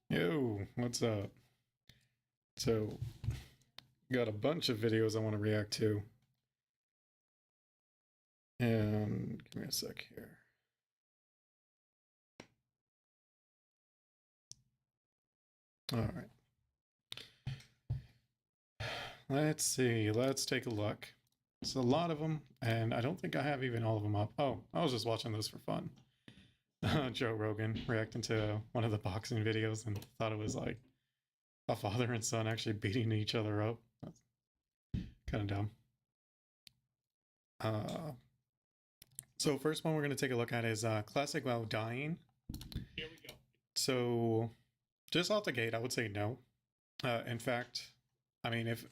Yo, what's up? So, got a bunch of videos I want to react to. And give me a sec here. All right. Let's see. Let's take a look. It's a lot of them, and I don't think I have even all of them up. Oh, I was just watching those for fun. Joe Rogan reacting to one of the boxing videos and thought it was like a father and son actually beating each other up. That's kind of dumb. So first one we're going to take a look at is Classic WoW Dying. Here we go. So just off the gate, I would say no. In fact, I mean, if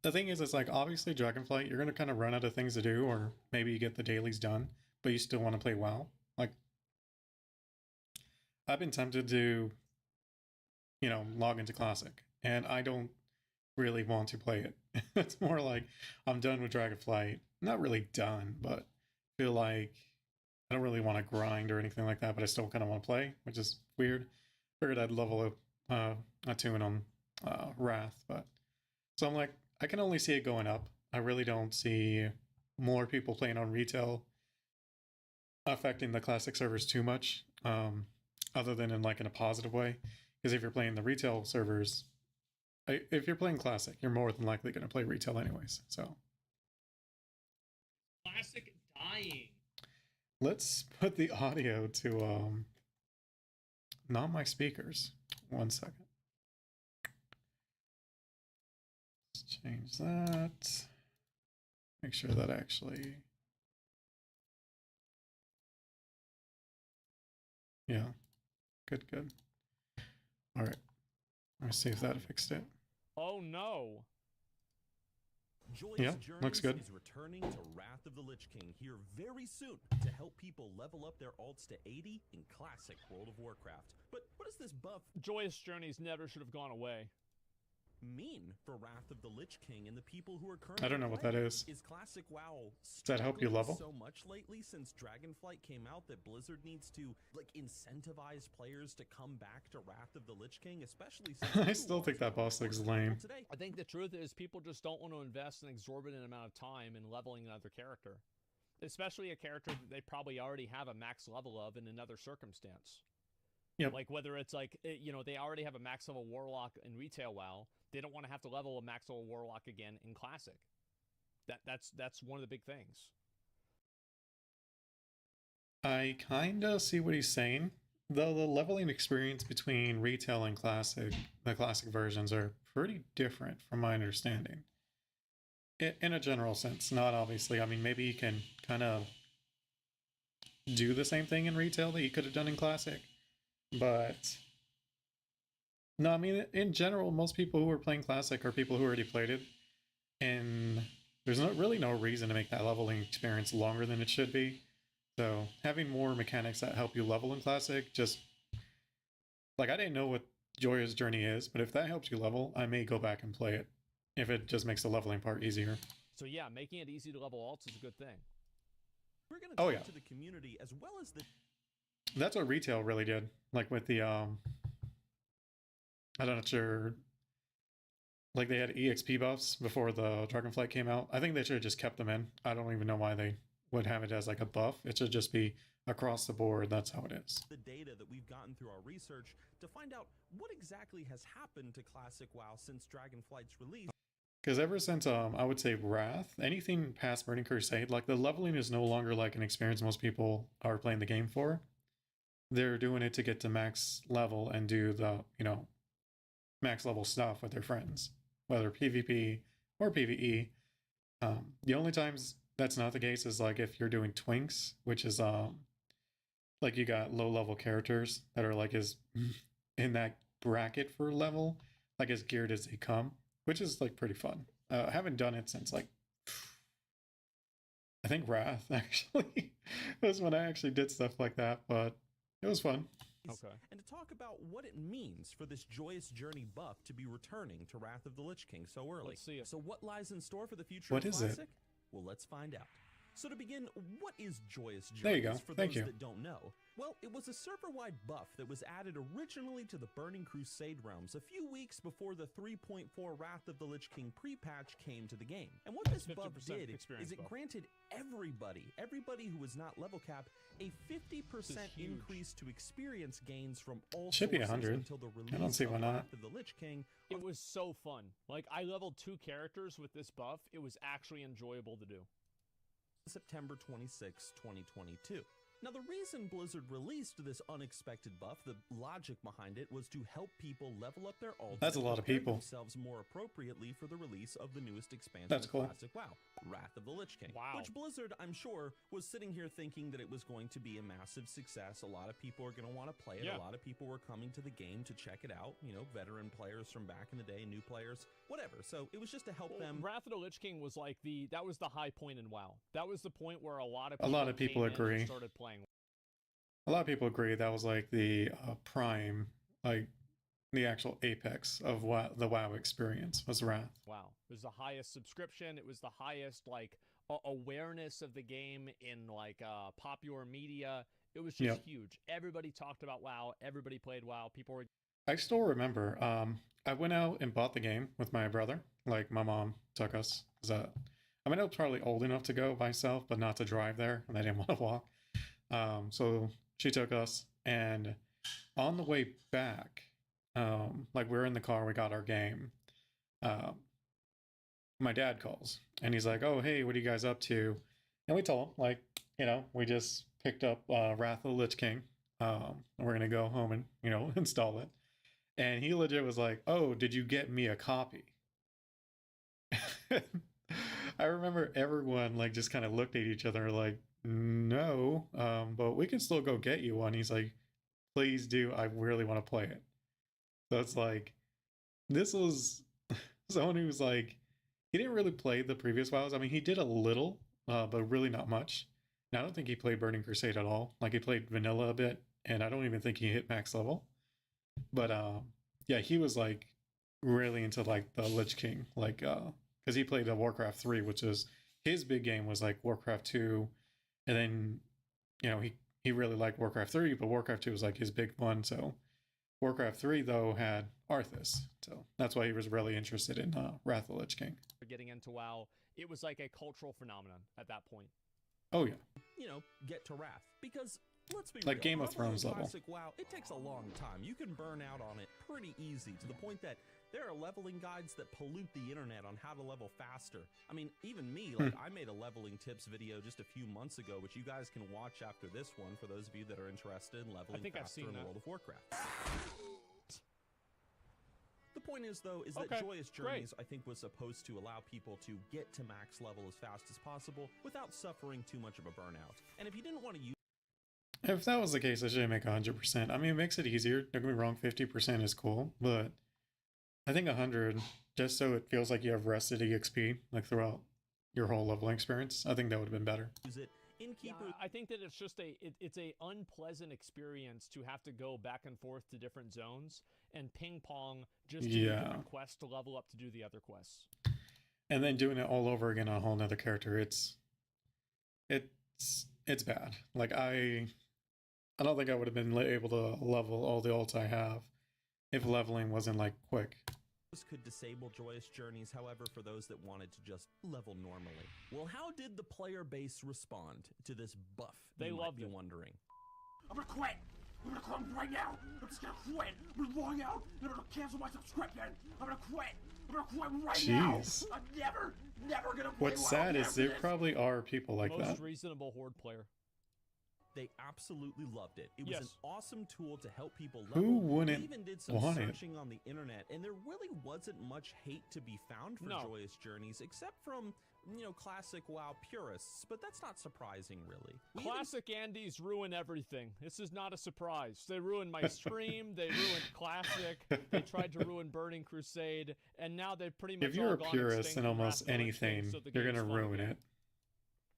the thing is, it's like obviously Dragonflight, you're going to kind of run out of things to do, or maybe you get the dailies done, but you still want to play WoW. Like, I've been tempted to, log into Classic, and I don't really want to play it. It's more like I'm done with Dragonflight. Not really done, but feel like I don't really want to grind or anything like that, but I still kind of want to play, which is weird. Figured I'd level up a tune on Wrath, but so I'm like, I can only see it going up. I really don't see more people playing on retail affecting the classic servers too much, other than in a positive way. Because if you're playing the retail servers, if you're playing classic, you're more than likely going to play retail anyways. So Classic dying. let's put the audio to not my speakers. 1 second. Let's change that. Make sure that actually. Yeah. Good. All right. Let's see if that fixed it. Oh no. Yeah, looks good. Is returning to Wrath of the Lich King here very soon to help people level up their alts to 80 in classic World of Warcraft. But what does this buff Joyous Journeys never should have gone away. mean for Wrath of the Lich King and the people who are currently I don't know what that is. Is classic WoW Does that help you level? so much lately since Dragonflight came out that Blizzard needs to incentivize players to come back to Wrath of the Lich King, especially since I still think that boss looks lame. today. I think the truth is people just don't want to invest an exorbitant amount of time in leveling another character. Especially a character that they probably already have a max level of in another circumstance. Yep. Like whether it's like, they already have a max level Warlock in retail WoW. They don't want to have to level a max level Warlock again in Classic. That's one of the big things. I kind of see what he's saying. Though the leveling experience between retail and classic, the classic versions are pretty different from my understanding. In a general sense, not obviously. I mean, maybe you can kind of do the same thing in retail that you could have done in classic. But no, I mean, in general, most people who are playing classic are people who already played it. And there's really no reason to make that leveling experience longer than it should be. So having more mechanics that help you level in classic, just like I didn't know what Joyous Journey is, but if that helps you level, I may go back and play it if it just makes the leveling part easier. So yeah, making it easy to level alts is a good thing. We're going to talk to the community as well as the That's what retail really did. Like with the I'm not sure. Like they had EXP buffs before the Dragonflight came out. I think they should have just kept them in. I don't even know why they would have it as like a buff. It should just be across the board. That's how it is. The data that we've gotten through our research to find out what exactly has happened to Classic WoW since Dragonflight's release. Because ever since I would say Wrath, anything past Burning Crusade, like the leveling is no longer like an experience most people are playing the game for. They're doing it to get to max level and do the, max level stuff with their friends, whether PvP or PvE. The only times that's not the case is like if you're doing Twinks, which is like you got low level characters that are like as in that bracket for level, like as geared as they come, which is like pretty fun. I haven't done it since like I think Wrath actually was when I actually did stuff like that, but it was fun. Okay. And to talk about what it means for this Joyous Journey buff to be returning to Wrath of the Lich King so early. Let's see it. So what lies in store for the future What of is it? Classic? Well, let's find out. So to begin, what is Joyous Journeys There you go. for Thank those you. that don't know? Well, it was a server-wide buff that was added originally to the Burning Crusade realms a few weeks before the 3.4 Wrath of the Lich King pre-patch came to the game. And what this buff 50% did experience is it buff. granted everybody who was not level capped a 50% huge. increase to experience gains from all Should be sources 100. until the release I don't see why of not. Wrath of the Lich King. It was so fun. Like, I leveled 2 characters with this buff. It was actually enjoyable to do. September 26, 2022. Now, the reason Blizzard released this unexpected buff, the logic behind it, was to help people level up their alts That's a and lot of prepare people. themselves more appropriately for the release of the newest expansion That's of cool. Classic WoW, Wrath of the Lich King. Wow. Which Blizzard, I'm sure, was sitting here thinking that it was going to be a massive success. A lot of people are going to want to play it. Yeah. A lot of people were coming to the game to check it out. You know, veteran players from back in the day, new players, whatever. So it was just to help them. Wrath of the Lich King was like that was the high point in WoW. That was the point where a lot of people came in and agree. started playing. A lot of people agree that was like the prime, like the actual apex of what the WoW experience was Wrath. WoW. It was the highest subscription. It was the highest like awareness of the game in like popular media. It was just Yep. huge. Everybody talked about WoW. Everybody played WoW. People were I still remember. I went out and bought the game with my brother. Like my mom took us. I mean, I was probably old enough to go myself, but not to drive there, and I didn't want to walk. So she took us, and on the way back, like we were in the car, we got our game. My dad calls, and he's like, "Oh, hey, what are you guys up to?" And we told him, like, we just picked up Wrath of the Lich King. And we're gonna go home and install it. And he legit was like, "Oh, did you get me a copy?" I remember everyone like just kind of looked at each other like, "No, but we can still go get you one." He's like, "Please do. I really want to play it." So it's like, this was someone who's like, he didn't really play the previous WoWs. I mean, he did a little, but really not much. And I don't think he played Burning Crusade at all. Like he played vanilla a bit, and I don't even think he hit max level. But yeah, he was like really into like the Lich King, like because he played Warcraft 3, which is his big game was like Warcraft 2, and then he really liked Warcraft 3, but Warcraft 2 was like his big one. So Warcraft 3 though had Arthas, so that's why he was really interested in Wrath of the Lich King. getting into WoW. It was like a cultural phenomenon at that point. Oh yeah, Get to Wrath. Because, let's be like real, Game of leveling Thrones level. Classic WoW, it takes a long time. You can burn out on it pretty easy, to the point that there are leveling guides that pollute the internet on how to level faster. I mean, even me, like, I made a leveling tips video just a few months ago, which you guys can watch after this one for those of you that are interested in leveling faster in World of Warcraft. The point is, though, is that Joyous Journeys, I think, was supposed to allow people to get to max level as fast as possible without suffering too much of a burnout. And if you didn't want to use If that was the case, I should make 100%. I mean, it makes it easier. Don't get me wrong, 50% is cool, but I think 100, just so it feels like you have rested EXP like throughout your whole leveling experience, I think that would have been better. it in keeper, I think that it's just it's a unpleasant experience to have to go back and forth to different zones and ping pong just to do different quests to level up to do the other quests. And then doing it all over again on a whole nother character, it's bad. Like I don't think I would have been able to level all the ults I have if leveling wasn't like quick. could disable Joyous Journeys, however, for those that wanted to just level normally. Well, how did the player base respond to this buff? They loved loved it. Wondering. I'm gonna quit! I'm gonna quit right now! I'm just gonna quit! I'm gonna log out and I'm gonna cancel my subscription! I'm gonna quit! I'm gonna quit right now! I'm never gonna play What's sad is there probably are people like that. Most reasonable Horde player. They absolutely loved it. It was an awesome tool to help people level. Who wouldn't They even did some want it? searching on the internet, and there really wasn't much hate to be found for Joyous Journeys, except from, classic WoW purists, but that's not surprising, really. Classic Andes ruin everything. This is not a surprise. They ruined my stream, they ruined Classic, they tried to ruin Burning Crusade, and now they've pretty much If you're all a gone purist extinct in from almost Wrath of the Lich King, anything, so the you're game's gonna fun ruin again. it.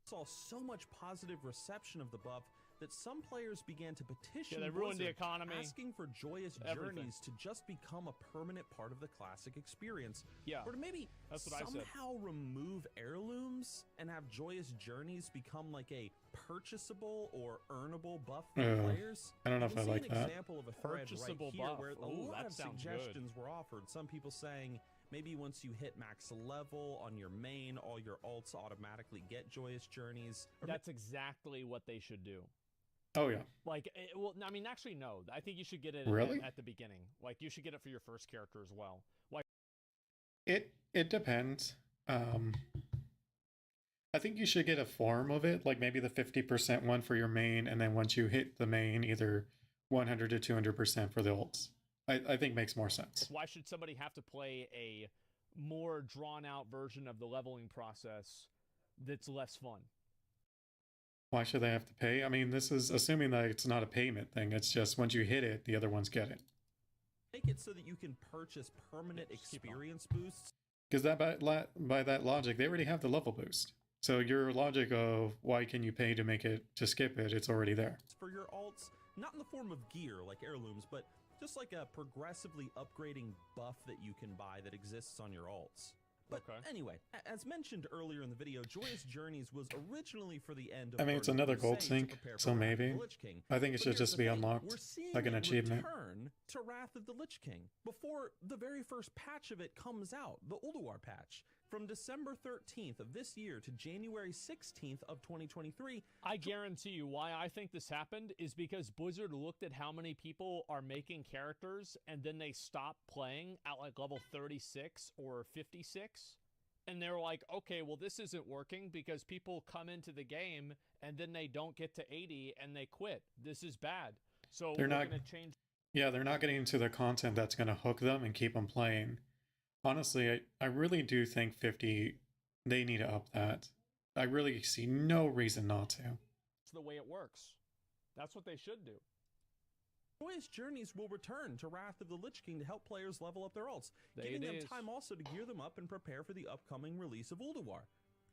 Saw so much positive reception of the buff that some players began to petition they ruined the Blizzard, economy. asking for joyous Everything. journeys to just become a permanent part of the classic experience. Yeah, Or to maybe that's what I said. somehow remove heirlooms and have joyous journeys become like a purchasable or earnable buff for players. I don't know You if can I see like an that. example of a thread Purchasable right here buff. where a Ooh, lot that of sounds good. suggestions were offered. Some people saying maybe once you hit max level on your main, all your alts automatically get joyous journeys. Or That's exactly what they should do. Oh yeah. Like, well, I mean, actually, no. I think you should get it Really? at the beginning. Like, you should get it for your first character as well. Like, It depends. I think you should get a form of it, like maybe the 50% one for your main, and then once you hit the main, either 100 to 200% for the ults. I think makes more sense. why should somebody have to play a more drawn-out version of the leveling process that's less fun? Why should they have to pay? I mean, this is assuming that it's not a payment thing. It's just once you hit it, the other ones get it. make it so that you can purchase permanent Just keep going. experience boosts. Because that by that logic, they already have the level boost. So your logic of why can you pay to skip it, it's already there. For your alts, not in the form of gear like heirlooms, but just like a progressively upgrading buff that you can buy that exists on your alts. But Okay. anyway, as mentioned earlier in the video, Joyous Journeys was originally for the end of I mean, it's Burning another gold Crusade to sink, prepare for so Wrath of maybe. the Lich King. I think it But should here's just the be thing, unlocked we're seeing like an it achievement. return to Wrath of the Lich King before the very first patch of it comes out, the Ulduar patch. From December 13th of this year to January 16th of 2023, I guarantee you why I think this happened is because Blizzard looked at how many people are making characters and then they stopped playing at like level 36 or 56. And they're like, okay, well, this isn't working because people come into the game and then they don't get to 80 and they quit. This is bad. So They're we're not- going to change. Yeah, they're not getting into the content that's going to hook them and keep them playing. Honestly, I really do think 50, they need to up that. I really see no reason not to. the way it works. That's what they should do. Joyous Journeys will return to Wrath of the Lich King to help players level up their alts, There giving it them is. time also to gear them up and prepare for the upcoming release of Ulduar.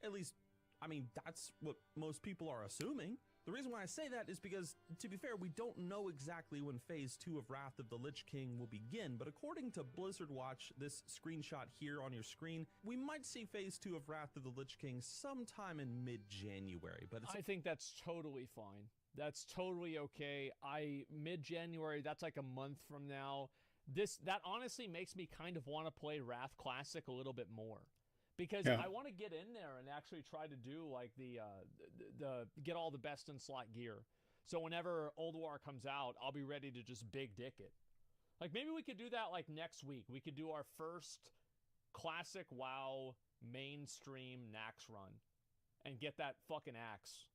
At least, I mean, that's what most people are assuming. The reason why I say that is because, to be fair, we don't know exactly when Phase 2 of Wrath of the Lich King will begin, but according to Blizzard Watch, this screenshot here on your screen, we might see Phase 2 of Wrath of the Lich King sometime in mid-January, but it's I think that's totally fine. That's totally okay. Mid-January, that's like a month from now. That honestly makes me kind of want to play Wrath Classic a little bit more. Because Yeah. I want to get in there and actually try to do like the get all the best in slot gear. So whenever Ulduar comes out, I'll be ready to just big dick it. Like maybe we could do that like next week. We could do our first classic WoW mainstream Nax run and get that fucking axe.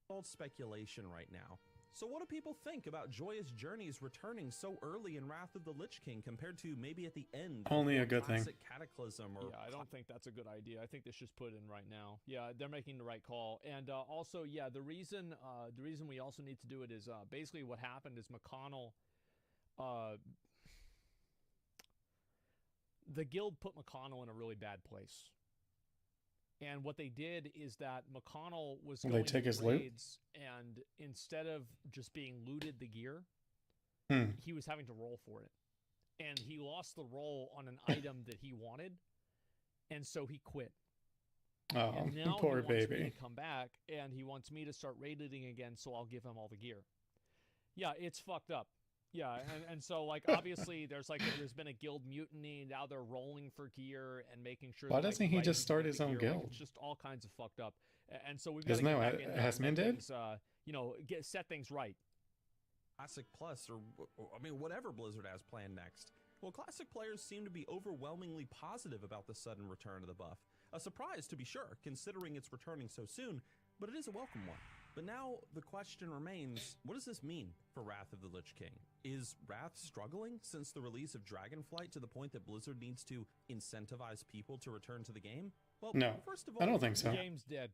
all speculation right now. So what do people think about Joyous Journeys returning so early in Wrath of the Lich King compared to maybe at the end? Only before a good thing. Classic Cataclysm or Yeah, I don't think that's a good idea. I think they should just put it in right now. Yeah, they're making the right call. And also, yeah, the reason we also need to do it is basically what happened is McConnell, the guild put McConnell in a really bad place. And what they did is that McConnell was Will going they take to his loot? raids, and instead of just being looted the gear, he was having to roll for it. And he lost the roll on an item that he wanted, and so he quit. Oh, And now poor he wants me baby. to come back, and he wants me to start raid looting again, so I'll give him all the gear. Yeah, it's fucked up. Yeah, and so like obviously there's been a guild mutiny, and now they're rolling for gear and making sure. Why that, like, doesn't he right just people start get his the own gear. Like, guild? it's just all kinds of fucked up, and so we've got to Isn't get that back in what there and Hasmin make did? things, set things right. Classic Plus or I mean whatever Blizzard has planned next. Well, Classic players seem to be overwhelmingly positive about the sudden return of the buff. A surprise to be sure, considering it's returning so soon, but it is a welcome one. But now the question remains, what does this mean for Wrath of the Lich King? Is Wrath struggling since the release of Dragonflight to the point that Blizzard needs to incentivize people to return to the game? Well, No, first of all, I don't think The so. game's dead.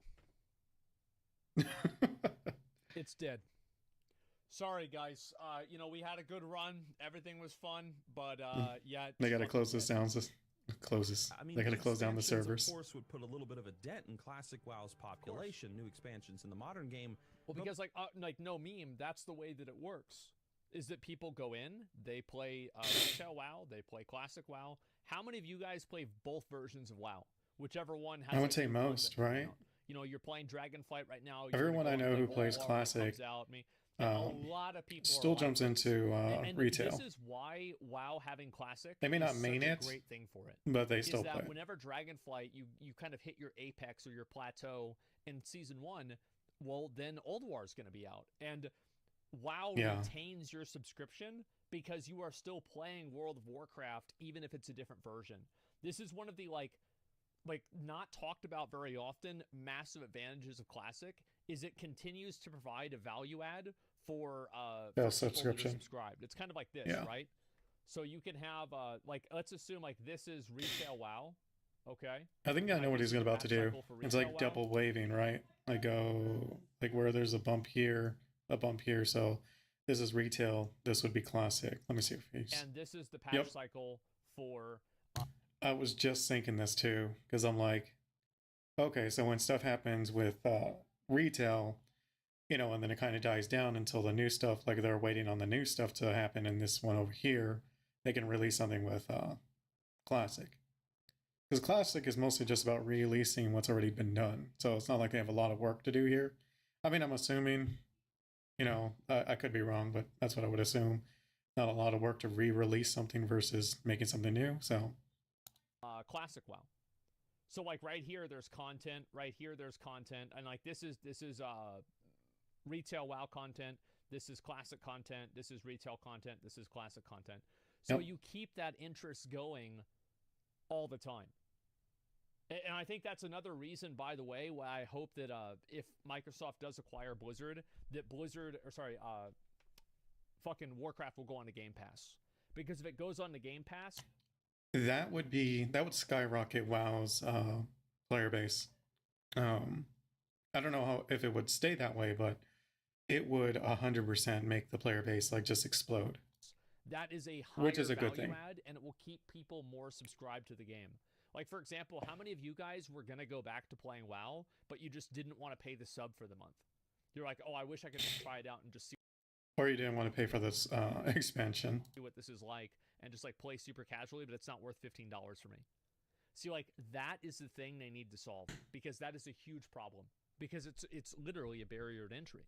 It's dead. Sorry, guys. We had a good run. Everything was fun, but yeah. They got to it's close this fucking down. Closes. I mean, They got to new close down the expansions, servers. Of course, would put a little bit of a dent in Classic WoW's population. New expansions in the modern game Well, because like no meme, that's the way that it works. Is that people go in, they play retail WoW, they play classic WoW. How many of you guys play both versions of WoW? Whichever one has. I would say most, right? You know, you're playing Dragonflight right now. Everyone I know who plays classic a lot of people still jumps into retail. This is why WoW having classic. They may not main it, great thing for it, but they still play. Whenever Dragonflight, you kind of hit your apex or your plateau in season 1. Well, then Old War is going to be out, and WoW retains your subscription because you are still playing World of Warcraft, even if it's a different version. This is one of the like not talked about very often massive advantages of Classic is it continues to provide a value add for subscription subscribed. It's kind of like this, right? So you can have like, let's assume like this is retail WoW. Okay. I think I know what he's about to do. It's like double waving, right? Like go like where there's a bump here. So this is retail. This would be classic. Let me see if he's. And this is the patch cycle for. I was just thinking this too because I'm like, okay, so when stuff happens with retail, you know, and then it kind of dies down until the new stuff, like they're waiting on the new stuff to happen. And this one over here, they can release something with classic. Because classic is mostly just about releasing what's already been done. So it's not like they have a lot of work to do here. I mean, I'm assuming. You know, I could be wrong, but that's what I would assume. Not a lot of work to re-release something versus making something new. So, classic WoW. So like right here, there's content. Right here, there's content, and like this is retail WoW content. This is classic content. This is retail content. This is classic content. So you keep that interest going all the time. And I think that's another reason, by the way, why I hope that if Microsoft does acquire Blizzard, that fucking Warcraft will go on the Game Pass. Because if it goes on the Game Pass, that would skyrocket WoW's player base. I don't know if it would stay that way, but it would 100% make the player base like just explode. That is a higher which is a good value thing. add, and it will keep people more subscribed to the game. Like, for example, how many of you guys were going to go back to playing WoW, but you just didn't want to pay the sub for the month? You're like, oh, I wish I could just try it out and just see. Or you didn't want to pay for this expansion. What this is like and just like play super casually, but it's not worth $15 for me. See, like that is the thing they need to solve because that is a huge problem because it's literally a barrier to entry.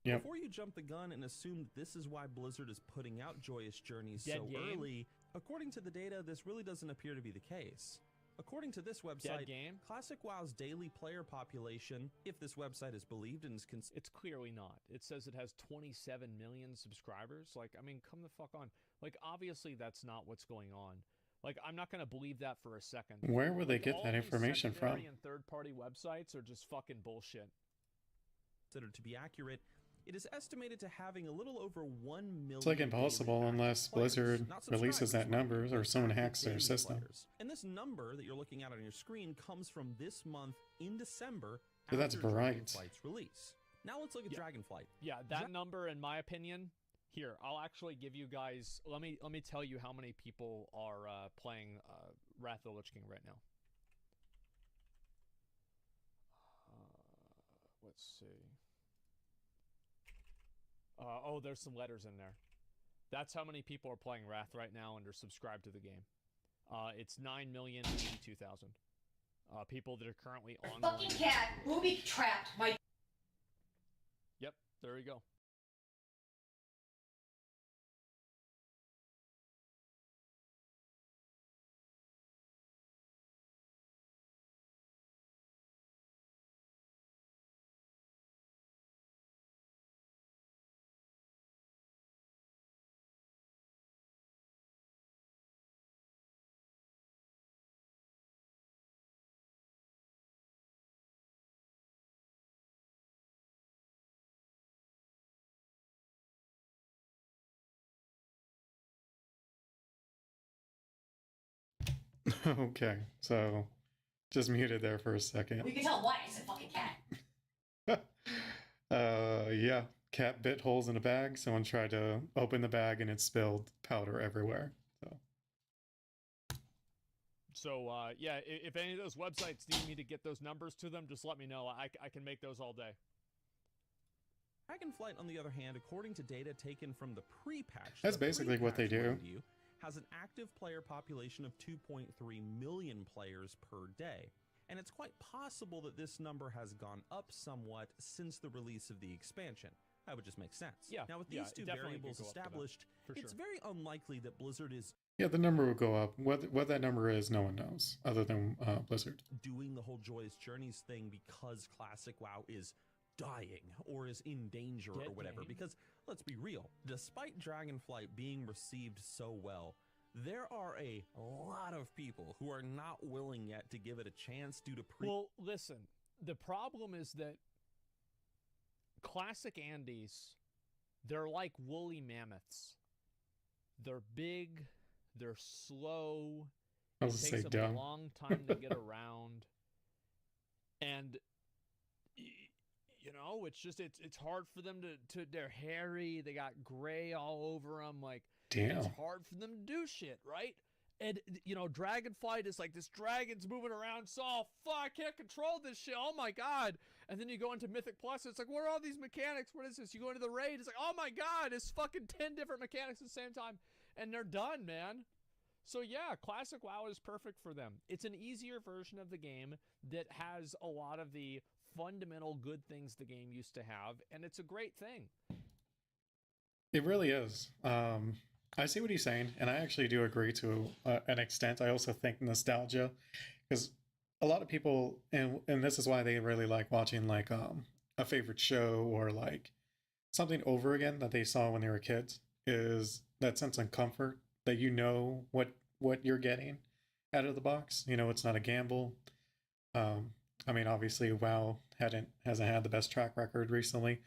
Yep. Before you jump the gun and assume that this is why Blizzard is putting out Joyous Journeys Dead so game? early, according to the data, this really doesn't appear to be the case. According to this website, Classic WoW's daily player population, if this website is believed and is it's clearly not. It says it has 27 million subscribers. Like, I mean, come the fuck on. Like, obviously that's not what's going on. Like, I'm not going to believe that for a second. Where would they get that information from? And third-party websites are just fucking bullshit. Considered to be accurate, it is estimated to having a little over 1 million. It's like impossible unless Blizzard releases that number or someone hacks their system. And this number that you're looking at on your screen comes from this month in December. So that's bright. Dragonflight's release. Now let's look at Dragonflight. Yeah, that number, in my opinion, here I'll actually give you guys. Let me tell you how many people are playing Wrath of the Lich King right now. Let's see. Oh, there's some letters in there. That's how many people are playing Wrath right now and are subscribed to the game. It's 9,082,000 people that are currently on. Fucking cat, booby trapped my. Yep, there you go. Okay, so just muted there for a second. We can tell why I said fucking cat. Yeah, cat bit holes in a bag. Someone tried to open the bag and it spilled powder everywhere. So yeah, if any of those websites need me to get those numbers to them, just let me know. I can make those all day. Dragonflight, on the other hand, according to data taken from the pre-patch, That's the basically what they pre-patch, do. mind you, has an active player population of 2.3 million players per day. And it's quite possible that this number has gone up somewhat since the release of the expansion. That would just make sense. Yeah, Now, with yeah, these it two definitely could variables go up to that, established, for it's sure. very unlikely that Blizzard is Yeah, the number will go up. What that number is, no one knows other than Blizzard. doing the whole Joyous Journeys thing because Classic WoW is dying or is in danger or whatever. Dead. Because let's be real, despite Dragonflight being received so well, there are a lot of people who are not willing yet to give it a chance due to Well, listen, the problem is that classic Andes, they're like woolly mammoths. They're big, they're slow, I it was takes say them dumb. a long time to get around. And you know, it's just it's hard for them to they're hairy, they got gray all over them, like Damn. it's hard for them to do shit, right? And you know, Dragonflight is like this dragon's moving around, so fuck, I can't control this shit. Oh my god! And then you go into Mythic Plus, it's like, what are all these mechanics? What is this? You go into the raid, it's like, oh my god, it's fucking 10 different mechanics at the same time, and they're done, man. So yeah, Classic WoW is perfect for them. It's an easier version of the game that has a lot of the fundamental good things the game used to have, and it's a great thing. It really is. I see what he's saying, and I actually do agree to an extent. I also think nostalgia, because a lot of people, and this is why they really like watching like a favorite show or like something over again that they saw when they were kids, is that sense of comfort that you know what you're getting out of the box. You know, it's not a gamble. I mean, obviously, WoW hasn't had the best track record recently,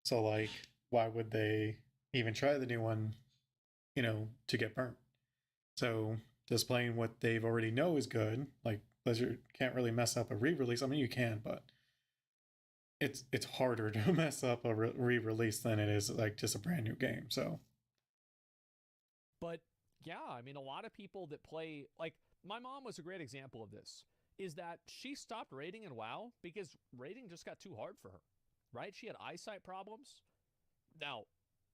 so like, why would they even try the new one? You know, to get burnt. So just playing what they've already know is good. Like Blizzard can't really mess up a re-release. I mean, you can, but it's harder to mess up a re-release than it is like just a brand new game. So, But yeah, I mean, a lot of people that play, like my mom was a great example of this, is that she stopped raiding in WoW because raiding just got too hard for her, right? She had eyesight problems. Now,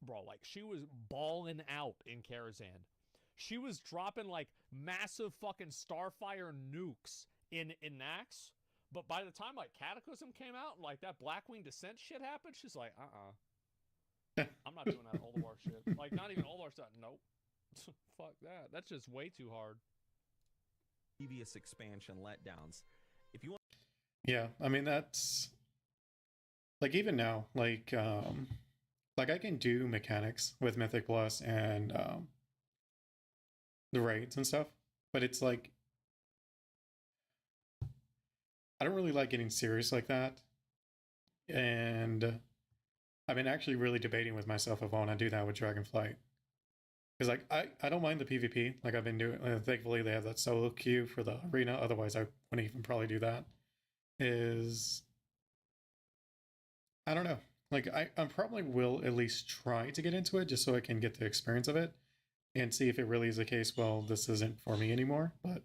bro, like she was balling out in Karazhan. She was dropping like massive fucking Starfire nukes in Nax. But by the time like Cataclysm came out and like that Blackwing Descent shit happened, she's like, I'm not doing that Old War shit. Like not even Old War stuff. Nope. Fuck that. That's just way too hard. previous expansion letdowns. If you want yeah, I mean, that's like even now, like I can do mechanics with Mythic Plus and the raids and stuff, but it's like I don't really like getting serious like that. And I've been actually really debating with myself if I want to do that with Dragonflight. Because like I don't mind the PvP. Like I've been doing. Thankfully, they have that solo queue for the arena. Otherwise, I wouldn't even probably do that. Is I don't know. Like I probably will at least try to get into it just so I can get the experience of it and see if it really is the case. Well, this isn't for me anymore. But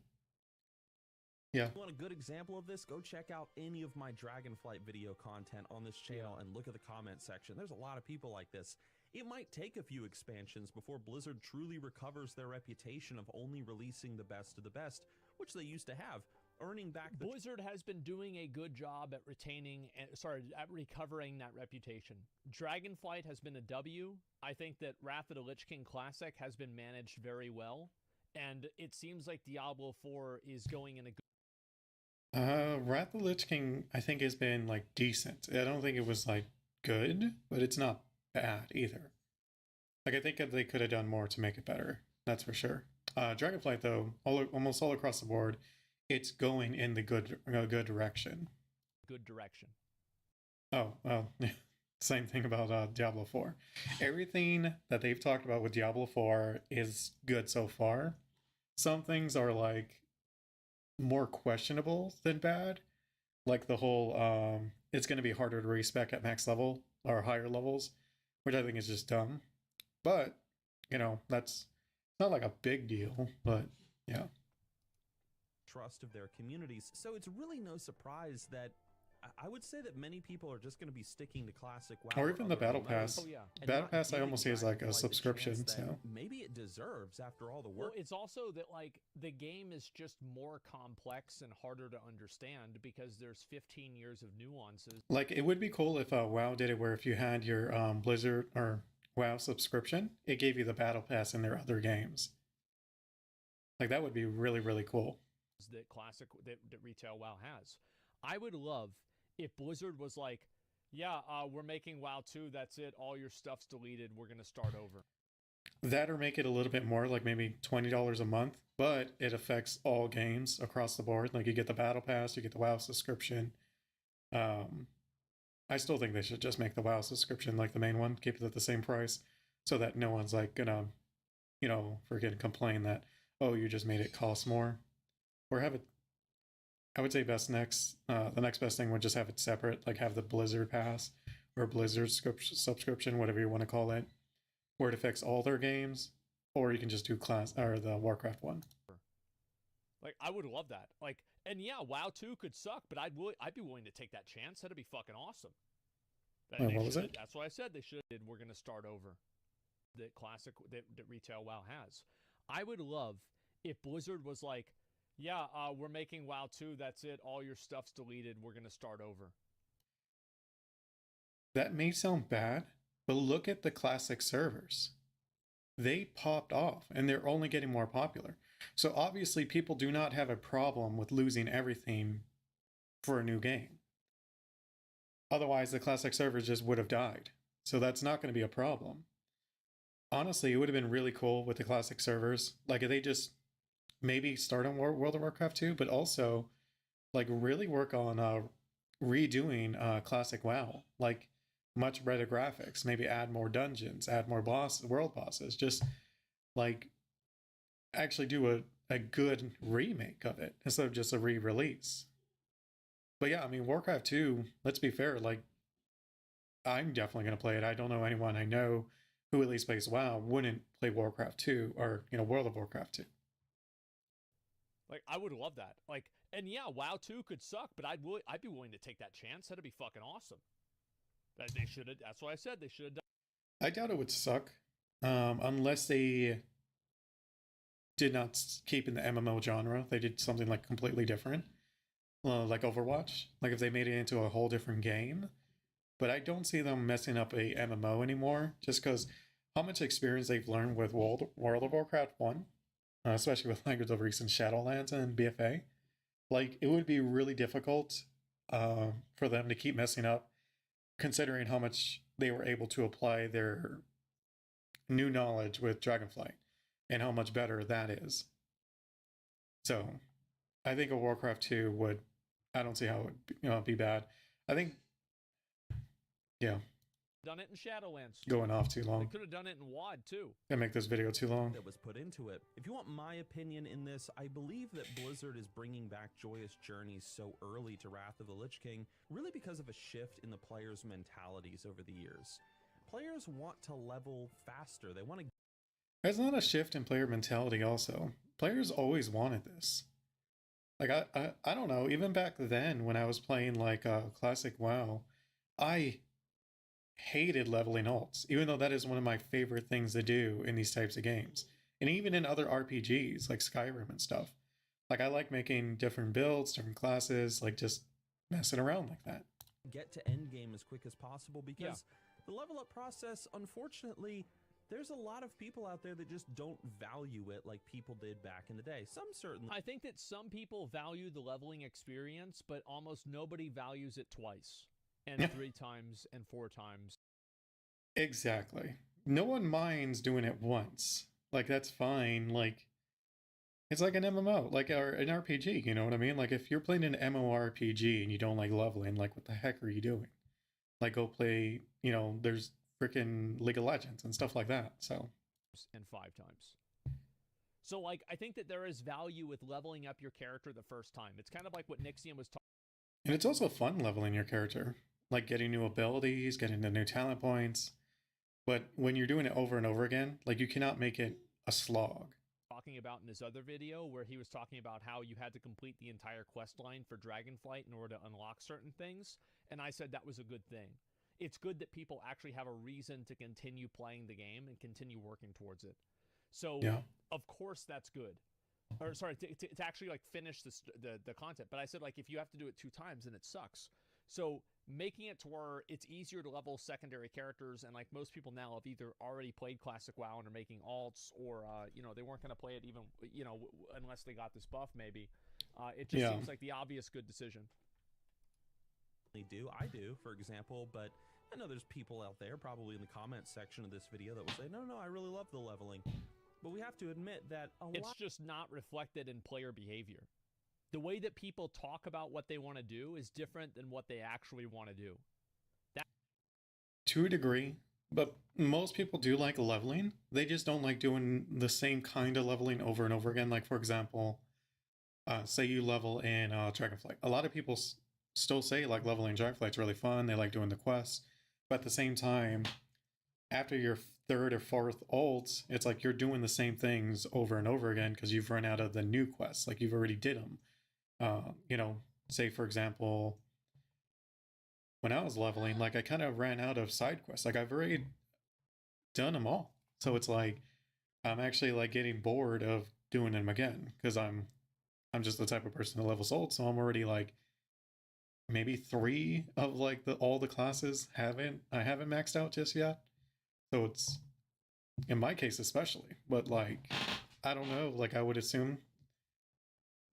yeah, want a good example of this, go check out any of my Dragonflight video content on this channel and look at the comment section. There's a lot of people like this. It might take a few expansions before Blizzard truly recovers their reputation of only releasing the best of the best, which they used to have, earning back the Blizzard has been doing a good job at at recovering that reputation. Dragonflight has been a W. I think that Wrath of the Lich King Classic has been managed very well, and it seems like Diablo 4 is going in a good Wrath of the Lich King I think has been like decent. I don't think it was like good, but it's not bad either. Like I think that they could have done more to make it better. That's for sure. Dragonflight though, almost all across the board, it's going in the good direction. good direction. Oh, well, same thing about Diablo 4. Everything that they've talked about with Diablo 4 is good so far. Some things are like more questionable than bad. Like the whole it's going to be harder to respec at max level or higher levels, which I think is just dumb. But, you know, that's not like a big deal, but yeah. trust of their communities, so it's really no surprise that I would say that many people are just going to be sticking to classic WoW. Or even the other Battle MMOs, Pass. Oh, yeah. and Battle not Pass I giving almost see as like a Dragonflight the subscription, chance that so maybe it deserves after all the Well, work. it's also that like the game is just more complex and harder to understand because there's 15 years of nuances. like it would be cool if WoW did it where if you had your Blizzard or WoW subscription, it gave you the Battle Pass in their other games. Like that would be really, really cool. That classic that retail WoW has. I would love if Blizzard was like, yeah, we're making WoW 2, that's it, all your stuff's deleted, we're gonna start over. That or make it a little bit more, like maybe $20 a month, but it affects all games across the board. Like you get the Battle Pass, you get the WoW subscription. I still think they should just make the WoW subscription like the main one, keep it at the same price, so that no one's like gonna, freaking complain that, oh, you just made it cost more. Or have it, I would say the next best thing would just have it separate, like have the Blizzard Pass or Blizzard subscription, whatever you want to call it, where it affects all their games, or you can just do the Warcraft one. Like I would love that. Like, and yeah, WoW 2 could suck, but I'd be willing to take that chance. That'd be fucking awesome. Wait, what was it? That's what I said. They should. We're gonna start over. That classic that retail WoW has. I would love if Blizzard was like, yeah, we're making WoW 2, that's it, all your stuff's deleted, we're gonna start over. That may sound bad, but look at the classic servers. They popped off and they're only getting more popular. So obviously people do not have a problem with losing everything for a new game. Otherwise the classic servers just would have died. So that's not going to be a problem. Honestly, it would have been really cool with the classic servers. Like if they just maybe start on World of Warcraft 2, but also like really work on redoing classic WoW. Like much better graphics, maybe add more dungeons, add more world bosses, just like actually do a good remake of it instead of just a re-release. But yeah, I mean, Warcraft 2, let's be fair, like I'm definitely going to play it. I don't know anyone I know who at least plays WoW wouldn't play Warcraft 2 or, World of Warcraft 2. Like I would love that. Like, and yeah, WoW 2 could suck, but I'd be willing to take that chance. That'd be fucking awesome. They should have. That's what I said. They should have done. I doubt it would suck, unless they did not keep in the MMO genre. They did something like completely different, like Overwatch. Like if they made it into a whole different game. But I don't see them messing up a MMO anymore, just because how much experience they've learned with World of Warcraft 1, especially with Language of Recent Shadowlands and BFA. Like it would be really difficult for them to keep messing up, considering how much they were able to apply their new knowledge with Dragonflight and how much better that is. So I think a Warcraft 2 would, I don't see how it would be bad. I think, yeah. Done it in Shadowlands. Going off too long. They could have done it in WoD too. I make this video too long. That was put into it. If you want my opinion in this, I believe that Blizzard is bringing back Joyous Journeys so early to Wrath of the Lich King, really because of a shift in the players' mentalities over the years. Players want to level faster. They want to... There's not a shift in player mentality also. Players always wanted this. Like, I don't know, even back then when I was playing like classic WoW, I hated leveling alts, even though that is one of my favorite things to do in these types of games. And even in other RPGs like Skyrim and stuff. Like I like making different builds, different classes, like just messing around like that. Get to endgame as quick as possible because the level up process, unfortunately, there's a lot of people out there that just don't value it like people did back in the day. Some certainly. I think that some people value the leveling experience, but almost nobody values it twice. And 3 times and 4 times. Exactly. No one minds doing it once. Like, that's fine. Like, it's like an MMO, like an RPG, you know what I mean? Like, if you're playing an MMORPG and you don't like leveling, like, what the heck are you doing? Like, go play, there's freaking League of Legends and stuff like that, so. And 5 times. So, like, I think that there is value with leveling up your character the first time. It's kind of like what Nixium was talking. And it's also fun leveling your character. Like getting new abilities, getting the new talent points. But when you're doing it over and over again, like you cannot make it a slog. talking about in his other video, where he was talking about how you had to complete the entire quest line for Dragonflight in order to unlock certain things. And I said that was a good thing. It's good that people actually have a reason to continue playing the game and continue working towards it. So, Yeah. of course, that's good. Or sorry, to actually like finish the content. But I said, like, if you have to do it 2 times, then it sucks. So making it to where it's easier to level secondary characters, and like most people now have either already played Classic WoW and are making alts, or you know, they weren't going to play it even, you know, unless they got this buff maybe. It just seems like the obvious good decision. I do, for example, but I know there's people out there, probably in the comments section of this video, that will say, no, I really love the leveling. But we have to admit that it's just not reflected in player behavior. The way that people talk about what they want to do is different than what they actually want to do. To a degree, but most people do like leveling. They just don't like doing the same kind of leveling over and over again. Like, for example, say you level in Dragonflight. A lot of people still say like leveling Dragonflight's really fun. They like doing the quests. But at the same time, after your 3rd or 4th ult, it's like you're doing the same things over and over again because you've run out of the new quests. Like, you've already did them. You know, say for example, when I was leveling, like I kind of ran out of side quests. Like, I've already done them all. So it's like I'm actually like getting bored of doing them again because I'm just the type of person that levels ult. So I'm already like maybe 3 of like all the classes I haven't maxed out just yet. So it's, in my case especially, but like, I don't know, like I would assume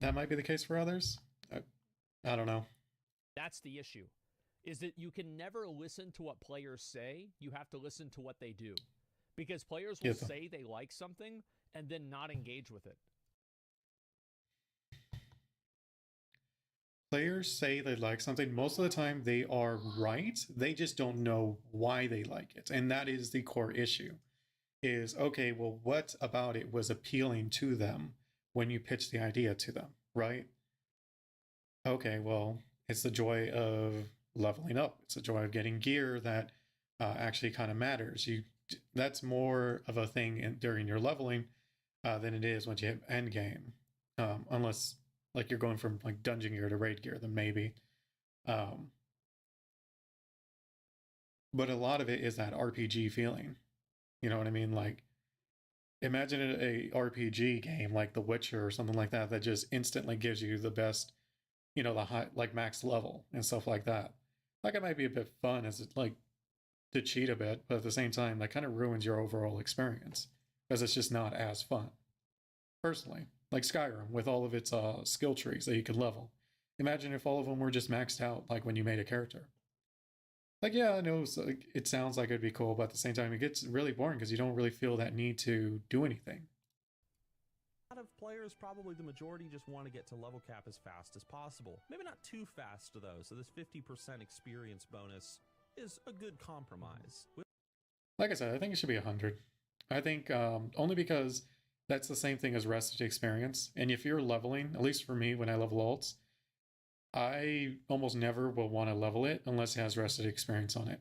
that might be the case for others. I don't know. That's the issue, is that you can never listen to what players say. You have to listen to what they do, because players will say they like something and then not engage with it. Players say they like something. Most of the time they are right. They just don't know why they like it. And that is the core issue. Is, okay, well, what about it was appealing to them when you pitch the idea to them, right? Okay, well, it's the joy of leveling up. It's the joy of getting gear that actually kind of matters. That's more of a thing during your leveling than it is once you hit end game, unless like you're going from like dungeon gear to raid gear, then maybe. But a lot of it is that RPG feeling. You know what I mean? Like, imagine a RPG game like The Witcher or something like that just instantly gives you the best, you know, the high, like max level and stuff like that. Like, it might be a bit fun as it like to cheat a bit, but at the same time, that kind of ruins your overall experience because it's just not as fun. Personally, like Skyrim with all of its skill trees that you could level. Imagine if all of them were just maxed out, like when you made a character. Like, yeah, I know it sounds like it'd be cool, but at the same time, it gets really boring because you don't really feel that need to do anything. A lot of players, probably the majority, just want to get to level cap as fast as possible. Maybe not too fast, though, so this 50% experience bonus is a good compromise. Like I said, I think it should be 100. I think only because that's the same thing as rested experience. And if you're leveling, at least for me, when I level alts, I almost never will want to level it unless it has rested experience on it.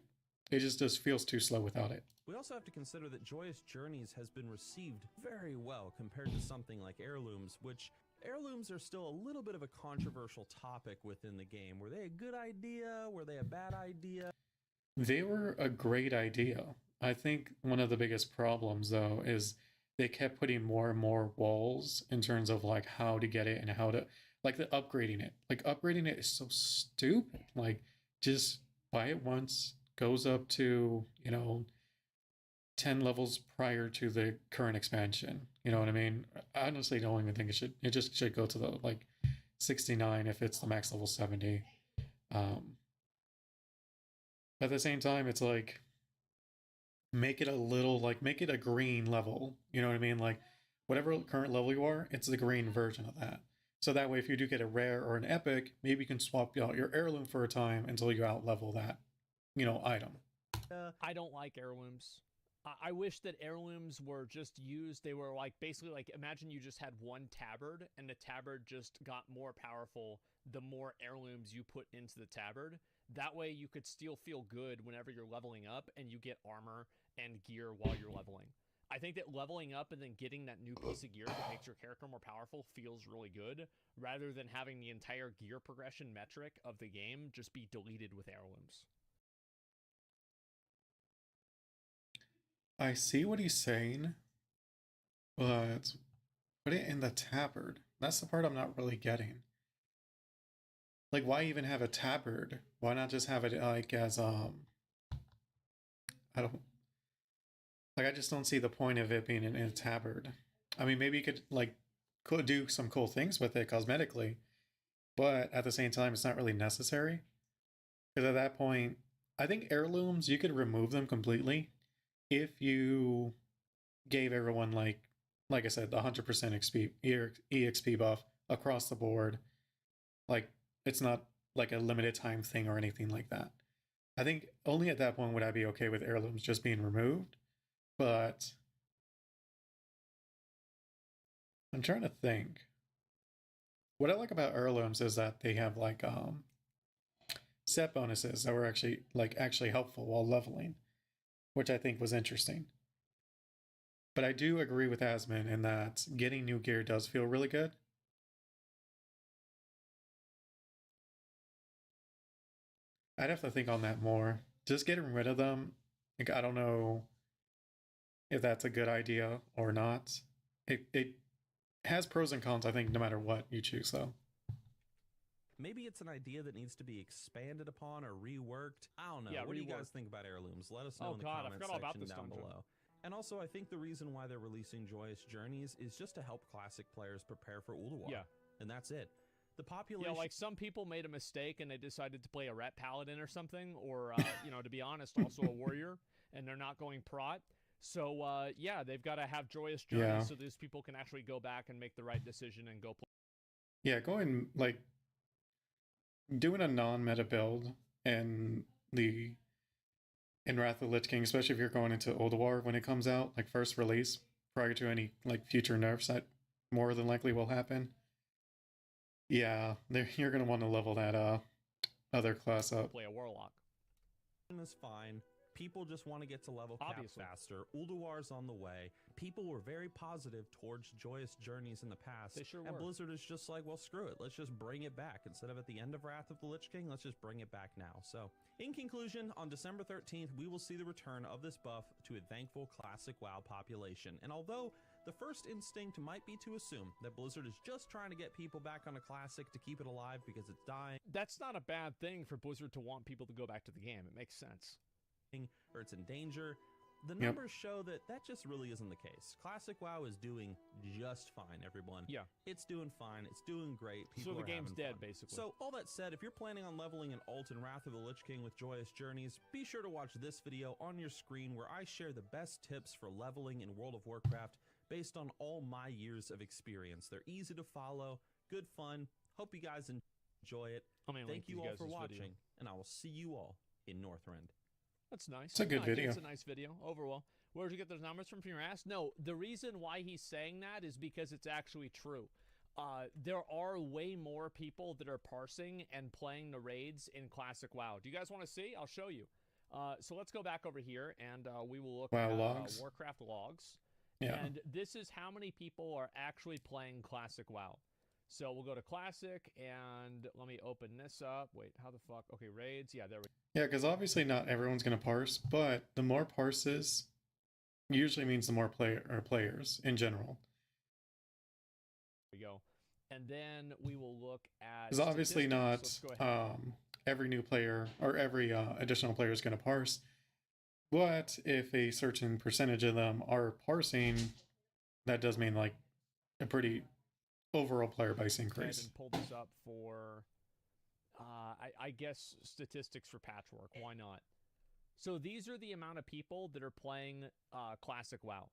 It just feels too slow without it. We also have to consider that Joyous Journeys has been received very well compared to something like Heirlooms, which Heirlooms are still a little bit of a controversial topic within the game. Were they a good idea? Were they a bad idea? They were a great idea. I think one of the biggest problems, though, is they kept putting more and more walls in terms of like how to get it and how to, like, the upgrading it. Like, upgrading it is so stupid. Like, just buy it once, goes up to, you know, 10 levels prior to the current expansion. You know what I mean? I honestly don't even think it just should go to the like 69 if it's the max level 70. At the same time, it's like, make it a little, like, make it a green level. You know what I mean? Like, whatever current level you are, it's the green version of that. So that way, if you do get a rare or an epic, maybe you can swap out your heirloom for a time until you out level that, you know, item. I don't like heirlooms. I wish that heirlooms were just used. They were like, basically like, imagine you just had one tabard and the tabard just got more powerful the more heirlooms you put into the tabard. That way you could still feel good whenever you're leveling up and you get armor and gear while you're leveling. I think that leveling up and then getting that new piece of gear that makes your character more powerful feels really good, rather than having the entire gear progression metric of the game just be deleted with heirlooms. I see what he's saying, but put it in the tabard. That's the part I'm not really getting. Like, why even have a tabard? Why not just have it like as I don't like. I just don't see the point of it being in a tabard. I mean, maybe you could do some cool things with it cosmetically, but at the same time, it's not really necessary. Because at that point, I think heirlooms you could remove them completely if you gave everyone like I said, the 100% XP EXP buff across the board. Like, it's not like a limited time thing or anything like that. I think only at that point would I be okay with heirlooms just being removed. But I'm trying to think. What I like about heirlooms is that they have like set bonuses that were actually helpful while leveling, which I think was interesting. But I do agree with Asmin in that getting new gear does feel really good. I'd have to think on that more. Just getting rid of them, like, I don't know if that's a good idea or not. It has pros and cons, I think, no matter what you choose, though. Maybe it's an idea that needs to be expanded upon or reworked. I don't know. Yeah, what do you reworked. guys think about heirlooms? Let us know Oh in the god, I comments forgot all about section this down dungeon. below. And also, I think the reason why they're releasing Joyous Journeys is just to help classic players prepare for Ulduar. Yeah. And that's it. The population... Yeah, like some people made a mistake and they decided to play a ret paladin or something, or, you know, to be honest, also a warrior, and they're not going prot. So, yeah, they've got to have Joyous Journeys so these people can actually go back and make the right decision and go play. Yeah, going, like, doing a non-meta build in Wrath of the Lich King, especially if you're going into Ulduar when it comes out, like first release, prior to any like future nerfs that more than likely will happen. Yeah, you're gonna want to level that other class up. Play a warlock. is fine. People just want to get to level cap Obviously. faster. Ulduar's on the way. People were very positive towards Joyous Journeys in the past. They sure and were. Blizzard is just like, well, screw it. Let's just bring it back. Instead of at the end of Wrath of the Lich King, let's just bring it back now. So, in conclusion, on December 13th, we will see the return of this buff to a thankful classic WoW population. And although the first instinct might be to assume that Blizzard is just trying to get people back on a classic to keep it alive because it's dying, That's not a bad thing for Blizzard to want people to go back to the game. It makes sense. or it's in danger, the numbers show that that just really isn't the case. Classic WoW is doing just fine, everyone. Yeah. It's doing fine. It's doing great. So People the are game's having dead, fun. basically. So all that said, if you're planning on leveling an alt in Wrath of the Lich King with Joyous Journeys, be sure to watch this video on your screen where I share the best tips for leveling in World of Warcraft based on all my years of experience. They're easy to follow, good fun. Hope you guys enjoy it. I mean, Thank you all for watching, and I will see you all in Northrend. That's nice. It's a good I think video. It's a nice video overall. Where'd you get those numbers from your ass? No, the reason why he's saying that is because it's actually true. There are way more people that are parsing and playing the raids in Classic WoW. Do you guys want to see? I'll show you. So let's go back over here, and we will look WoW at logs. Warcraft logs. Yeah. And this is how many people are actually playing Classic WoW. So we'll go to Classic, and let me open this up. Wait, how the fuck? Okay, raids. Yeah, there we go. Yeah, because obviously not everyone's going to parse, but the more parses usually means the more players in general. Go. And then we will look at... Because obviously statistics. not Let's go ahead. every new player or every additional player is going to parse. But if a certain percentage of them are parsing, that does mean like a pretty overall player base Go ahead increase. and pull this up for, I guess, statistics for Patchwork. Why not? So these are the amount of people that are playing Classic WoW.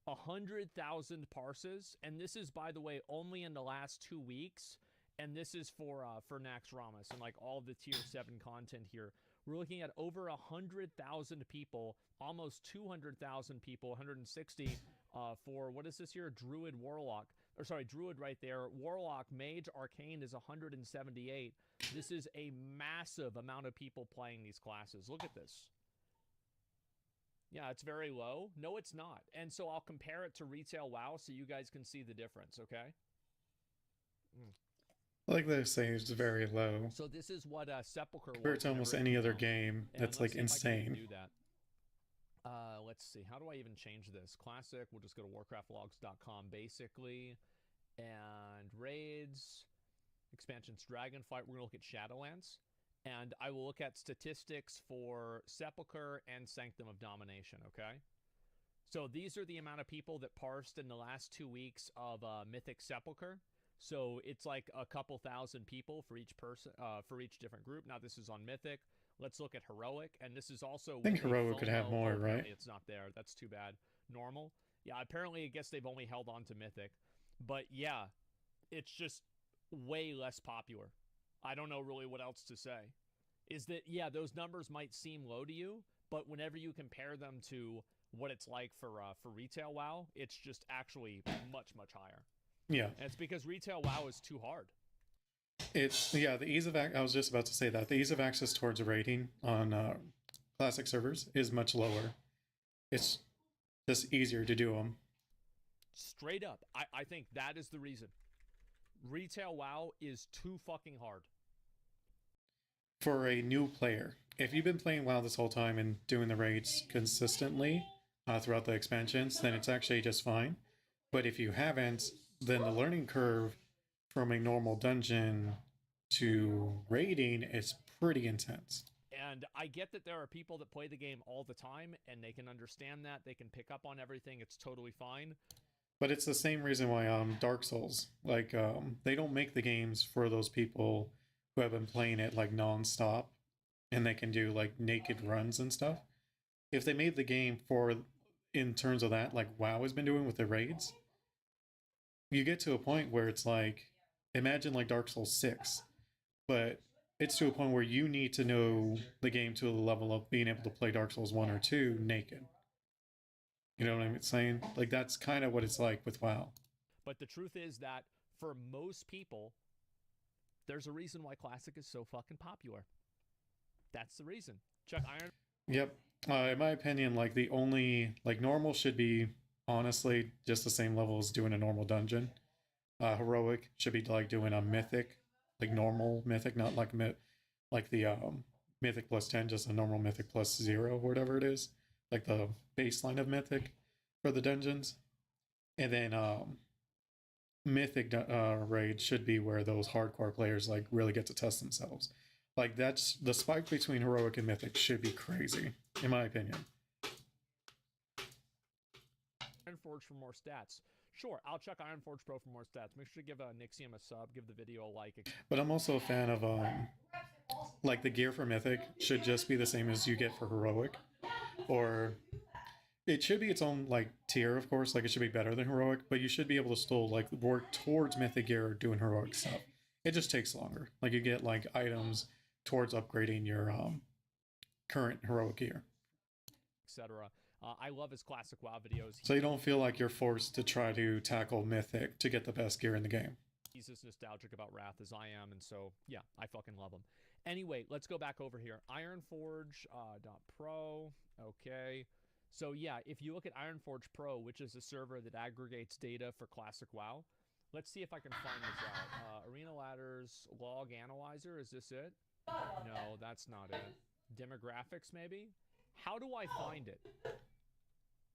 100,000 parses, and this is, by the way, only in the last 2 weeks, and this is for Nax Ramas and like all the tier 7 content here. We're looking at over 100,000 people, almost 200,000 people, 160 for, what is this here? Druid Warlock. Or sorry, Druid right there. Warlock, Mage, Arcane is 178. This is a massive amount of people playing these classes. Look at this. Yeah, it's very low. No, it's not. And so I'll compare it to retail WoW so you guys can see the difference, okay? Like they say, it's very low So this is what Sepulcher compared was to almost whenever it any came other out. game. And That's let's like see if I can even insane. do that. Let's see. How do I even change this? Classic. We'll just go to warcraftlogs.com basically. And raids, expansions, Dragonfight. We're going to look at Shadowlands. And I will look at statistics for Sepulcher and Sanctum of Domination, okay? So these are the amount of people that parsed in the last 2 weeks of Mythic Sepulcher. So it's like a couple thousand people for each person, for each different group. Now this is on Mythic. Let's look at Heroic, and this is also. I think Heroic could have more, right? It's not there. That's too bad. Normal. Yeah, apparently I guess they've only held on to Mythic, but yeah, it's just way less popular. I don't know really what else to say. Is that, yeah, those numbers might seem low to you, but whenever you compare them to what it's like for retail WoW, it's just actually much higher. Yeah, and it's because retail WoW is too hard. it's the ease of I was just about to say that the ease of access towards rating on classic servers is much lower. It's just easier to do them. Straight up, I think that is the reason. Retail WoW is too fucking hard. For a new player, if you've been playing WoW this whole time and doing the raids consistently throughout the expansions, then it's actually just fine. But if you haven't, then the learning curve from a normal dungeon to raiding is pretty intense. And I get that there are people that play the game all the time and they can understand that. They can pick up on everything. It's totally fine. But it's the same reason why Dark Souls, like they don't make the games for those people who have been playing it like non-stop and they can do like naked runs and stuff. If they made the game for, in terms of that, like WoW has been doing with the raids, you get to a point where it's like, imagine like Dark Souls 6, but it's to a point where you need to know the game to the level of being able to play Dark Souls 1 or 2 naked. You know what I'm saying? Like, that's kind of what it's like with WoW. But the truth is that for most people, there's a reason why Classic is so fucking popular. That's the reason. Chuck Iron. Yep. In my opinion, like the only, like normal should be honestly just the same level as doing a normal dungeon. Heroic should be like doing a mythic, like normal mythic, not like like the mythic plus 10, just a normal mythic plus 0 or whatever it is, like the baseline of mythic for the dungeons. And then mythic raid should be where those hardcore players like really get to test themselves. Like that's the spike between heroic and mythic should be crazy, in my opinion. Ironforge for more stats. Sure, I'll check Ironforge Pro for more stats. Make sure to give Nixium a sub, give the video a like. But I'm also a fan of like the gear for mythic should just be the same as you get for heroic, or it should be its own like tier, of course. Like it should be better than heroic, but you should be able to still like work towards mythic gear doing heroic stuff. It just takes longer. Like you get like items towards upgrading your current heroic gear, etc. I love his classic WoW videos. So you don't feel like you're forced to try to tackle mythic to get the best gear in the game. He's as nostalgic about Wrath as I am, and so yeah, I fucking love him. Anyway, let's go back over here. Ironforge.pro. Okay. So yeah, if you look at Ironforge Pro, which is a server that aggregates data for classic WoW, let's see if I can find this out. Arena Ladders Log Analyzer, is this it? No, that's not it. Demographics, maybe? How do I find it?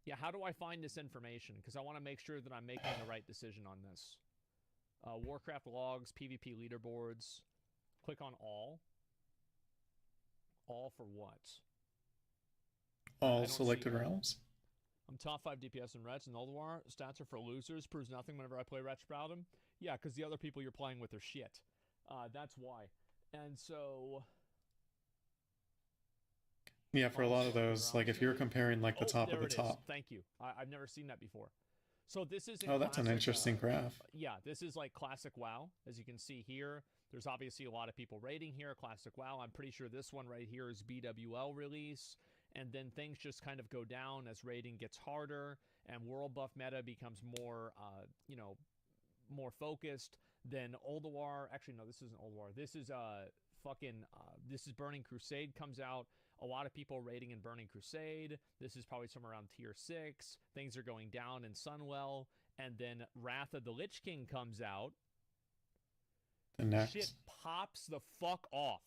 Yeah, how do I find this information? Because I want to make sure that I'm making the right decision on this. Warcraft logs, PvP leaderboards. Click on all. All for what? All selected realms? I'm top 5 DPS in Wretch and Ulduar. Stats are for losers. Proves nothing whenever I play Wretch Paladin. Yeah, because the other people you're playing with are shit. That's why. And so... Yeah, for a lot of those, like if you're comparing like the top of the top. Thank you. I've never seen that before. So this is Oh, that's an interesting graph. Yeah, this is like classic WoW. As you can see here, there's obviously a lot of people rating here. Classic WoW. I'm pretty sure this one right here is BWL release. And then things just kind of go down as rating gets harder and world buff meta becomes more, you know, more focused. Then Ulduar. Actually, no, this isn't Ulduar. This is fucking this is Burning Crusade comes out. A lot of people rating in Burning Crusade. This is probably somewhere around tier 6. Things are going down in Sunwell. And then Wrath of the Lich King comes out. The next. Shit pops the fuck off.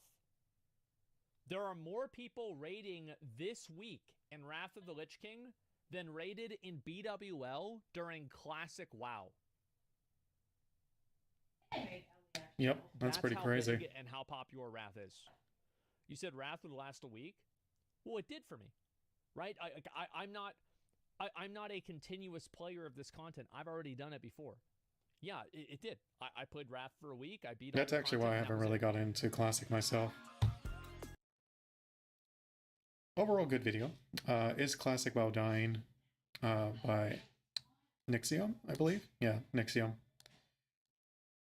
There are more people rating this week in Wrath of the Lich King than rated in BWL during Classic WoW. Yep, that's pretty how crazy. big and how popular Wrath is. You said Wrath would last a week? Well, it did for me, right? I'm not a continuous player of this content. I've already done it before. Yeah, it did. I played Wrath for a week. I beat. That's actually why I haven't really got into Classic myself. Overall, good video. Is Classic WoW dying? By Nixium, I believe. Yeah, Nixium.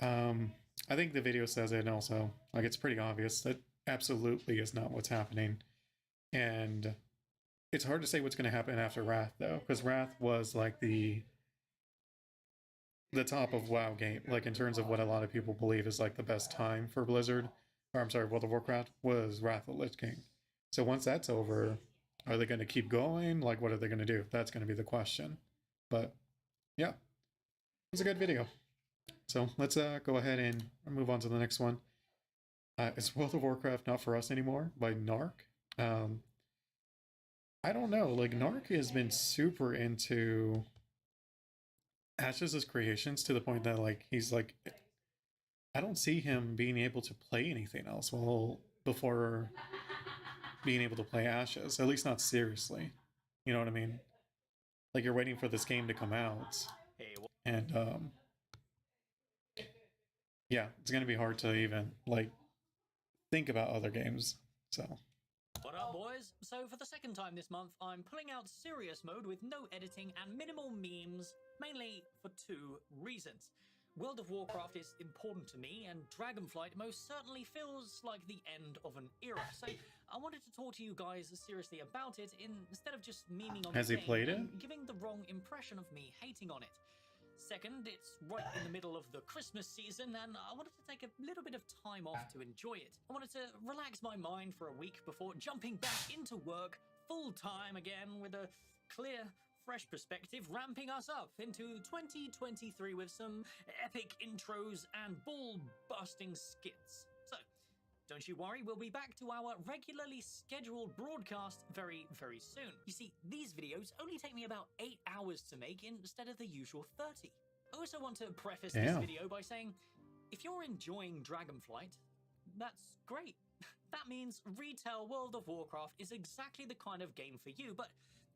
I think the video says it also. Like, it's pretty obvious that absolutely is not what's happening. And it's hard to say what's going to happen after Wrath, though, because Wrath was like the top of WoW game, like in terms of what a lot of people believe is like the best time for Blizzard, or I'm sorry, World of Warcraft, was Wrath of the Lich King. So once that's over, are they going to keep going? Like, what are they going to do? That's going to be the question. But yeah, it's a good video. So let's go ahead and move on to the next one. Is World of Warcraft not for us anymore by Narc? I don't know. Like, Narc has been super into Ashes' creations to the point that, like, he's like, I don't see him being able to play anything else before being able to play Ashes, at least not seriously. You know what I mean? Like, you're waiting for this game to come out, and yeah, it's gonna be hard to even like think about other games. So what up, boys? So for the second time this month, I'm pulling out serious mode with no editing and minimal memes, mainly for two reasons. World of Warcraft is important to me, and Dragonflight most certainly feels like the end of an era. So I wanted to talk to you guys seriously about it instead of just memeing on Has the he game played and it? giving the wrong impression of me hating on it. Second, it's right in the middle of the Christmas season, and I wanted to take a little bit of time off to enjoy it. I wanted to relax my mind for a week before jumping back into work full time again with a clear, fresh perspective, ramping us up into 2023 with some epic intros and ball-busting skits. So, don't you worry, we'll be back to our regularly scheduled broadcast very, very soon. You see, these videos only take me about 8 hours to make instead of the usual 30. I also want to preface this video by saying, if you're enjoying Dragonflight, that's great. That means retail World of Warcraft is exactly the kind of game for you, but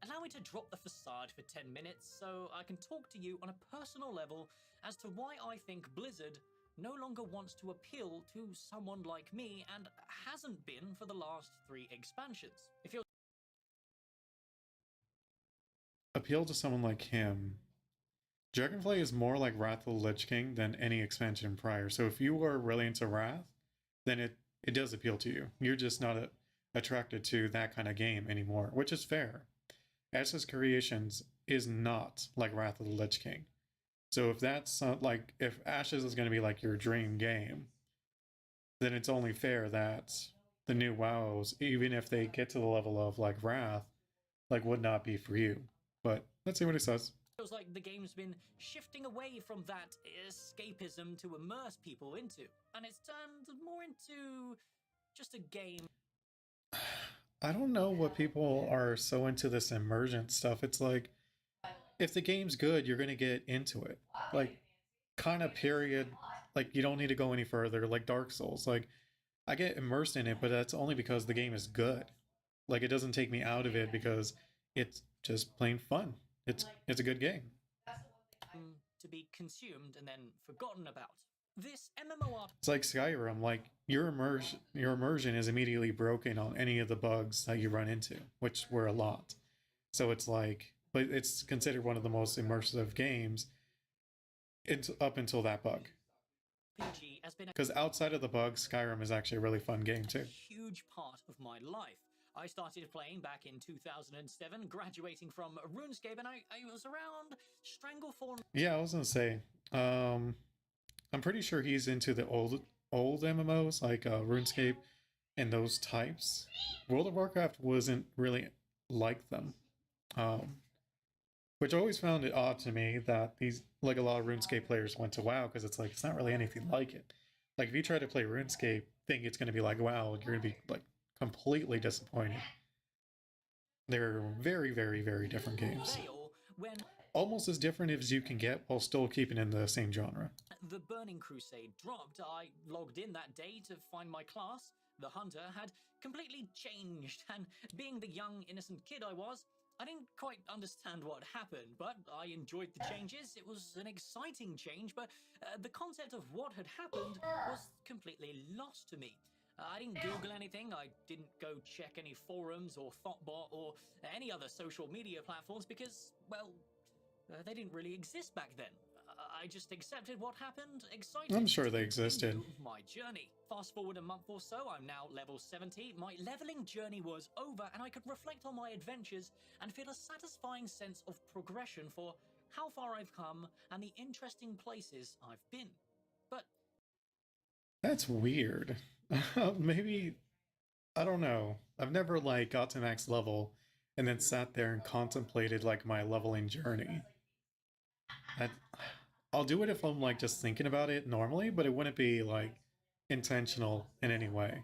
allow me to drop the facade for 10 minutes so I can talk to you on a personal level as to why I think Blizzard no longer wants to appeal to someone like me and hasn't been for the last 3 expansions. If you're appeal to someone like him, Dragonflight is more like Wrath of the Lich King than any expansion prior. So if you are really into Wrath, then it does appeal to you. You're just not attracted to that kind of game anymore, which is fair. Ashes Creations is not like Wrath of the Lich King. So if that's like, if Ashes is going to be like your dream game, then it's only fair that the new WoWs, even if they get to the level of like Wrath, like would not be for you. But let's see what he says. Feels like the game's been shifting away from that escapism to immerse people into, and it's turned more into just a game. I don't know what people are so into this immersion stuff. It's like, if the game's good, you're going to get into it. Like, kind of period. Like, you don't need to go any further. Like Dark Souls. Like, I get immersed in it, but that's only because the game is good. Like, it doesn't take me out of it because it's just plain fun. It's a good game. To be consumed and then forgotten about. This MMO It's like Skyrim. Like, your immersion is immediately broken on any of the bugs that you run into, which were a lot. So it's like, but it's considered one of the most immersive games. It's up until that bug. Because outside of the bugs, Skyrim is actually a really fun game too. Huge part of my life. I started playing back in 2007, graduating from RuneScape, and I was around Stranglethorn. Yeah, I was gonna say, I'm pretty sure he's into the old MMOs like RuneScape and those types, World of Warcraft wasn't really like them. Which I always found it odd to me that these, like a lot of RuneScape players went to WoW, because it's like, it's not really anything like it. Like if you try to play RuneScape, think it's going to be like WoW, you're going to be like completely disappointed. They're very, very, very different games. When Almost as different as you can get while still keeping in the same genre. the Burning Crusade dropped, I logged in that day to find my class. The Hunter had completely changed, and being the young, innocent kid I was, I didn't quite understand what happened, but I enjoyed the changes. It was an exciting change, but the concept of what had happened was completely lost to me. I didn't Google anything, I didn't go check any forums or Thoughtbot or any other social media platforms because, well, they didn't really exist back then. I just accepted what happened, excited. I'm sure they to existed. continue my journey. Fast forward a month or so, I'm now level 70. My leveling journey was over, and I could reflect on my adventures and feel a satisfying sense of progression for how far I've come and the interesting places I've been. But That's weird. Maybe, I don't know. I've never like got to max level and then sat there and contemplated like my leveling journey. I'll do it if I'm like just thinking about it normally, but it wouldn't be like intentional in any way.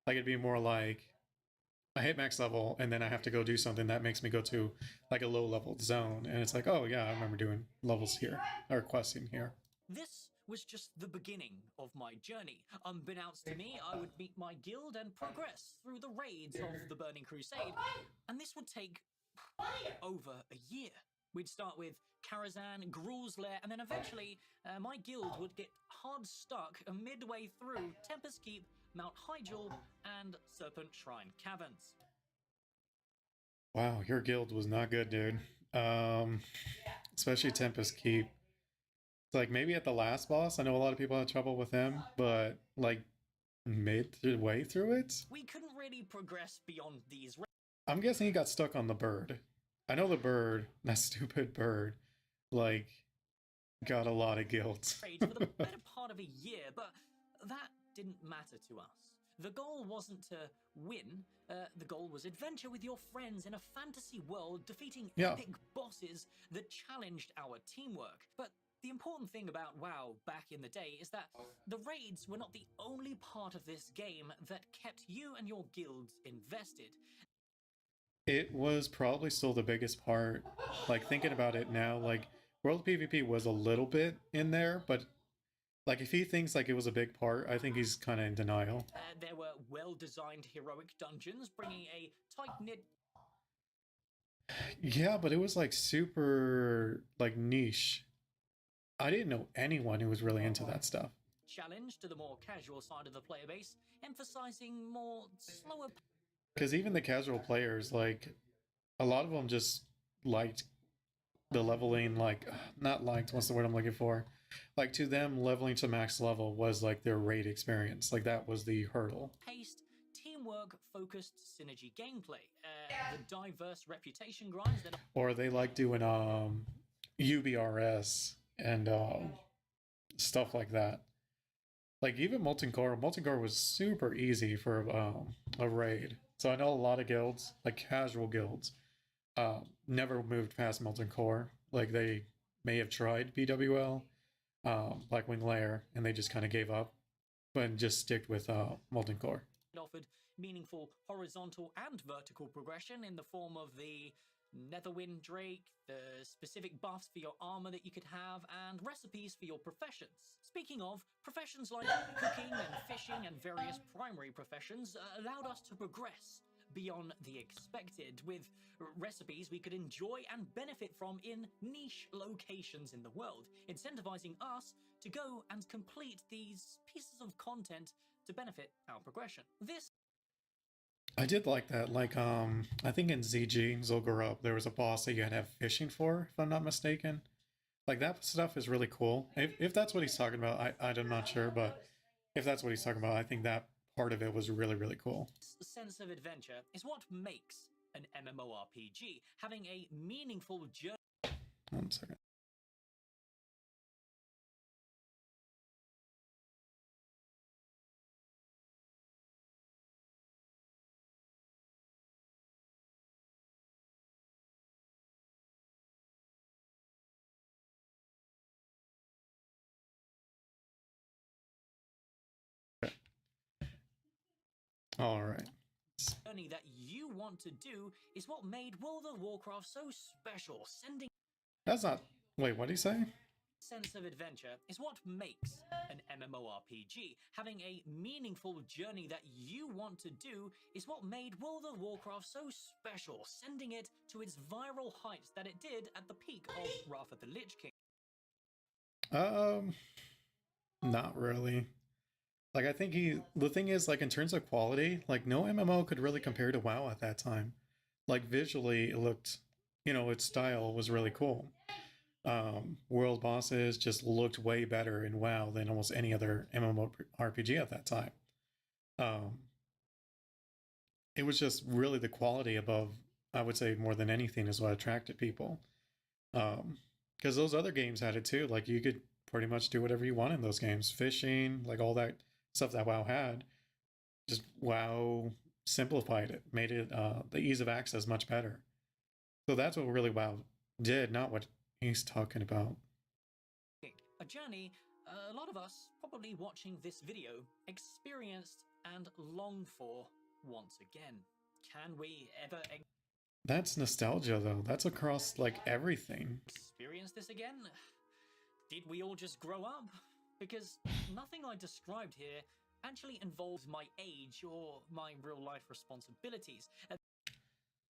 Like it'd be more like I hit max level and then I have to go do something that makes me go to like a low level zone, and it's like, oh yeah, I remember doing levels here or questing here. this was just the beginning of my journey. Unbeknownst to me, I would meet my guild and progress through the raids of the Burning Crusade, and this would take over a year. We'd start with Karazhan, Gruul's Lair, and then eventually my guild would get hard stuck midway through Tempest Keep, Mount Hyjal, and Serpent Shrine Caverns. Wow, your guild was not good, dude. Especially Tempest Keep. It's like maybe at the last boss, I know a lot of people had trouble with him, but like midway through it, We couldn't really progress beyond these I'm guessing he got stuck on the bird. I know the bird, that stupid bird, like got a lot of guilt. raids for the better part of a year, but that didn't matter to us. The goal wasn't to win, the goal was adventure with your friends in a fantasy world, defeating Yeah. epic bosses that challenged our teamwork. But the important thing about WoW back in the day is that the raids were not the only part of this game that kept you and your guilds invested. It was probably still the biggest part. Like thinking about it now, like World PvP was a little bit in there, but like if he thinks like it was a big part, I think he's kind of in denial. There were well-designed heroic dungeons, bringing a tight-knit Yeah, but it was like super like niche. I didn't know anyone who was really into that stuff. challenge to the more casual side of the player base, emphasizing more slower Because even the casual players, like a lot of them just liked the leveling, like not liked, what's the word I'm looking for? Like to them, leveling to max level was like their raid experience. Like that was the hurdle. paced, teamwork focused synergy gameplay, the diverse reputation grinds that Or they like doing UBRS and stuff like that. Like even Molten Core was super easy for a raid. So I know a lot of guilds, like casual guilds, never moved past Molten Core. Like they may have tried BWL, Blackwing Lair, and they just kind of gave up, but just sticked with Molten Core. offered meaningful horizontal and vertical progression in the form of the Netherwind Drake, the specific buffs for your armor that you could have, and recipes for your professions. Speaking of, professions like cooking and fishing and various primary professions allowed us to progress beyond the expected, with recipes we could enjoy and benefit from in niche locations in the world, incentivizing us to go and complete these pieces of content to benefit our progression. This I did like that. Like I think in ZG Zul'Gurub there was a boss that you had to have fishing for, if I'm not mistaken. Like that stuff is really cool. If that's what he's talking about, I'm not sure, but if that's what he's talking about, I think that part of it was really, really cool. sense of adventure is what makes an MMORPG, having a meaningful journey. 1 second. All right. journey that you want to do is what made World of Warcraft so special. Sending That's not. Wait, what did he say? sense of adventure is what makes an MMORPG. Having a meaningful journey that you want to do is what made World of Warcraft so special, sending it to its viral heights that it did at the peak of Wrath of the Lich King. Not really. Like, I think the thing is, like, in terms of quality, like, no MMO could really compare to WoW at that time. Like, visually, it looked, its style was really cool. World bosses just looked way better in WoW than almost any other MMORPG at that time. It was just really the quality above, I would say, more than anything is what attracted people. Because those other games had it too. Like, you could pretty much do whatever you want in those games. Fishing, like all that stuff that WoW had. Just WoW simplified it, made it the ease of access much better. So that's what really WoW did, not what he's talking about. A journey a lot of us probably watching this video experienced and long for once again. Can we ever That's nostalgia, though. That's across, like, everything. experience this again? Did we all just grow up? Because nothing I described here actually involves my age or my real life responsibilities.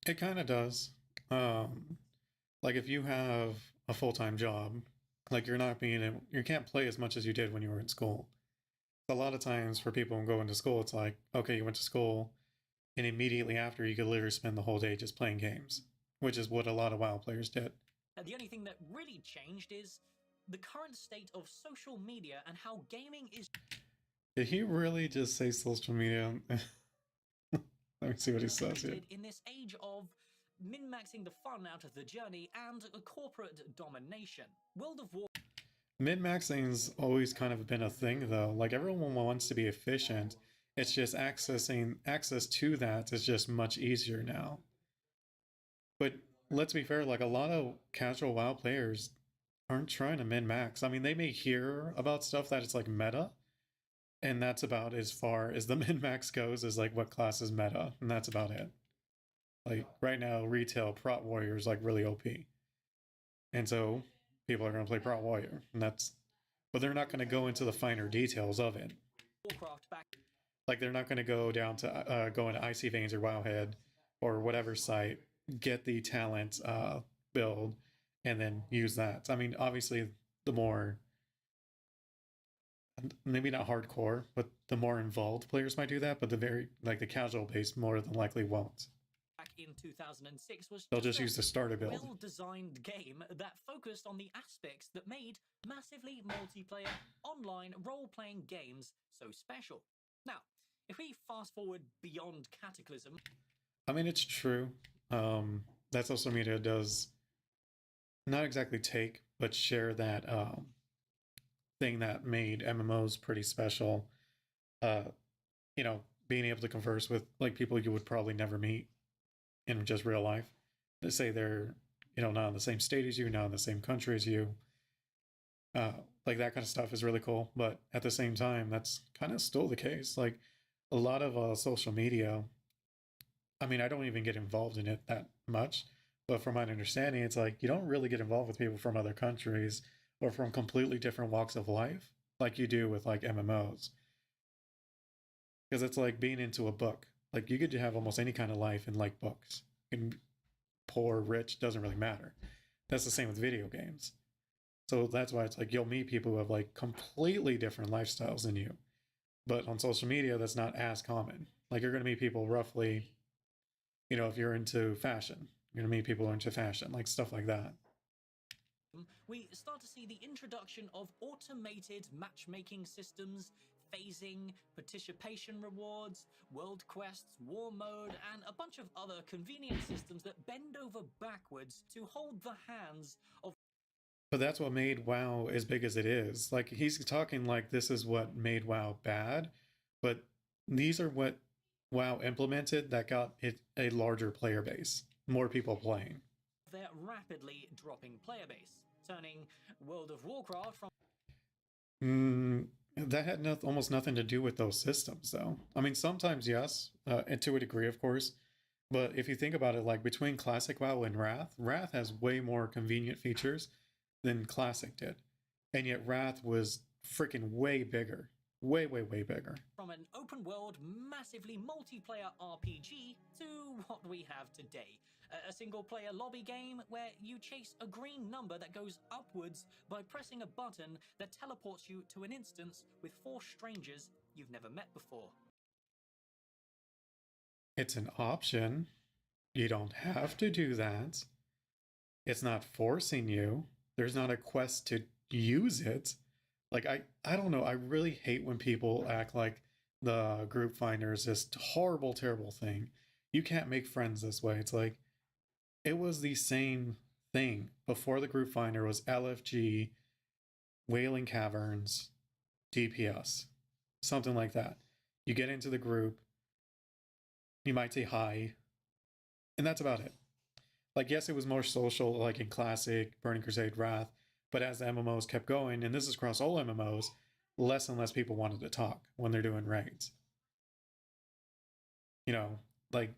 It kind of does. Like, if you have a full-time job, like, you can't play as much as you did when you were in school. A lot of times for people who go into school, it's like, okay, you went to school, and immediately after, you could literally spend the whole day just playing games, which is what a lot of WoW players did. The only thing that really changed is the current state of social media and how gaming is. Did he really just say social media? Let me see what he says here. In this age of min-maxing the fun out of the journey and corporate domination, World of War. Min-maxing's always kind of been a thing, though. Like, everyone wants to be efficient. It's just access to that is just much easier now. But let's be fair, like, a lot of casual WoW players aren't trying to min-max. I mean, they may hear about stuff that it's like meta, and that's about as far as the min-max goes, is like what class is meta, and that's about it. Like, right now, retail Prot Warrior is like really OP. And so people are going to play Prot Warrior, and but they're not going to go into the finer details of it. Like, they're not going to go down to go into Icy Veins or Wowhead or whatever site, get the talent build, and then use that. I mean, obviously, the more, maybe not hardcore, but the more involved players might do that, but the casual base more than likely won't. Back in 2006 was They'll just use the starter build. Well-designed game that focused on the aspects that made massively multiplayer online role-playing games so special. Now, if we fast forward beyond Cataclysm, I mean, it's true that social media does not exactly take, but share that thing that made MMOs pretty special. Being able to converse with like people you would probably never meet in just real life. They say they're, not in the same state as you, not in the same country as you. Like, that kind of stuff is really cool. But at the same time, that's kind of still the case. Like, a lot of social media, I mean, I don't even get involved in it that much. But from my understanding, it's like you don't really get involved with people from other countries or from completely different walks of life like you do with like MMOs. Because it's like being into a book. Like, you could have almost any kind of life in like books. And poor, rich, doesn't really matter. That's the same with video games. So that's why it's like you'll meet people who have like completely different lifestyles than you. But on social media, that's not as common. Like, you're going to meet people roughly, if you're into fashion, you're going to meet people who are into fashion, like stuff like that. We start to see the introduction of automated matchmaking systems, phasing, participation rewards, world quests, war mode, and a bunch of other convenient systems that bend over backwards to hold the hands of. But that's what made WoW as big as it is. Like, he's talking like this is what made WoW bad, but these are what WoW implemented that got it a larger player base, more people playing. Their rapidly dropping player base, turning World of Warcraft from That had almost nothing to do with those systems, though. I mean, sometimes yes, and to a degree, of course. But if you think about it, like between Classic WoW and Wrath, Wrath has way more convenient features than Classic did, and yet Wrath was freaking way bigger, way, way, way bigger. From an open world, massively multiplayer RPG to what we have today. A single player lobby game where you chase a green number that goes upwards by pressing a button that teleports you to an instance with 4 strangers you've never met before. It's an option. You don't have to do that. It's not forcing you. There's not a quest to use it. Like, I don't know. I really hate when people act like the group finder is this horrible, terrible thing. You can't make friends this way. It's like, it was the same thing before the group finder was LFG, Wailing Caverns, DPS, something like that. You get into the group, you might say hi, and that's about it. Like, yes, it was more social, like in Classic, Burning Crusade, Wrath, but as the MMOs kept going, and this is across all MMOs, less and less people wanted to talk when they're doing raids. You know, like,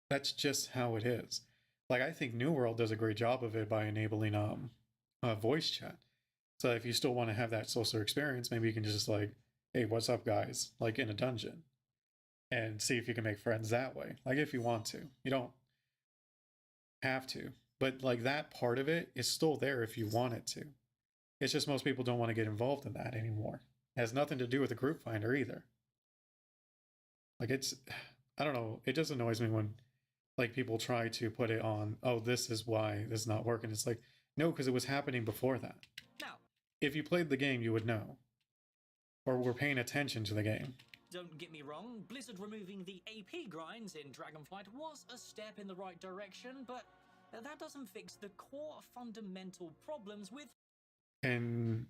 that's just how it is. Like, I think New World does a great job of it by enabling voice chat. So if you still want to have that social experience, maybe you can just like, hey, what's up, guys? Like in a dungeon, and see if you can make friends that way. Like if you want to, you don't have to, but like that part of it is still there if you want it to. It's just most people don't want to get involved in that anymore. It has nothing to do with the group finder either. Like it's, I don't know. It just annoys me when like people try to put it on, oh, this is why this is not working. It's like, no, because it was happening before that. Now, if you played the game, you would know. Or were paying attention to the game. don't get me wrong, Blizzard removing the AP grinds in Dragonflight was a step in the right direction, but that doesn't fix the core fundamental problems with... And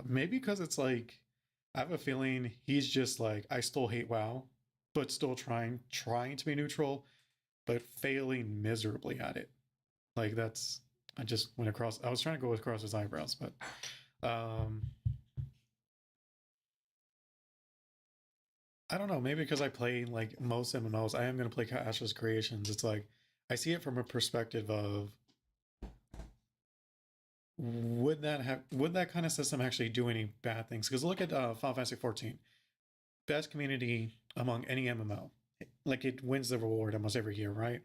maybe because it's like, I have a feeling he's just like, I still hate WoW, but still trying to be neutral, but failing miserably at it. Like that's, I just went across, I was trying to go across his eyebrows, but I don't know, maybe because I play like most MMOs, I am going to play Ash's Creations. It's like, I see it from a perspective of, would that kind of system actually do any bad things? Because look at Final Fantasy 14, best community among any MMO. Like it wins the reward almost every year, right?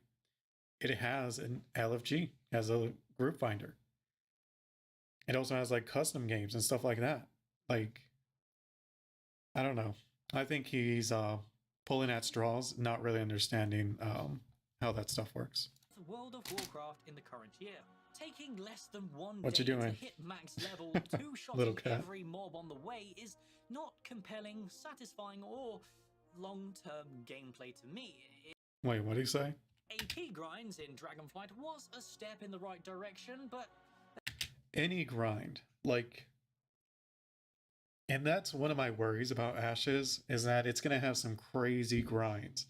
It has an LFG as a group finder. It also has like custom games and stuff like that. Like, I don't know. I think he's pulling at straws, not really understanding how that stuff works. World of Warcraft in the current year. Taking less than one What day you doing? to hit max level, Little two-shotting cat. every mob on the way is not compelling, satisfying, or long-term gameplay to me. Wait, what did he say? AP grinds in Dragonflight was a step in the right direction, but... Any grind, like... And that's one of my worries about Ashes, is that it's going to have some crazy grinds.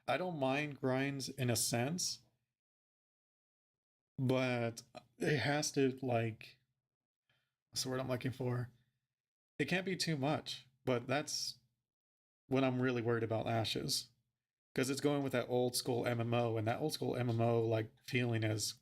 I don't mind grinds in a sense, but it has to, like... What's the word I'm looking for? It can't be too much, but that's what I'm really worried about Ashes. Because it's going with that old school MMO, and that old school MMO, like, feeling is...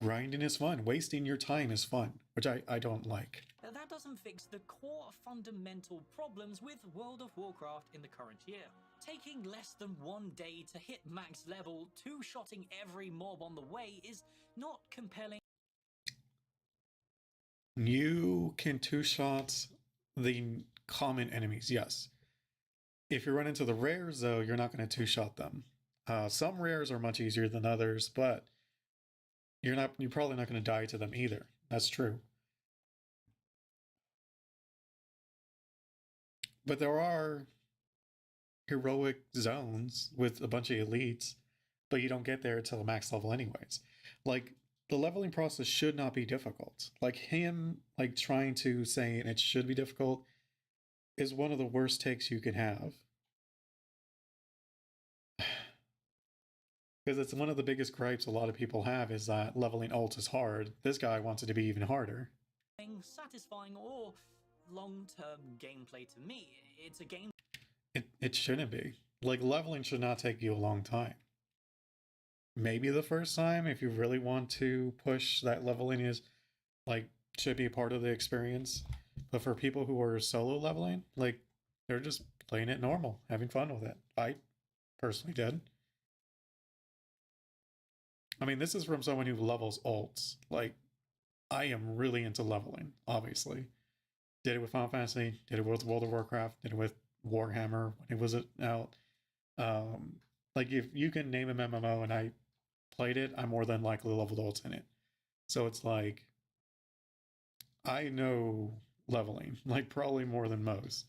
Grinding is fun. Wasting your time is fun, which I don't like. That doesn't fix the core fundamental problems with World of Warcraft in the current year. Taking less than one day to hit max level, two-shotting every mob on the way is not compelling. You can two-shot the common enemies, yes. If you run into the rares, though, you're not going to two-shot them. Some rares are much easier than others, but you're probably not going to die to them either. That's true. But there are heroic zones with a bunch of elites, but you don't get there until max level anyways. Like, the leveling process should not be difficult. Like, him, like, trying to say it should be difficult is one of the worst takes you can have. Because it's one of the biggest gripes a lot of people have is that leveling ult is hard. This guy wants it to be even harder. Satisfying or long-term gameplay to me. It's a game. It shouldn't be. Like, leveling should not take you a long time. Maybe the first time, if you really want to push that leveling is, like, should be part of the experience. But for people who are solo leveling, like, they're just playing it normal, having fun with it. I personally did. I mean, this is from someone who levels ults. Like, I am really into leveling, obviously. Did it with Final Fantasy, did it with World of Warcraft, did it with Warhammer when it was out. Like, if you can name an MMO and I played it, I more than likely leveled ults in it. So it's like, I know leveling, like probably more than most.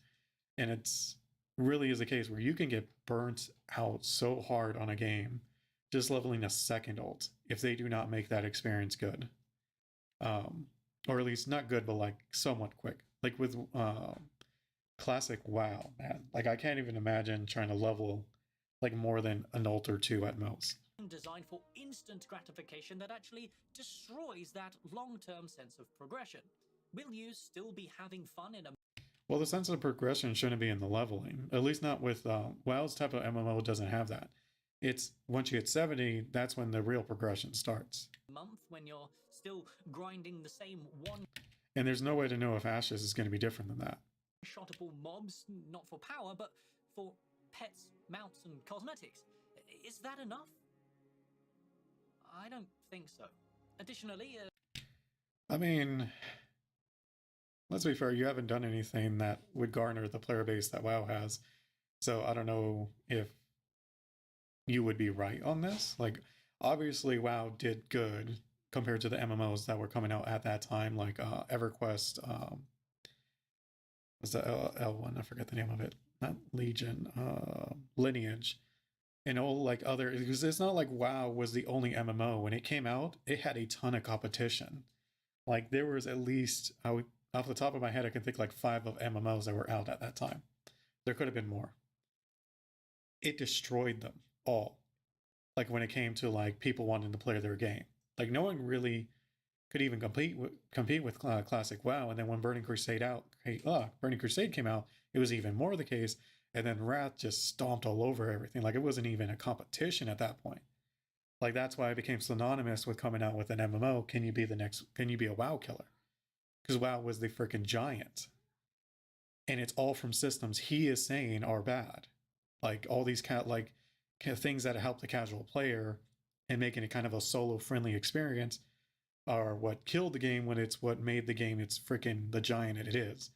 And it's really is a case where you can get burnt out so hard on a game just leveling a second ult if they do not make that experience good. Or at least not good, but like somewhat quick. Like with classic WoW, man. Like I can't even imagine trying to level like more than an ult or two at most. Designed for instant gratification that actually destroys that long-term sense of progression. Will you still be having fun in a... Well, the sense of progression shouldn't be in the leveling. At least not with WoW's type of MMO doesn't have that. It's once you hit 70, that's when the real progression starts. month when you're still grinding the same one... And there's no way to know if Ashes is going to be different than that. ...shotable mobs, not for power, but for pets, mounts, and cosmetics. Is that enough? I don't think so. Additionally, I mean, let's be fair, you haven't done anything that would garner the player base that WoW has. So I don't know if you would be right on this. Like, obviously WoW did good compared to the MMOs that were coming out at that time, like EverQuest, was the L1, I forget the name of it. Not Legion, Lineage. And all like other, because it's not like WoW was the only MMO. When it came out, it had a ton of competition. Like there was at least, off the top of my head, I can think like 5 of MMOs that were out at that time. There could have been more. It destroyed them all. Like when it came to like people wanting to play their game. Like no one really could even compete with classic WoW. And then when Burning Crusade came out, it was even more the case. And then Wrath just stomped all over everything. Like it wasn't even a competition at that point. Like that's why it became synonymous with coming out with an MMO. Can you be a WoW killer? Because WoW was the freaking giant. And it's all from systems he is saying are bad. Like all these things that help the casual player and making it kind of a solo friendly experience are what killed the game when it's what made the game it's freaking the giant it is.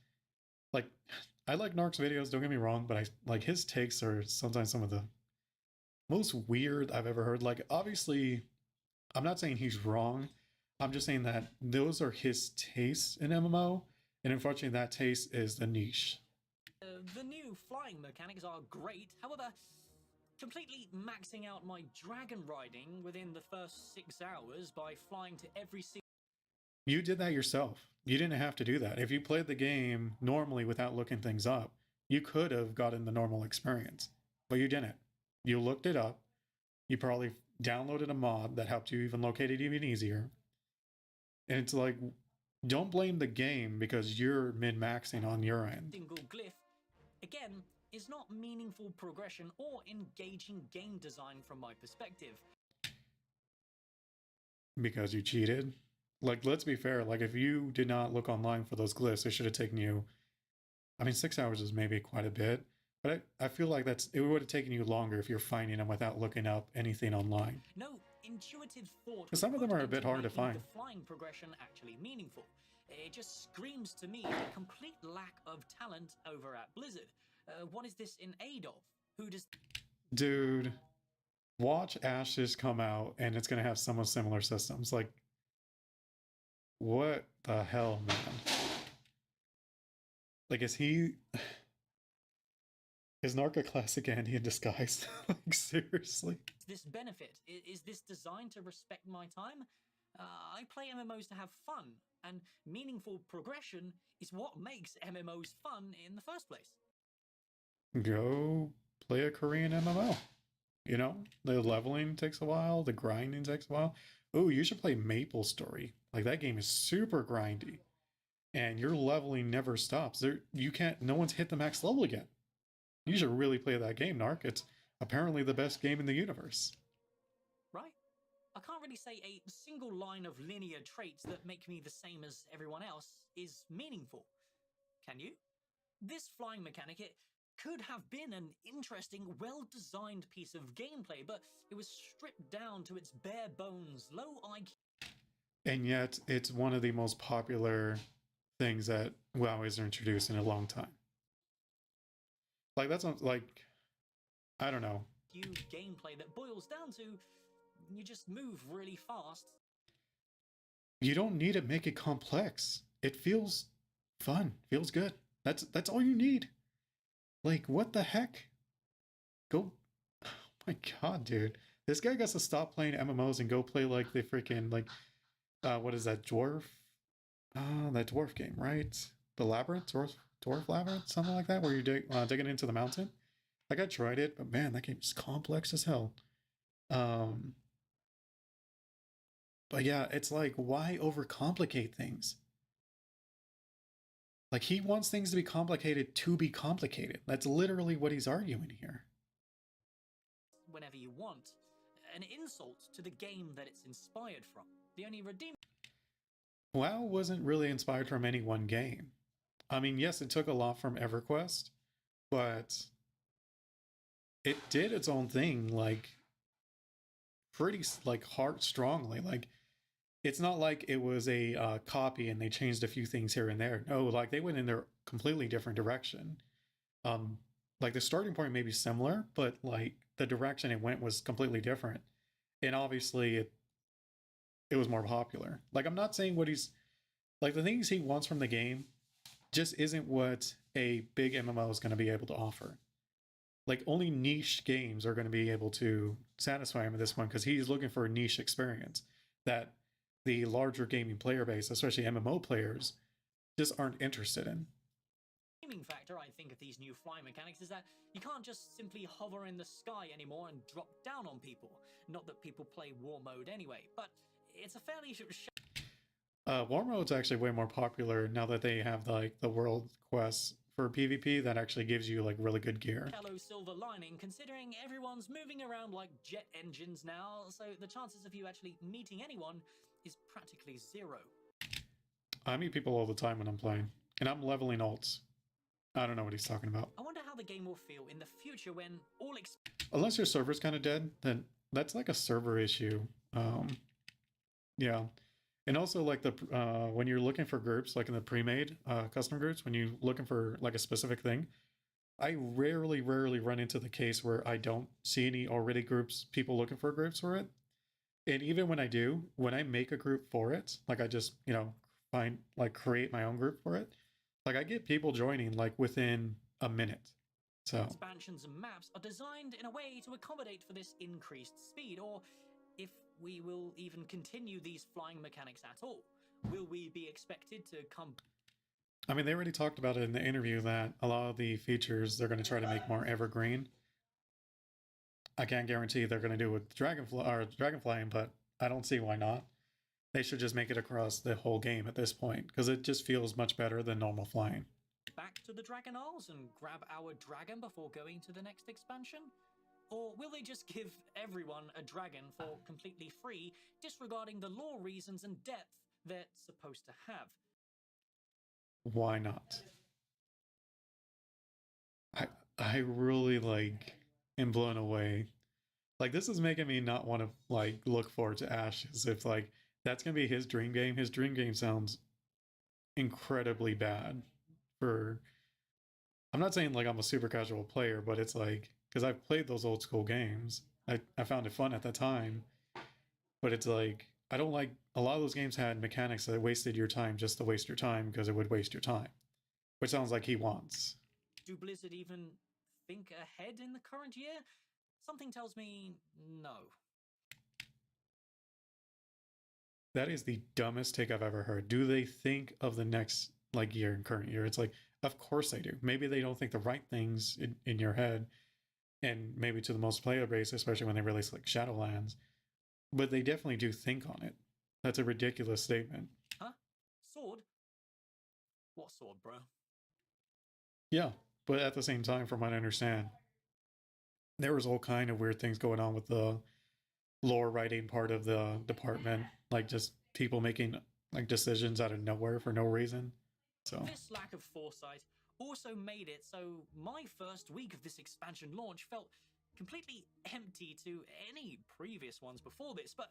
Like I like Narc's videos, don't get me wrong, but I like his takes are sometimes some of the most weird I've ever heard. Like obviously I'm not saying he's wrong. I'm just saying that those are his tastes in MMO, and unfortunately that taste is the niche. The new flying mechanics are great, however, completely maxing out my dragon riding within the first 6 hours by flying to every single... You did that yourself. You didn't have to do that. If you played the game normally without looking things up, you could have gotten the normal experience, but you didn't. You looked it up. You probably downloaded a mod that helped you even locate it even easier. And it's like, don't blame the game because you're min-maxing on your end. Single glyph, again, is not meaningful progression or engaging game design from my perspective. Because you cheated? Like, let's be fair. Like, if you did not look online for those glyphs, it should have taken you... I mean, 6 hours is maybe quite a bit. But I feel like it would have taken you longer if you're finding them without looking up anything online. No intuitive thought. Because some of them are a bit hard to find. The flying progression actually meaningful. It just screams to me a complete lack of talent over at Blizzard. What is this in aid of? Who does... Dude, watch Ashes come out and it's going to have some of similar systems. Like, what the hell, man? Like, is Narc a classic Andy in disguise? Like, seriously? This benefit? Is this designed to respect my time? I play MMOs to have fun, and meaningful progression is what makes MMOs fun in the first place. Go play a Korean MMO. You know, the leveling takes a while, the grinding takes a while. Oh, you should play Maple Story. Like that game is super grindy, and your leveling never stops. There, you can't. No one's hit the max level yet. You should really play that game, Narc. It's apparently the best game in the universe. Right? I can't really say a single line of linear traits that make me the same as everyone else is meaningful. Can you? This flying mechanic, it could have been an interesting, well-designed piece of gameplay, but it was stripped down to its bare bones, low IQ. And yet, it's one of the most popular things that WoW has introduced in a long time. Like that's not like, I don't know. Gameplay that boils down to you just move really fast. You don't need to make it complex. It feels fun, feels good. That's all you need. Like what the heck? Go. Oh my god, dude. This guy got to stop playing MMOs and go play like the freaking like what is that dwarf? That dwarf game, right? The Labyrinth, dwarf Labyrinth, something like that, where you're digging into the mountain. Like I tried it, but man, that game is complex as hell. But yeah, it's like, why overcomplicate things? Like he wants things to be complicated. That's literally what he's arguing here. Whenever you want, an insult to the game that it's inspired from. The only redeeming. WoW wasn't really inspired from any one game. I mean, yes, it took a lot from EverQuest, but it did its own thing, like pretty like hard, strongly. Like it's not like it was a copy and they changed a few things here and there. No, like they went in their completely different direction. Like the starting point may be similar, but like the direction it went was completely different. And obviously it was more popular. Like I'm not saying what he's like the things he wants from the game just isn't what a big MMO is going to be able to offer. Like only niche games are going to be able to satisfy him at this point because he's looking for a niche experience that the larger gaming player base, especially MMO players, just aren't interested in. The redeeming factor, I think, of these new flying mechanics is that you can't just simply hover in the sky anymore and drop down on people. Not that people play war mode anyway, but it's a fairly War mode's actually way more popular now that they have like the world quests for PvP that actually gives you like really good gear. shallow silver lining, considering everyone's moving around like jet engines now, so the chances of you actually meeting anyone is practically zero. I meet people all the time when I'm playing, and I'm leveling alts. I don't know what he's talking about. I wonder how the game will feel in the future when all Unless your server's kind of dead, then that's like a server issue. Yeah. And also like the when you're looking for groups, like in the pre-made custom groups, when you're looking for like a specific thing, I rarely run into the case where I don't see any already people looking for groups for it. And even when I do, when I make a group for it, like I just, create my own group for it, like I get people joining like within a minute. So expansions and maps are designed in a way to accommodate for this increased speed, or if we will even continue these flying mechanics at all. Will we be expected to come? I mean, they already talked about it in the interview that a lot of the features they're going to try to make more evergreen. I can't guarantee they're going to do it with Dragonflying, but I don't see why not. They should just make it across the whole game at this point, because it just feels much better than normal flying. Back to the Dragon Isles and grab our dragon before going to the next expansion? Or will they just give everyone a dragon for completely free, disregarding the lore reasons and depth they're supposed to have? Why not? I really am blown away. Like this is making me not want to look forward to Ashes. If that's gonna be his dream game. His dream game sounds incredibly bad. I'm not saying I'm a super casual player, but it's because I've played those old school games. I found it fun at the time, but it's I don't like a lot of those games had mechanics that wasted your time just to waste your time because it would waste your time, which sounds like he wants. Do Blizzard even think ahead in the current year? Something tells me no. That is the dumbest take I've ever heard. Do they think of the next year and current year? It's of course they do. Maybe they don't think the right things in your head, and maybe to the most player base, especially when they release like Shadowlands. But they definitely do think on it. That's a ridiculous statement. Huh? Sword? What sword, bro? Yeah, but at the same time, from what I understand, there was all kind of weird things going on with the lore writing part of the department, like just people making like decisions out of nowhere for no reason. So This lack of foresight also made it so my first week of this expansion launch felt completely empty to any previous ones before this. But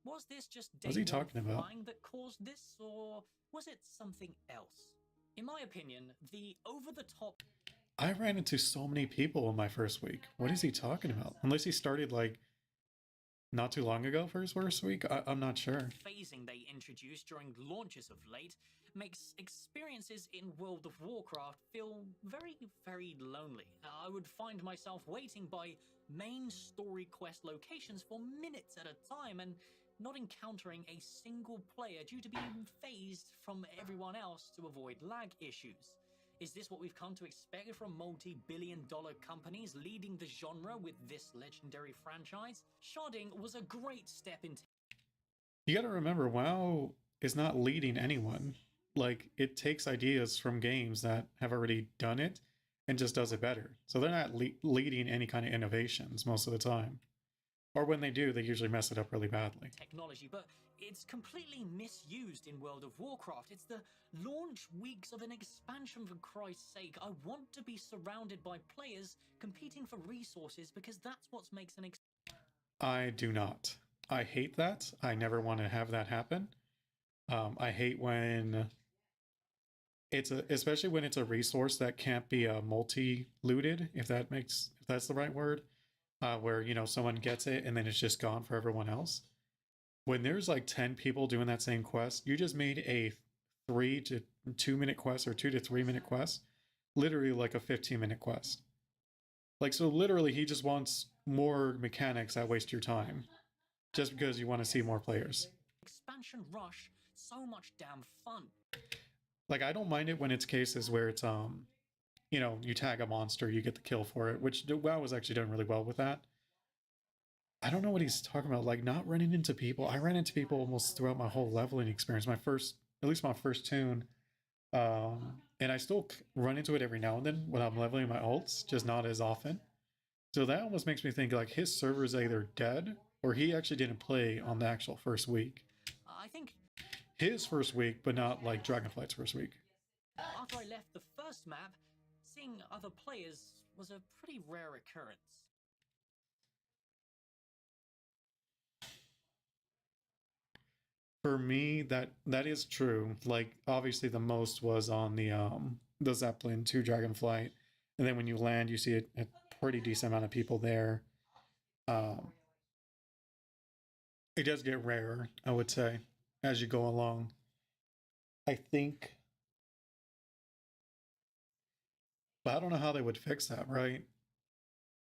was this just day What's he one talking about? flying that caused this, or was it something else? In my opinion, the over-the-top I ran into so many people in my first week. What is he talking about? Unless he started like not too long ago for his first week, I'm not sure. phasing they introduced during launches of late makes experiences in World of Warcraft feel very, very lonely. I would find myself waiting by main story quest locations for minutes at a time and not encountering a single player due to being phased from everyone else to avoid lag issues. Is this what we've come to expect from multi-billion-dollar companies leading the genre with this legendary franchise? Sharding was a great step in. You got to remember, WoW is not leading anyone. Like, it takes ideas from games that have already done it and just does it better. So they're not leading any kind of innovations most of the time. Or when they do, they usually mess it up really badly. Technology, but it's completely misused in World of Warcraft. It's the launch weeks of an expansion, for Christ's sake. I want to be surrounded by players competing for resources because that's what makes an I do not. I hate that. I never want to have that happen. I hate when especially when it's a resource that can't be multi-looted, if that's the right word, where someone gets it and then it's just gone for everyone else. When there's like 10 people doing that same quest, you just made a 3 to 2 minute quest or 2 to 3 minute quest, literally like a 15-minute quest. Like, so literally he just wants more mechanics that waste your time just because you want to see more players. expansion rush. So much damn fun. Like, I don't mind it when it's cases where it's you tag a monster, you get the kill for it, which WoW was actually doing really well with that. I don't know what he's talking about, like not running into people. I ran into people almost throughout my whole leveling experience, at least my first tune. And I still run into it every now and then when I'm leveling my ults, just not as often. So that almost makes me think like his server is either dead or he actually didn't play on the actual first week. I think His first week, but not like Dragonflight's first week. after I left the first map, seeing other players was a pretty rare occurrence. For me, that is true. Like, obviously the most was on the Zeppelin to Dragonflight, and then when you land, you see a pretty decent amount of people there. It does get rarer, I would say, as you go along. I think, but I don't know how they would fix that, right?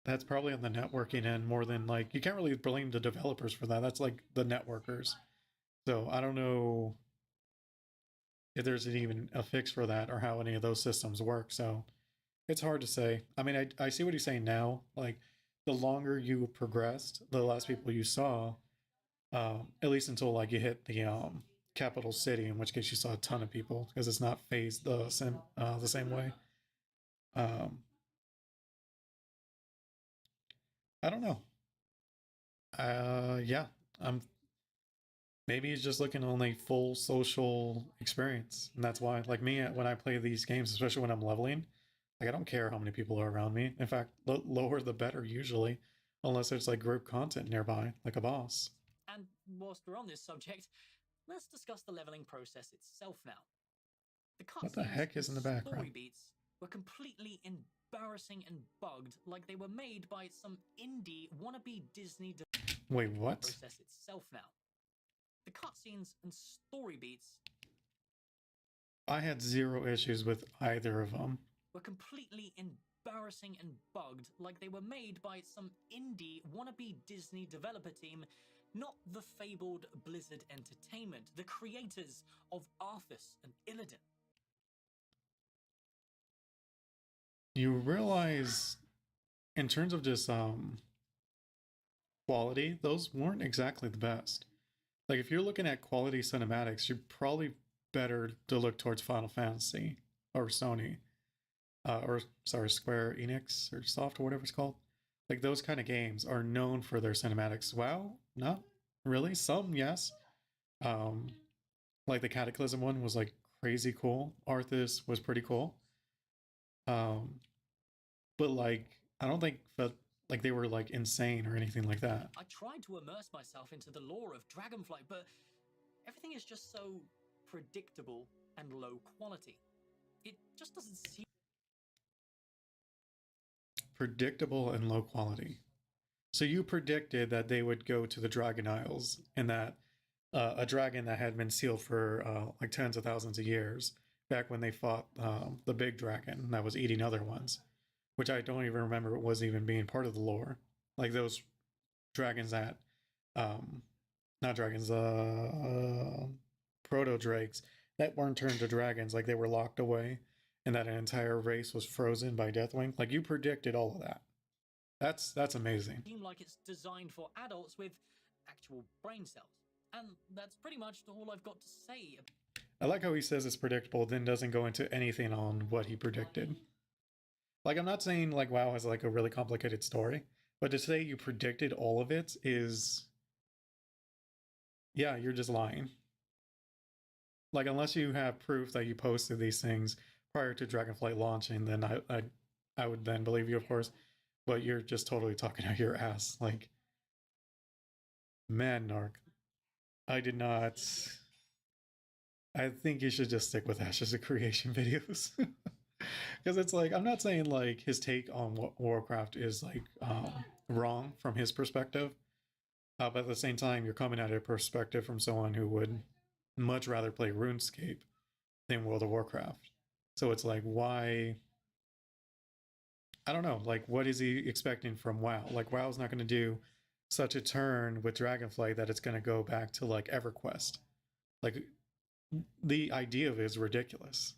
That's probably on the networking end more than like you can't really blame the developers for that. That's like the networkers. So I don't know if there's even a fix for that or how any of those systems work. So it's hard to say. I mean, I see what he's saying now. Like, the longer you progressed, the less people you saw, at least until like you hit the capital city, in which case you saw a ton of people because it's not phased the same way. I don't know. Yeah, maybe he's just looking on a full social experience, and that's why, like me, when I play these games, especially when I'm leveling, like I don't care how many people are around me. In fact, lower the better usually, unless it's like group content nearby, like a boss. And whilst we're on this subject, let's discuss the leveling process itself now. The What the cutscenes heck is in the and background? story beats were completely embarrassing and bugged, like they were made by some indie wannabe Disney Wait, what? process itself now. The cutscenes and story beats I had zero issues with either of them. were completely embarrassing and bugged, like they were made by some indie wannabe Disney developer team, not the fabled Blizzard Entertainment, the creators of Arthas and Illidan. You realize in terms of just quality, those weren't exactly the best. Like if you're looking at quality cinematics, you're probably better to look towards Final Fantasy or Sony, or sorry, Square Enix or Soft or whatever it's called. Like those kind of games are known for their cinematics. WoW, not really. Some, yes. Um, like the Cataclysm one was like crazy cool. Arthas was pretty cool. Um, but like I don't think that like they were like insane or anything like that. I tried to immerse myself into the lore of Dragonflight, but everything is just so predictable and low quality. It just doesn't seem Predictable and low quality. So you predicted that they would go to the Dragon Isles and that a dragon that had been sealed for like tens of thousands of years back when they fought the big dragon that was eating other ones, which I don't even remember was even being part of the lore. Like those dragons that, not dragons, proto drakes that weren't turned to dragons, like they were locked away, and that an entire race was frozen by Deathwing. Like you predicted all of that. That's amazing. like it's designed for adults with actual brain cells. And that's pretty much all I've got to say. I like how he says it's predictable, then doesn't go into anything on what he predicted. Like I'm not saying like WoW has like a really complicated story, but to say you predicted all of it is, yeah, you're just lying. Like unless you have proof that you posted these things prior to Dragonflight launching, then I would then believe you, of course. But you're just totally talking out your ass. Like, man, Narc, I did not. I think you should just stick with Ashes of Creation videos. Because it's like, I'm not saying like his take on Warcraft is like wrong from his perspective. But at the same time, you're coming at a perspective from someone who would much rather play RuneScape than World of Warcraft. So it's like, why? I don't know. Like, what is he expecting from WoW? Like, WoW's not going to do such a turn with Dragonflight that it's going to go back to like EverQuest. Like, the idea of it is ridiculous.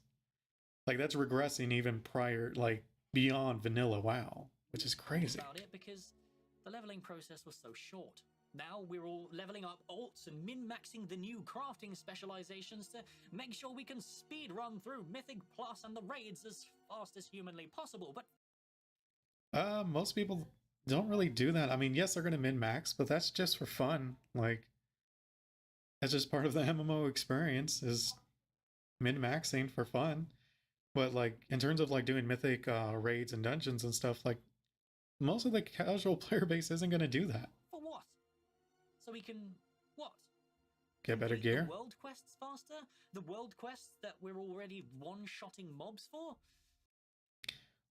Like, that's regressing even prior, like, beyond vanilla WoW, which is crazy. About it because the leveling process was so short. Now we're all leveling up alts and min-maxing the new crafting specializations to make sure we can speed run through Mythic Plus and the raids as fast as humanly possible, but most people don't really do that. I mean, yes, they're going to min-max, but that's just for fun. Like, that's just part of the MMO experience is min-maxing for fun. But like, in terms of like doing mythic raids and dungeons and stuff, like most of the casual player base isn't going to do that. for what? So we can what? Get better Complete gear. The world quests faster? The world quests that we're already one-shotting mobs for?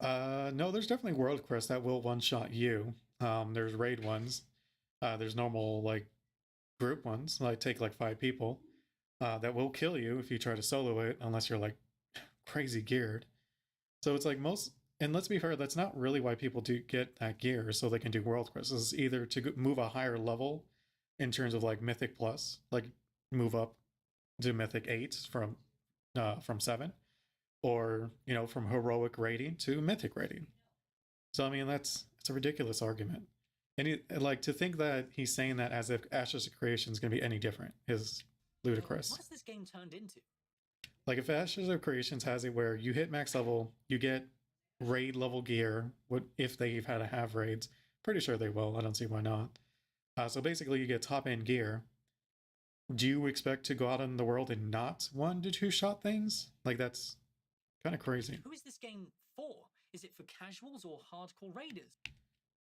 No, there's definitely world quests that will one-shot you. There's raid ones. There's normal like group ones, like take like 5 people, that will kill you if you try to solo it, unless you're like crazy geared. So it's like most, and let's be fair, that's not really why people do get that gear, so they can do world quests. It's either to move a higher level in terms of like Mythic Plus, like move up to Mythic 8 from 7, or you know, from heroic rating to mythic rating. So I mean, it's a ridiculous argument, and like to think that he's saying that as if Ashes of Creation is going to be any different is ludicrous. What has this game turned into? Like if Ashes of Creations has it where you hit max level, you get raid level gear. What if they've had to have raids? Pretty sure they will. I don't see why not. So basically, you get top end gear. Do you expect to go out in the world and not 1 to 2 shot things? Like that's kind of crazy. Who is this game for? Is it for casuals or hardcore raiders?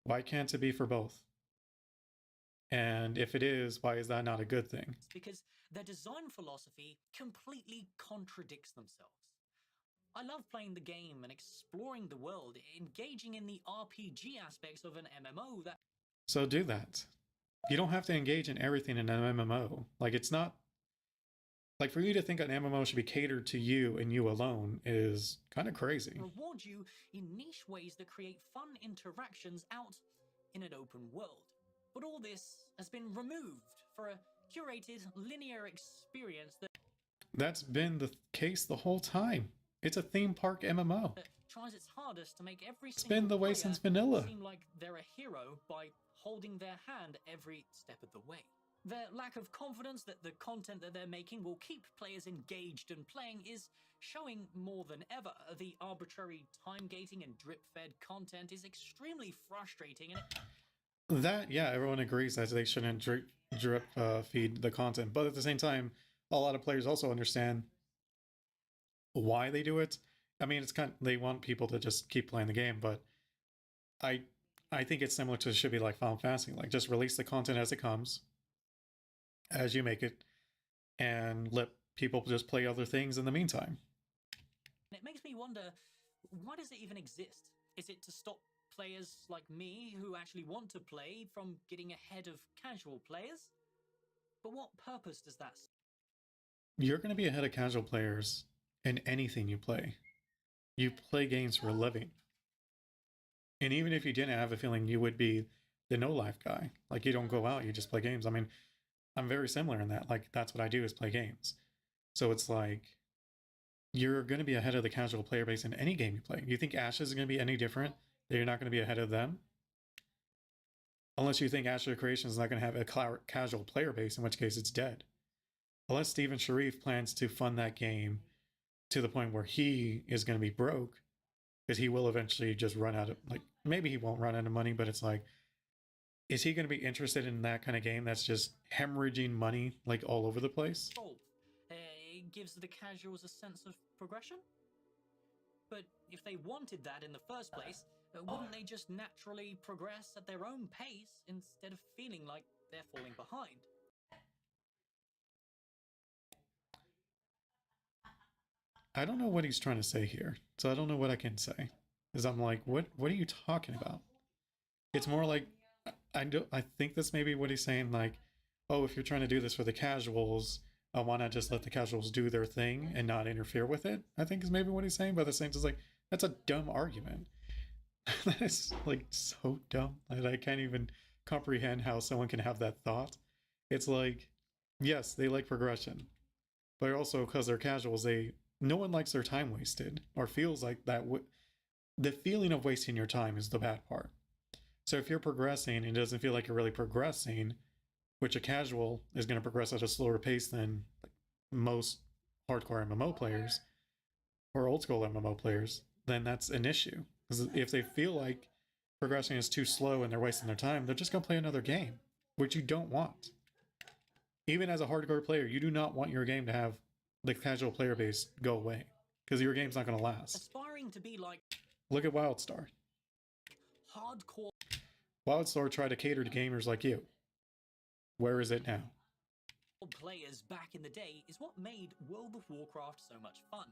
Why can't it be for both? And if it is, why is that not a good thing? It's because their design philosophy completely contradicts themselves. I love playing the game and exploring the world, engaging in the RPG aspects of an MMO that... So do that. You don't have to engage in everything in an MMO. Like it's not... Like for you to think an MMO should be catered to you and you alone is kind of crazy. reward you in niche ways that create fun interactions out in an open world. But all this has been removed for a curated linear experience that That's been the case the whole time. It's a theme park MMO. tries its hardest to make every It's single been the way player since vanilla. seem like they're a hero by holding their hand every step of the way. Their lack of confidence that the content that they're making will keep players engaged and playing is showing more than ever. The arbitrary time gating and drip-fed content is extremely frustrating, and That, yeah, everyone agrees that they shouldn't drip feed the content, but at the same time, a lot of players also understand why they do it. I mean, it's kind of, they want people to just keep playing the game, but I I think it's similar to, it should be like Final Fantasy, like just release the content as it comes, as you make it, and let people just play other things in the meantime. it makes me wonder, why does it even exist? Is it to stop players like me who actually want to play from getting ahead of casual players? But what purpose does that serve? You're going to be ahead of casual players in anything you play. You play games for a living. And even if you didn't, have a feeling you would be the no-life guy. Like, you don't go out, you just play games. I mean, I'm very similar in that. Like, that's what I do, is play games. So it's like, you're going to be ahead of the casual player base in any game you play. You think Ashes is going to be any different? That you're not going to be ahead of them? Unless you think Ashes Creation is not going to have a casual player base, in which case it's dead. Unless Steven Sharif plans to fund that game to the point where he is going to be broke, because he will eventually just run out of, like, maybe he won't run out of money, but it's like, is he going to be interested in that kind of game that's just hemorrhaging money like all over the place? It gives the casuals a sense of progression? But if they wanted that in the first place, wouldn't they just naturally progress at their own pace instead of feeling like they're falling behind? I don't know what he's trying to say here, so I don't know what I can say. Because I'm like, what are you talking about? It's more like, I think that's maybe what he's saying, like, oh, if you're trying to do this for the casuals, why not just let the casuals do their thing and not interfere with it? I think is maybe what he's saying, but the same is like, that's a dumb argument. That is like so dumb that I can't even comprehend how someone can have that thought. It's like, yes, they like progression, but also because they're casuals, no one likes their time wasted or feels like that. The feeling of wasting your time is the bad part. So if you're progressing and it doesn't feel like you're really progressing, which a casual is going to progress at a slower pace than most hardcore MMO players or old school MMO players, then that's an issue. Because if they feel like progressing is too slow and they're wasting their time, they're just going to play another game, which you don't want. Even as a hardcore player, you do not want your game to have the casual player base go away, because your game's not going to last. Aspiring to be like Look at WildStar. hardcore WildStar tried to cater to gamers like you. Where is it now? players back in the day is what made World of Warcraft so much fun.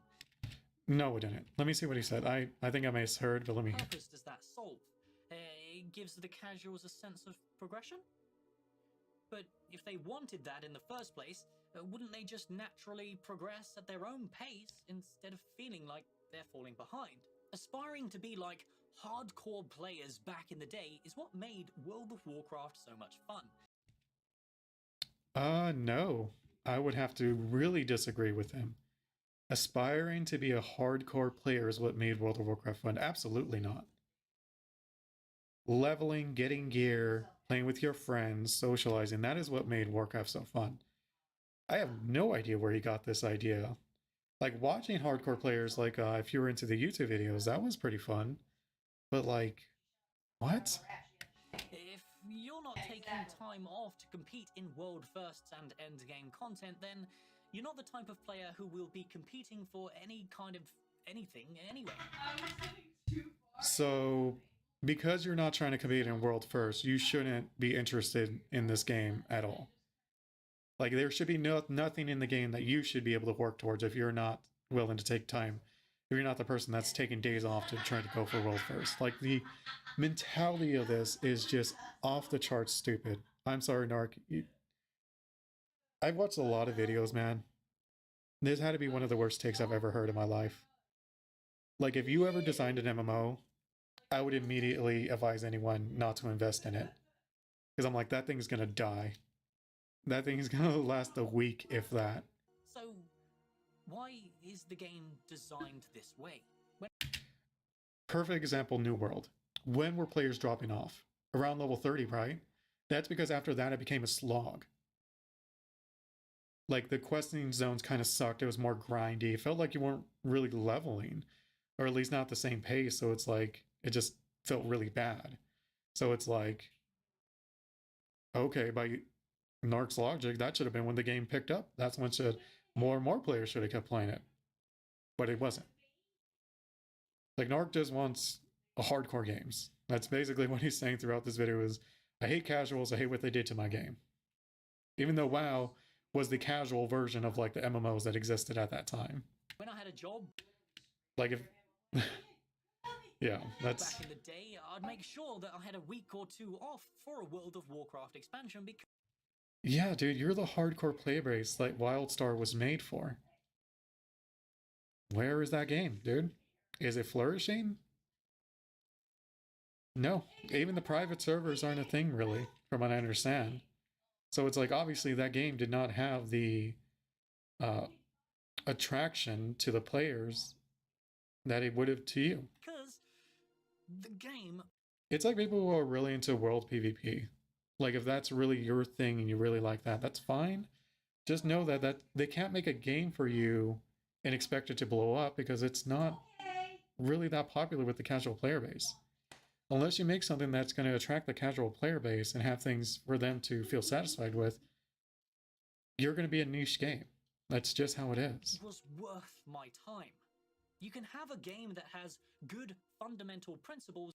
No, it didn't. Let me see what he said. I think I misheard, but let me hear. What purpose does that solve? It gives the casuals a sense of progression? But if they wanted that in the first place, wouldn't they just naturally progress at their own pace instead of feeling like they're falling behind? Aspiring to be like hardcore players back in the day is what made World of Warcraft so much fun. No. I would have to really disagree with him. Aspiring to be a hardcore player is what made World of Warcraft fun. Absolutely not. Leveling, getting gear, playing with your friends, socializing, that is what made Warcraft so fun. I have no idea where he got this idea. Like, watching hardcore players, like, if you were into the YouTube videos, that was pretty fun. But, like, what? If you're not taking time off to compete in world firsts and endgame content, then you're not the type of player who will be competing for any kind of anything anyway. So, because you're not trying to compete in World First, you shouldn't be interested in this game at all. Like, there should be nothing in the game that you should be able to work towards if you're not willing to take time. If you're not the person that's taking days off to try to go for World First. Like, the mentality of this is just off the charts stupid. I'm sorry, Narc. I've watched a lot of videos, man. This had to be one of the worst takes I've ever heard in my life. Like, if you ever designed an MMO, I would immediately advise anyone not to invest in it. Because I'm like, that thing's gonna die. That thing's gonna last a week, if that. So, why is the game designed this way? Perfect example, New World. When were players dropping off? Around level 30, right? That's because after that it became a slog. Like the questing zones kind of sucked. It was more grindy. It felt like you weren't really leveling, or at least not at the same pace. So it's like it just felt really bad. So it's like, okay, by Narc's logic, that should have been when the game picked up. That's when more and more players should have kept playing it, but it wasn't. Like Narc just wants a hardcore games. That's basically what he's saying throughout this video. Is I hate casuals. I hate what they did to my game. Even though WoW was the casual version of like the MMOs that existed at that time. When I had a job, like if yeah, that's back in the day, I'd make sure that I had a week or two off for a World of Warcraft expansion because yeah, dude, you're the hardcore player base like WildStar was made for. Where is that game, dude? Is it flourishing? No, even the private servers aren't a thing really, from what I understand. So it's like obviously that game did not have the attraction to the players that it would have to you. the game. It's like people who are really into world PvP. Like if that's really your thing and you really like that, that's fine. Just know that they can't make a game for you and expect it to blow up because it's not really that popular with the casual player base. Unless you make something that's going to attract the casual player base and have things for them to feel satisfied with, you're going to be a niche game. That's just how it is. It was worth my time. You can have a game that has good fundamental principles.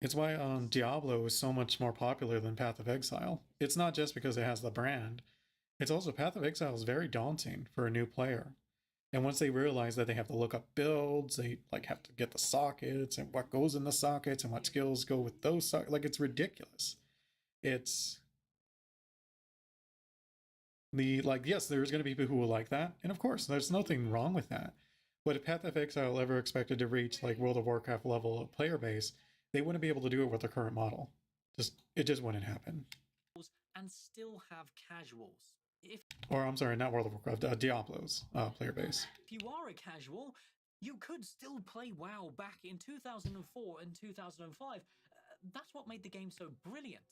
It's why Diablo is so much more popular than Path of Exile. It's not just because it has the brand. It's also Path of Exile is very daunting for a new player. And once they realize that they have to look up builds, they like have to get the sockets and what goes in the sockets and what skills go with those sockets. Like it's ridiculous. It's yes, there's going to be people who will like that. And of course, there's nothing wrong with that. But if Path of Exile ever expected to reach like World of Warcraft level of player base, they wouldn't be able to do it with their current model. It just wouldn't happen. And still have casuals. Or I'm sorry, not World of Warcraft, Diablo's player base. If you are a casual, you could still play WoW back in 2004 and 2005. That's what made the game so brilliant.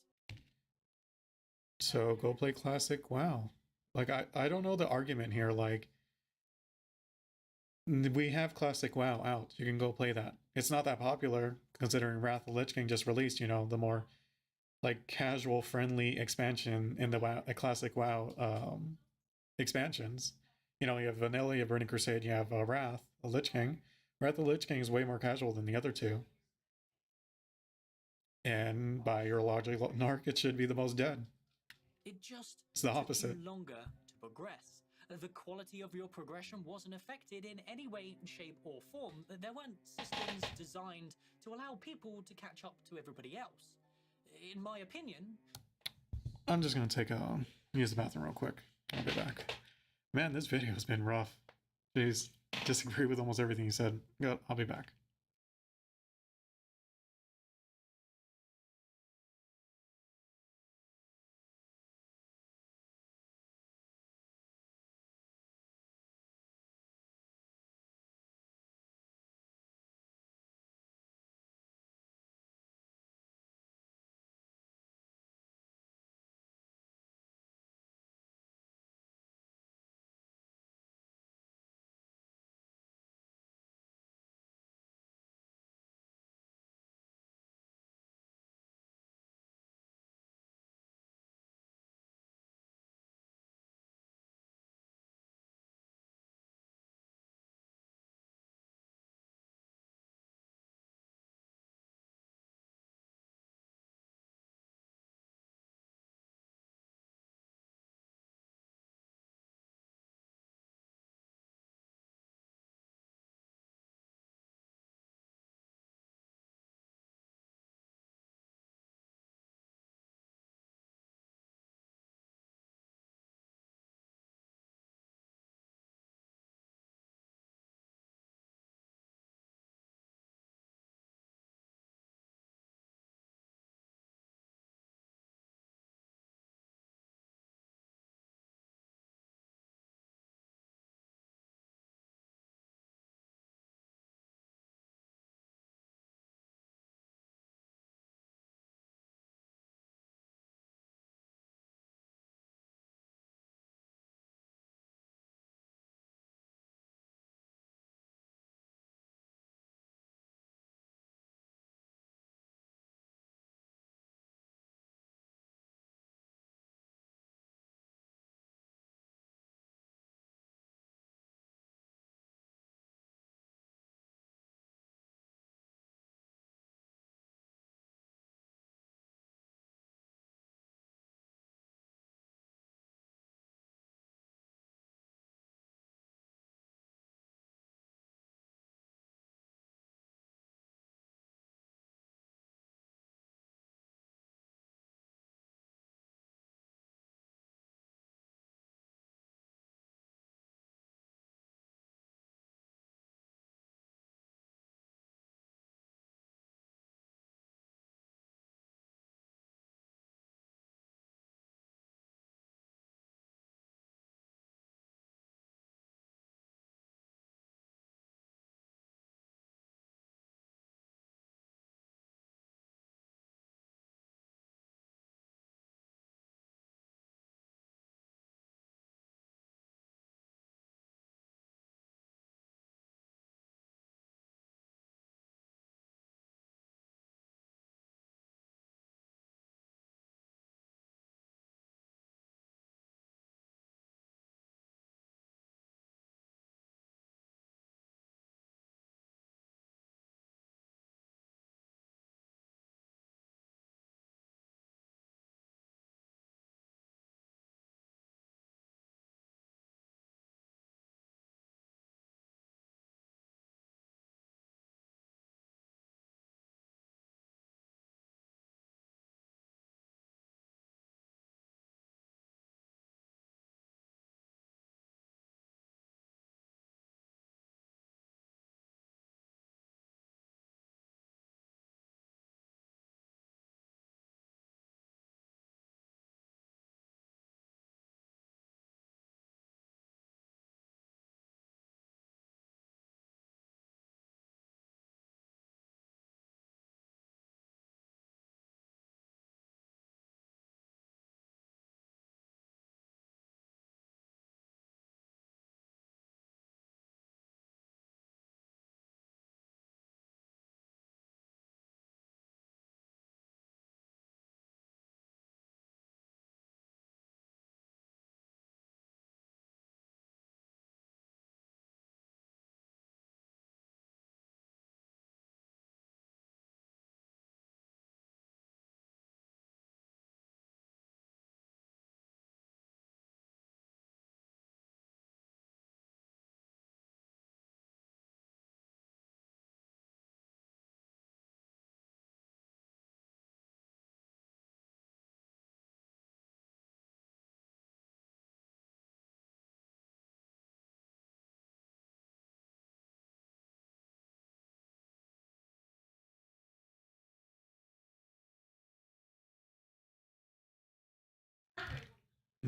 So go play classic WoW. Like I don't know the argument here. Like we have classic WoW out. You can go play that. It's not that popular considering Wrath of the Lich King just released. You know, the more like casual friendly expansion in the WoW, the classic WoW expansions. You know, you have Vanilla, you have Burning Crusade, you have Wrath the Lich King. Wrath of the Lich King is way more casual than the other two. And by your logic, Narc, it should be the most dead. It just it's the took opposite. You longer to progress. The quality of your progression wasn't affected in any way, shape, or form. There weren't systems designed to allow people to catch up to everybody else. In my opinion, I'm just gonna use the bathroom real quick. I'll be back. Man, this video has been rough. Jeez, disagree with almost everything you said. I'll be back.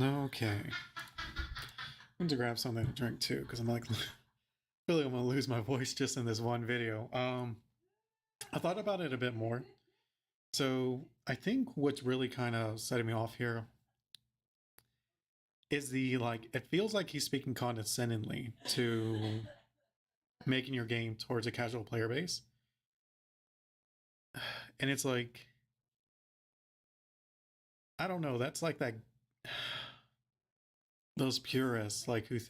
Okay. I'm going to grab something to drink too, because I'm like, I feel like I'm going to lose my voice just in this one video. I thought about it a bit more. So I think what's really kind of setting me off here is the, like, it feels like he's speaking condescendingly to making your game towards a casual player base. And it's like, I don't know, that's like that, those purists, like, who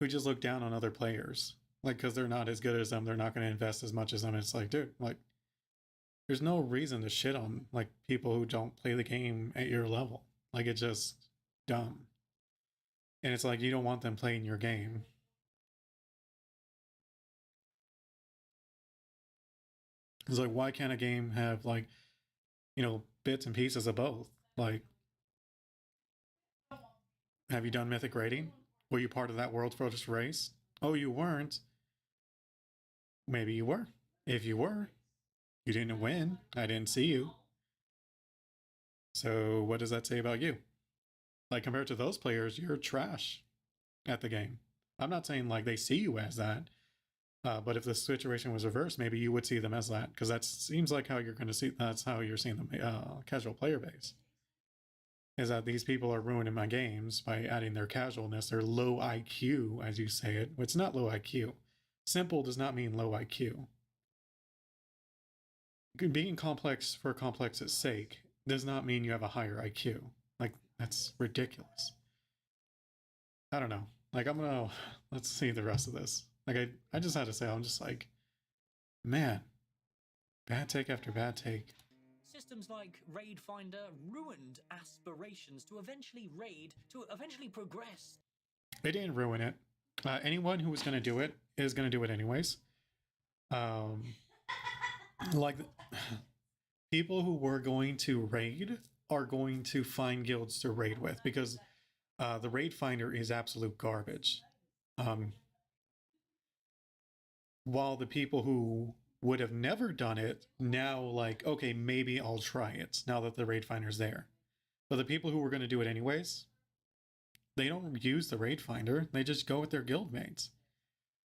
just look down on other players. Like, because they're not as good as them, they're not going to invest as much as them. It's like, dude, like, there's no reason to shit on, like, people who don't play the game at your level. Like, it's just dumb. And it's like, you don't want them playing your game. It's like, why can't a game have, like, you know, bits and pieces of both? Like, have you done Mythic Rating? Were you part of that World Focus race? Oh, you weren't. Maybe you were. If you were, you didn't win. I didn't see you. So what does that say about you? Like, compared to those players, you're trash at the game. I'm not saying like they see you as that, but if the situation was reversed, maybe you would see them as that, because that seems like how you're going to see. That's how you're seeing the casual player base. Is that these people are ruining my games by adding their casualness, their low IQ, as you say it. It's not low IQ. Simple does not mean low IQ. Being complex for complex's sake does not mean you have a higher IQ. Like, that's ridiculous. I don't know. Like, let's see the rest of this. Like, I just had to say, I'm just like, man, bad take after bad take. Systems like Raid Finder ruined aspirations to eventually raid, to eventually progress. They didn't ruin it. Anyone who was going to do it is going to do it anyways. Like, people who were going to raid are going to find guilds to raid with, because the Raid Finder is absolute garbage. While the people who would have never done it now, like, okay, maybe I'll try it now that the Raid Finder's there. But the people who were going to do it anyways, they don't use the Raid Finder. They just go with their guild mates.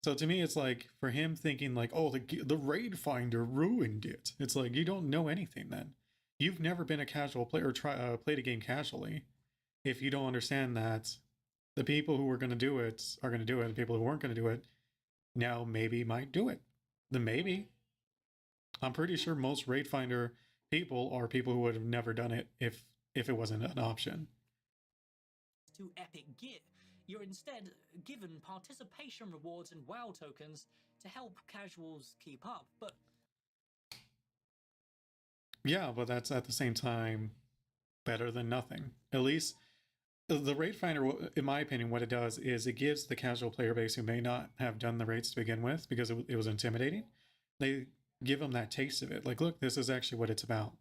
So to me, it's like, for him thinking like, oh, the Raid Finder ruined it. It's like, you don't know anything then. You've never been a casual player or played a game casually. If you don't understand that the people who were going to do it are going to do it, the people who weren't going to do it now maybe might do it. Then maybe. I'm pretty sure most Raid Finder people are people who would have never done it if it wasn't an option. To epic gear, you're instead given participation rewards and WoW tokens to help casuals keep up. But yeah, but that's at the same time better than nothing. At least the Raid Finder, in my opinion, what it does is it gives the casual player base who may not have done the raids to begin with because it was intimidating, they give them that taste of it. Like, look, this is actually what it's about.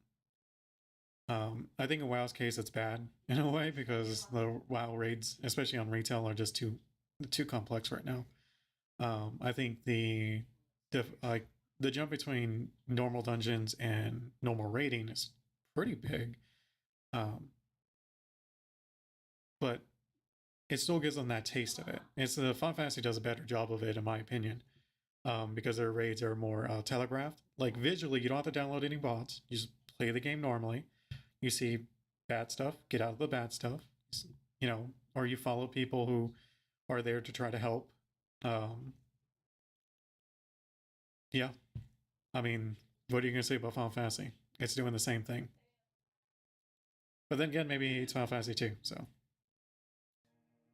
I think in WoW's case, it's bad in a way because the WoW raids, especially on retail, are just too complex right now. I think the jump between normal dungeons and normal raiding is pretty big. But it still gives them that taste of it. It's the Final Fantasy does a better job of it, in my opinion, because their raids are more telegraphed. Like, visually, you don't have to download any bots. You just play the game normally. You see bad stuff, get out of the bad stuff, you know, or you follow people who are there to try to help. Yeah, I mean, what are you gonna say about Final Fantasy? It's doing the same thing. But then again, maybe it's Final Fantasy 2, so.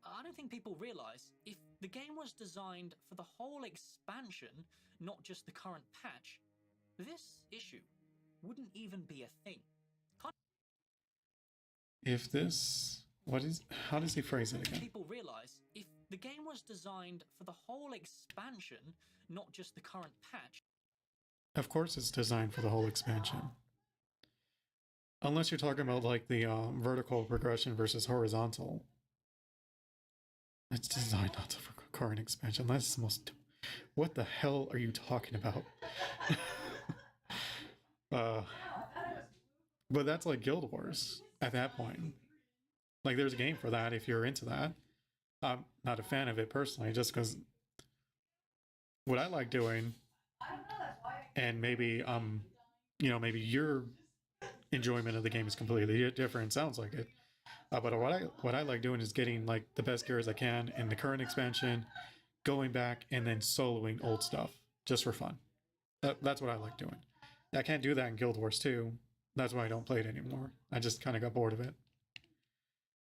I don't think people realize if the game was designed for the whole expansion, not just the current patch, this issue wouldn't even be a thing. If this, how does he phrase it again? People realize if the game was designed for the whole expansion, not just the current patch. Of course it's designed for the whole expansion. Unless you're talking about like the vertical progression versus horizontal. It's designed not for current expansion. That's the most... What the hell are you talking about? But that's like Guild Wars at that point. Like, there's a game for that if you're into that. I'm not a fan of it personally, just because what I like doing, and maybe maybe your enjoyment of the game is completely different. Sounds like it. But what I like doing is getting like the best gear as I can in the current expansion, going back and then soloing old stuff just for fun. That's what I like doing. I can't do that in Guild Wars 2. That's why I don't play it anymore. I just kind of got bored of it.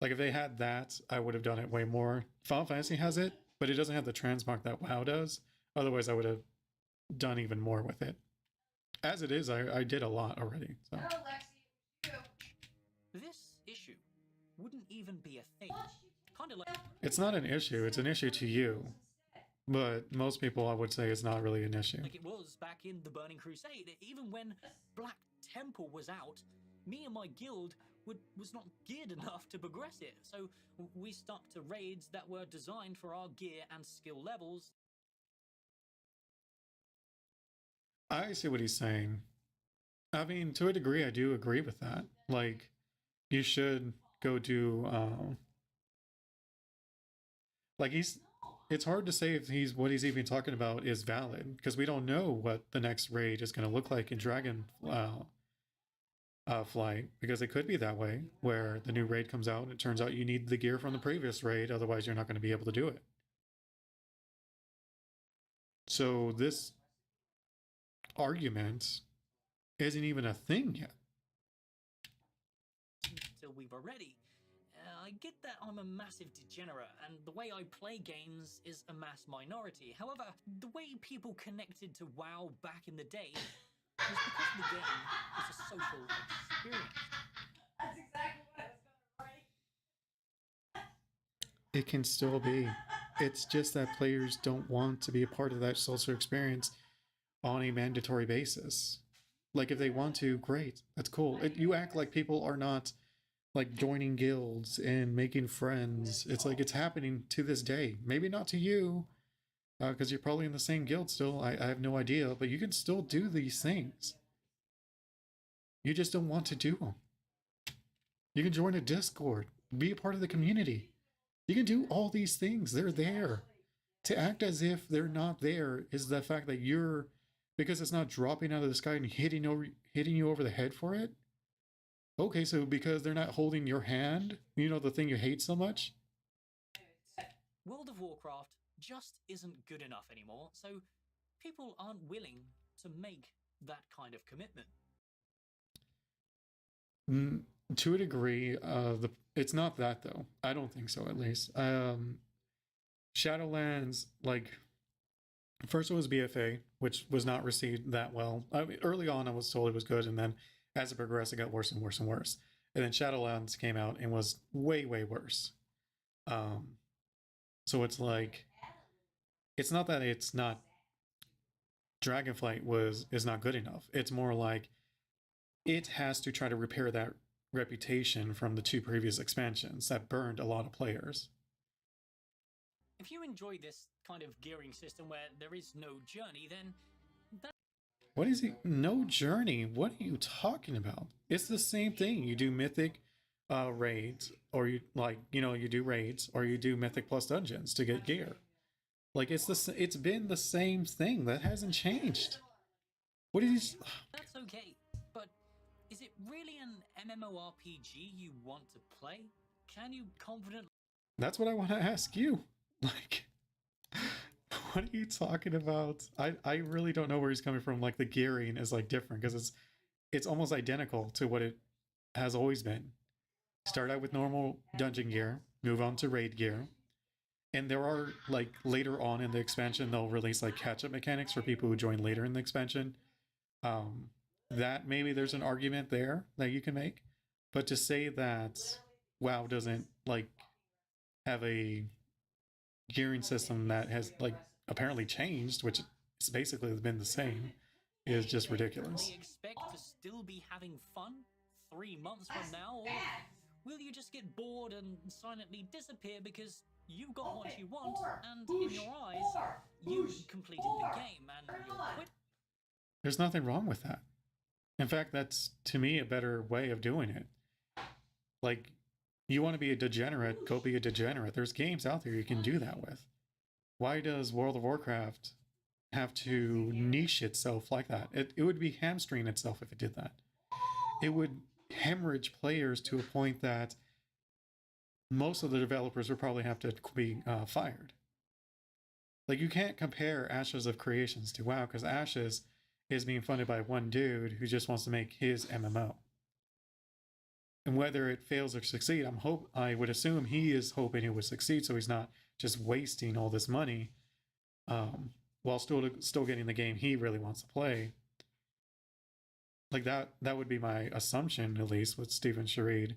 Like, if they had that, I would have done it way more. Final Fantasy has it, but it doesn't have the transmog that WoW does. Otherwise, I would have done even more with it. As it is, I did a lot already. So. This issue wouldn't even be a thing. Kind of like It's not an issue. It's an issue to you. But most people, I would say, it's not really an issue. it was back in the Burning Crusade. Even when Black Temple was out, me and my guild was not geared enough to progress it. So we stuck to raids that were designed for our gear and skill levels. I see what he's saying. I mean, to a degree, I do agree with that. Like, you should go do, like, it's hard to say if what he's even talking about is valid, because we don't know what the next raid is going to look like in Dragon Flight, because it could be that way, where the new raid comes out and it turns out you need the gear from the previous raid, otherwise you're not going to be able to do it. So this argument isn't even a thing yet. Till we were ready. I get that I'm a massive degenerate, and the way I play games is a mass minority. However, the way people connected to WoW back in the day was because the game was a social experience. That's exactly what I was going to write. It can still be. It's just that players don't want to be a part of that social experience on a mandatory basis. Like, if they want to, great. That's cool. You act like people are not, like, joining guilds and making friends. It's like it's happening to this day. Maybe not to you, because you're probably in the same guild still. I have no idea, but you can still do these things. You just don't want to do them. You can join a Discord, be a part of the community. You can do all these things. They're there. To act as if they're not there is the fact that because it's not dropping out of the sky and hitting you over the head for it. Okay, so because they're not holding your hand, the thing you hate so much? World of Warcraft just isn't good enough anymore, so people aren't willing to make that kind of commitment. To a degree, it's not that though. I don't think so, at least. Shadowlands, like, first it was BFA, which was not received that well. I mean, early on, I was told it was good, and then as it progressed, it got worse and worse and worse. And then Shadowlands came out and was way, way worse. So it's like, it's not that it's not, Dragonflight is not good enough. It's more like it has to try to repair that reputation from the 2 previous expansions that burned a lot of players. If you enjoy this kind of gearing system where there is no journey, then What is he? No journey? What are you talking about? It's the same thing. You do mythic raids, or you do raids, or you do mythic plus dungeons to get gear. Like, it's been the same thing. That hasn't changed. What is? that's okay. But is it really an MMORPG you want to play? Can you confidently? That's what I want to ask you. Like, what are you talking about? I really don't know where he's coming from. Like, the gearing is like different because it's almost identical to what it has always been. Start out with normal dungeon gear, move on to raid gear, and there are, like, later on in the expansion they'll release like catch-up mechanics for people who join later in the expansion. That maybe there's an argument there that you can make, but to say that WoW doesn't like have a gearing system that has like apparently changed, which has basically been the same, is just ridiculous. They expect to still be having fun 3 months from now, or will you just get bored and silently disappear because you got what you want, and in your eyes, you completed the game and you'll quit? There's nothing wrong with that. In fact, that's, to me, a better way of doing it. Like, You want to be a degenerate, go be a degenerate. There's games out there you can do that with. Why does World of Warcraft have to niche itself like that? It would be hamstring itself if it did that. It would hemorrhage players to a point that most of the developers would probably have to be fired. Like, you can't compare Ashes of Creations to WoW, because Ashes is being funded by one dude who just wants to make his MMO. And whether it fails or succeed, I would assume he is hoping it would succeed, so he's not just wasting all this money while still getting the game he really wants to play. Like, that would be my assumption, at least with Steven Sharid.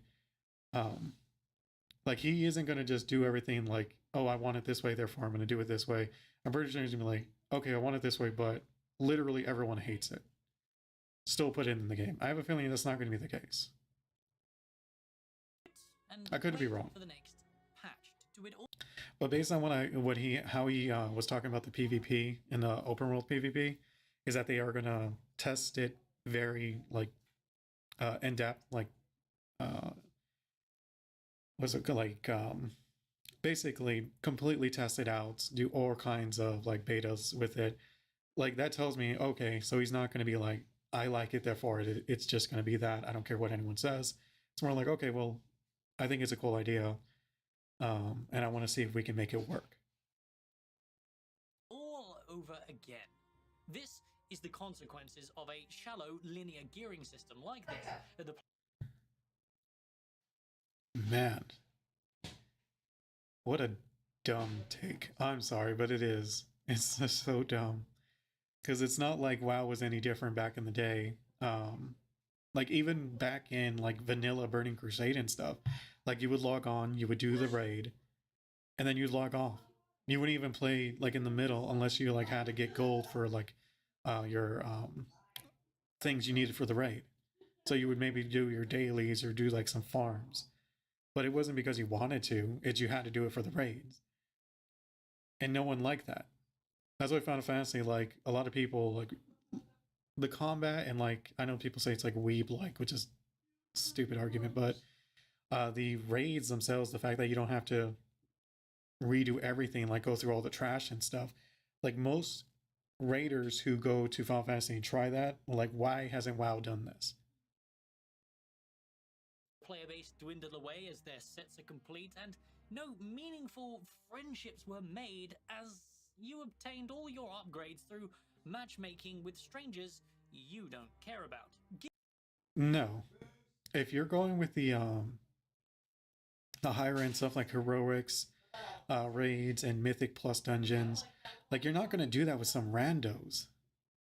Like, he isn't going to just do everything like, oh, I want it this way, therefore I'm going to do it this way. I'm pretty sure he's going to be like, okay, I want it this way, but literally everyone hates it. Still put it in the game. I have a feeling that's not going to be the case. And I could be wait wrong. for the next patch to do it all. But based on how he was talking about the PvP and the open world PvP, is that they are going to test it very like in depth, like was it like basically completely test it out, do all kinds of like betas with it. Like, that tells me, okay, so he's not going to be like, I like it, therefore it's just going to be that. I don't care what anyone says. It's more like, okay, well, I think it's a cool idea, and I want to see if we can make it work. All over again. This is the consequences of a shallow linear gearing system like this. Man, what a dumb take. I'm sorry, but it is. It's just so dumb. Because it's not like WoW was any different back in the day. Like, even back in like vanilla Burning Crusade and stuff, like, you would log on, you would do the raid, and then you'd log off. You wouldn't even play like in the middle unless you like had to get gold for like your things you needed for the raid. So you would maybe do your dailies or do like some farms. But it wasn't because you wanted to, it's you had to do it for the raids. And no one liked that. That's why Final Fantasy, like, a lot of people, like, the combat, and like, I know people say it's like weeb-like, which is a stupid argument, but the raids themselves, the fact that you don't have to redo everything, like go through all the trash and stuff, like, most raiders who go to Final Fantasy and try that, like, why hasn't WoW done this? Player base dwindled away as their sets are complete, and no meaningful friendships were made as you obtained all your upgrades through matchmaking with strangers you don't care about. No. If you're going with the higher end stuff like heroics, raids, and mythic plus dungeons, like, you're not going to do that with some randos.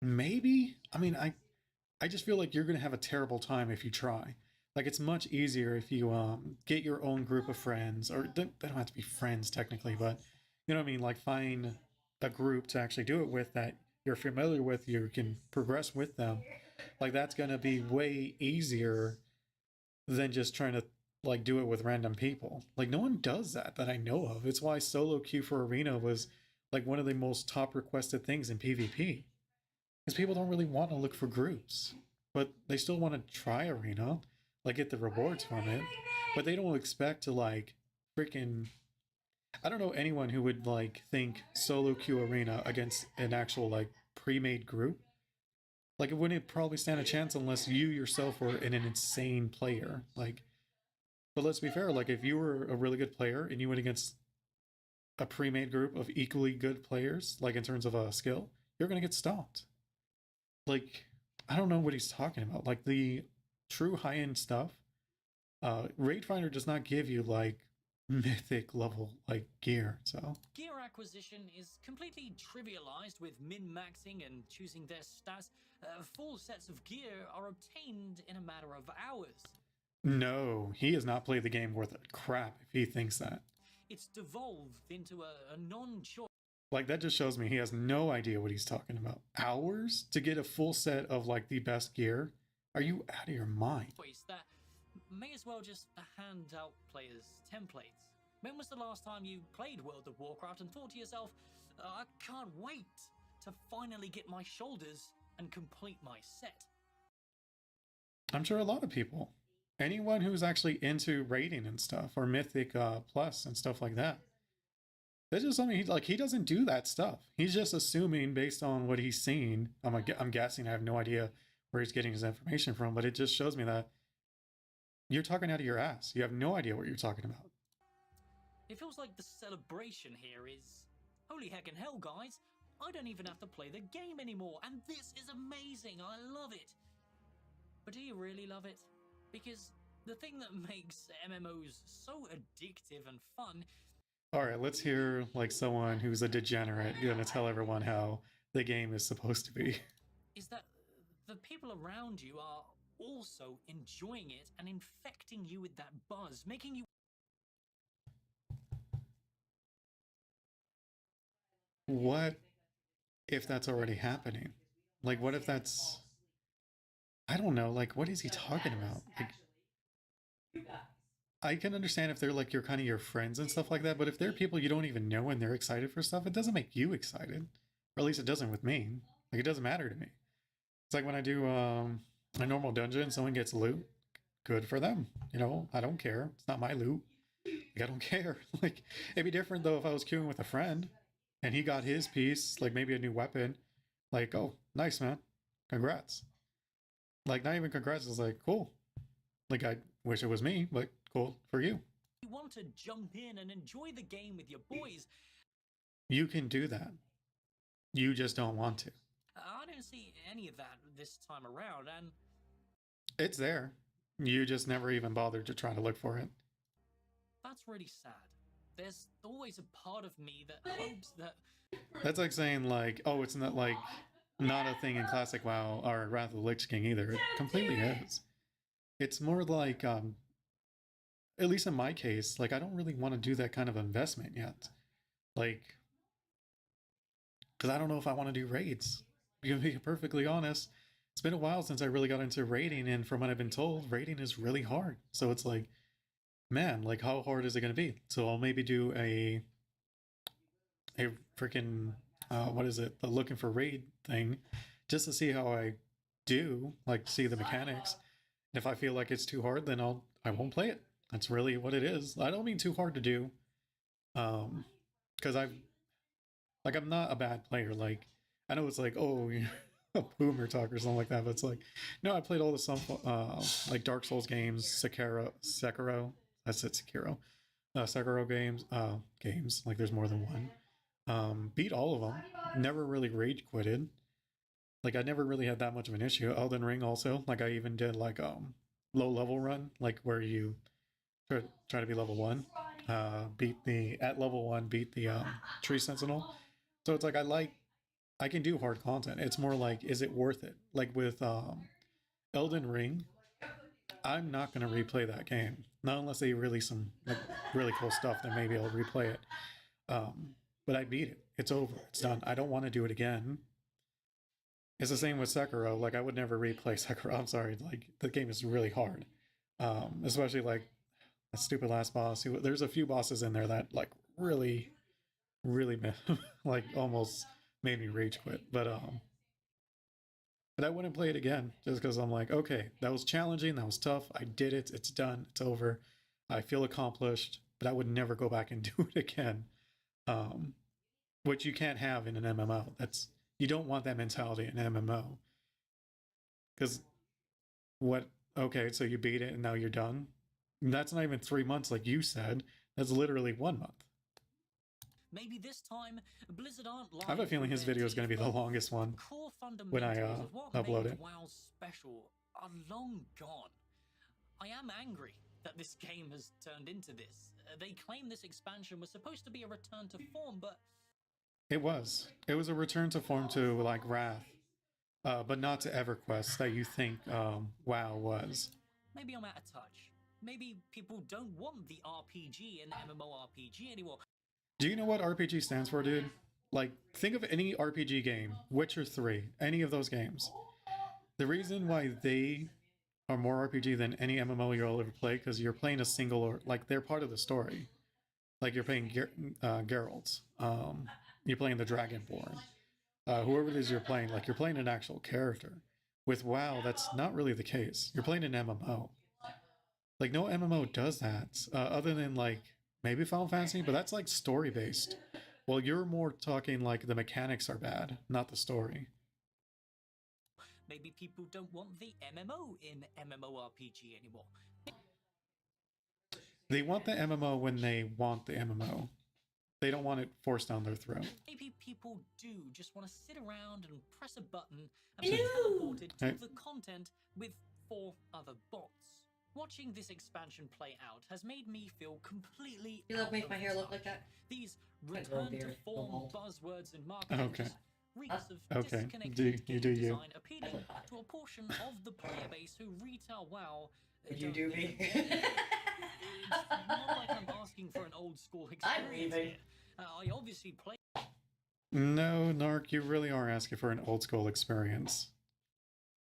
Maybe? I mean, I just feel like you're going to have a terrible time if you try. Like, it's much easier if you get your own group of friends, or they don't have to be friends technically, but you know what I mean? Like, find a group to actually do it with that you're familiar with, you can progress with them. Like, that's going to be way easier than just trying to like do it with random people. Like, no one does that I know of. It's why solo queue for arena was like one of the most top requested things in PvP. Because people don't really want to look for groups, but they still want to try arena, like get the rewards from it, but they don't expect to like freaking, I don't know anyone who would like think solo queue arena against an actual like pre-made group. Like, it wouldn't probably stand a chance unless you yourself were an insane player. Like, but let's be fair, like, if you were a really good player and you went against a pre-made group of equally good players, like in terms of a skill, you're gonna get stopped. Like, I don't know what he's talking about. Like, the true high-end stuff, Raid Finder does not give you like mythic level like gear. So gear acquisition is completely trivialized with min-maxing and choosing their stats. Full sets of gear are obtained in a matter of hours. No, he has not played the game worth a crap if he thinks that. It's devolved into a non-choice. Like, that just shows me he has no idea what he's talking about. Hours to get a full set of like the best gear? Are you out of your mind? That may as well just hand out players templates. When was the last time you played World of Warcraft and thought to yourself, I can't wait to finally get my shoulders and complete my set? I'm sure a lot of people. anyone who's actually into raiding and stuff, or Mythic Plus and stuff like that. That's just something he doesn't do that stuff. He's just assuming based on what he's seen. I'm guessing. I have no idea where he's getting his information from, but it just shows me that you're talking out of your ass. You have no idea what you're talking about. It feels like the celebration here is... Holy heck and hell, guys! I don't even have to play the game anymore, and this is amazing! I love it! But do you really love it? Because the thing that makes MMOs so addictive and fun... Alright, let's hear like someone who's a degenerate gonna tell everyone how the game is supposed to be. ...is that the people around you are also enjoying it and infecting you with that buzz, making you... What if that's already happening? Like, what if that's... I don't know, like, what is he talking about? Like, I can understand if they're like your kind of your friends and stuff like that, but if they're people you don't even know and they're excited for stuff, it doesn't make you excited. Or at least it doesn't with me. Like, it doesn't matter to me. It's like when I do a normal dungeon, someone gets loot, good for them. You know, I don't care. It's not my loot. Like, I don't care. Like, it'd be different though if I was queuing with a friend and he got his piece, like maybe a new weapon. Like, oh, nice, man. Congrats. Like, not even congrats. It's like, cool. Like, I wish it was me, but cool for you. You want to jump in and enjoy the game with your boys. You can do that. You just don't want to. I don't see any of that this time around, and... It's there. You just never even bothered to try to look for it. That's really sad. There's always a part of me that hopes that... That's like saying like, oh, it's not like not a thing in Classic WoW or Wrath of the Lich King either. It completely is. It's more like, at least in my case, like I don't really want to do that kind of investment yet. Like, because I don't know if I want to do raids. To be perfectly honest, it's been a while since I really got into raiding, and from what I've been told, raiding is really hard. So it's like, man, like how hard is it going to be? So I'll maybe do a freaking what is it? The looking for raid thing, just to see how I do, like see the mechanics. And if I feel like it's too hard, then I won't play it. That's really what it is. I don't mean too hard to do, because I'm not a bad player. Like I know it's like, oh, you're a boomer talk or something like that, but it's like, no, I played all the like Dark Souls games, Sekiro. That's it, Sekiro. Sekiro games. Like there's more than one. Beat all of them. Never really rage quitted. Like I never really had that much of an issue. Elden Ring also. Like I even did like low level run, like where you try to be level 1. At level 1 beat the Tree Sentinel. So it's like I can do hard content. It's more like, is it worth it? Like with Elden Ring, I'm not gonna replay that game. Not unless they release some like really cool stuff, then maybe I'll replay it. But I beat it. It's over. It's done. I don't want to do it again. It's the same with Sekiro. Like I would never replay Sekiro. I'm sorry. Like the game is really hard. Especially like a stupid last boss. There's a few bosses in there that like really like almost made me rage quit. But I wouldn't play it again just because I'm like, okay, that was challenging, that was tough. I did it. It's done. It's over. I feel accomplished. But I would never go back and do it again. Which you can't have in an MMO. You don't want that mentality in an MMO. Because okay, so you beat it and now you're done. And that's not even 3 months like you said. That's literally 1 month. Maybe this time Blizzard aren't lying. I have a feeling his video is going to be the longest one when I upload it. WoW's special are long gone. I am angry that this game has turned into this. They claim this expansion was supposed to be a return to form, but it was. It was a return to form to like Wrath, but not to EverQuest that you think WoW was. Maybe I'm out of touch. Maybe people don't want the RPG and MMORPG anymore. Do you know what RPG stands for, dude? Like, think of any RPG game, Witcher 3, any of those games. The reason why they are more RPG than any MMO you'll ever play, because you're playing a single, or like they're part of the story. Like you're playing Geralt, you're playing the Dragonborn, whoever it is you're playing, like you're playing an actual character. With WoW, that's not really the case. You're playing an MMO. Like no MMO does that, other than like maybe Final Fantasy, but that's like story based. Well, you're more talking like the mechanics are bad, not the story. Maybe people don't want the MMO in MMORPG anymore. They want the MMO when they want the MMO. They don't want it forced down their throat. Maybe people do just want to sit around and press a button and be teleported to the content with 4 other bots. Watching this expansion play out has made me feel completely You out make of my hair look touch. like that? These Can't grow a return to beard. Go form bald. buzzwords and marketing Okay. just reeks of Okay. disconnected Do you game do you? design appealing to a portion of the player base who retail WoW. Would you don't do live me? it. It's not like I'm asking for an old school I'm experience leaving. here. I obviously play No, Narc, you really are asking for an old school experience.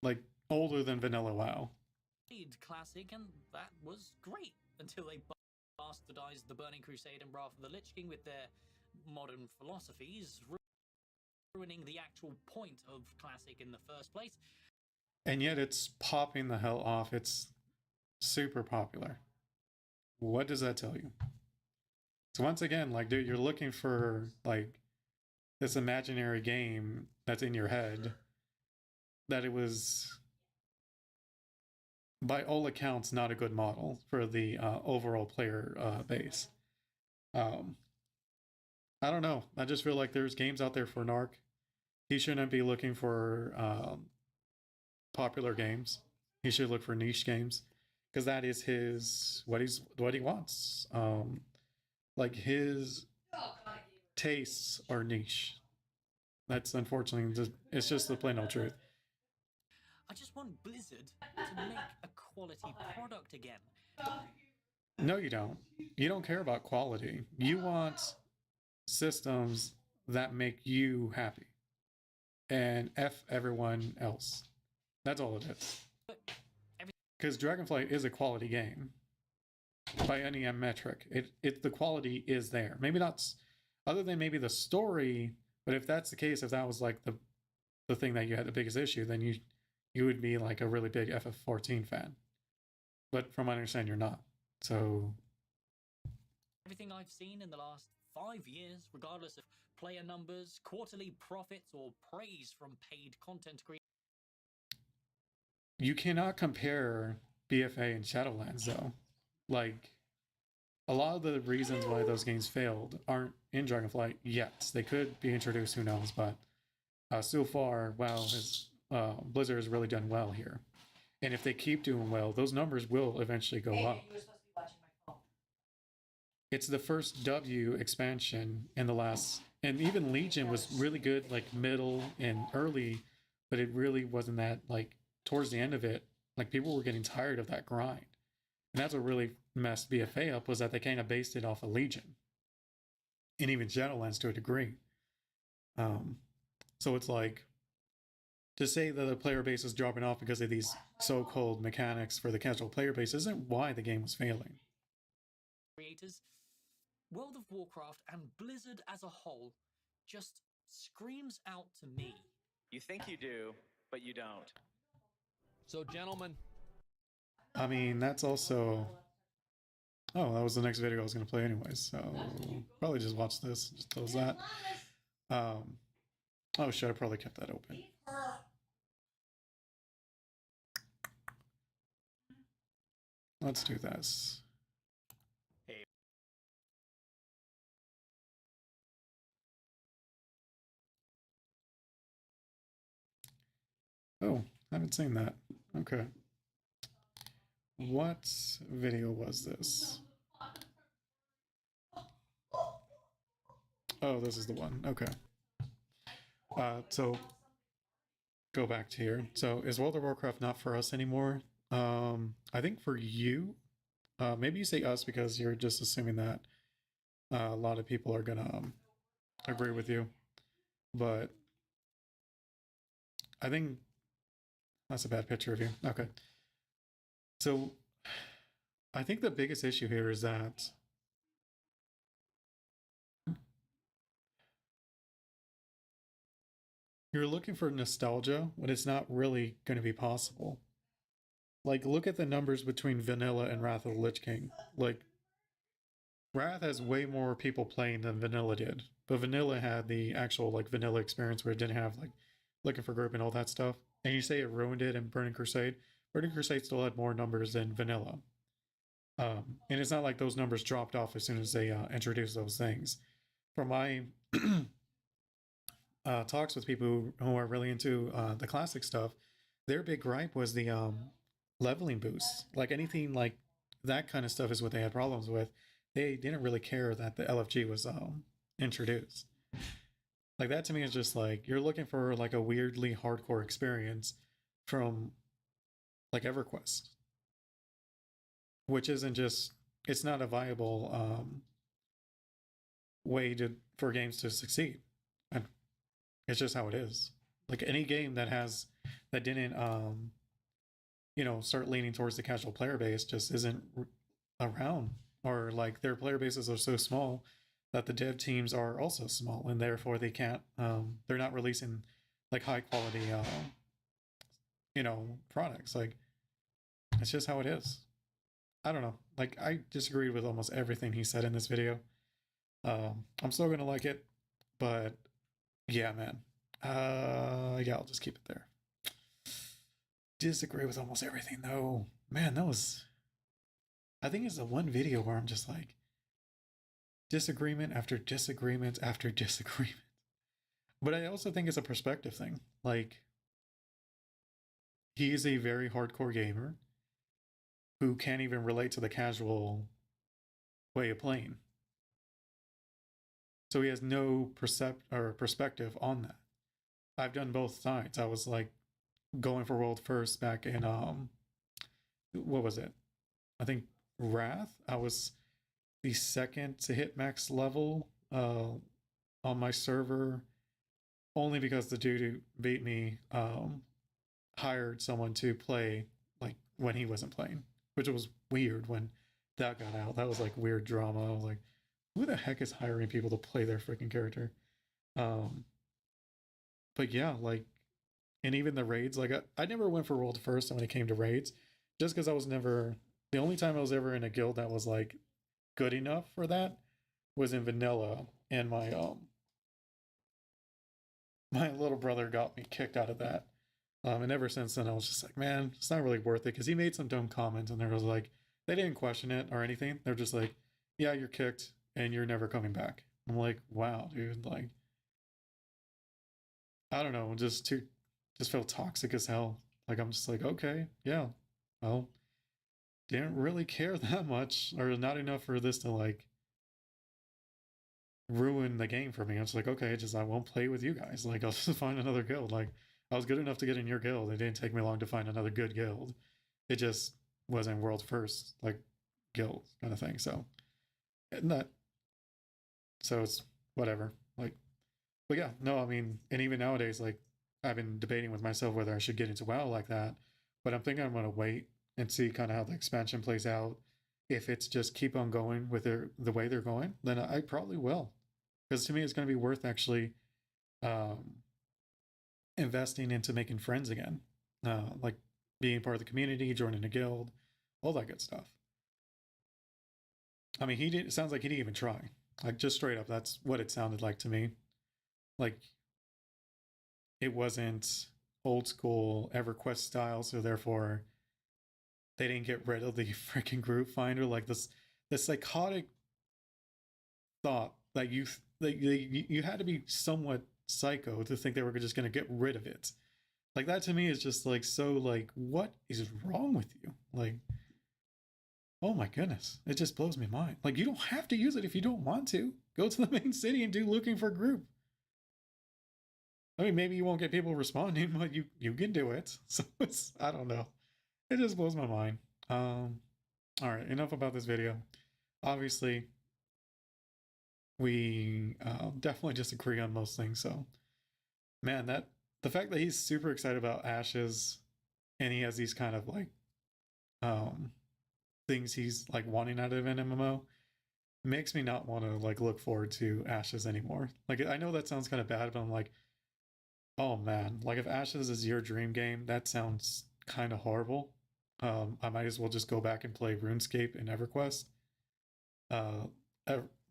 Like older than vanilla WoW. Classic, and that was great until they bastardized the Burning Crusade and Wrath of the Lich King with their modern philosophies, ruining the actual point of Classic in the first place. And yet it's popping the hell off. It's super popular. What does that tell you? So once again, like, dude, you're looking for like this imaginary game that's in your head that it was, by all accounts, not a good model for the overall player base. I don't know. I just feel like there's games out there for Narc. He shouldn't be looking for popular games. He should look for niche games because that is his what he wants. Like his tastes are niche. That's unfortunately it's just the plain old truth. I just want Blizzard to make a quality product again. No, you don't. You don't care about quality. You want systems that make you happy and F everyone else. That's all it is. Because Dragonflight is a quality game by any metric. It the quality is there. Maybe not other than maybe the story, but if that's the case, if that was like the thing that you had the biggest issue, then you would be like a really big FF14 fan. But from what I understand, you're not. So Everything I've seen in the last 5 years, regardless of player numbers, quarterly profits, or praise from paid content creators. you cannot compare BFA and Shadowlands though. Like a lot of the reasons why those games failed aren't in Dragonflight yet. They could be introduced, who knows? But so far, WoW has Blizzard has really done well here. And if they keep doing well, those numbers will eventually go up. You were supposed to be watching my phone. It's the first W expansion in the last, and even Legion was really good, like middle and early, but it really wasn't that like towards the end of it. Like people were getting tired of that grind, and that's what really messed BFA up, was that they kind of based it off of Legion, and even Shadowlands to a degree. So it's like to say that the player base is dropping off because of these so-called mechanics for the casual player base isn't why the game was failing. Creators, World of Warcraft and Blizzard as a whole just screams out to me. You think you do, but you don't. So, gentlemen, I mean, that's also... Oh, that was the next video I was going to play anyways, so probably just watch this, just close that. Oh shit, I probably kept that open. Let's do this. Oh, I haven't seen that. Okay. What video was this? Oh, this is the one. Okay. So go back to here. So is World of Warcraft not for us anymore? I think for you, maybe you say us because you're just assuming that a lot of people are gonna agree with you, but I think that's a bad picture of you. Okay. So I think the biggest issue here is that you're looking for nostalgia when it's not really going to be possible. Like, look at the numbers between Vanilla and Wrath of the Lich King. Like, Wrath has way more people playing than Vanilla did, but Vanilla had the actual like Vanilla experience where it didn't have like looking for group and all that stuff. And you say it ruined it in Burning Crusade. Burning Crusade still had more numbers than Vanilla. And it's not like those numbers dropped off as soon as they introduced those things. From my talks with people who are really into the classic stuff, their big gripe was the leveling boosts. Like anything like that kind of stuff is what they had problems with. They didn't really care that the LFG was introduced. Like that to me is just like you're looking for like a weirdly hardcore experience from like EverQuest, which isn't just it's not a viable way to for games to succeed. And it's just how it is. Like any game that didn't start leaning towards the casual player base just isn't around, or like their player bases are so small that the dev teams are also small, and therefore they can't they're not releasing like high quality products. Like it's just how it is. I don't know, like I disagreed with almost everything he said in this video. I'm still gonna like it, but yeah, man, yeah, I'll just keep it there. Disagree with almost everything though. Man, I think it's the one video where I'm just like disagreement after disagreement after disagreement. But I also think it's a perspective thing. Like he is a very hardcore gamer who can't even relate to the casual way of playing. So he has no perspective on that. I've done both sides. I was like going for world first back in what was it? I think Wrath. I was the second to hit max level on my server, only because the dude who beat me hired someone to play like when he wasn't playing, which was weird when that got out. That was like weird drama. I was like, who the heck is hiring people to play their freaking character? But yeah, like, and even the raids, like I never went for world first when it came to raids, just because I was never the only time I was ever in a guild that was like good enough for that was in vanilla, and my little brother got me kicked out of that. And ever since then, I was just like, man, it's not really worth it, because he made some dumb comments, and there was like, they didn't question it or anything. They're just like, yeah, you're kicked, and you're never coming back. I'm like, wow, dude, like, I don't know, just felt toxic as hell. Like I'm just like, okay, yeah, well, didn't really care that much, or not enough for this to like ruin the game for me. I was like, okay, just I won't play with you guys. Like I'll just find another guild. Like I was good enough to get in your guild. It didn't take me long to find another good guild. It just wasn't world first like guild kind of thing. So and that so it's whatever. Like but yeah, no, I mean, and even nowadays, like I've been debating with myself whether I should get into WoW like that, but I'm thinking I'm gonna wait and see kind of how the expansion plays out. If it's just keep on going with the way they're going, then I probably will, because to me it's gonna be worth actually um, investing into making friends again, like being part of the community, joining a guild, all that good stuff. I mean, he didn't. It sounds like he didn't even try. Like just straight up, that's what it sounded like to me. Like it wasn't old school EverQuest style, so therefore they didn't get rid of the freaking group finder. Like this psychotic thought that you had to be somewhat psycho to think they were just going to get rid of it. Like that to me is just like so like what is wrong with you? Like oh my goodness, it just blows my mind. Like you don't have to use it if you don't want to. Go to the main city and do looking for group. I mean, maybe you won't get people responding, but you can do it. So it's I don't know. It just blows my mind. All right, enough about this video. Obviously, we definitely disagree on most things. So, man, that the fact that he's super excited about Ashes, and he has these kind of like things he's like wanting out of an MMO, makes me not want to like look forward to Ashes anymore. Like I know that sounds kind of bad, but I'm like, oh man, like if Ashes is your dream game, that sounds kind of horrible. I might as well just go back and play RuneScape and EverQuest.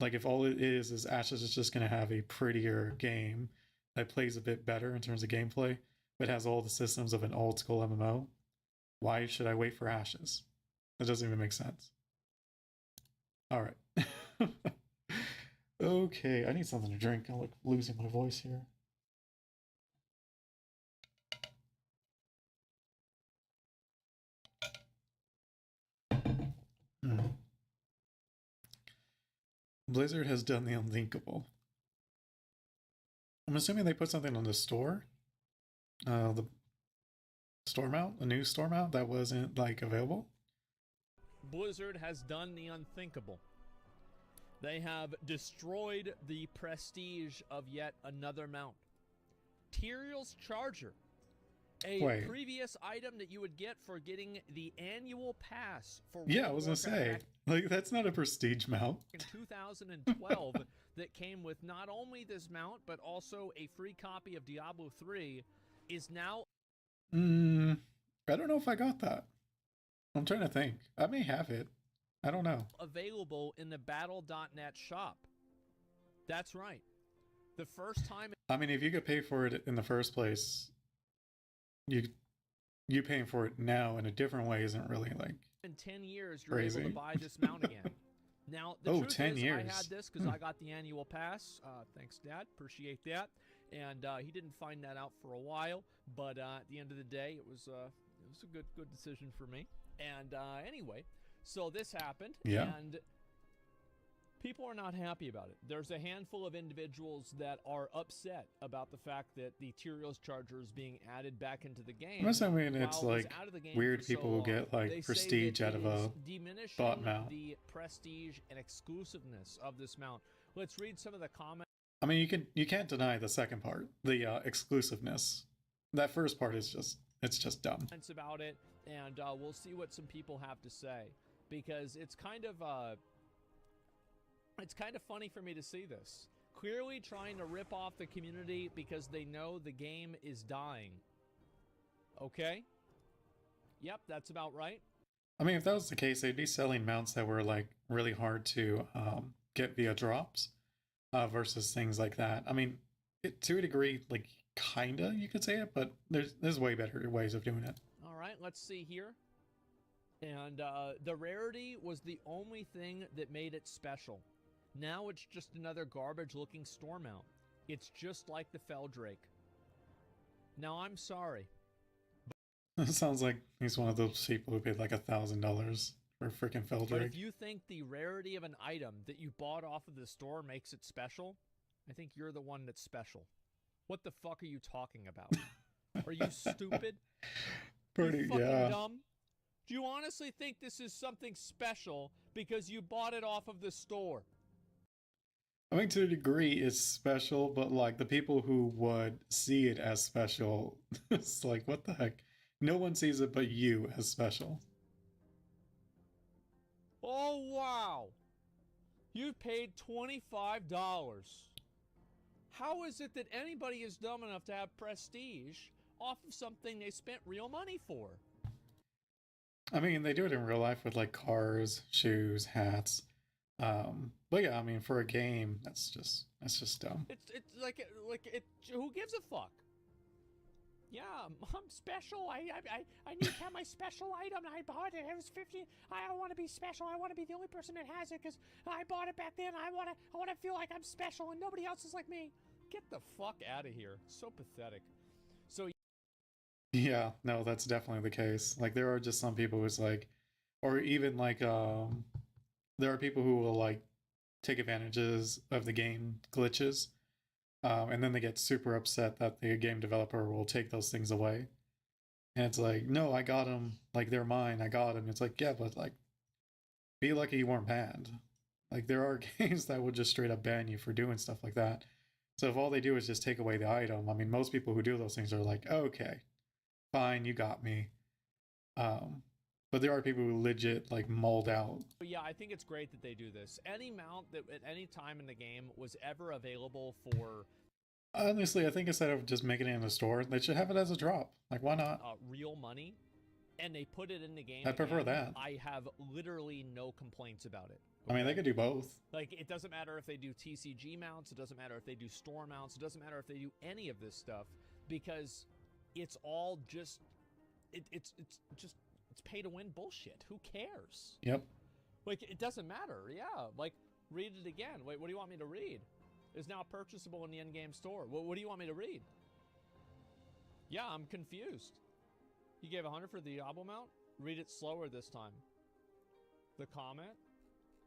Like if all it is Ashes is just going to have a prettier game that plays a bit better in terms of gameplay, but has all the systems of an old school MMO, why should I wait for Ashes? That doesn't even make sense. All right. Okay, I need something to drink. I'm like losing my voice here. Blizzard has done the unthinkable. I'm assuming they put something on the store. The store mount, a new store mount that wasn't like available. Blizzard has done the unthinkable. They have destroyed the prestige of yet another mount. Tyrell's Charger. A previous item that you would get for getting the annual pass for I was gonna say, like, that's not a prestige mount. In 2012 that came with not only this mount but also a free copy of Diablo 3 is now I don't know if I got that. I'm trying to think. I may have it. I don't know. Available in the battle.net shop. That's right. The first time I mean, if you could pay for it in the first place, you paying for it now in a different way isn't really like in 10 years you're crazy. able to buy this mount again. Now the truth 10 is years. I had this because I got the annual pass. Thanks, Dad. Appreciate that. And he didn't find that out for a while, but at the end of the day, it was a good decision for me. And anyway, so this happened, and people are not happy about it. There's a handful of individuals that are upset about the fact that the Tyrell's Charger is being added back into the game. I mean, it's like weird people who get like prestige out of a bot mount. The prestige and exclusiveness of this mount. Let's read some of the comments. I mean, you can't deny the second part, the exclusiveness. That first part is just dumb. About it, and we'll see what some people have to say, because it's kind of funny for me to see this. Clearly trying to rip off the community because they know the game is dying. Okay? Yep, that's about right. I mean, if that was the case, they'd be selling mounts that were like really hard to get via drops versus things like that. I mean, to a degree, like kinda you could say it, but there's way better ways of doing it. All right, let's see here. And the rarity was the only thing that made it special. Now it's just another garbage-looking store mount. It's just like the Feldrake. Now, I'm sorry. It sounds like he's one of those people who paid like $1,000 for freaking Feldrake. But if you think the rarity of an item that you bought off of the store makes it special, I think you're the one that's special. What the fuck are you talking about? Are you stupid? Pretty, you fucking dumb? Do you honestly think this is something special because you bought it off of the store? I mean, to a degree, it's special, but like the people who would see it as special, it's like, what the heck? No one sees it but you as special. Oh, wow. You paid $25. How is it that anybody is dumb enough to have prestige off of something they spent real money for? I mean, they do it in real life with like cars, shoes, hats. But yeah, I mean, for a game, that's just dumb. It's like who gives a fuck? Yeah, I'm special. I need to have my special item. I bought it. It was 50. I want to be special. I want to be the only person that has it because I bought it back then. I want to feel like I'm special and nobody else is like me. Get the fuck out of here. So pathetic. So yeah, no, that's definitely the case. Like there are just some people who's like, or even like there are people who will like take advantages of the game glitches. And then they get super upset that the game developer will take those things away. And it's like, no, I got them. Like, they're mine. I got them. It's like, yeah, but like, be lucky you weren't banned. Like, there are games that would just straight up ban you for doing stuff like that. So if all they do is just take away the item, I mean, most people who do those things are like, okay, fine, you got me. But there are people who legit like mold out. Yeah, I think it's great that they do this. Any mount that at any time in the game was ever available for... Honestly, I think instead of just making it in the store, they should have it as a drop. Like, why not? Real money. and they put it in the game. I prefer again, that. I have literally no complaints about it. I mean, they could do both. Like, it doesn't matter if they do TCG mounts. It doesn't matter if they do store mounts. It doesn't matter if they do any of this stuff, because it's all just it's pay to win bullshit. Who cares? Yep. Like, it doesn't matter. Yeah. Like, read it again. Wait, what do you want me to read? It's now purchasable in the in-game store. What do you want me to read? Yeah, I'm confused. You gave 100 for the Diablo mount? Read it slower this time. The comment?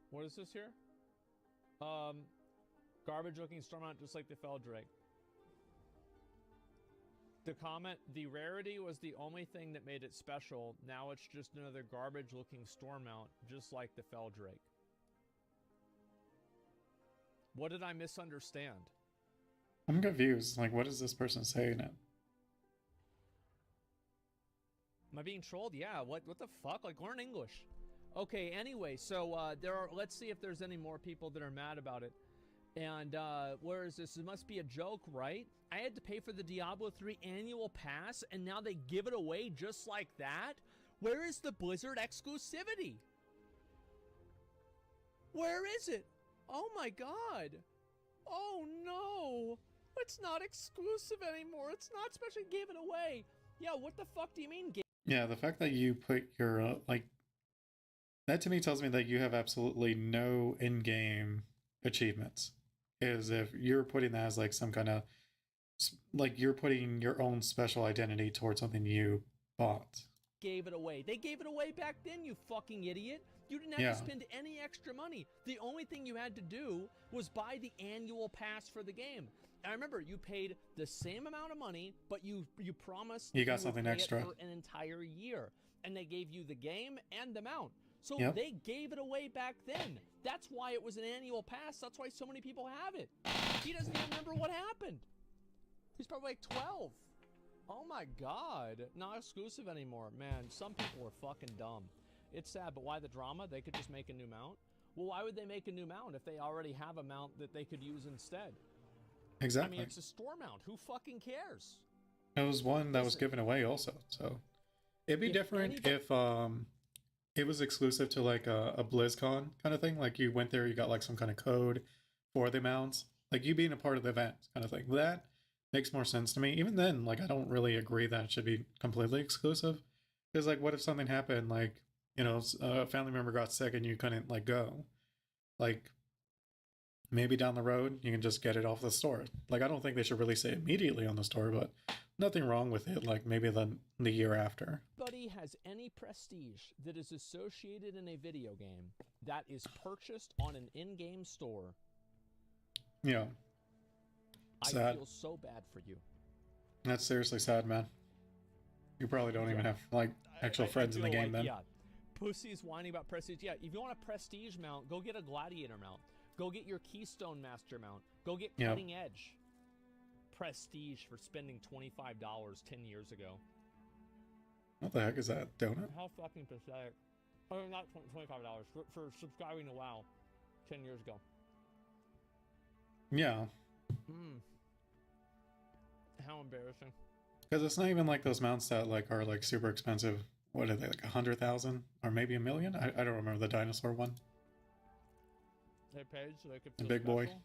What is this here? Garbage looking storm mount just like the Feldrake. The comment, the rarity was the only thing that made it special. Now it's just another garbage looking storm mount just like the Feldrake. What did I misunderstand? I'm confused. Like, what is this person saying it? Am I being trolled? Yeah, what the fuck? Like, learn English. Okay, anyway, so let's see if there's any more people that are mad about it. And where is this? It must be a joke, right? I had to pay for the Diablo 3 annual pass, and now they give it away just like that? Where is the Blizzard exclusivity? Where is it? Oh my god. Oh no. It's not exclusive anymore. It's not special. Gave it away. Yeah, what the fuck do you mean? Yeah, the fact that you put your, like, that to me tells me that you have absolutely no in-game achievements. Is if you're putting that as, like, some kind of, like, you're putting your own special identity towards something you bought. Gave it away. They gave it away back then, you fucking idiot. You didn't have to spend any extra money. The only thing you had to do was buy the annual pass for the game. I remember you paid the same amount of money, but you promised you got something extra for an entire year, and they gave you the game and the mount. So they gave it away back then. That's why it was an annual pass. That's why so many people have it. He doesn't even remember what happened. He's probably like 12. Oh my god. Not exclusive anymore. Man, some people are fucking dumb. It's sad, but why the drama? They could just make a new mount. Well, why would they make a new mount if they already have a mount that they could use instead? Exactly. I mean, it's a store mount. Who fucking cares? It was one that was given away also, so it'd be different if it was exclusive to like a BlizzCon kind of thing. Like you went there, you got like some kind of code for the mounts, like you being a part of the event kind of thing. That makes more sense to me. Even then, like I don't really agree that it should be completely exclusive. Because like, what if something happened, like, you know, a family member got sick and you couldn't like go, like maybe down the road you can just get it off the store. Like I don't think they should release it immediately on the store, but nothing wrong with it. Like maybe the year after. Anybody has any prestige that is associated in a video game that is purchased on an in-game store? Yeah. Sad. I feel so bad for you. That's seriously sad, man. You probably don't even have like actual friends in the game then. Yeah. Pussies whining about prestige. Yeah, if you want a prestige mount, go get a gladiator mount. Go get your Keystone Master mount. Go get Cutting Edge. Prestige for spending $25 10 years ago. What the heck is that? Donut? How fucking pathetic. Oh, not $25. For subscribing to WoW 10 years ago. Yeah. How embarrassing. Because it's not even like those mounts that like are like super expensive. What are they, like 100,000 or maybe $1 million? I don't remember the dinosaur one. They paid so they could feel big boy. special?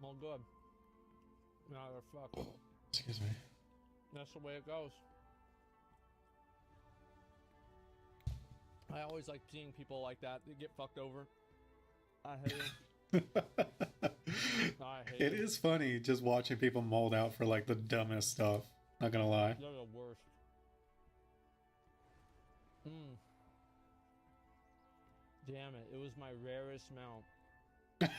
Well, good. Now they're fucked. Excuse me. That's the way it goes. I always like seeing people like that get fucked over. I hate it. It is funny just watching people mold out for like the dumbest stuff. Not gonna lie. They're the worst. Damn it, it was my rarest mount.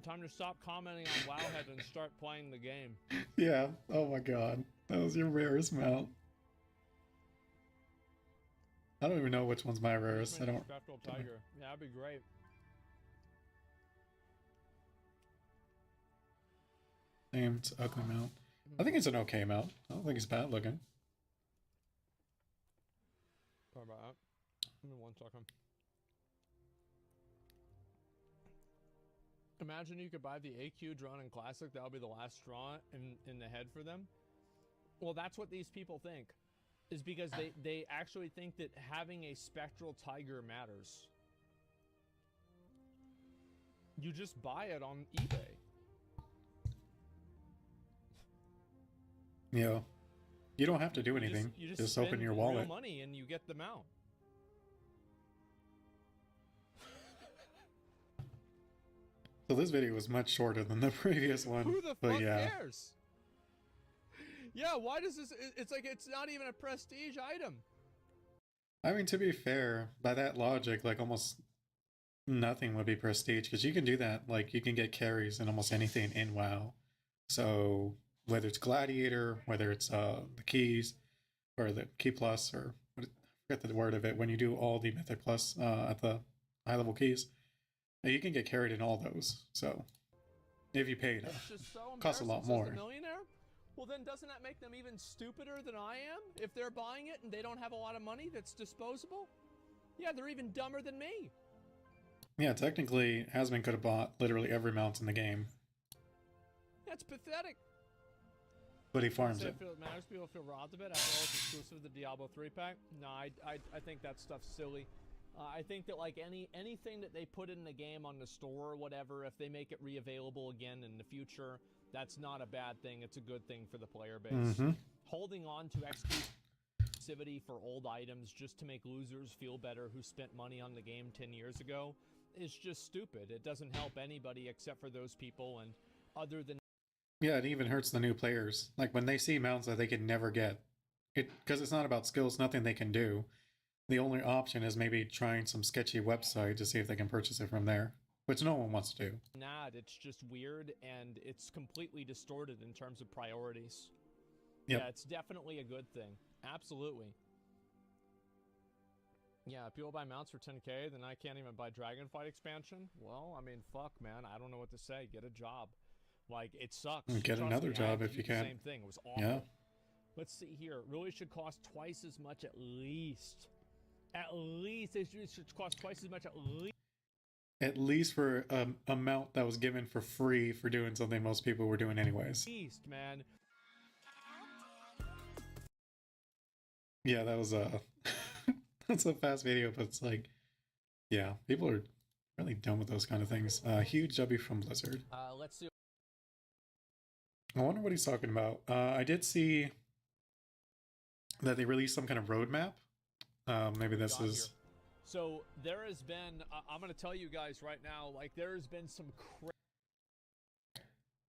Time to stop commenting on Wowhead and start playing the game. Yeah, oh my god. That was your rarest mount. I don't even know which one's my rarest. I don't. Spectral Tiger. Yeah, that'd be great. Same, it's ugly mount. I think it's an okay mount. I don't think it's bad looking. Sorry about that. Give me 1 second. Imagine you could buy the AQ drawn in Classic. That'll be the last straw in the head for them. Well, that's what these people think. is because they actually think that having a spectral tiger matters. You just buy it on eBay. Yeah. You don't have to do anything. You just open spend your real wallet. money and you get the mount. So this video was much shorter than the previous one. Who the but fuck yeah. cares? Yeah, why does this... It's like it's not even a prestige item. I mean, to be fair, by that logic, like almost nothing would be prestige, because you can do that. Like, you can get carries in almost anything in WoW. So whether it's Gladiator, whether it's the keys, or the key plus, or I forget the word of it, when you do all the mythic plus at the high level keys, you can get carried in all those. So if you pay It's just so costs a lot embarrassing, says more. the millionaire. Well, then doesn't that make them even stupider than I am? If they're buying it and they don't have a lot of money that's disposable? Yeah, they're even dumber than me. Yeah, technically, Hasman could have bought literally every mount in the game, That's pathetic. but he farms So it. it matters people feel robbed a bit after all it's exclusive to the Diablo 3 pack. No, I think that stuff's silly. I think that like anything that they put in the game on the store or whatever, if they make it re-available again in the future, that's not a bad thing. It's a good thing for the player base. Mm-hmm. Holding on to exclusivity for old items just to make losers feel better who spent money on the game 10 years ago is just stupid. It doesn't help anybody except for those people, and other than Yeah, it even hurts the new players. Like when they see mounts that they can never get, because it's not about skills, nothing they can do. The only option is maybe trying some sketchy website to see if they can purchase it from there, which no one wants to do. that, it's just weird and it's completely distorted in terms of priorities. Yep. Yeah, it's definitely a good thing. Absolutely. Yeah, if people buy mounts for 10k, then I can't even buy Dragonflight expansion. Well, I mean, fuck, man. I don't know what to say. Get a job. Like, it sucks. Get Trust another me, I job had if to you do the can. Same thing. It was awful. Yeah. Let's see here. It really should cost twice as much at least. At least. It should cost twice as much at least. At least for a mount that was given for free for doing something most people were doing anyways. Man. Yeah, that was that's a fast video, but it's like, yeah, people are really dumb with those kind of things. Huge W from Blizzard. Let's see. I wonder what he's talking about. I did see that they released some kind of roadmap. Maybe this Got is... here. So there has been, I'm going to tell you guys right now, like there has been some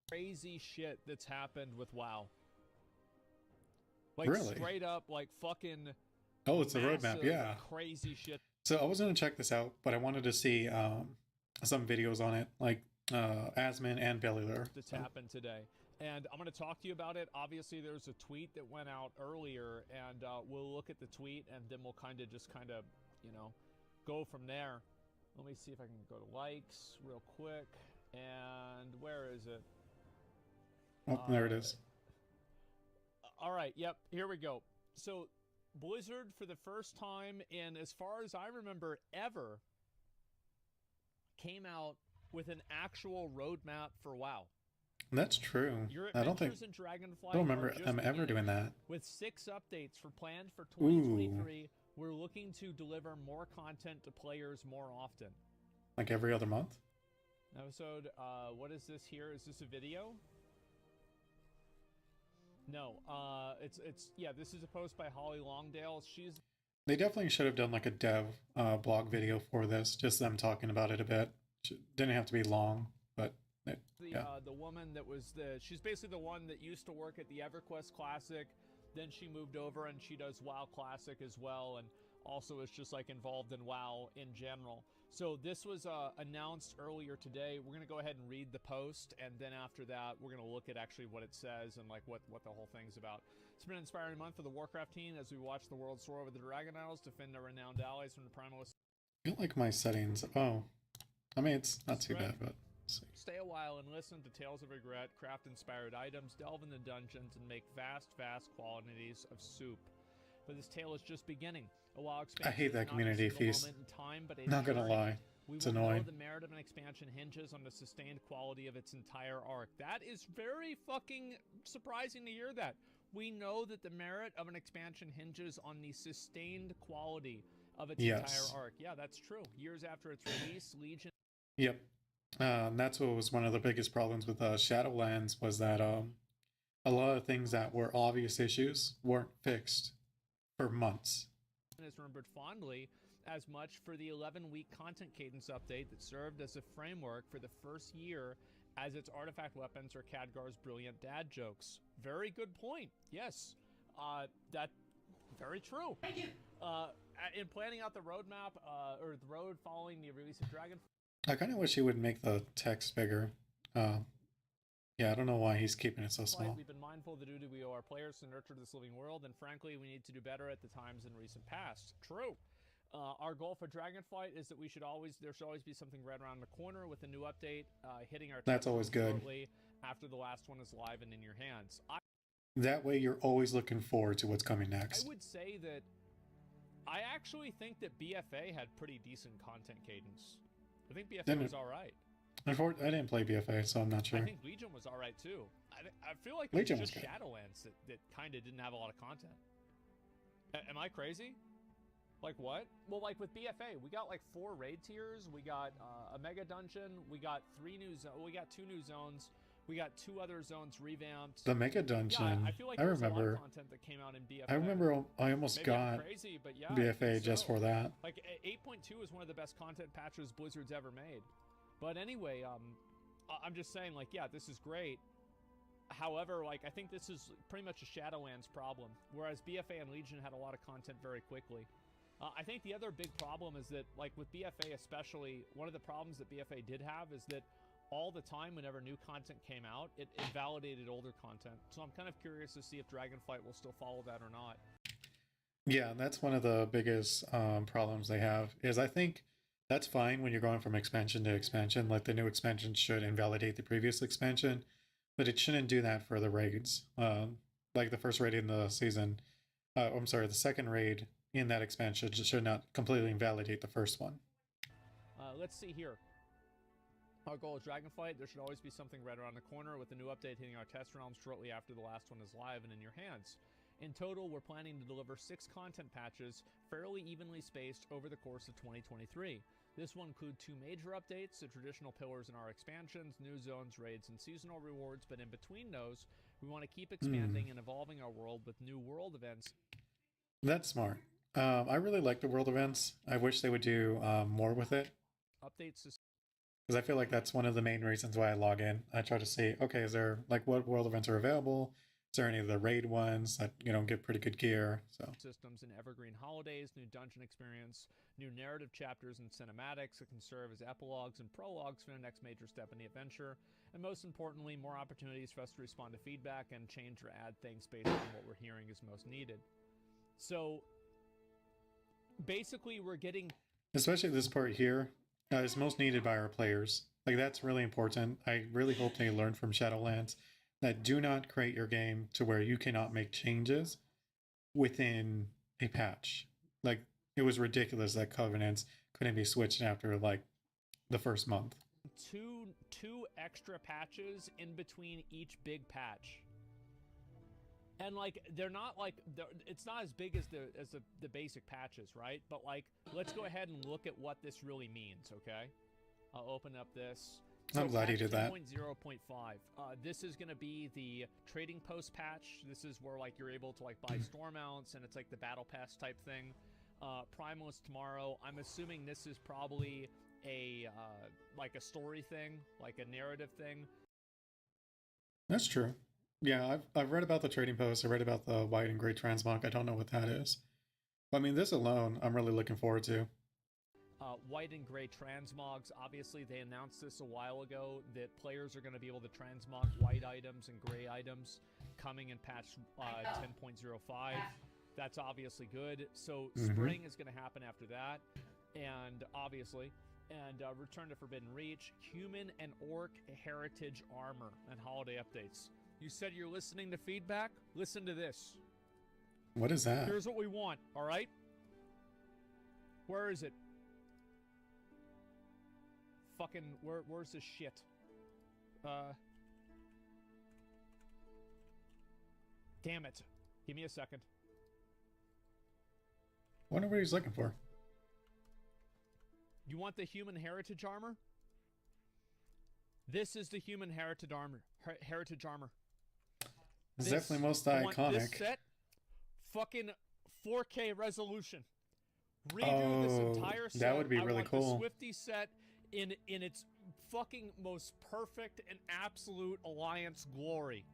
crazy shit that's happened with WoW. Like Really? straight up, like fucking. Oh, it's a roadmap, massive, yeah. Crazy shit. So I was going to check this out, but I wanted to see some videos on it, like Asmin and Bellular. That's happened today. And I'm going to talk to you about it. Obviously, there's a tweet that went out earlier, and we'll look at the tweet, and then we'll kind of, you know, go from there. Let me see if I can go to likes real quick. And where is it? Oh, there it is. All right, yep, here we go. So, Blizzard, for the first time in, as far as I remember, ever, came out with an actual roadmap for WoW. That's true. Your I don't think... adventures in Dragonflight I don't remember are just them ever beginning. doing that. With 6 updates planned for 2023, we're looking to deliver more content to players more often. Like every other month? Episode, what is this here? Is this a video? No, yeah, this is a post by Holly Longdale. They definitely should have done like a dev blog video for this, just them talking about it a bit. Didn't have to be long, but the woman that was she's basically the one that used to work at the EverQuest Classic, then she moved over and she does WoW Classic as well, and also is just like involved in WoW in general. So this was announced earlier today. We're gonna go ahead and read the post, and then after that we're gonna look at actually what it says and like what the whole thing's about. It's been an inspiring month for the Warcraft team as we watch the world soar over the Dragon Isles, defend their renowned allies from the Primalist. I feel like my settings... Oh. I mean, it's not too bad, but... Let's see. Stay a while and listen to tales of regret, craft inspired items, delve into dungeons, and make vast quantities of soup. But this tale is just beginning. A WoW expansion I hate that community feast. Not gonna lie. It's annoying. The merit of an expansion hinges on the sustained quality of its entire arc. That is very fucking surprising to hear that. We know that the merit of an expansion hinges on the sustained quality of its Yes. entire arc. Yeah, that's true. Years after its release, Legion. Yep. That's what was one of the biggest problems with Shadowlands, was that a lot of things that were obvious issues weren't fixed for months. Is remembered fondly as much for the 11-week content cadence update that served as a framework for the first year as its artifact weapons or Khadgar's brilliant dad jokes. Very good point. Yes, that very true. In planning out the roadmap or the road following the release of Dragon. I kind of wish he would make the text bigger. Yeah, I don't know why he's keeping it so small. We've been mindful of the duty we owe our players to nurture this living world, and frankly, we need to do better at the times in recent past. True. Our goal for Dragonflight is that there should always be something right around the corner with a new update hitting our. That's always good. Shortly after the last one is live and in your hands. That way, you're always looking forward to what's coming next. I would say that I actually think that BFA had pretty decent content cadence. I think BFA was all right. I didn't play BFA, so I'm not sure. I think Legion was all right too. I feel like it Legion was just was good. Shadowlands that kind of didn't have a lot of content. Am I crazy? Like what? Well, like with BFA, we got like 4 raid tiers. We got a mega dungeon. We got 2 new zones. We got 2 other zones revamped. The mega dungeon. Yeah, I feel like there was a lot of content that came out in BFA. I remember I almost Maybe I'm got crazy, but yeah, BFA just for that. Like 8.2 is one of the best content patches Blizzard's ever made. But anyway, I'm just saying, like, yeah, this is great. However, like, I think this is pretty much a Shadowlands problem, whereas BFA and Legion had a lot of content very quickly. I think the other big problem is that, like, with BFA especially, one of the problems that BFA did have is that all the time, whenever new content came out, it invalidated older content. So I'm kind of curious to see if Dragonflight will still follow that or not. Yeah, that's one of the biggest problems they have, is I think that's fine when you're going from expansion to expansion. Like, the new expansion should invalidate the previous expansion, but it shouldn't do that for the raids. Like the first raid in the season, I'm sorry, the second raid in that expansion should not completely invalidate the first one. Let's see here. Our goal is Dragonflight. There should always be something right around the corner, with a new update hitting our test realms shortly after the last one is live and in your hands. In total, we're planning to deliver 6 content patches, fairly evenly spaced over the course of 2023. This will include 2 major updates, the traditional pillars in our expansions, new zones, raids, and seasonal rewards, but in between those, we want to keep expanding and evolving our world with new world events. That's smart. I really like the world events. I wish they would do more with it. Updates to... Because I feel like that's one of the main reasons why I log in. I try to see, okay, is there, like, what world events are available? Is there any of the raid ones that, you know, get pretty good gear? So systems and evergreen holidays, new dungeon experience, new narrative chapters and cinematics that can serve as epilogues and prologues for the next major step in the adventure, and most importantly, more opportunities for us to respond to feedback and change or add things based on what we're hearing is most needed. So basically, we're getting, especially this part here, is most needed by our players. Like, that's really important. I really hope they learn from Shadowlands that do not create your game to where you cannot make changes within a patch. Like, it was ridiculous that Covenants couldn't be switched after, like, the first month. Two extra patches in between each big patch. And, like, they're not, like, it's not as big as the basic patches, right? But, like, let's go ahead and look at what this really means, okay? I'll open up this. I'm glad you did that. 2.0.5. This is going to be the trading post patch. This is where, like, you're able to, like, buy store mounts, and it's like the battle pass type thing. Primal is tomorrow. I'm assuming this is probably a like a story thing, like a narrative thing. That's true. Yeah, I've read about the trading post. I read about the white and gray transmog. I don't know what that is. But, I mean, this alone, I'm really looking forward to. White and gray transmogs. Obviously, they announced this a while ago that players are going to be able to transmog white items and gray items coming in patch 10.05. That's obviously good. So spring is going to happen after that. And obviously, Return to Forbidden Reach, human and orc heritage armor, and holiday updates. You said you're listening to feedback? Listen to this. What is that? Here's what we want, all right? Where is it? Fucking, where's this shit? Damn it. Give me a second. Wonder what he's looking for. You want the human heritage armor? This is the human heritage armor. Heritage armor. It's This- definitely most I want this iconic. set, fucking 4K resolution. Redo this Oh, entire set. that would be I really want cool. The Swifty set in its fucking most perfect and absolute Alliance glory.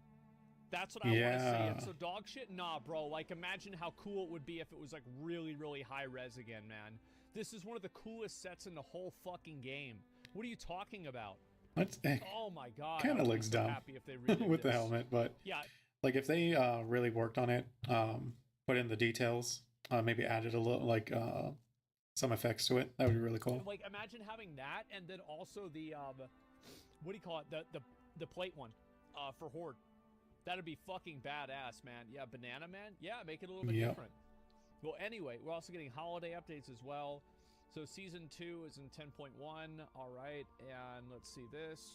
That's what I want to see. Yeah. And so dog shit, nah, bro. Like, imagine how cool it would be if it was like really, really high res again, man. This is one of the coolest sets in the whole fucking game. What are you talking about? That's Oh my god. kind I of would be looks so dumb happy if they redid with the this. helmet, but Yeah, like if they really worked on it, put in the details, maybe added a little like some effects to it, that would be really cool. like imagine having that and then also the what do you call it? The plate one for Horde. That'd be fucking badass, man. Yeah, Banana Man. Yeah, make it a little bit Yep. different. Well, anyway, we're also getting holiday updates as well. So season 2 is in 10.1. All right, and let's see this.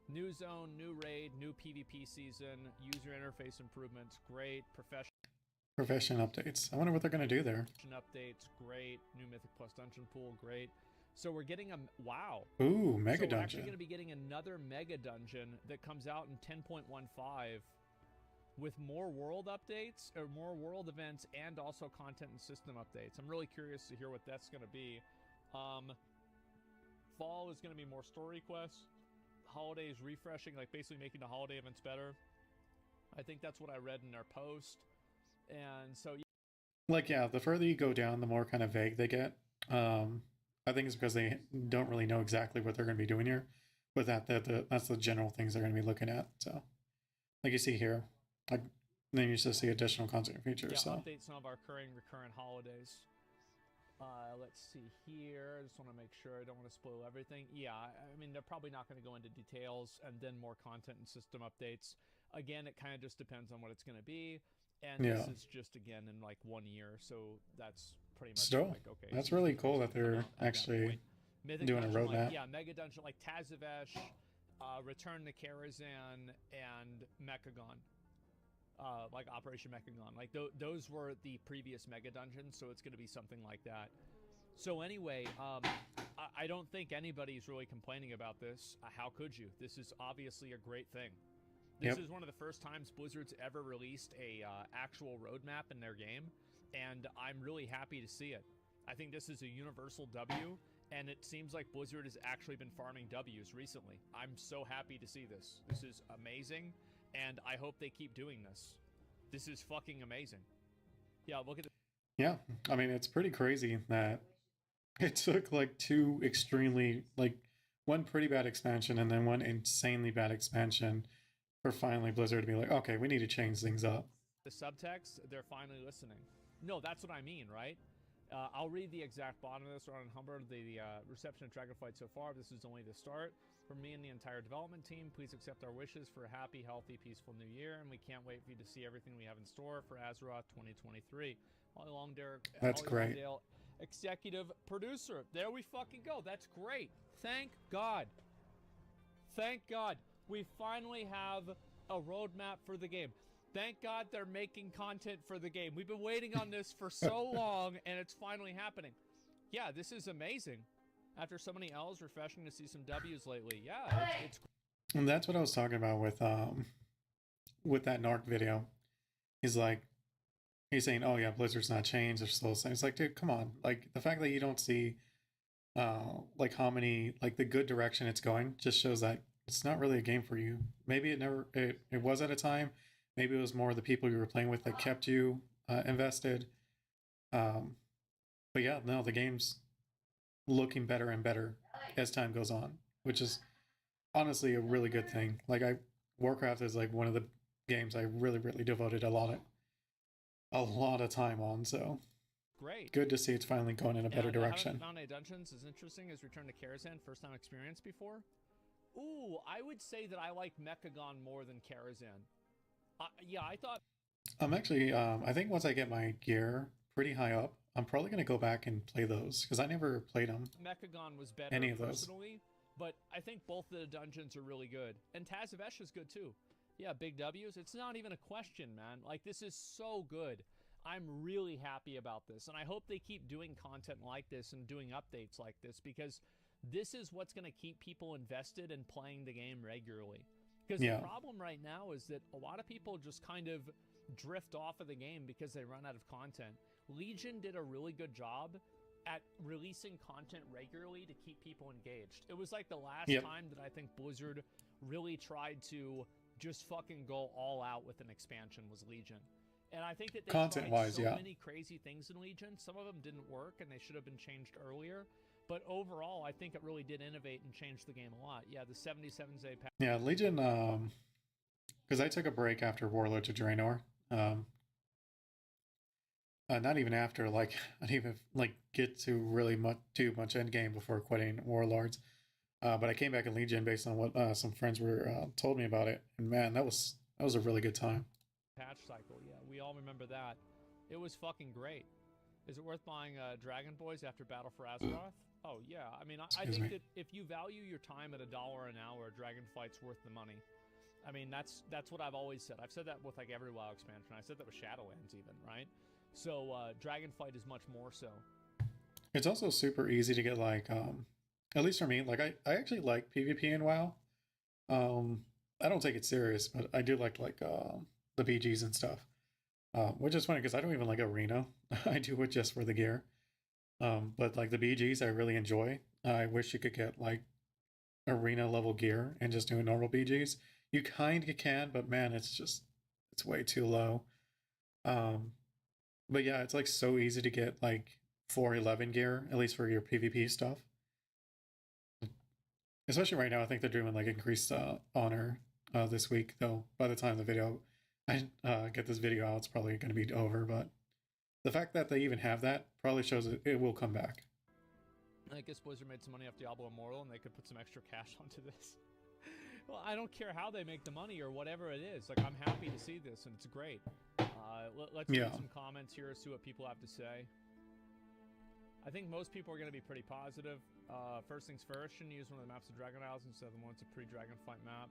New zone, new raid, new PvP season, user interface improvements, great. Profession updates. I wonder what they're gonna do there. Updates, great. New Mythic Plus Dungeon Pool, great. So we're getting a wow. Ooh, So mega we're actually dungeon. going to be getting another mega dungeon that comes out in 10.15 with more world updates or more world events and also content and system updates. I'm really curious to hear what that's going to be. Fall is going to be more story quests. Holiday is refreshing, like basically making the holiday events better. I think that's what I read in their post. And so Like, yeah, the further you go down, the more kind of vague they get. I think it's because they don't really know exactly what they're going to be doing here. But that's the general things they're going to be looking at. So, like you see here, like then you just see additional content features. yeah, So, update some of our recurrent holidays. Let's see here. I just want to make sure I don't want to spoil everything. Yeah, I mean, they're probably not going to go into details and then more content and system updates. Again, it kind of just depends on what it's going to be. And Yeah. this is just, again, in like 1 year. So that's pretty much Still, like, okay. that's so really it's cool gonna that come they're out at that actually point. Mythic doing a Dungeon, like, roadmap. yeah, Mega Dungeon like Tazavesh, Return to Karazhan, and Mechagon. Like Operation Mechagon. Like those were the previous Mega Dungeons, so it's going to be something like that. So anyway, I don't think anybody's really complaining about this. How could you? This is obviously a great thing. This Yep. is one of the first times Blizzard's ever released a actual roadmap in their game, and I'm really happy to see it. I think this is a universal W, and it seems like Blizzard has actually been farming Ws recently. I'm so happy to see this. This is amazing, and I hope they keep doing this. This is fucking amazing. Yeah, look at yeah, I mean, it's pretty crazy that it took like two extremely, like one pretty bad expansion and then one insanely bad expansion for finally Blizzard to be like, okay, we need to change things up. the subtext. They're finally listening. No, that's what I mean, right? I'll read the exact bottom of this. On Humber, the reception of Dragonflight so far. This is only the start. From me and the entire development team, please accept our wishes for a happy, healthy, peaceful new year, and we can't wait for you to see everything we have in store for Azeroth 2023. Holly Longdale, That's Holly great. Longdale, executive producer. There we fucking go. That's great. Thank God. Thank God. We finally have a roadmap for the game. Thank God they're making content for the game. We've been waiting on this for so long, and it's finally happening. Yeah, this is amazing. After so many L's, refreshing to see some W's lately. Yeah, it's And that's what I was talking about with that Narc video. He's like, he's saying, "Oh yeah, Blizzard's not changed. They're still the same." It's like, dude, come on. Like the fact that you don't see, like how many, like the good direction it's going, just shows that it's not really a game for you. Maybe it was at a time. Maybe it was more the people you were playing with that kept you invested. But yeah, no, the game's looking better and better as time goes on, which is honestly a really good thing. Like Warcraft is like one of the games I really devoted a lot of time on, so great. good to see it's finally going in a better direction. Found Dungeons is interesting as Return to Karazhan, first time experience before. Ooh, I would say that I like Mechagon more than Karazhan. Yeah, I thought I'm actually I think once I get my gear pretty high up, I'm probably going to go back and play those because I never played them. Mechagon was better Any of those. personally, but I think both of the dungeons are really good. And Tazavesh is good too. Yeah, big W's. It's not even a question, man. Like, this is so good. I'm really happy about this, and I hope they keep doing content like this and doing updates like this, because this is what's going to keep people invested in playing the game regularly. Because the problem right now is that a lot of people just kind of drift off of the game because they run out of content. Legion did a really good job at releasing content regularly to keep people engaged. It was like the last time that I think Blizzard really tried to just fucking go all out with an expansion was Legion. And I think that they tried so many crazy things in Legion. Some of them didn't work and they should have been changed earlier. But overall, I think it really did innovate and change the game a lot. Yeah, the 77-day patch. Yeah, Legion, because I took a break after Warlord to Draenor. Not even after, like, I didn't even like get to really too much endgame before quitting Warlords. But I came back in Legion based on what some friends were told me about it, and man, that was a really good time. Patch cycle, yeah, we all remember that. It was fucking great. Is it worth buying Dragon Boys after Battle for Azeroth? Oh yeah, I mean, I think that if you value your time at $1 an hour, Dragonflight's worth the money. I mean, that's what I've always said. I've said that with like every WoW expansion. I said that with Shadowlands even, right? So Dragonflight is much more so. It's also super easy to get, like, at least for me, like I actually like PvP in WoW. I don't take it serious, but I do like the BGs and stuff. Which is funny because I don't even like Arena. I do it just for the gear. But like the BGs I really enjoy. I wish you could get like Arena level gear and just do normal BGs. You kind of can, but man, it's way too low. But yeah, it's like so easy to get like 411 gear, at least for your PvP stuff. Especially right now, I think they're doing like increased honor this week, though. By the time the video I get this video out, it's probably going to be over. But the fact that they even have that probably shows it will come back. I guess Blizzard made some money off Diablo Immortal, and they could put some extra cash onto this. Well, I don't care how they make the money or whatever it is. Like, I'm happy to see this, and it's great. Let's read some comments here, see what people have to say. I think most people are going to be pretty positive. First things first, shouldn't use one of the maps of Dragon Isles instead of the one that's a pre-Dragonflight map.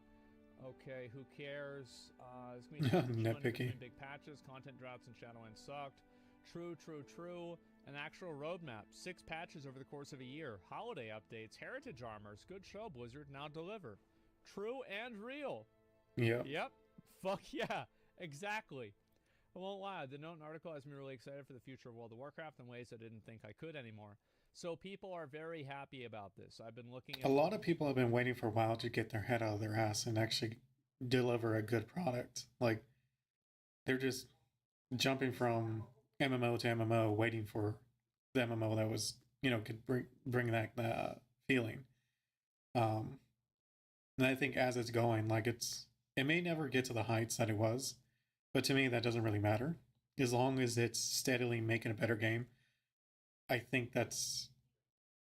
Okay, who cares? It's going to be nitpicky. Big patches, content droughts, and Shadowlands sucked. True, true, true. An actual roadmap. 6 patches over the course of a year. Holiday updates. Heritage armors. Good show, Blizzard. Now deliver. True and real. Yeah. Yep. Fuck yeah. Exactly. I won't lie. The note and article has me really excited for the future of World of Warcraft in ways I didn't think I could anymore. So people are very happy about this. I've been looking at... A lot of people have been waiting for WoW to get their head out of their ass and actually deliver a good product. Like, they're just jumping from MMO to MMO, waiting for the MMO that was, could bring that feeling. And I think as it's going, like, it may never get to the heights that it was, but to me that doesn't really matter. As long as it's steadily making a better game, I think that's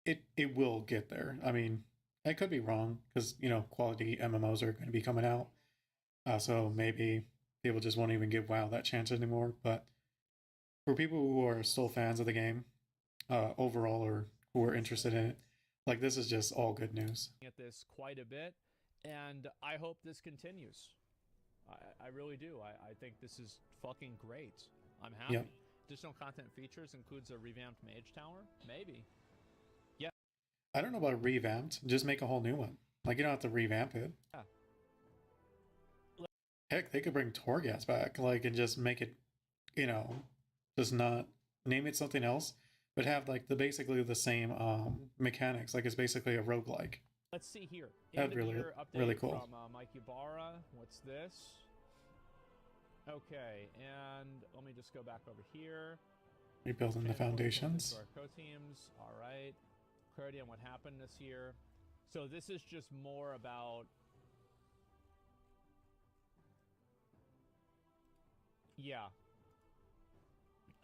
it will get there. I mean, I could be wrong because quality MMOs are going to be coming out, so maybe people just won't even give WoW that chance anymore. But for people who are still fans of the game overall, or who are interested in it, like, this is just all good news. At this quite a bit, and I hope this continues. I really do. I think this is fucking great. I'm happy. Yep. Additional content features includes a revamped mage tower? Maybe. Yeah. I don't know about revamped. Just make a whole new one. Like, you don't have to revamp it. Yeah. Heck, they could bring Torghast back, like, and just make it, just not name it something else, but have like basically the same mechanics. Like, it's basically a roguelike. Let's see here. That'd really cool. From Mike Ibarra. What's this? Okay, and let me just go back over here. Rebuilding the foundations. Our co-teams. All right. Clarity on what happened this year. So this is just more about... Yeah.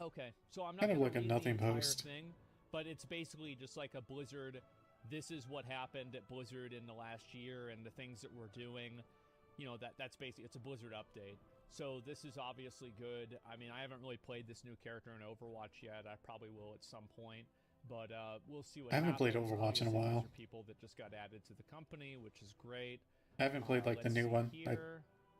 Okay, so I'm not kind of going like a nothing post thing, but it's basically just like a Blizzard. This is what happened at Blizzard in the last year, and the things that we're doing. That's basically, it's a Blizzard update. So this is obviously good. I mean, I haven't really played this new character in Overwatch yet. I probably will at some point, but we'll see what happens. I haven't played Overwatch in a while. These are people that just got added to the company, which is great. I haven't played like the new one.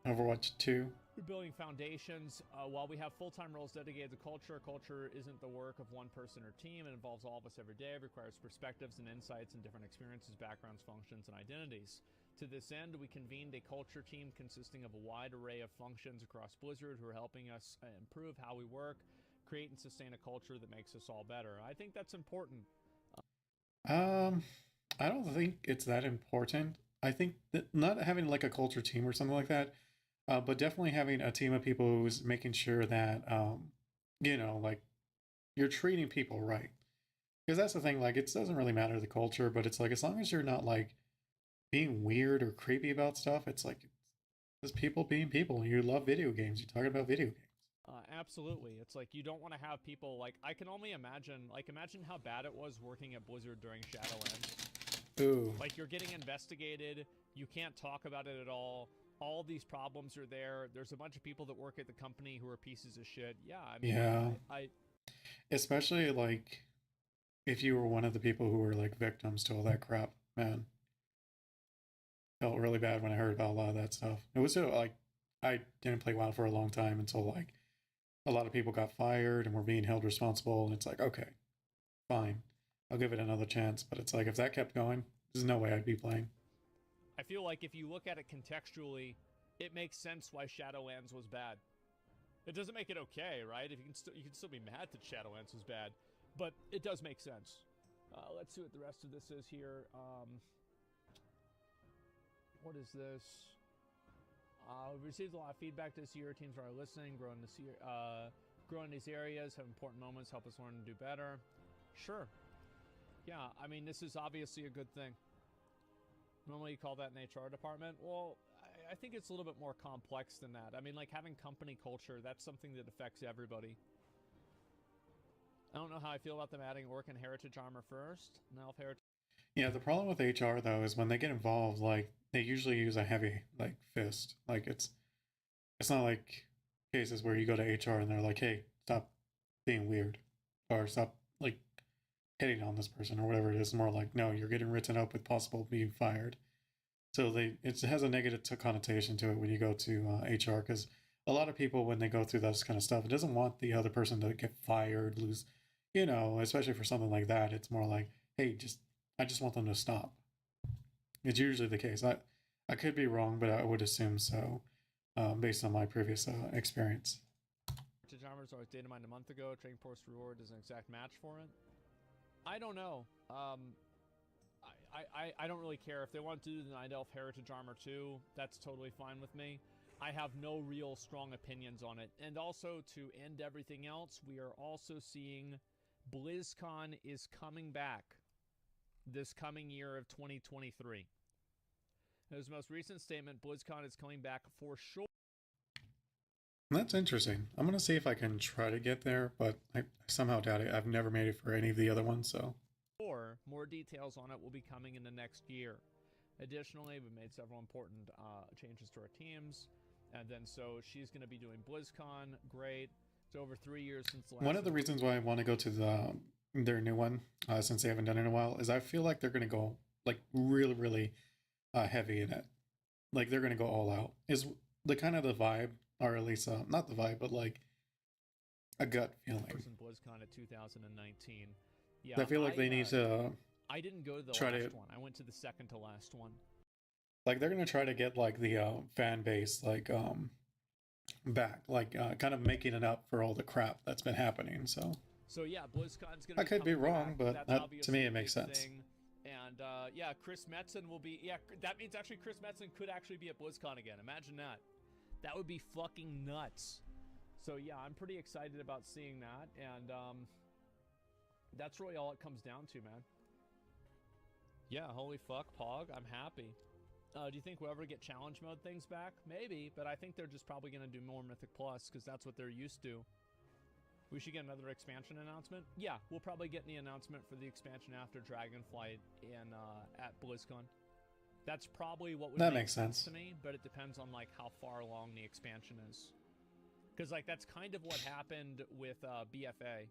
Overwatch 2. We're building foundations. While we have full-time roles dedicated to culture, culture isn't the work of one person or team. It involves all of us every day. It requires perspectives and insights and different experiences, backgrounds, functions, and identities. To this end, we convened a culture team consisting of a wide array of functions across Blizzard who are helping us improve how we work, create and sustain a culture that makes us all better. I think that's important. I don't think it's that important. I think that not having like a culture team or something like that, but definitely having a team of people who's making sure that, you know, like you're treating people right. Because that's the thing, like it doesn't really matter the culture, but it's like as long as you're not like being weird or creepy about stuff, it's like it's people being people. You love video games. You're talking about video games. Absolutely. It's like you don't want to have people like I can only imagine imagine how bad it was working at Blizzard during Shadowlands. Ooh. Like you're getting investigated, you can't talk about it at all these problems are there. There's a bunch of people that work at the company who are pieces of shit. Yeah, I mean, Yeah. I Especially like if you were one of the people who were like victims to all that crap, man. Felt really bad when I heard about a lot of that stuff. It was like I didn't play WoW for a long time until like a lot of people got fired and were being held responsible, and it's like, okay, fine, I'll give it another chance. But it's like if that kept going, there's no way I'd be playing. I feel like if you look at it contextually, it makes sense why Shadowlands was bad. It doesn't make it okay, right? If you can still be mad that Shadowlands was bad, but it does make sense. Let's see what the rest of this is here. What is this? We've received a lot of feedback this year. Teams are listening, growing these areas, have important moments, help us learn and do better. Sure. Yeah, I mean, this is obviously a good thing. Normally you call that an HR department. Well, I think it's a little bit more complex than that. I mean, like having company culture, that's something that affects everybody. I don't know how I feel about them adding Orc and Heritage armor first. Now, if Heritage... Yeah, the problem with HR though is when they get involved, like they usually use a heavy like fist. Like it's not like cases where you go to HR and they're like, "Hey, stop being weird," or "Stop like hitting on this person," or whatever it is. More like, "No, you're getting written up with possible being fired." So it has a negative connotation to it when you go to HR, because a lot of people when they go through this kind of stuff, it doesn't want the other person to get fired, lose, you know, especially for something like that. It's more like, hey, I just want them to stop. It's usually the case. I could be wrong, but I would assume so, based on my previous experience. Heritage armor is always data mined a month ago. Trading post reward is an exact match for it. I don't know. I don't really care. If they want to do the Night Elf Heritage armor too, that's totally fine with me. I have no real strong opinions on it. And also, to end everything else, we are also seeing BlizzCon is coming back this coming year of 2023. In his most recent statement, BlizzCon is coming back for sure. That's interesting. I'm going to see if I can try to get there, but I somehow doubt it. I've never made it for any of the other ones, so... More details on it will be coming in the next year. Additionally, we've made several important changes to our teams. And then so she's going to be doing BlizzCon. Great. It's over 3 years since the last... One of the reasons why I want to go to their new one, since they haven't done it in a while, is I feel like they're going to go like really, really heavy in it. Like they're going to go all out. Is the kind of the vibe, or at least not the vibe, but like a gut feeling. BlizzCon at 2019. Yeah, I feel like they need to... I didn't go to the last one. I went to the second to last one. Like they're going to try to get like the fan base like back, like kind of making it up for all the crap that's been happening. So yeah, BlizzCon's going to... I could be wrong, but to me it makes sense. And yeah, Chris Metzen will be... Yeah, that means actually Chris Metzen could actually be at BlizzCon again. Imagine that. That would be fucking nuts. So yeah, I'm pretty excited about seeing that. And that's really all it comes down to, man. Yeah, holy fuck, Pog. I'm happy. Do you think we'll ever get challenge mode things back? Maybe, but I think they're just probably going to do more Mythic Plus because that's what they're used to. We should get another expansion announcement. Yeah, we'll probably get the announcement for the expansion after Dragonflight in at BlizzCon. That's probably what would make sense to me, but it depends on like how far along the expansion is. Because like that's kind of what happened with BFA.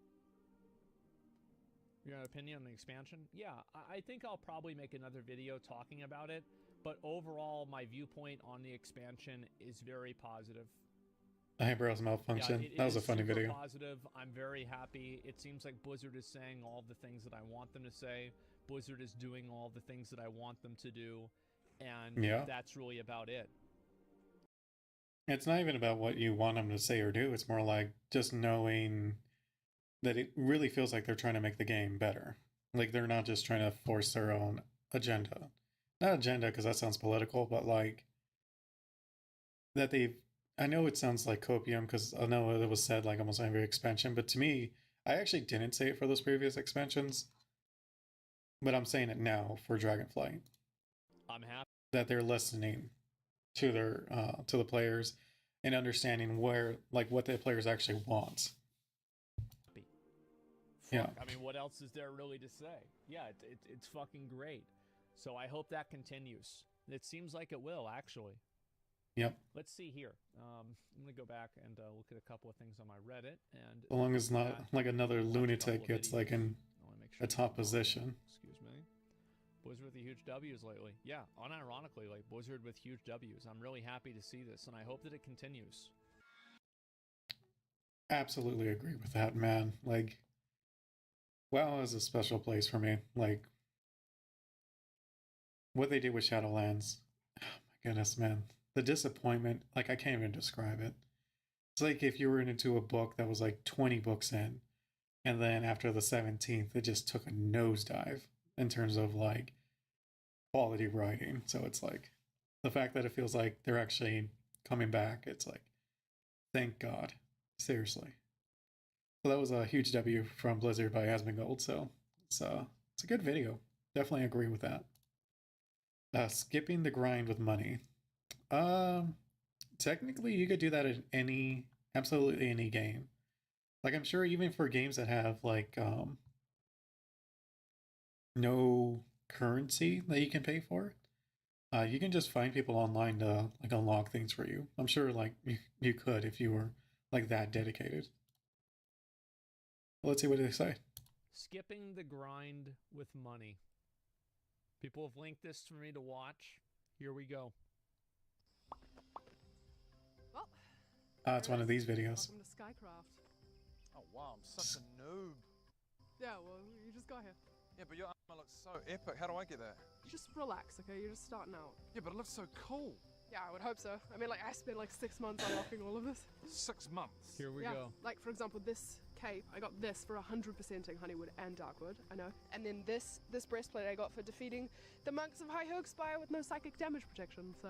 Your opinion on the expansion? Yeah, I think I'll probably make another video talking about it But overall, my viewpoint on the expansion is very positive. Eyebrows malfunction. It That was a is funny super video. positive. I'm very happy. It seems like Blizzard is saying all the things that I want them to say. Blizzard is doing all the things that I want them to do. And Yeah. that's really about it. It's not even about what you want them to say or do. It's more like just knowing that it really feels like they're trying to make the game better. Like they're not just trying to force their own agenda. Not agenda because that sounds political, but like that they've. I know it sounds like copium because I know it was said like almost every expansion, but to me, I actually didn't say it for those previous expansions, but I'm saying it now for Dragonflight. I'm happy. That they're listening to their to the players and understanding where like what the players actually want. Fuck, Yeah. I mean, what else is there really to say? Yeah, it's fucking great. So I hope that continues. It seems like it will, actually. Yep. Let's see here. I'm going to go back and look at a couple of things on my Reddit. And As long as not like another watch a lunatic couple of gets like in videos. I wanna make sure a top position. Excuse me. Blizzard with the huge W's lately. Yeah, unironically, like Blizzard with huge W's. I'm really happy to see this, and I hope that it continues. Absolutely agree with that, man. Like, WoW is a special place for me. Like, what they did with Shadowlands. Oh my goodness, man. The disappointment, like, I can't even describe it. It's like if you were into a book that was like 20 books in, and then after the 17th, it just took a nosedive in terms of like quality writing. So it's like the fact that it feels like they're actually coming back, it's like, thank God. Seriously. So that was a huge W from Blizzard by Asmongold. So it's a good video. Definitely agree with that. Skipping the grind with money. Technically you could do that in absolutely any game. Like I'm sure even for games that have like no currency that you can pay for, you can just find people online to like unlock things for you. I'm sure like you could if you were like that dedicated. Let's see what they say. Skipping the grind with money. People have linked this for me to watch. Here we go. Well, It's one of these videos. welcome to Skycraft. Oh wow, I'm such a noob. Yeah, well, you just got here. Yeah, but your armor looks so epic. How do I get that? You just relax, okay? You're just starting out. Yeah, but it looks so cool. Yeah, I would hope so. I mean, like, I spent like 6 months unlocking all of this. 6 months. Here we yeah, go. like, for example, this cape, I got this for 100%ing Honeywood and Darkwood, I know. And then this breastplate I got for defeating the monks of High Hoogspire with no psychic damage protection, so...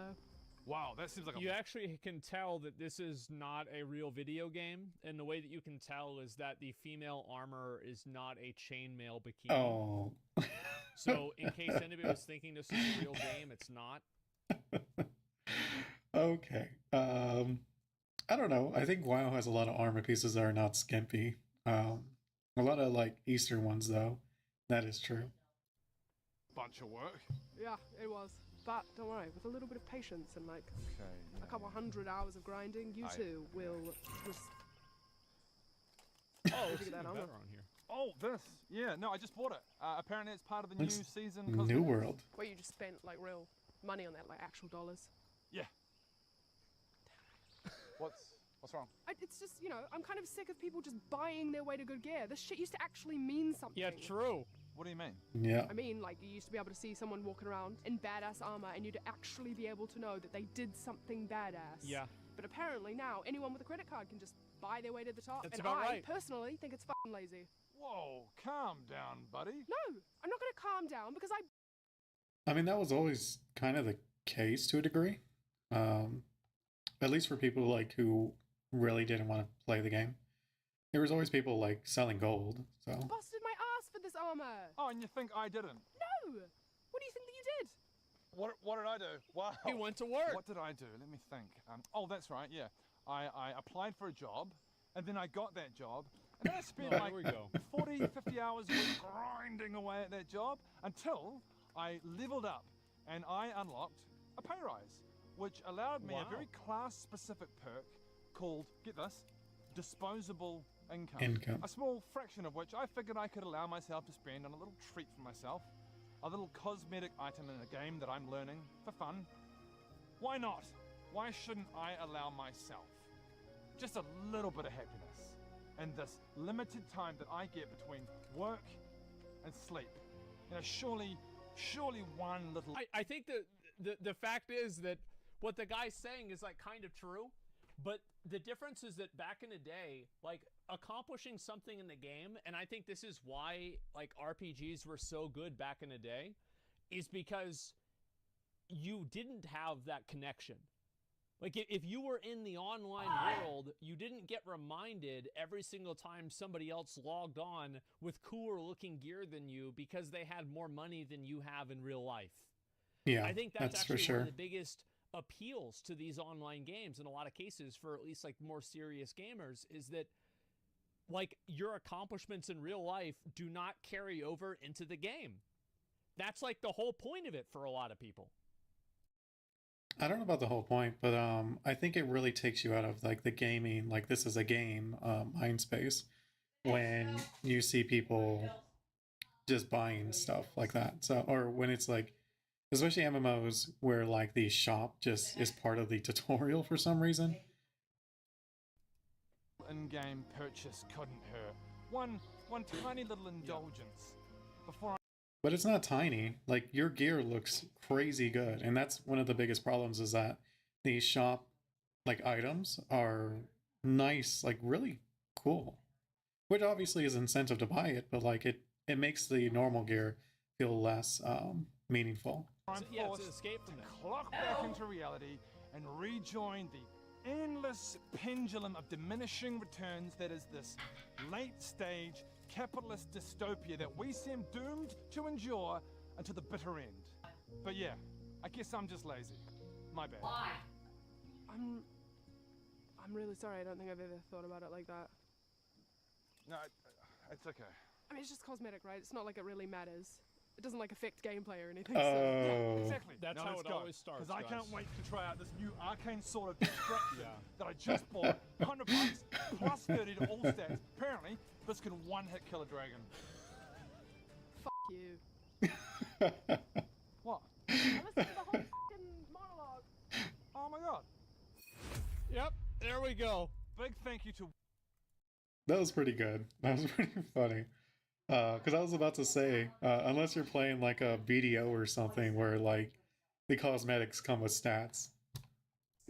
Wow, that seems like a You actually can tell that this is not a real video game, and the way that you can tell is that the female armor is not a chainmail bikini. Oh. So, in case anybody was thinking this is a real game, it's not. Okay. I don't know. I think WoW has a lot of armor pieces that are not skimpy. A lot of like Eastern ones though. That is true. bunch of work. Yeah, it was. But don't worry, with a little bit of patience and like Okay. a couple hundred hours of grinding, you too will just... Oh, Where'd it's you get that even armor? better on here. Oh, this. Yeah, no, I just bought it. Apparently it's part of the new Looks season. New cosmetics. World. Where you just spent like real money on that, like actual dollars. Yeah. What's wrong? It's just, you know, I'm kind of sick of people just buying their way to good gear. This shit used to actually mean something. Yeah, true. What do you mean? Yeah. I mean, like, you used to be able to see someone walking around in badass armor and you'd actually be able to know that they did something badass. Yeah. But apparently now, anyone with a credit card can just buy their way to the top. That's and about I, right. personally, think it's fucking lazy. Whoa, calm down, buddy. No, I'm not gonna calm down because I mean, that was always kind of the case to a degree. At least for people like who really didn't want to play the game. There was always people like selling gold, so. busted my ass for this armor. Oh, and you think I didn't? No! What do you think that you did? What did I do? Wow. He went to work. What did I do? Let me think. Oh, that's right. Yeah, I applied for a job, and then I got that job, and then I spent Oh, like here we go. 40, 50 hours a week grinding away at that job until I leveled up, and I unlocked a pay rise, which allowed me Wow. a very class-specific perk called, get this, disposable income. Income. A small fraction of which I figured I could allow myself to spend on a little treat for myself. a little cosmetic item in a game that I'm learning for fun. Why not? Why shouldn't I allow myself just a little bit of happiness in this limited time that I get between work and sleep? You know, surely one little... I think the fact is that what the guy's saying is like kind of true, but the difference is that back in the day, like accomplishing something in the game, and I think this is why like RPGs were so good back in the day, is because you didn't have that connection. Like if you were in the online world, you didn't get reminded every single time somebody else logged on with cooler looking gear than you because they had more money than you have in real life. Yeah, I think that's actually for sure. one of the biggest appeals to these online games in a lot of cases for at least like more serious gamers, is that like your accomplishments in real life do not carry over into the game. That's like the whole point of it for a lot of people. I don't know about the whole point, but I think it really takes you out of like the gaming, like this is a game mind space, when you see people just buying stuff like that. So, or when it's like, especially MMOs, where like the shop just is part of the tutorial for some reason. In-game purchase couldn't hurt. One tiny little indulgence before But it's not tiny. Like your gear looks crazy good, and that's one of the biggest problems, is that these shop like items are nice, like really cool, which obviously is incentive to buy it, but like it makes the normal gear feel less meaningful. I'm Yeah, it's forced an escape from to that. clock back into reality and rejoin the endless pendulum of diminishing returns that is this late-stage capitalist dystopia that we seem doomed to endure until the bitter end. But yeah, I guess I'm just lazy. My bad. I'm really sorry. I don't think I've ever thought about it like that. No, it's okay. I mean, it's just cosmetic, right? It's not like it really matters. It doesn't like affect gameplay or anything. Oh, Exactly. That's now how let's it go. always starts, Because I guys. can't wait to try out this new arcane sword of destruction that I just bought. $100 plus 30 to all stats. Apparently, this can one-hit kill a dragon. Fuck you. What? I listened to the whole fucking monologue. Oh my god. Yep, there we go. Big thank you to... that was pretty good. That was pretty funny. Because I was about to say, unless you're playing like a BDO or something where like the cosmetics come with stats.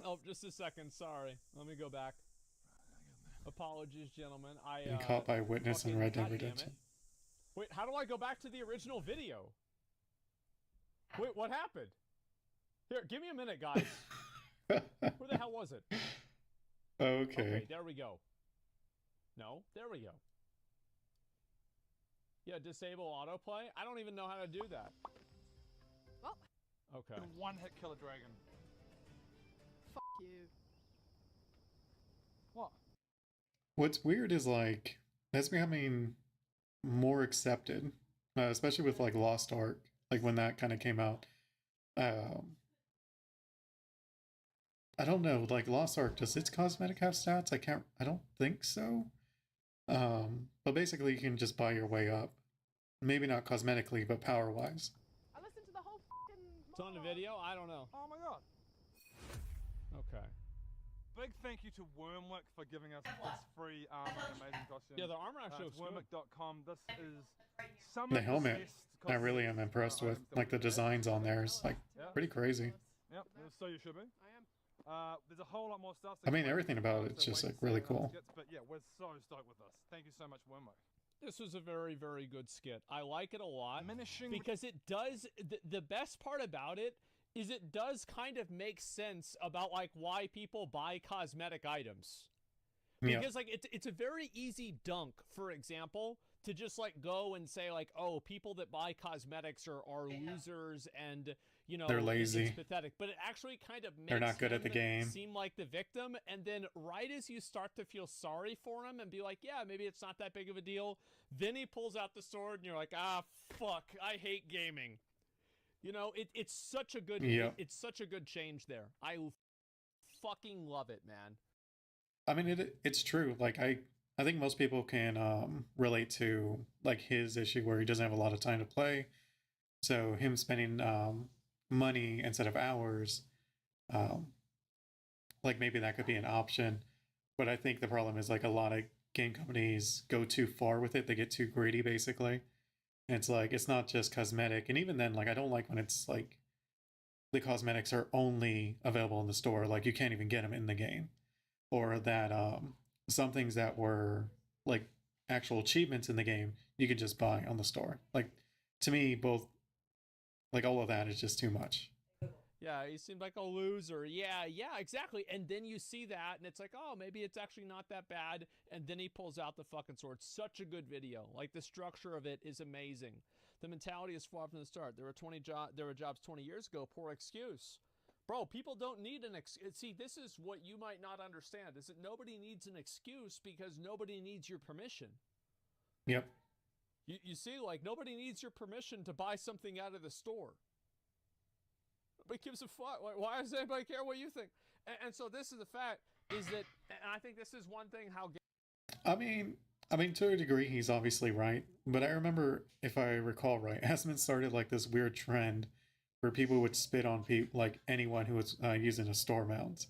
Oh, just a second. Sorry. Let me go back. Apologies, gentlemen. Being caught by witness in Red Dead goddamn it. Redemption. Wait, how do I go back to the original video? Wait, what happened? Here, give me a minute, guys. Where the hell was it? Okay. There we go. No, there we go. Yeah, disable autoplay? I don't even know how to do that. Well, Okay. Can one-hit kill a dragon. fuck you. What? What's weird is like that's becoming more accepted, especially with like Lost Ark, like when that kind of came out. I don't know, like Lost Ark, does its cosmetic have stats? I don't think so. But basically you can just buy your way up. Maybe not cosmetically, but power-wise. I listened to the whole fucking It's on the video? I don't know. Oh my god. Okay. Big thank you to Wormwick for giving us this free armor and amazing costume. Yeah, the armor actually looks good. Wormwick.com. This is some The of helmet, best I really am impressed with. Like the designs on there is like pretty crazy. Yep, so you should be. I am. There's a whole lot more stuff. I mean, everything about it's just like really cool. But yeah, we're so stoked with this. Thank you so much, Wormwick. This was a very, very good skit. I like it a lot Diminishing because it does. The best part about it is it does kind of make sense about like why people buy cosmetic items. Yeah. Because like it's a very easy dunk, for example, to just like go and say like, oh, people that buy cosmetics are losers and you know They're lazy. It's pathetic. But it actually kind of makes They're not good at the him game. seem like the victim, and then right as you start to feel sorry for him and be like, yeah, maybe it's not that big of a deal, then he pulls out the sword and you're like, ah, fuck, I hate gaming. You know, it's such a good Yeah. it's such a good change there. I fucking love it, man. I mean, it's true. Like I think most people can relate to like his issue where he doesn't have a lot of time to play, So him spending money instead of hours, um, like maybe that could be an option. But I think the problem is like a lot of game companies go too far with it. They get too greedy, basically. And it's like it's not just cosmetic, and even then, like I don't like when it's like the cosmetics are only available in the store. Like you can't even get them in the game, or that some things that were like actual achievements in the game you can just buy on the store. Like to me, both like all of that is just too much. Yeah, he seemed like a loser. Yeah, exactly. And then you see that, and it's like, oh, maybe it's actually not that bad. And then he pulls out the fucking sword. Such a good video. Like the structure of it is amazing. The mentality is far from the start. There were jobs 20 years ago. Poor excuse, bro. People don't need an excuse. See, this is what you might not understand: is that nobody needs an excuse because nobody needs your permission. Yep. You see, like nobody needs your permission to buy something out of the store. Nobody gives a fuck. Why does anybody care what you think? And so this is the fact, is that, and I think this is one thing how. I mean, to a degree, he's obviously right. But I remember, if I recall right, Asmund started like this weird trend where people would spit on people, like anyone who was using a store mount,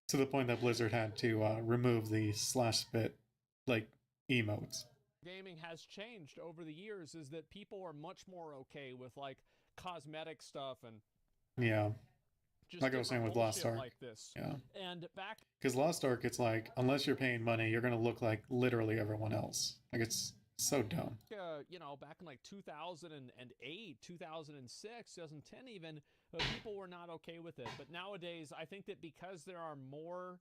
to the point that Blizzard had to remove the slash spit like emotes. Gaming has changed over the years is that people are much more okay with like cosmetic stuff and yeah, just like I was saying with Lost Ark. like this. Yeah, and back because Lost Ark, it's like unless you're paying money, you're gonna look like literally everyone else. Like it's so dumb. you know, back in like 2008, 2006, 2010 even, people were not okay with it. But nowadays, I think that because there are more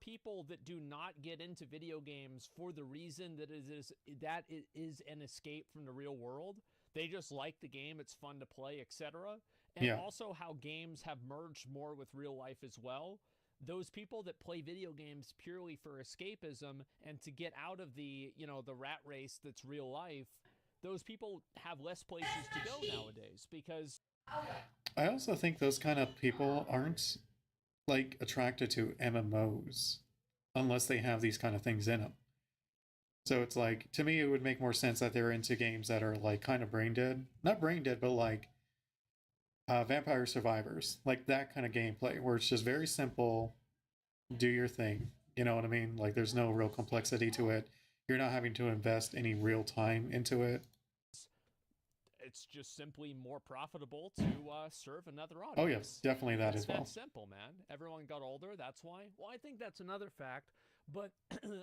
people that do not get into video games for the reason that it is an escape from the real world. They just like the game, it's fun to play, etc. And Yeah. also how games have merged more with real life as well. Those people that play video games purely for escapism and to get out of the, you know, the rat race that's real life, those people have less places to go nowadays because I also think those kind of people aren't like attracted to MMOs unless they have these kind of things in them. So it's like, to me, it would make more sense that they're into games that are like kind of brain dead. Not brain dead, but like Vampire Survivors. Like that kind of gameplay where it's just very simple, do your thing. You know what I mean? Like there's no real complexity to it. You're not having to invest any real time into it. it's just simply more profitable to serve another audience. Oh, yes, definitely that as well. That's simple, man. Everyone got older, that's why. Well, I think that's another fact, but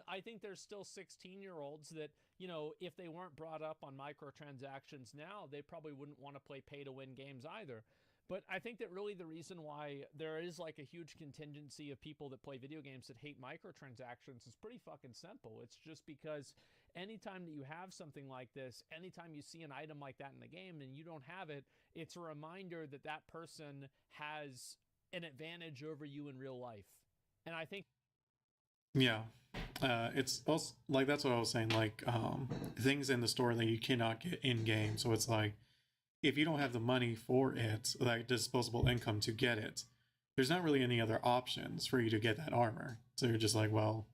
I think there's still 16-year-olds that, you know, if they weren't brought up on microtransactions now, they probably wouldn't want to play pay-to-win games either. But I think that really the reason why there is like a huge contingency of people that play video games that hate microtransactions is pretty fucking simple. It's just because anytime that you have something like this, anytime you see an item like that in the game and you don't have it, it's a reminder that that person has an advantage over you in real life. And I think yeah, it's also like that's what I was saying, like things in the store that you cannot get in game. So it's like, if you don't have the money for it, like disposable income to get it, there's not really any other options for you to get that armor. So you're just like, well,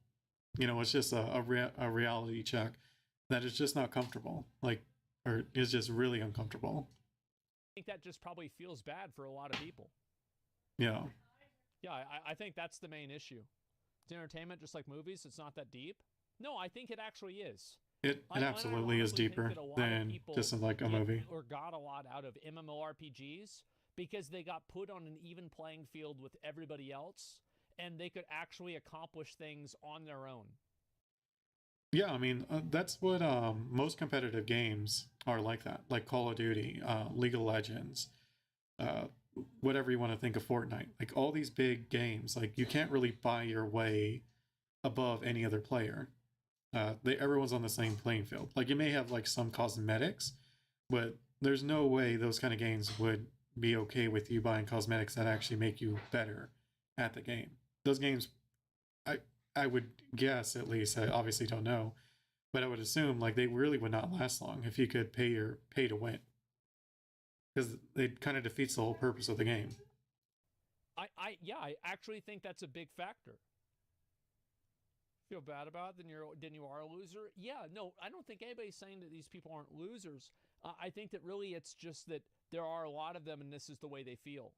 you know, it's just a reality check that is just not comfortable, like, or is just really uncomfortable. I think that just probably feels bad for a lot of people. Yeah. Yeah, I think that's the main issue. It's entertainment, just like movies. It's not that deep. No, I think it actually is. It absolutely is deeper than just like a movie. Or got a lot out of MMORPGs because they got put on an even playing field with everybody else, and they could actually accomplish things on their own. Yeah, I mean, that's what most competitive games are like that. Like Call of Duty, League of Legends, whatever you want to think of, Fortnite. Like all these big games, like you can't really buy your way above any other player. Everyone's on the same playing field. Like you may have like some cosmetics, but there's no way those kind of games would be okay with you buying cosmetics that actually make you better at the game. Those games, I would guess, at least, I obviously don't know, but I would assume like they really would not last long if you could pay to win, because it kind of defeats the whole purpose of the game. I actually think that's a big factor. feel bad about it, then you are a loser. Yeah, no, I don't think anybody's saying that these people aren't losers. I think that really it's just that there are a lot of them, and this is the way they feel.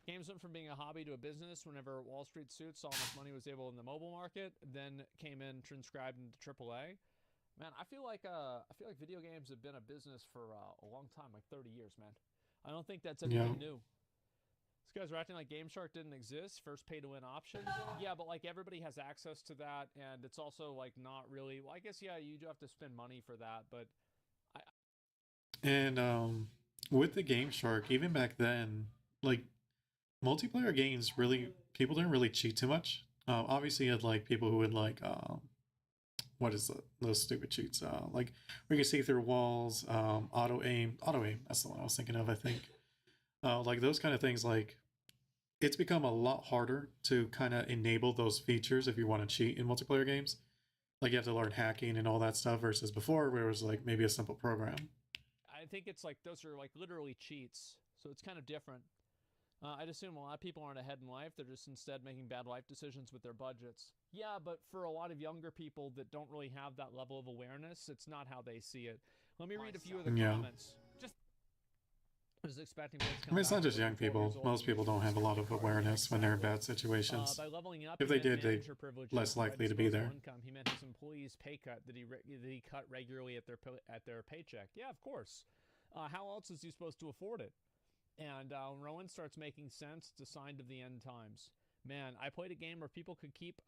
Games went from being a hobby to a business whenever Wall Street Suits saw how much money was able in the mobile market, then came in transcribed into AAA. Man, I feel like video games have been a business for a long time, like 30 years, man. I don't think that's anything new. These guys are acting like Game Shark didn't exist. First pay-to-win option. Yeah, but like everybody has access to that, and it's also like not really. Well, I guess yeah, you do have to spend money for that, but. And with the Game Shark, even back then, like multiplayer games, really people didn't really cheat too much. Obviously, you had like people who would like what is those stupid cheats? Like we can see through walls, auto aim. That's the one I was thinking of. I think. Like those kind of things, like it's become a lot harder to kind of enable those features if you want to cheat in multiplayer games. Like you have to learn hacking and all that stuff versus before where it was like maybe a simple program. I think it's like those are like literally cheats, so it's kind of different. I'd assume a lot of people aren't ahead in life. They're just instead making bad life decisions with their budgets. Yeah, but for a lot of younger people that don't really have that level of awareness, it's not how they see it. Let me read a few of the comments. I was expecting. I mean, it's not just young people. Most people don't have a lot of awareness when they're in bad situations. By leveling up, if they did, they're less likely to be there. Income. He meant his employees' pay cut that he cut regularly at their paycheck. Yeah, of course. How else is he supposed to afford it? And Rowan starts making sense. It's a sign of the end times. Man, I played a game where people could keep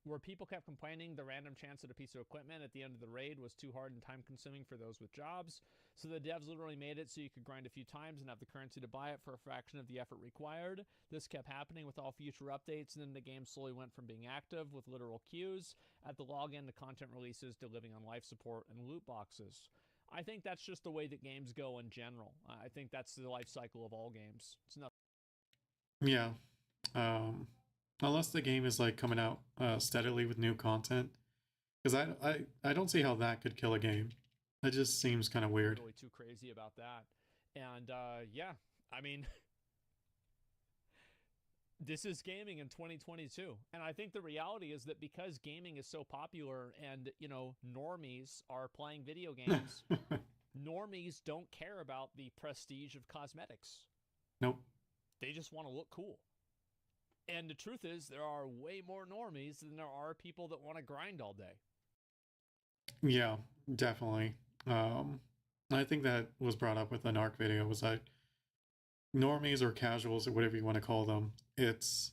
where people kept complaining the random chance at a piece of equipment at the end of the raid was too hard and time-consuming for those with jobs. So the devs literally made it so you could grind a few times and have the currency to buy it for a fraction of the effort required. This kept happening with all future updates, and then the game slowly went from being active with literal queues at the login to content releases to living on life support and loot boxes. I think that's just the way that games go in general. I think that's the life cycle of all games. It's not. Yeah. Unless the game is like coming out steadily with new content, because I don't see how that could kill a game. That just seems kind of weird. Really too crazy about that. And yeah, I mean, this is gaming in 2022, and I think the reality is that because gaming is so popular, and you know, normies are playing video games, normies don't care about the prestige of cosmetics. Nope. They just want to look cool. And the truth is, there are way more normies than there are people that want to grind all day. Yeah, definitely. I think that was brought up with an ARC video, was that normies or casuals or whatever you want to call them, it's...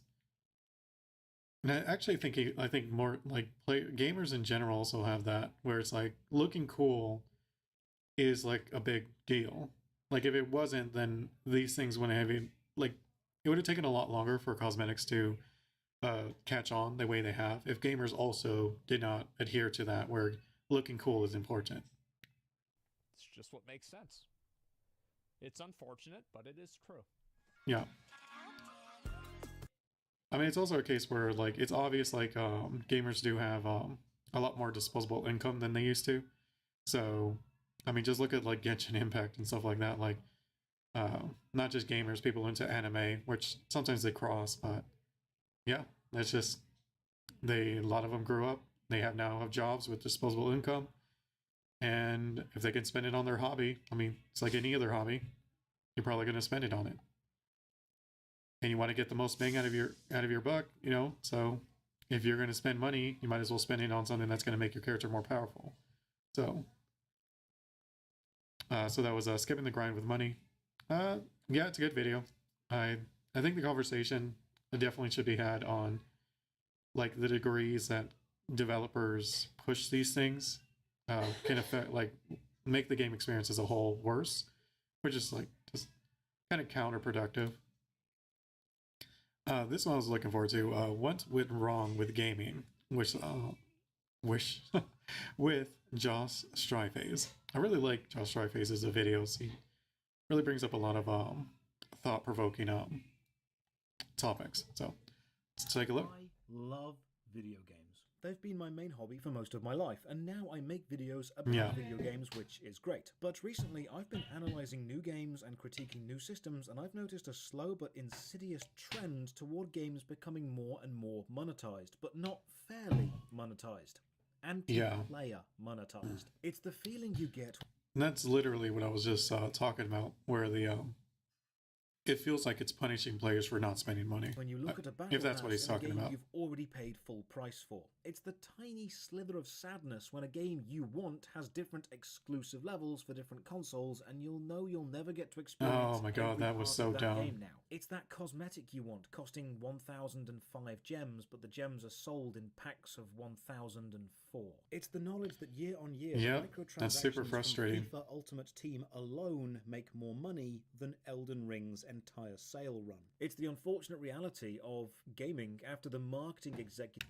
And I actually think, I think more like gamers in general also have that, where it's like looking cool is like a big deal. Like if it wasn't, then these things wouldn't have been, like, it would have taken a lot longer for cosmetics to catch on the way they have if gamers also did not adhere to that, where looking cool is important. It's just what makes sense. It's unfortunate, but it is true. Yeah. I mean, it's also a case where, like, it's obvious, like, gamers do have a lot more disposable income than they used to. So, I mean, just look at, like, Genshin Impact and stuff like that, like, not just gamers, people into anime, which sometimes they cross, but yeah, that's just, a lot of them grew up, they now have jobs with disposable income, and if they can spend it on their hobby, I mean, it's like any other hobby, you're probably going to spend it on it. And you want to get the most bang out of your buck, you know, so if you're going to spend money, you might as well spend it on something that's going to make your character more powerful. So, so that was skipping the grind with money. Yeah, it's a good video. I think the conversation definitely should be had on like the degrees that developers push these things can affect, like, make the game experience as a whole worse, which is like just kind of counterproductive. This one I was looking forward to. What went wrong with gaming? With Josh Stryface. I really like Josh Stryface's videos. He really brings up a lot of thought-provoking topics. So let's take a look. I love video games. They've been my main hobby for most of my life, and now I make videos about video games, which is great. But recently, I've been analysing new games and critiquing new systems, and I've noticed a slow but insidious trend toward games becoming more and more monetized, but not fairly monetized. Anti-player monetized. It's the feeling you get. And that's literally what I was just talking about, where the it feels like it's punishing players for not spending money. When you look at a battle if that's what he's pass in a talking game about. you've already paid full price for. It's the tiny slither of sadness when a game you want has different exclusive levels for different consoles, and you'll know you'll never get to experience Oh my god, every that was part so of that dumb. game now. It's that cosmetic you want, costing 1,005 gems, but the gems are sold in packs of 1,004. It's the knowledge that year on year, that's super microtransactions frustrating. from FIFA Ultimate Team alone make more money than Elden Ring's entire sale run. It's the unfortunate reality of gaming after the marketing executive.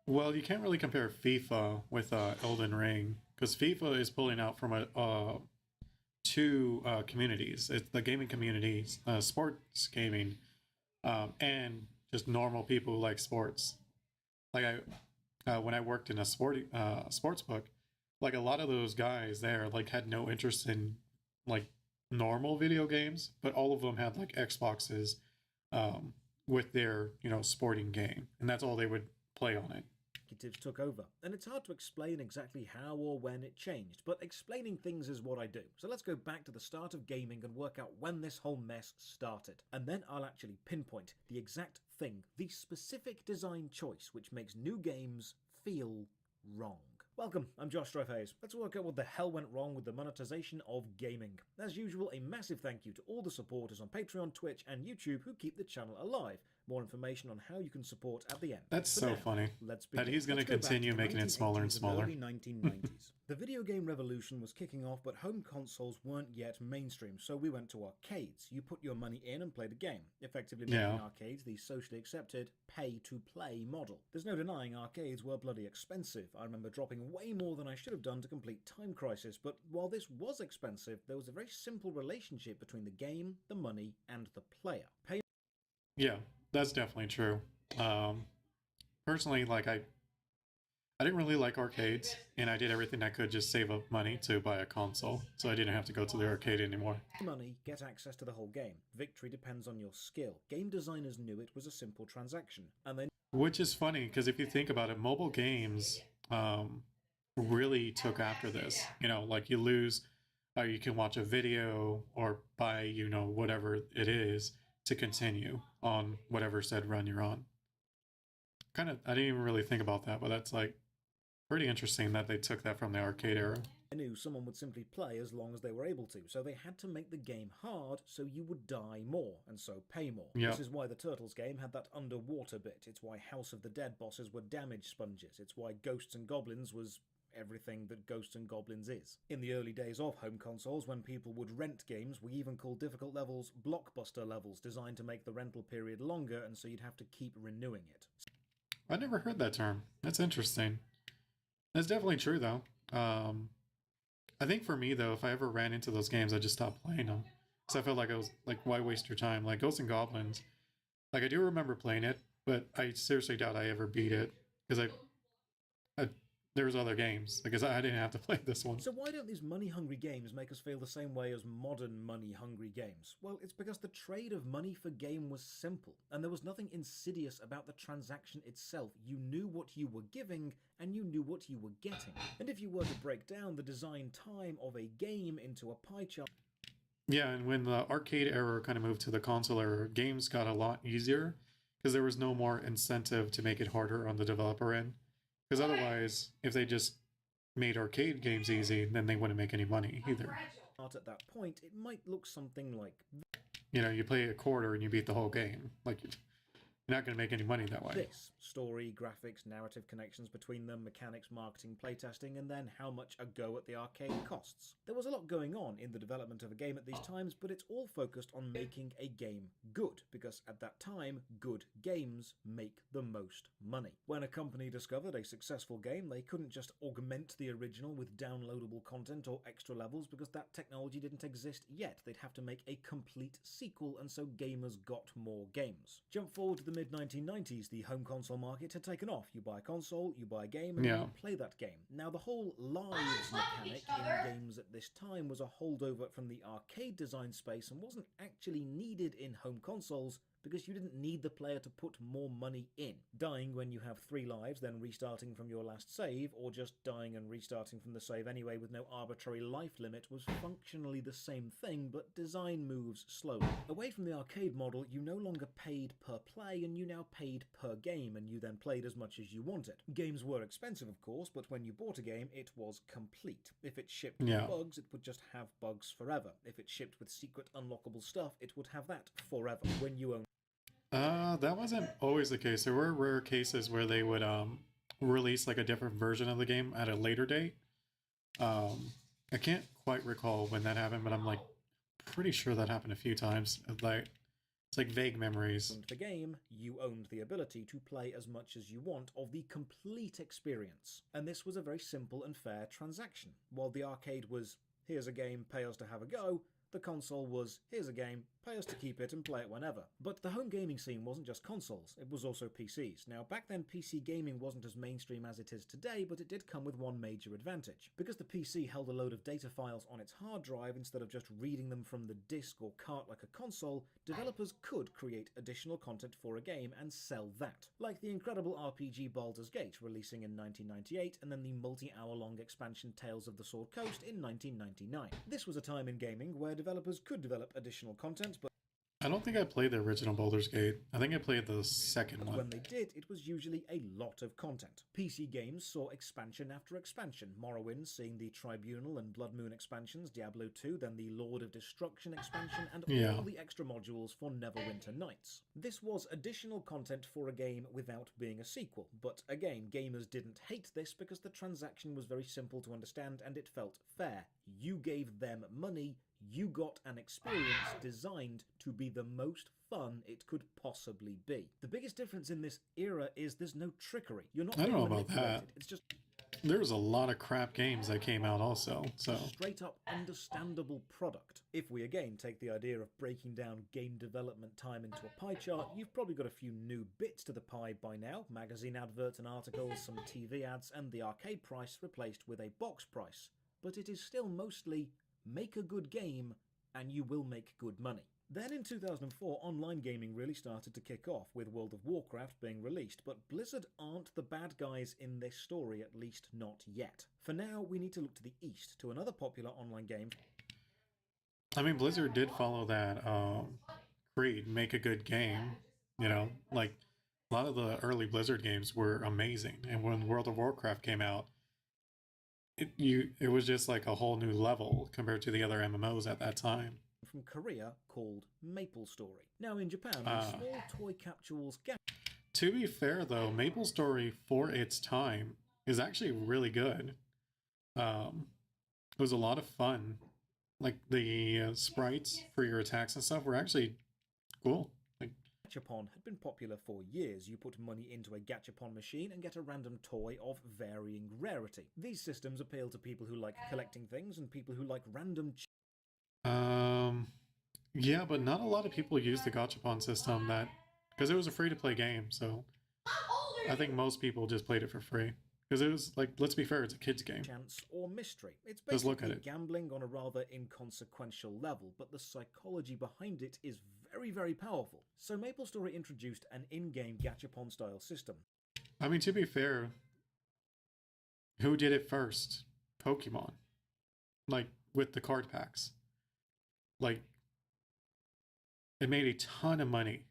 Well, you can't really compare FIFA with Elden Ring, because FIFA is pulling out from two communities. It's the gaming community, sports gaming, and just normal people who like sports. Like when I worked in a sports book, like a lot of those guys there like had no interest in like normal video games, but all of them had like Xboxes with their sporting game, and that's all they would play on it. Executives took over, and it's hard to explain exactly how or when it changed, but explaining things is what I do. So let's go back to the start of gaming and work out when this whole mess started, and then I'll actually pinpoint the exact thing, the specific design choice which makes new games feel wrong. Welcome, I'm Josh Hayes. Let's work out what the hell went wrong with the monetization of gaming. As usual, a massive thank you to all the supporters on Patreon, Twitch, and YouTube who keep the channel alive. More information on how you can support at the end. That's so funny that he's going to continue making it smaller and smaller. Early 1990s. The video game revolution was kicking off, but home consoles weren't yet mainstream, so we went to arcades. You put your money in and played a game, effectively making arcades the socially accepted pay-to-play model. There's no denying arcades were bloody expensive. I remember dropping way more than I should have done to complete Time Crisis, but while this was expensive, there was a very simple relationship between the game, the money, and the player. Yeah, that's definitely true. Personally, like I didn't really like arcades, and I did everything I could just save up money to buy a console, so I didn't have to go to the arcade anymore. Money, get access to the whole game. Victory depends on your skill. Game designers knew it was a simple transaction, and they... Which is funny, because if you think about it, mobile games really took after this. Like you lose, you can watch a video or buy, whatever it is to continue on whatever said run you're on. I didn't even really think about that, but that's like pretty interesting that they took that from the arcade era. I knew someone would simply play as long as they were able to, so they had to make the game hard so you would die more, and so pay more. Yep. This is why the Turtles game had that underwater bit. It's why House of the Dead bosses were damage sponges. It's why Ghosts and Goblins was everything that Ghosts and Goblins is. In the early days of home consoles, when people would rent games, we even called difficult levels blockbuster levels, designed to make the rental period longer, and so you'd have to keep renewing it. I never heard that term. That's interesting. That's definitely true, though. I think for me, though, if I ever ran into those games, I'd just stop playing them. Because I felt like I was like, why waste your time? Like Ghosts and Goblins, like I do remember playing it, but I seriously doubt I ever beat it because there was other games because I didn't have to play this one. So why don't these money-hungry games make us feel the same way as modern money-hungry games? Well, it's because the trade of money for game was simple, and there was nothing insidious about the transaction itself. You knew what you were giving, and you knew what you were getting. And if you were to break down the design time of a game into a pie chart... Yeah, and when the arcade era kind of moved to the console era, games got a lot easier because there was no more incentive to make it harder on the developer end. Because otherwise, if they just made arcade games easy, then they wouldn't make any money either. At that point, it might look something like... You play a quarter and you beat the whole game. Like, you're not going to make any money that way. This. Story, graphics, narrative connections between them, mechanics, marketing, playtesting, and then how much a go at the arcade costs. There was a lot going on in the development of a game at these times, but it's all focused on making a game good, because at that time, good games make the most money. When a company discovered a successful game, they couldn't just augment the original with downloadable content or extra levels because that technology didn't exist yet. They'd have to make a complete sequel, and so gamers got more games. Jump forward to the mid 1990s, the home console market had taken off. You buy a console, you buy a game, and Yeah. you play that game. Now, the whole lives mechanic in games at this time was a holdover from the arcade design space and wasn't actually needed in home consoles because you didn't need the player to put more money in. Dying when you have 3 lives, then restarting from your last save, or just dying and restarting from the save anyway with no arbitrary life limit was functionally the same thing, but design moves slowly. Away from the arcade model, you no longer paid per play and you now paid per game, and you then played as much as you wanted. Games were expensive, of course, but when you bought a game, it was complete. If it shipped with bugs, it would just have bugs forever. If it shipped with secret unlockable stuff, it would have that forever. When you own That wasn't always the case. There were rare cases where they would release like a different version of the game at a later date. I can't quite recall when that happened, but I'm like pretty sure that happened a few times. It's like vague memories. owned the game, you owned the ability to play as much as you want of the complete experience. And this was a very simple and fair transaction. While the arcade was, here's a game, pay us to have a go, the console was, here's a game, pay us to keep it and play it whenever. But the home gaming scene wasn't just consoles, it was also PCs. Now, back then PC gaming wasn't as mainstream as it is today, but it did come with one major advantage. Because the PC held a load of data files on its hard drive instead of just reading them from the disk or cart like a console, developers could create additional content for a game and sell that. Like the incredible RPG Baldur's Gate, releasing in 1998, and then the multi-hour-long expansion Tales of the Sword Coast in 1999. This was a time in gaming where developers could develop additional content, but I don't think I played the original Baldur's Gate. I think I played the second one. when they did, it was usually a lot of content. PC games saw expansion after expansion, Morrowind seeing the Tribunal and Blood Moon expansions, Diablo 2, then the Lord of Destruction expansion, and all the extra modules for Neverwinter Nights. This was additional content for a game without being a sequel, but again, gamers didn't hate this because the transaction was very simple to understand and it felt fair. You gave them money, you got an experience designed to be the most fun it could possibly be. The biggest difference in this era is there's no trickery. You're not I don't being know about manipulated. that. It's just There was a lot of crap games that came out also, so... straight up understandable product. If we again take the idea of breaking down game development time into a pie chart, you've probably got a few new bits to the pie by now. Magazine adverts and articles, some TV ads, and the arcade price replaced with a box price. But it is still mostly make a good game and you will make good money. Then in 2004, online gaming really started to kick off, with World of Warcraft being released, but Blizzard aren't the bad guys in this story, at least not yet. For now, we need to look to the east, to another popular online game. I mean, Blizzard did follow that creed, make a good game, you know, like a lot of the early Blizzard games were amazing, and when World of Warcraft came out, it was just like a whole new level compared to the other MMOs at that time. From Korea called MapleStory. Now in Japan, the small toy capsules To be fair though, MapleStory for its time is actually really good. It was a lot of fun. Like the sprites for your attacks and stuff were actually cool. Like, Gachapon had been popular for years. You put money into a Gachapon machine and get a random toy of varying rarity. These systems appeal to people who like collecting things and people who like random yeah, but not a lot of people use the Gachapon system because it was a free-to-play game, so I think most people just played it for free. Because it was, like, let's be fair, it's a kid's game. Chance or mystery. It's Just look at basically it. gambling on a rather inconsequential level, but the psychology behind it is very, very powerful. So MapleStory introduced an in-game Gachapon-style system. I mean, to be fair, who did it first? Pokemon. Like, with the card packs. Like, it made a ton of money.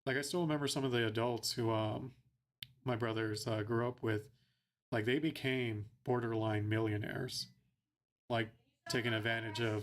Like, I still remember some of the adults who my brothers grew up with. Like, they became borderline millionaires. Like, taking advantage of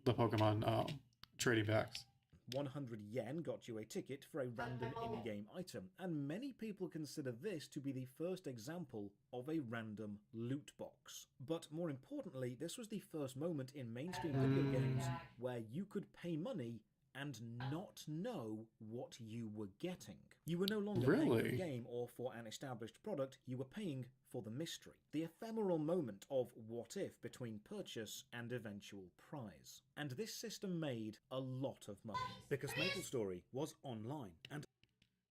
the Pokemon trading packs. 100 yen got you a ticket for a random in-game item, and many people consider this to be the first example of a random loot box. But more importantly, this was the first moment in mainstream video games where you could pay money and not know what you were getting. You were no longer paying for the game or for an established product, you were paying for the mystery, the ephemeral moment of what if between purchase and eventual prize. And this system made a lot of money, because MapleStory was online, and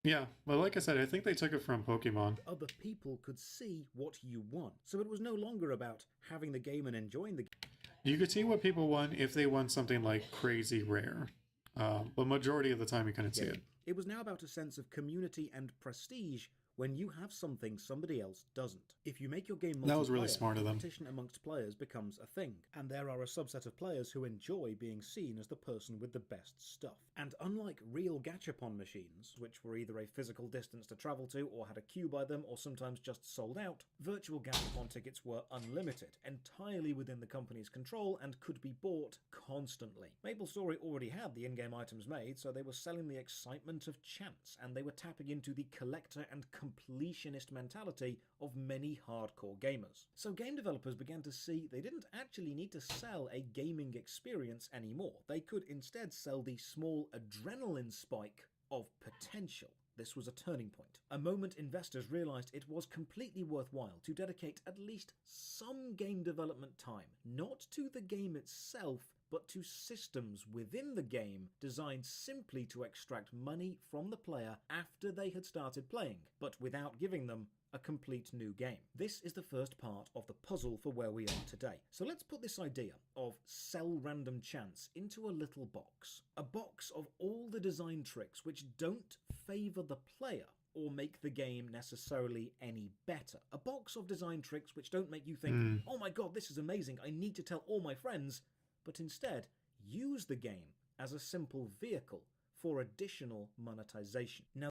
Yeah, but like I said, I think they took it from Pokemon. Other people could see what you want. So it was no longer about having the game and enjoying the game. You could see what people want if they want something like crazy rare. But majority of the time you couldn't see it. It was now about a sense of community and prestige when you have something somebody else doesn't. If you make your game multiplayer, That was really smart of them. competition amongst players becomes a thing, and there are a subset of players who enjoy being seen as the person with the best stuff. And unlike real gachapon machines, which were either a physical distance to travel to or had a queue by them or sometimes just sold out, virtual gachapon tickets were unlimited, entirely within the company's control, and could be bought constantly. MapleStory already had the in-game items made, so they were selling the excitement of chance, and they were tapping into the collector and completionist mentality of many hardcore gamers. So game developers began to see they didn't actually need to sell a gaming experience anymore. They could instead sell the small adrenaline spike of potential. This was a turning point. A moment investors realized it was completely worthwhile to dedicate at least some game development time, not to the game itself, but to systems within the game designed simply to extract money from the player after they had started playing, but without giving them a complete new game. This is the first part of the puzzle for where we are today. So let's put this idea of sell random chance into a little box. A box of all the design tricks which don't favour the player or make the game necessarily any better. A box of design tricks which don't make you think, oh my god, this is amazing, I need to tell all my friends, but instead use the game as a simple vehicle for additional monetization. Now,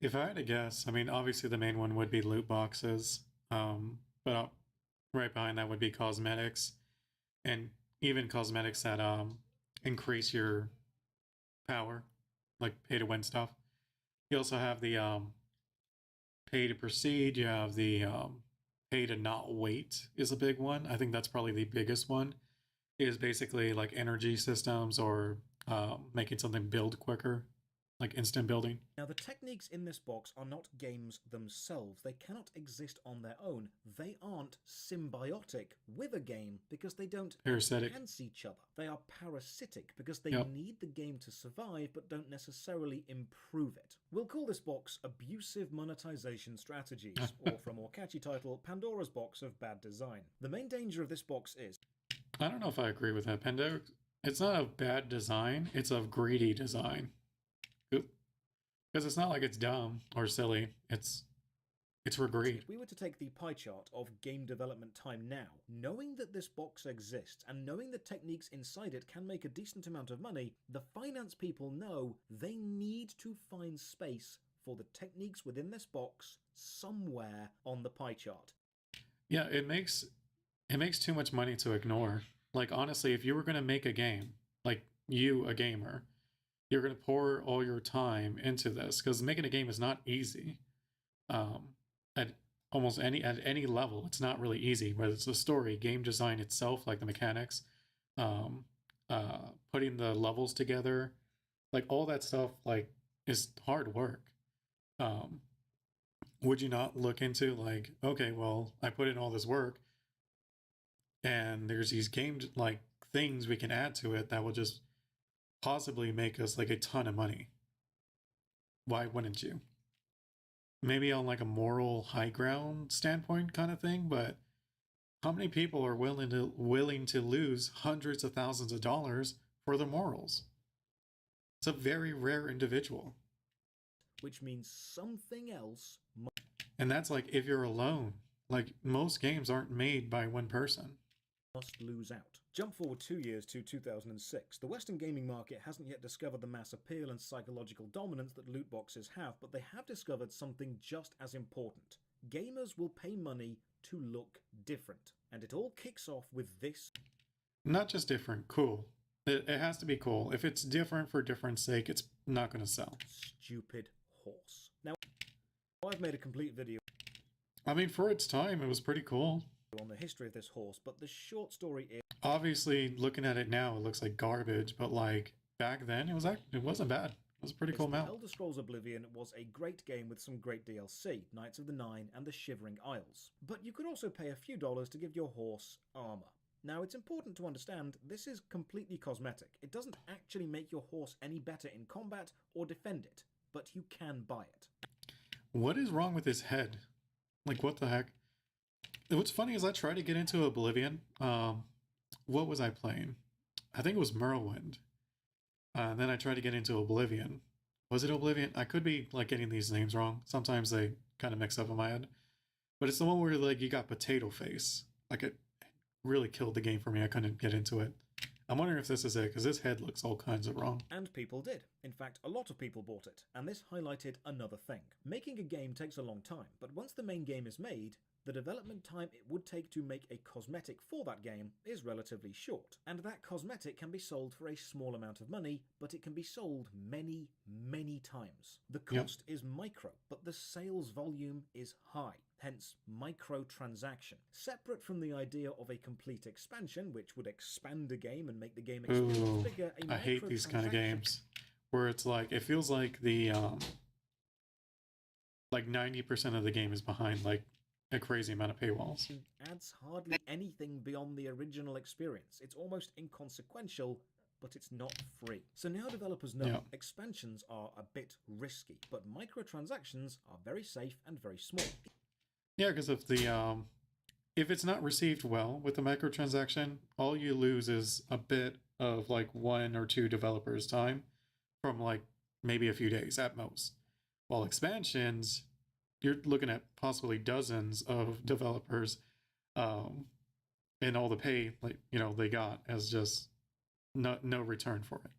If I had to guess, I mean, obviously the main one would be loot boxes, but right behind that would be cosmetics, and even cosmetics that increase your power, like pay to win stuff. You also have the pay to proceed. You have the pay to not wait is a big one. I think that's probably the biggest one. Is basically like energy systems or making something build quicker, like instant building. Now, the techniques in this box are not games themselves. They cannot exist on their own. They aren't symbiotic with a game because they don't enhance each other. They are parasitic because they need the game to survive but don't necessarily improve it. We'll call this box Abusive Monetization Strategies, or from a more catchy title, Pandora's Box of Bad Design. The main danger of this box is... I don't know if I agree with that. Pandora, it's not a bad design, it's a greedy design. Because it's not like it's dumb or silly, it's for greed. If we were to take the pie chart of game development time now, knowing that this box exists and knowing the techniques inside it can make a decent amount of money, the finance people know they need to find space for the techniques within this box somewhere on the pie chart. Yeah, it makes too much money to ignore. Like, honestly, if you were going to make a game, like you, a gamer, you're going to pour all your time into this, because making a game is not easy. At any level, it's not really easy, whether it's the story, game design itself, like the mechanics, putting the levels together, like all that stuff, like, is hard work. Would you not look into, like, okay, well, I put in all this work, and there's these game like things we can add to it that will just possibly make us like a ton of money. Why wouldn't you? Maybe on like a moral high ground standpoint kind of thing, but how many people are willing to lose hundreds of thousands of dollars for their morals? It's a very rare individual. Which means something else. And that's like if you're alone. Like, most games aren't made by one person. Must lose out. Jump forward 2 years to 2006. The Western gaming market hasn't yet discovered the mass appeal and psychological dominance that loot boxes have, but they have discovered something just as important. Gamers will pay money to look different. And it all kicks off with this. Not just different, cool. It has to be cool. If it's different for difference sake, it's not going to sell. Stupid horse. Now, I've made a complete video. I mean, for its time, it was pretty cool. On the history of this horse, but the short story is... Obviously, looking at it now, it looks like garbage, but like back then, it wasn't bad. It was a pretty cool map. Elder Scrolls Oblivion was a great game with some great DLC, Knights of the Nine and the Shivering Isles. But you could also pay a few dollars to give your horse armor. Now, it's important to understand this is completely cosmetic. It doesn't actually make your horse any better in combat or defend it. but you can buy it. What is wrong with his head? Like, what the heck? What's funny is I tried to get into Oblivion. What was I playing? I think it was Morrowind. And then I tried to get into Oblivion. Was it Oblivion? I could be like getting these names wrong. Sometimes they kind of mix up in my head. But it's the one where like you got potato face. Like it really killed the game for me. I couldn't get into it. I'm wondering if this is it, because his head looks all kinds of wrong. And people did. In fact, a lot of people bought it, and this highlighted another thing. Making a game takes a long time, but once the main game is made, the development time it would take to make a cosmetic for that game is relatively short. And that cosmetic can be sold for a small amount of money, but it can be sold many, many times. The cost is micro, but the sales volume is high. Hence microtransaction. Separate from the idea of a complete expansion, which would expand a game and make the game experience bigger, I hate these kind of games where it's like, it feels like the like 90% of the game is behind like a crazy amount of paywalls. Adds hardly anything beyond the original experience. It's almost inconsequential, but it's not free. So now developers know expansions are a bit risky, but microtransactions are very safe and very small. Yeah, because if it's not received well with the microtransaction, all you lose is a bit of like 1 or 2 developers' time from like maybe a few days at most. While expansions, you're looking at possibly dozens of developers, and all the pay like they got as just no return for it.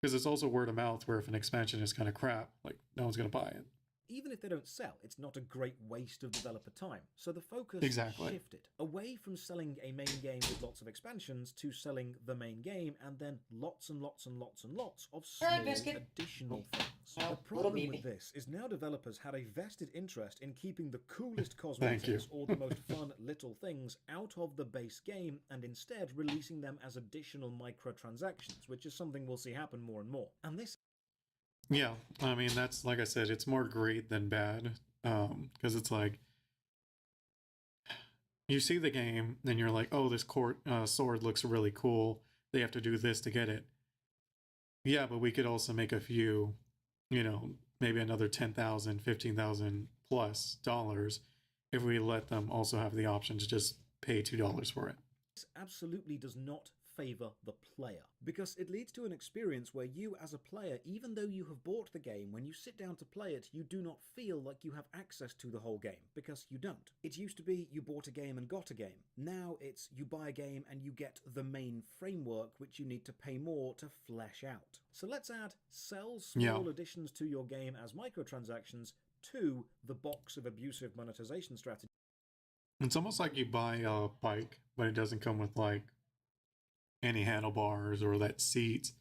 Because it's also word of mouth, where if an expansion is kind of crap, like no one's gonna buy it. Even if they don't sell, it's not a great waste of developer time. So the focus shifted away from selling a main game with lots of expansions to selling the main game and then lots and lots and lots and lots of small additional things. The problem with this is now developers had a vested interest in keeping the coolest cosmetics or the most fun little things out of the base game and instead releasing them as additional microtransactions, which is something we'll see happen more and more. And this Yeah, I mean, that's, like I said, it's more great than bad, because it's like, you see the game, and you're like, oh, this sword looks really cool, they have to do this to get it. Yeah, but we could also make a few, maybe another 10,000, 15,000 plus dollars if we let them also have the option to just pay $2 for it. This absolutely does not favor the player, because it leads to an experience where you as a player, even though you have bought the game, when you sit down to play it, you do not feel like you have access to the whole game, because you don't. It used to be you bought a game and got a game. Now it's you buy a game and you get the main framework, which you need to pay more to flesh out. So let's add sell small additions to your game as microtransactions to the box of abusive monetization strategy. It's almost like you buy a bike, but it doesn't come with like any handlebars or that seat.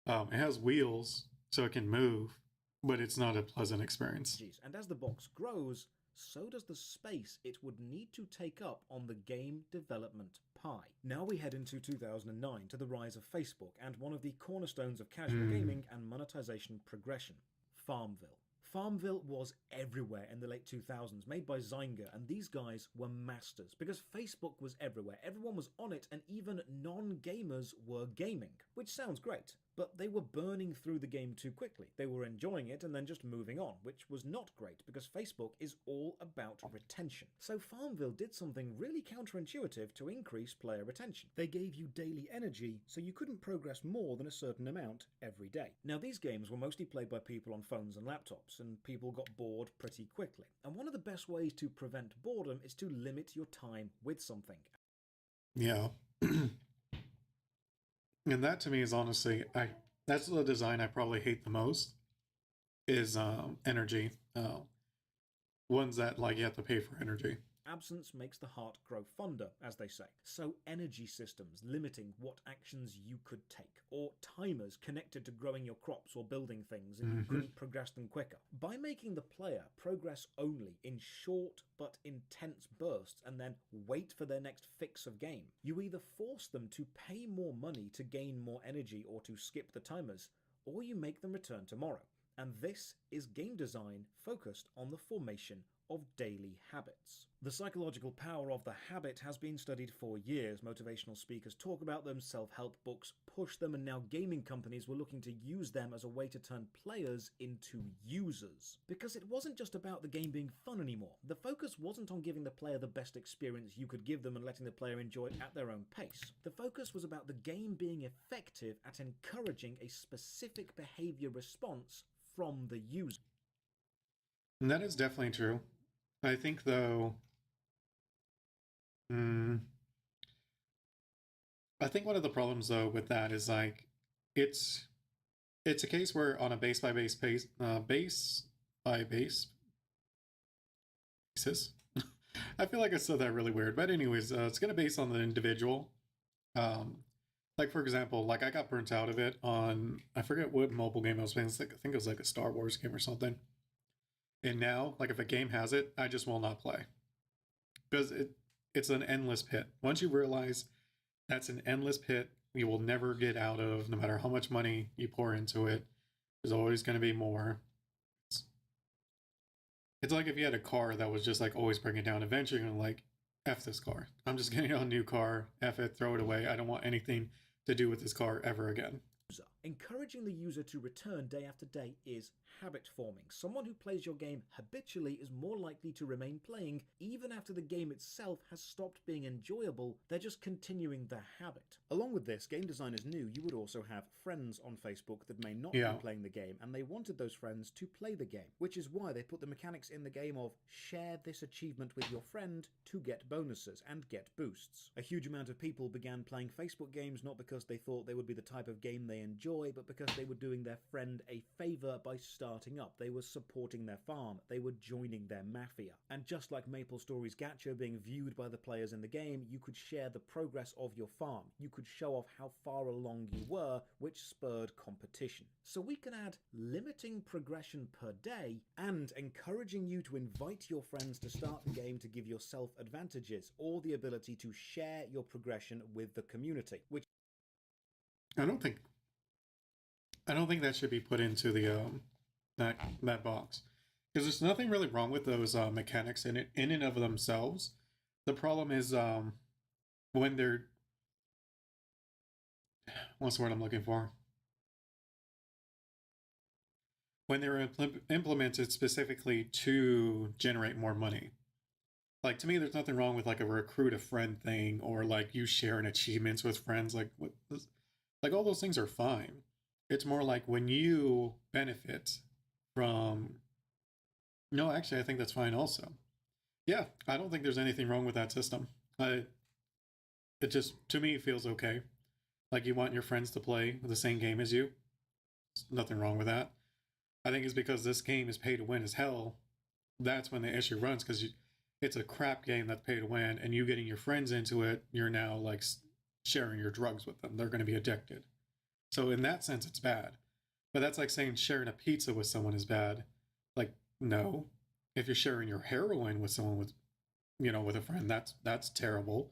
It has wheels so it can move, but it's not a pleasant experience. And as the box grows, so does the space it would need to take up on the game development pie. Now we head into 2009 to the rise of Facebook and one of the cornerstones of casual gaming and monetization progression, Farmville. Farmville was everywhere in the late 2000s, made by Zynga, and these guys were masters because Facebook was everywhere. Everyone was on it, and even non-gamers were gaming, which sounds great. But they were burning through the game too quickly. They were enjoying it and then just moving on, which was not great because Facebook is all about retention. So Farmville did something really counterintuitive to increase player retention. They gave you daily energy so you couldn't progress more than a certain amount every day. Now these games were mostly played by people on phones and laptops, and people got bored pretty quickly. And one of the best ways to prevent boredom is to limit your time with something. Yeah. And that to me is honestly, that's the design I probably hate the most, is energy. Ones that like you have to pay for energy. Absence makes the heart grow fonder, as they say. So energy systems limiting what actions you could take, or timers connected to growing your crops or building things and you couldn't progress them quicker. By making the player progress only in short but intense bursts and then wait for their next fix of game, you either force them to pay more money to gain more energy or to skip the timers, or you make them return tomorrow. And this is game design focused on the formation of daily habits. The psychological power of the habit has been studied for years. Motivational speakers talk about them, self-help books push them, and now gaming companies were looking to use them as a way to turn players into users. Because it wasn't just about the game being fun anymore. The focus wasn't on giving the player the best experience you could give them and letting the player enjoy it at their own pace. The focus was about the game being effective at encouraging a specific behavior response from the user. And that is definitely true. I think, though, I think one of the problems, though, with that is like it's a case where on a base by base basis, I feel like I said that really weird, but anyways, it's gonna base on the individual. Like for example, like I got burnt out of it on, I forget what mobile game I was playing. I think it was like a Star Wars game or something. And now, like if a game has it, I just will not play because it's an endless pit. Once you realize that's an endless pit you will never get out of, no matter how much money you pour into it, there's always going to be more. It's like if you had a car that was just like always bringing it down. Eventually, you're gonna like, F this car. I'm just getting a new car. F it, throw it away. I don't want anything to do with this car ever again. Encouraging the user to return day after day is habit forming. Someone who plays your game habitually is more likely to remain playing even after the game itself has stopped being enjoyable. They're just continuing the habit. Along with this, game designers knew you would also have friends on Facebook that may not be playing the game, and they wanted those friends to play the game, which is why they put the mechanics in the game of share this achievement with your friend to get bonuses and get boosts. A huge amount of people began playing Facebook games not because they thought they would be the type of game they enjoy, but because they were doing their friend a favor by starting up. They were supporting their farm. They were joining their mafia. And just like MapleStory's gacha being viewed by the players in the game, you could share the progress of your farm. You could show off how far along you were, which spurred competition. So we can add limiting progression per day and encouraging you to invite your friends to start the game to give yourself advantages, or the ability to share your progression with the community, which I don't think that should be put into the that box, because there's nothing really wrong with those mechanics in and of themselves. The problem is when they're, what's the word I'm looking for? When they're implemented specifically to generate more money. Like, to me, there's nothing wrong with like a recruit a friend thing, or like you sharing achievements with friends. Like all those things are fine. It's more like when you benefit from, no, actually I think that's fine also. Yeah, I don't think there's anything wrong with that system. It just, to me, it feels okay. Like you want your friends to play the same game as you. There's nothing wrong with that. I think it's because this game is pay to win as hell. That's when the issue runs, because it's a crap game that's pay to win, and you getting your friends into it, you're now like sharing your drugs with them. They're going to be addicted. So in that sense, it's bad. But that's like saying sharing a pizza with someone is bad. Like, no. If you're sharing your heroin with someone with a friend, that's terrible.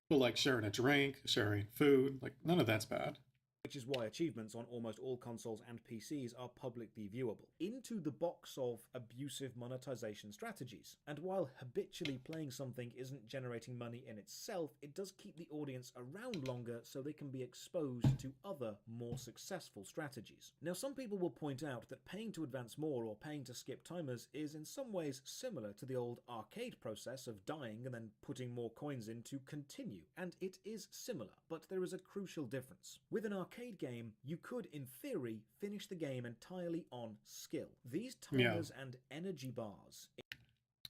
But like sharing a drink, sharing food, like none of that's bad. Which is why achievements on almost all consoles and PCs are publicly viewable. Into the box of abusive monetization strategies. And while habitually playing something isn't generating money in itself, it does keep the audience around longer so they can be exposed to other, more successful strategies. Now, some people will point out that paying to advance more or paying to skip timers is in some ways similar to the old arcade process of dying and then putting more coins in to continue. And it is similar, but there is a crucial difference. With an arcade game, you could, in theory, finish the game entirely on skill. These timers and energy bars.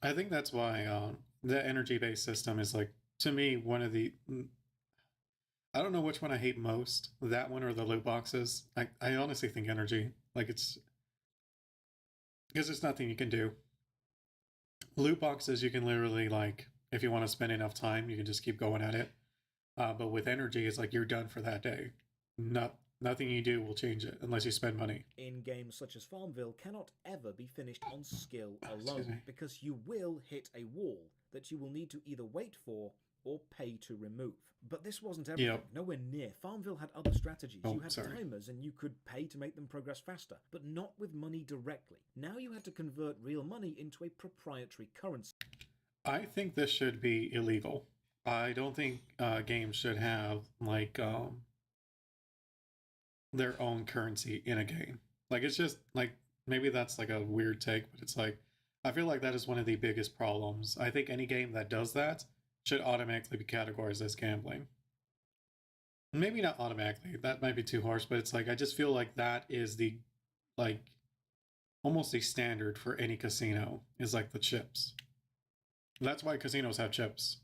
I think that's why the energy-based system is, like, to me, one of the... I don't know which one I hate most, that one or the loot boxes. I honestly think energy. Like, it's... because there's nothing you can do. Loot boxes, you can literally, like, if you want to spend enough time, you can just keep going at it. But with energy, it's like you're done for that day. Nothing you do will change it unless you spend money. In games such as Farmville cannot ever be finished on skill alone, because you will hit a wall that you will need to either wait for or pay to remove. But this wasn't everything. Yep. Nowhere near. Farmville had other strategies. Oh, You had sorry. timers and you could pay to make them progress faster, but not with money directly. Now you had to convert real money into a proprietary currency. I think this should be illegal. I don't think games should have like their own currency in a game. Like it's just like maybe that's like a weird take, but it's like I feel like that is one of the biggest problems. I think any game that does that should automatically be categorized as gambling. Maybe not automatically. That might be too harsh, but it's like I just feel like that is the like almost the standard for any casino is like the chips. That's why casinos have chips,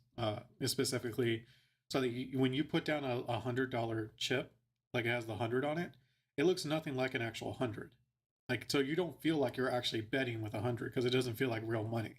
specifically so that when you put down a $100 chip, like it has the 100 on it, it looks nothing like an actual 100. Like so you don't feel like you're actually betting with 100 because it doesn't feel like real money.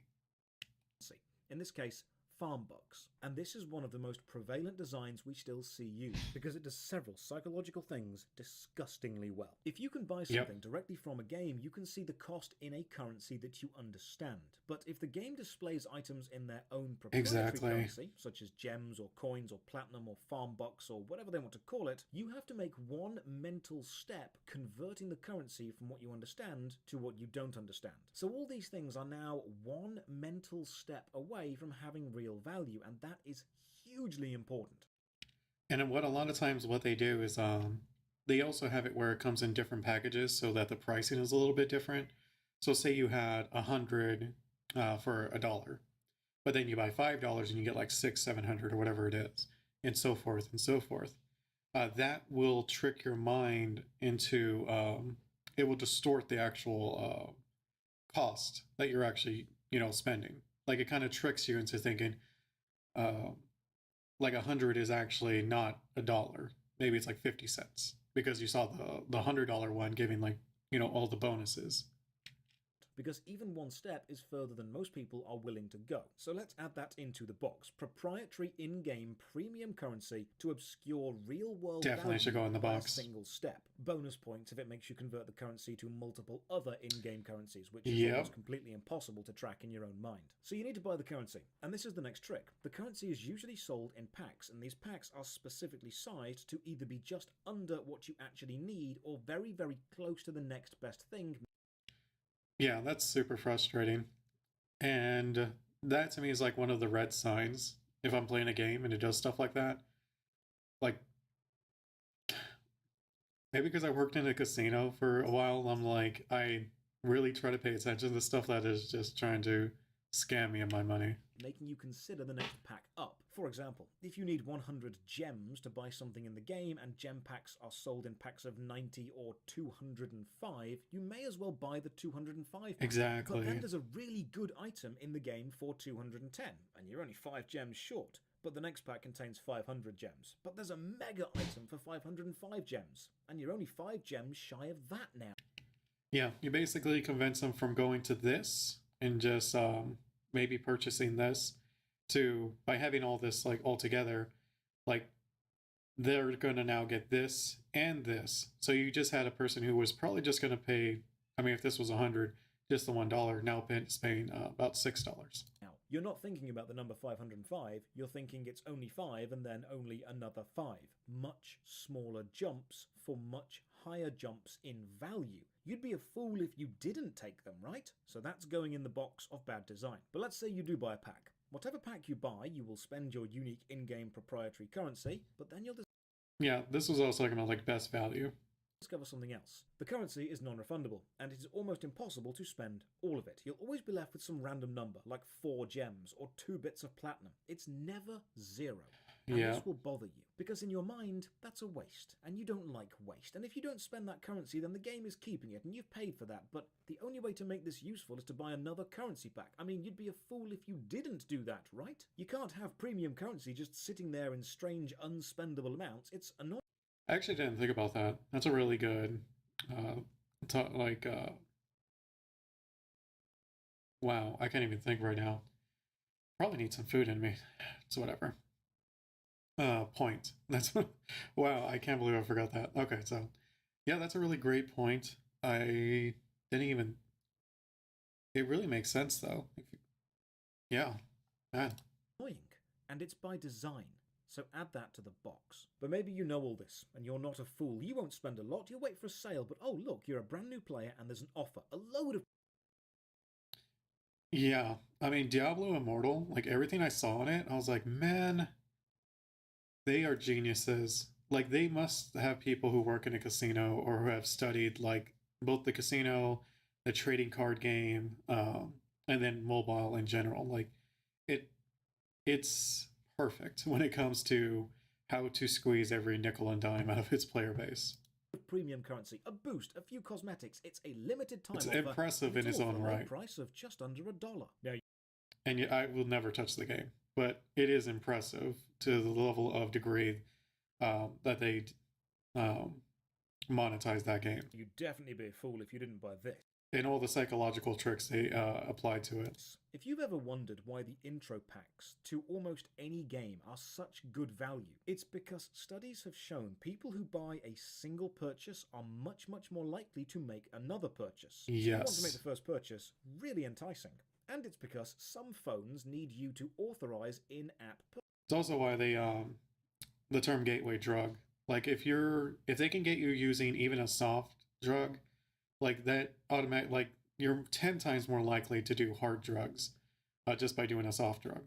In this case, farm bucks. And this is one of the most prevalent designs we still see used, because it does several psychological things disgustingly well. If you can buy something directly from a game, you can see the cost in a currency that you understand. But if the game displays items in their own proprietary currency, such as gems or coins or platinum or farm bucks or whatever they want to call it, you have to make one mental step converting the currency from what you understand to what you don't understand. So all these things are now one mental step away from having real value, and that is hugely important. And what a lot of times what they do is they also have it where it comes in different packages so that the pricing is a little bit different. So say you had 100 for $1, but then you buy $5 and you get like 600-700 or whatever it is, and so forth and so forth. That will trick your mind into it will distort the actual cost that you're actually spending. Like it kind of tricks you into thinking like 100 is actually not $1. Maybe it's like 50 cents because you saw the $100 one giving like all the bonuses. Because even one step is further than most people are willing to go. So let's add that into the box. Proprietary in-game premium currency to obscure real-world Definitely should go in the box. A single step. Bonus points if it makes you convert the currency to multiple other in-game currencies, which is almost completely impossible to track in your own mind. So you need to buy the currency. And this is the next trick. The currency is usually sold in packs, and these packs are specifically sized to either be just under what you actually need or very, very close to the next best thing. Yeah, that's super frustrating. And that to me is like one of the red signs if I'm playing a game and it does stuff like that. Like, maybe because I worked in a casino for a while, I'm like, I really try to pay attention to stuff that is just trying to scam me of my money. Making you consider the next pack up. For example, if you need 100 gems to buy something in the game and gem packs are sold in packs of 90 or 205, you may as well buy the 205 pack. Exactly. But then there's a really good item in the game for 210, and you're only 5 gems short. But the next pack contains 500 gems. But there's a mega item for 505 gems, and you're only 5 gems shy of that now. Yeah, you basically convince them from going to this and just maybe purchasing this to by having all this like all together, like they're gonna now get this and this. So you just had a person who was probably just gonna pay, I mean if this was 100, just the $1, now is paying about $6. Now, you're not thinking about the number 505, you're thinking it's only 5 and then only another 5. Much smaller jumps for much higher jumps in value. You'd be a fool if you didn't take them, right? So that's going in the box of bad design. But let's say you do buy a pack. Whatever pack you buy, you will spend your unique in-game proprietary currency, but then you'll Yeah, this was also talking about like best value. discover something else. The currency is non-refundable, and it is almost impossible to spend all of it. You'll always be left with some random number, like 4 gems or 2 bits of platinum. It's never 0. And this will bother you, because in your mind, that's a waste, and you don't like waste. And if you don't spend that currency, then the game is keeping it, and you've paid for that. But the only way to make this useful is to buy another currency pack. I mean, you'd be a fool if you didn't do that, right? You can't have premium currency just sitting there in strange, unspendable amounts. It's annoying. I actually didn't think about that. That's a really good, wow, I can't even think right now. Probably need some food in me. It's whatever. Point. That's wow, I can't believe I forgot that. Okay, so yeah, that's a really great point. I didn't even, it really makes sense though. Yeah, man. and it's by design. So add that to the box. But maybe you know all this, and you're not a fool. You won't spend a lot, you'll wait for a sale, but oh look, you're a brand new player and there's an offer. A load of... Yeah, I mean, Diablo Immortal, like everything I saw in it, I was like, man, they are geniuses. Like, they must have people who work in a casino or who have studied, like, both the casino, the trading card game, and then mobile in general. Like, it's perfect when it comes to how to squeeze every nickel and dime out of its player base. Premium currency, a boost, a few cosmetics. It's a limited time It's offer. impressive in its all own for a low right. price of just under $1. Now, And yet I will never touch the game, but it is impressive to the level of degree that they monetize that game, you'd definitely be a fool if you didn't buy this. and all the psychological tricks they apply to it. If you've ever wondered why the intro packs to almost any game are such good value, it's because studies have shown people who buy a single purchase are much more likely to make another purchase. So you want to make Yes. the first purchase really enticing. And it's because some phones need you to authorize in-app purchases. It's also why they the term gateway drug. Like, if they can get you using even a soft drug, like that automatic, like you're 10 times more likely to do hard drugs just by doing a soft drug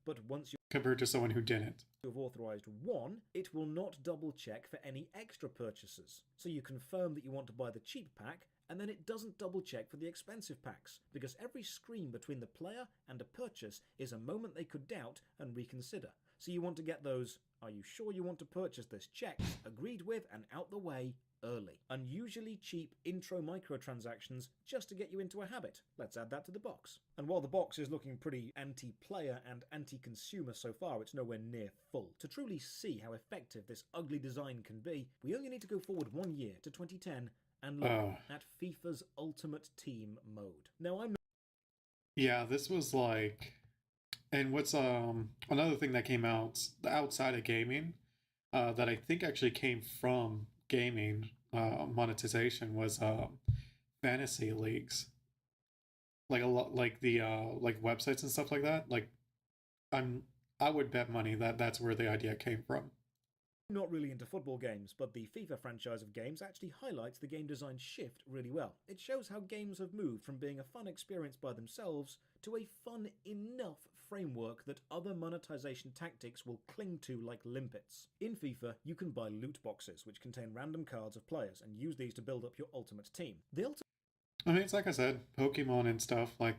But once compared to someone who didn't. you've authorized one, it will not double check for any extra purchases. So you confirm that you want to buy the cheap pack, and then it doesn't double check for the expensive packs, because every screen between the player and a purchase is a moment they could doubt and reconsider. So you want to get those, are you sure you want to purchase this, checks, agreed with and out the way early. Unusually cheap intro microtransactions just to get you into a habit. Let's add that to the box. And while the box is looking pretty anti-player and anti-consumer so far, it's nowhere near full. To truly see how effective this ugly design can be, we only need to go forward 1 year to 2010 and look at FIFA's Ultimate Team mode. Now Yeah, this was like, and what's another thing that came out outside of gaming that I think actually came from gaming monetization was fantasy leagues, like a lot, like the like websites and stuff like that. Like, I would bet money that that's where the idea came from. not really into football games, but the FIFA franchise of games actually highlights the game design shift really well. It shows how games have moved from being a fun experience by themselves to a fun enough framework that other monetization tactics will cling to like limpets. In FIFA, you can buy loot boxes, which contain random cards of players, and use these to build up your ultimate team. I mean, it's like I said, Pokemon and stuff, like,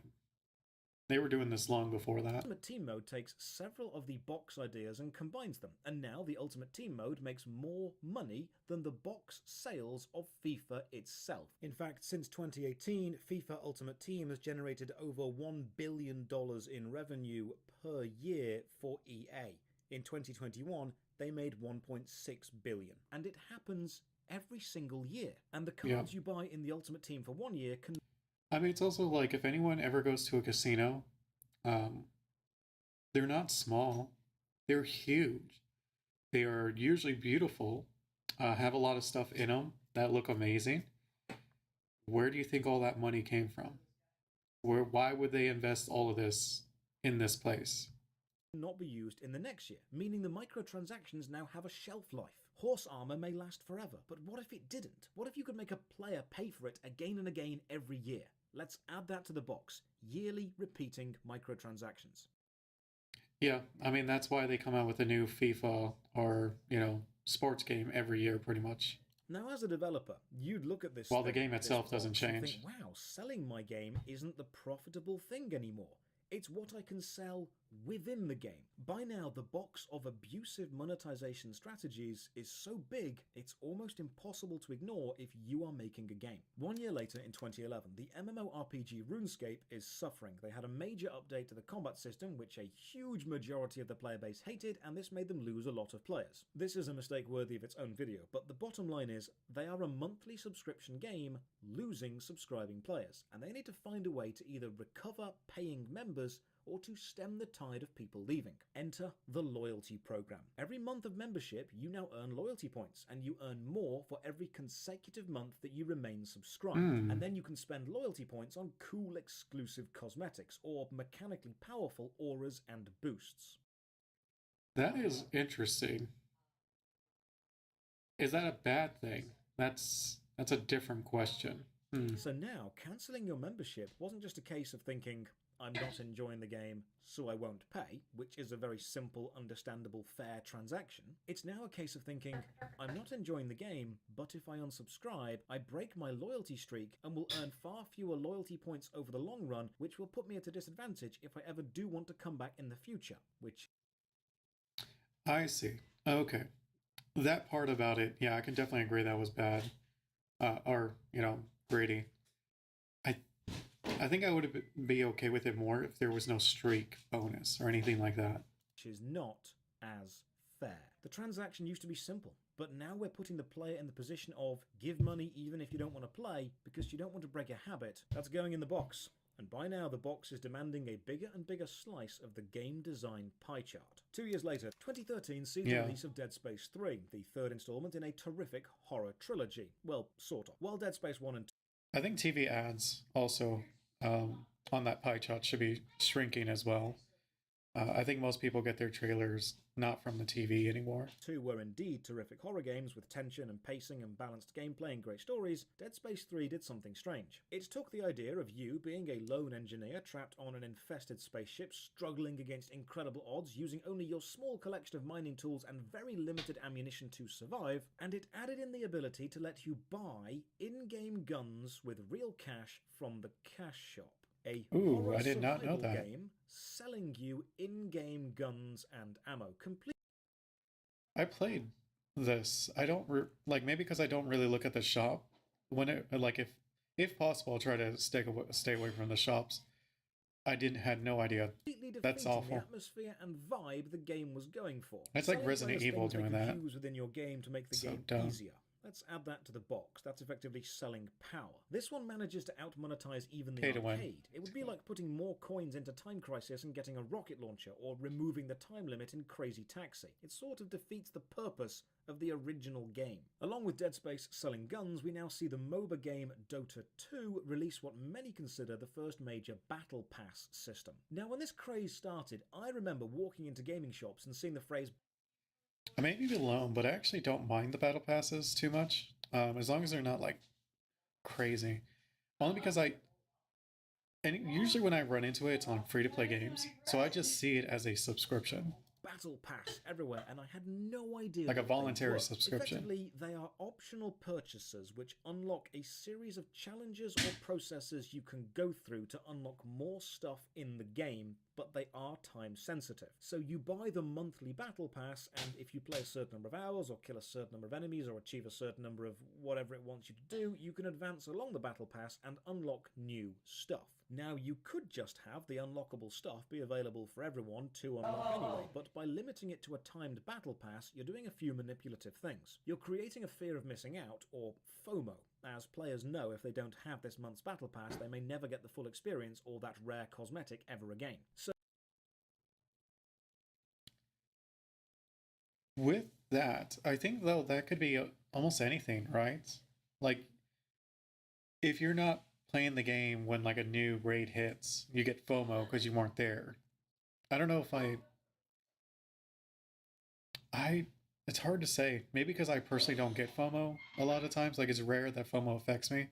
they were doing this long before that. Ultimate Team mode takes several of the box ideas and combines them, and now the Ultimate Team mode makes more money than the box sales of FIFA itself. In fact, since 2018, FIFA Ultimate Team has generated over $1 billion in revenue per year for EA. In 2021, they made $1.6 billion, and it happens every single year. And the cards you buy in the Ultimate Team for 1 year can... I mean, it's also like, if anyone ever goes to a casino, they're not small, they're huge. They are usually beautiful, have a lot of stuff in them that look amazing. Where do you think all that money came from? Why would they invest all of this in this place? Not be used in the next year, meaning the microtransactions now have a shelf life. Horse armor may last forever, but what if it didn't? What if you could make a player pay for it again and again every year? Let's add that to the box. Yearly repeating microtransactions. Yeah, I mean, that's why they come out with a new FIFA or, sports game every year, pretty much. Now, as a developer, you'd look at this... While the game itself doesn't change. Think, wow, selling my game isn't the profitable thing anymore. It's what I can sell within the game. By now, the box of abusive monetization strategies is so big, it's almost impossible to ignore if you are making a game. 1 year later, in 2011, the MMORPG RuneScape is suffering. They had a major update to the combat system, which a huge majority of the player base hated, and this made them lose a lot of players. This is a mistake worthy of its own video, but the bottom line is, they are a monthly subscription game losing subscribing players, and they need to find a way to either recover paying members or to stem the tide of people leaving. Enter the loyalty program. Every month of membership, you now earn loyalty points, and you earn more for every consecutive month that you remain subscribed. And then you can spend loyalty points on cool exclusive cosmetics or mechanically powerful auras and boosts. That is interesting. Is that a bad thing? That's a different question. So now, cancelling your membership wasn't just a case of thinking, I'm not enjoying the game, so I won't pay, which is a very simple, understandable, fair transaction. It's now a case of thinking, I'm not enjoying the game, but if I unsubscribe, I break my loyalty streak and will earn far fewer loyalty points over the long run, which will put me at a disadvantage if I ever do want to come back in the future, which... I see. Okay. That part about it, yeah, I can definitely agree that was bad. Or, greedy. I think I would be okay with it more if there was no streak bonus or anything like that. Which is not as fair. The transaction used to be simple, but now we're putting the player in the position of give money even if you don't want to play because you don't want to break a habit. That's going in the box. And by now the box is demanding a bigger and bigger slice of the game design pie chart. 2 years later, 2013 sees the release of Dead Space 3, the third installment in a terrific horror trilogy. Well, sort of. While Dead Space 1 and 2... I think TV ads also on that pie chart should be shrinking as well. I think most people get their trailers not from the TV anymore. 2 were indeed terrific horror games with tension and pacing and balanced gameplay and great stories. Dead Space 3 did something strange. It took the idea of you being a lone engineer trapped on an infested spaceship, struggling against incredible odds, using only your small collection of mining tools and very limited ammunition to survive, and it added in the ability to let you buy in-game guns with real cash from the cash shop. A horror I did not know that. Game selling you in-game guns and ammo. I played this. I don't maybe because I don't really look at the shop when it if possible I'll try to stay away from the shops. I had no idea. That's awful. The atmosphere and vibe the game was going for. It's like Resident Evil doing that. Use within your game to make the game dumb. Easier. Let's add that to the box. That's effectively selling power. This one manages to out-monetize even the arcade. It would be like putting more coins into Time Crisis and getting a rocket launcher, or removing the time limit in Crazy Taxi. It sort of defeats the purpose of the original game. Along with Dead Space selling guns, we now see the MOBA game Dota 2 release what many consider the first major battle pass system. Now, when this craze started, I remember walking into gaming shops and seeing the phrase... I may be alone, but I actually don't mind the battle passes too much, as long as they're not like crazy. Only because and usually when I run into it, it's on free-to-play games, so I just see it as a subscription. Battle pass everywhere, and I had no idea. Like a voluntary subscription. Effectively, they are optional purchases which unlock a series of challenges or processes you can go through to unlock more stuff in the game, but they are time sensitive. So you buy the monthly battle pass, and if you play a certain number of hours, or kill a certain number of enemies, or achieve a certain number of whatever it wants you to do, you can advance along the battle pass and unlock new stuff. Now, you could just have the unlockable stuff be available for everyone to unlock anyway, but by limiting it to a timed battle pass, you're doing a few manipulative things. You're creating a fear of missing out, or FOMO, as players know if they don't have this month's battle pass, they may never get the full experience or that rare cosmetic ever again. So with that, I think though that could be almost anything, right? Like, if you're not playing the game when like a new raid hits, you get FOMO because you weren't there. I don't know if it's hard to say. Maybe because I personally don't get FOMO a lot of times. Like, it's rare that FOMO affects me.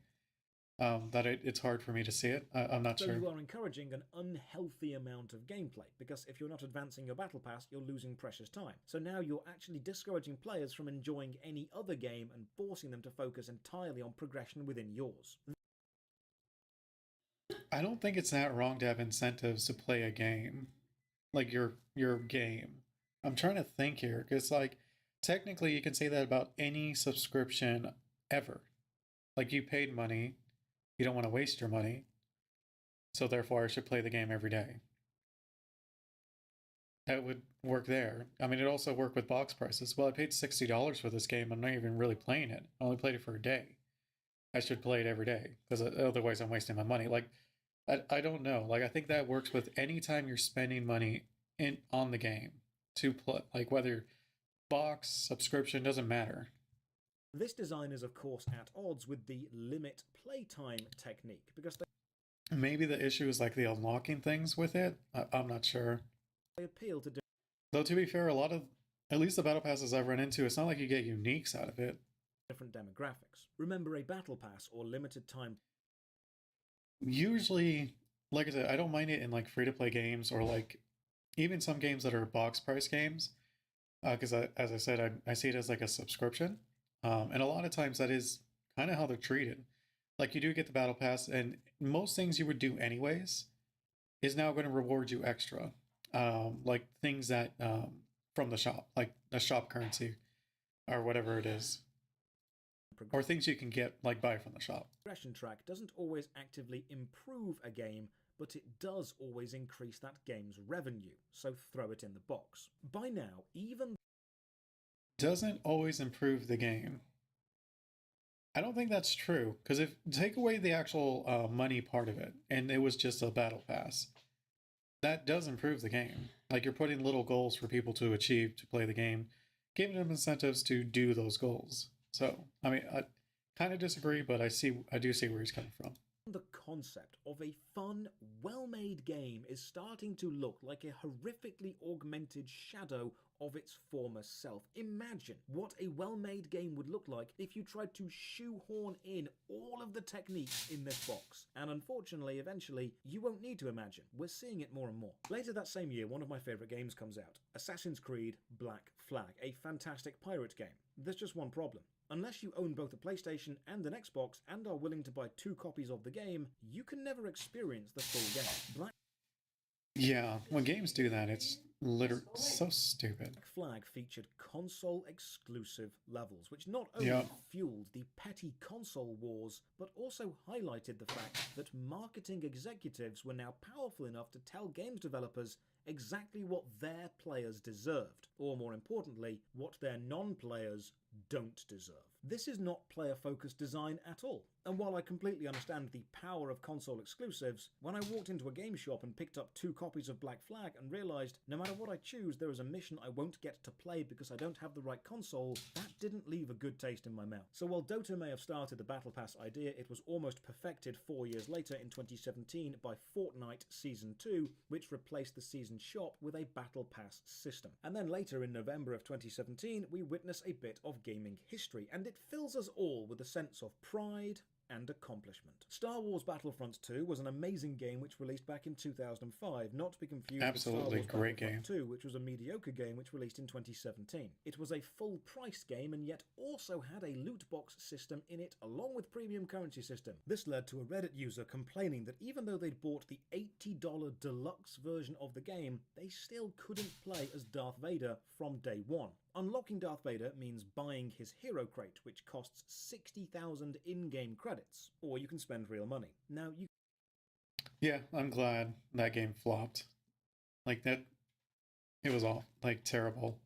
That it's hard for me to see it. I'm not sure. So you are encouraging an unhealthy amount of gameplay, because if you're not advancing your battle pass, you're losing precious time. So now you're actually discouraging players from enjoying any other game and forcing them to focus entirely on progression within yours. I don't think it's that wrong to have incentives to play a game. Like your game. I'm trying to think here, because like technically you can say that about any subscription ever. Like, you paid money, you don't want to waste your money, so therefore I should play the game every day. That would work there. I mean, it also worked with box prices. Well, I paid $60 for this game, I'm not even really playing it. I only played it for a day. I should play it every day, because otherwise I'm wasting my money. Like, I don't know. Like I think that works with any time you're spending money in on the game to play, like whether box subscription doesn't matter. This design is of course at odds with the limit playtime technique because Maybe the issue is like the unlocking things with it. I'm not sure. they appeal to Though to be fair, a lot of at least the battle passes I've run into, it's not like you get uniques out of it. different demographics. Remember, a battle pass or limited time Usually, like I said, I don't mind it in like free to play games or like even some games that are box price games. Because as I said, I see it as like a subscription. And a lot of times that is kind of how they're treated. Like you do get the battle pass, and most things you would do anyways is now going to reward you extra. Like things that from the shop, like the shop currency or whatever it is, or things you can get like buy from the shop. progression track doesn't always actively improve a game, but it does always increase that game's revenue, so throw it in the box. By now, even Doesn't always improve the game. I don't think that's true because if take away the actual money part of it, and it was just a battle pass, that does improve the game. Like you're putting little goals for people to achieve to play the game, giving them incentives to do those goals. So I mean, I kind of disagree, but I do see where he's coming from. the concept of a fun, well-made game is starting to look like a horrifically augmented shadow of its former self. Imagine what a well-made game would look like if you tried to shoehorn in all of the techniques in this box. And unfortunately, eventually, you won't need to imagine. We're seeing it more and more. Later that same year, one of my favourite games comes out. Assassin's Creed Black Flag, a fantastic pirate game. There's just one problem. Unless you own both a PlayStation and an Xbox and are willing to buy 2 copies of the game, you can never experience the full game. Yeah, when games do that, it's literally so stupid. Black Flag featured console-exclusive levels, which not only fueled the petty console wars, but also highlighted the fact that marketing executives were now powerful enough to tell games developers exactly what their players deserved, or more importantly, what their non-players don't deserve. This is not player-focused design at all. And while I completely understand the power of console exclusives, when I walked into a game shop and picked up 2 copies of Black Flag and realised no matter what I choose, there is a mission I won't get to play because I don't have the right console, that didn't leave a good taste in my mouth. So while Dota may have started the Battle Pass idea, it was almost perfected 4 years later in 2017 by Fortnite Season 2, which replaced the Season shop with a Battle Pass system. And then later in November of 2017, we witness a bit of gaming history, and it fills us all with a sense of pride and accomplishment. Star Wars Battlefront 2 was an amazing game which released back in 2005, not to be confused with Star Wars great Battlefront 2, which was a mediocre game which released in 2017. It was a full-price game and yet also had a loot box system in it along with premium currency system. This led to a Reddit user complaining that even though they'd bought the $80 deluxe version of the game, they still couldn't play as Darth Vader from day one. Unlocking Darth Vader means buying his hero crate, which costs 60,000 in-game credits, or you can spend real money. Now, Yeah, I'm glad that game flopped. Like that, it was all like terrible.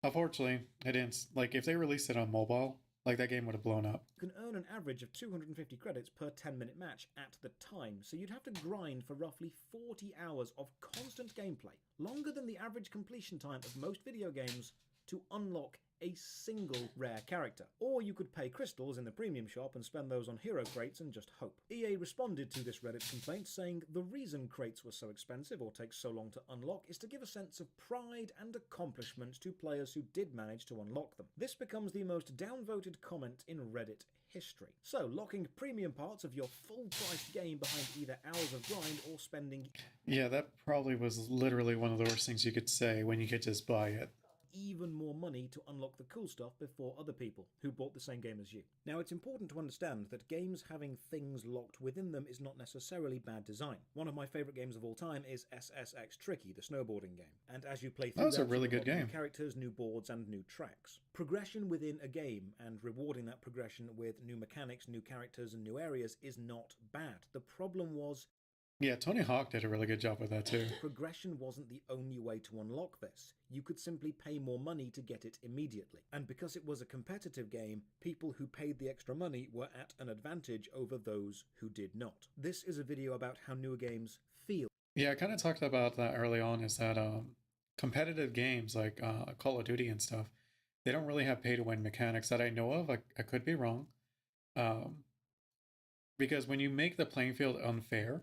Unfortunately, it didn't. Like if they released it on mobile, like that game would have blown up. you can earn an average of 250 credits per 10-minute match at the time, so you'd have to grind for roughly 40 hours of constant gameplay, longer than the average completion time of most video games, to unlock a single rare character. Or you could pay crystals in the premium shop and spend those on hero crates and just hope. EA responded to this Reddit complaint saying the reason crates were so expensive or take so long to unlock is to give a sense of pride and accomplishment to players who did manage to unlock them. This becomes the most downvoted comment in Reddit history. So, locking premium parts of your full-priced game behind either hours of grind or spending Yeah, that probably was literally one of the worst things you could say when you could just buy it. even more money to unlock the cool stuff before other people who bought the same game as you. Now, it's important to understand that games having things locked within them is not necessarily bad design. One of my favourite games of all time is SSX Tricky, the snowboarding game. And as you play through That's a that, really you good unlock game. new characters, new boards, and new tracks. Progression within a game and rewarding that progression with new mechanics, new characters, and new areas is not bad. The problem was Yeah, Tony Hawk did a really good job with that too. Progression wasn't the only way to unlock this. You could simply pay more money to get it immediately. And because it was a competitive game, people who paid the extra money were at an advantage over those who did not. This is a video about how newer games feel. Yeah, I kind of talked about that early on, is that competitive games like Call of Duty and stuff, they don't really have pay-to-win mechanics that I know of. I could be wrong. Because when you make the playing field unfair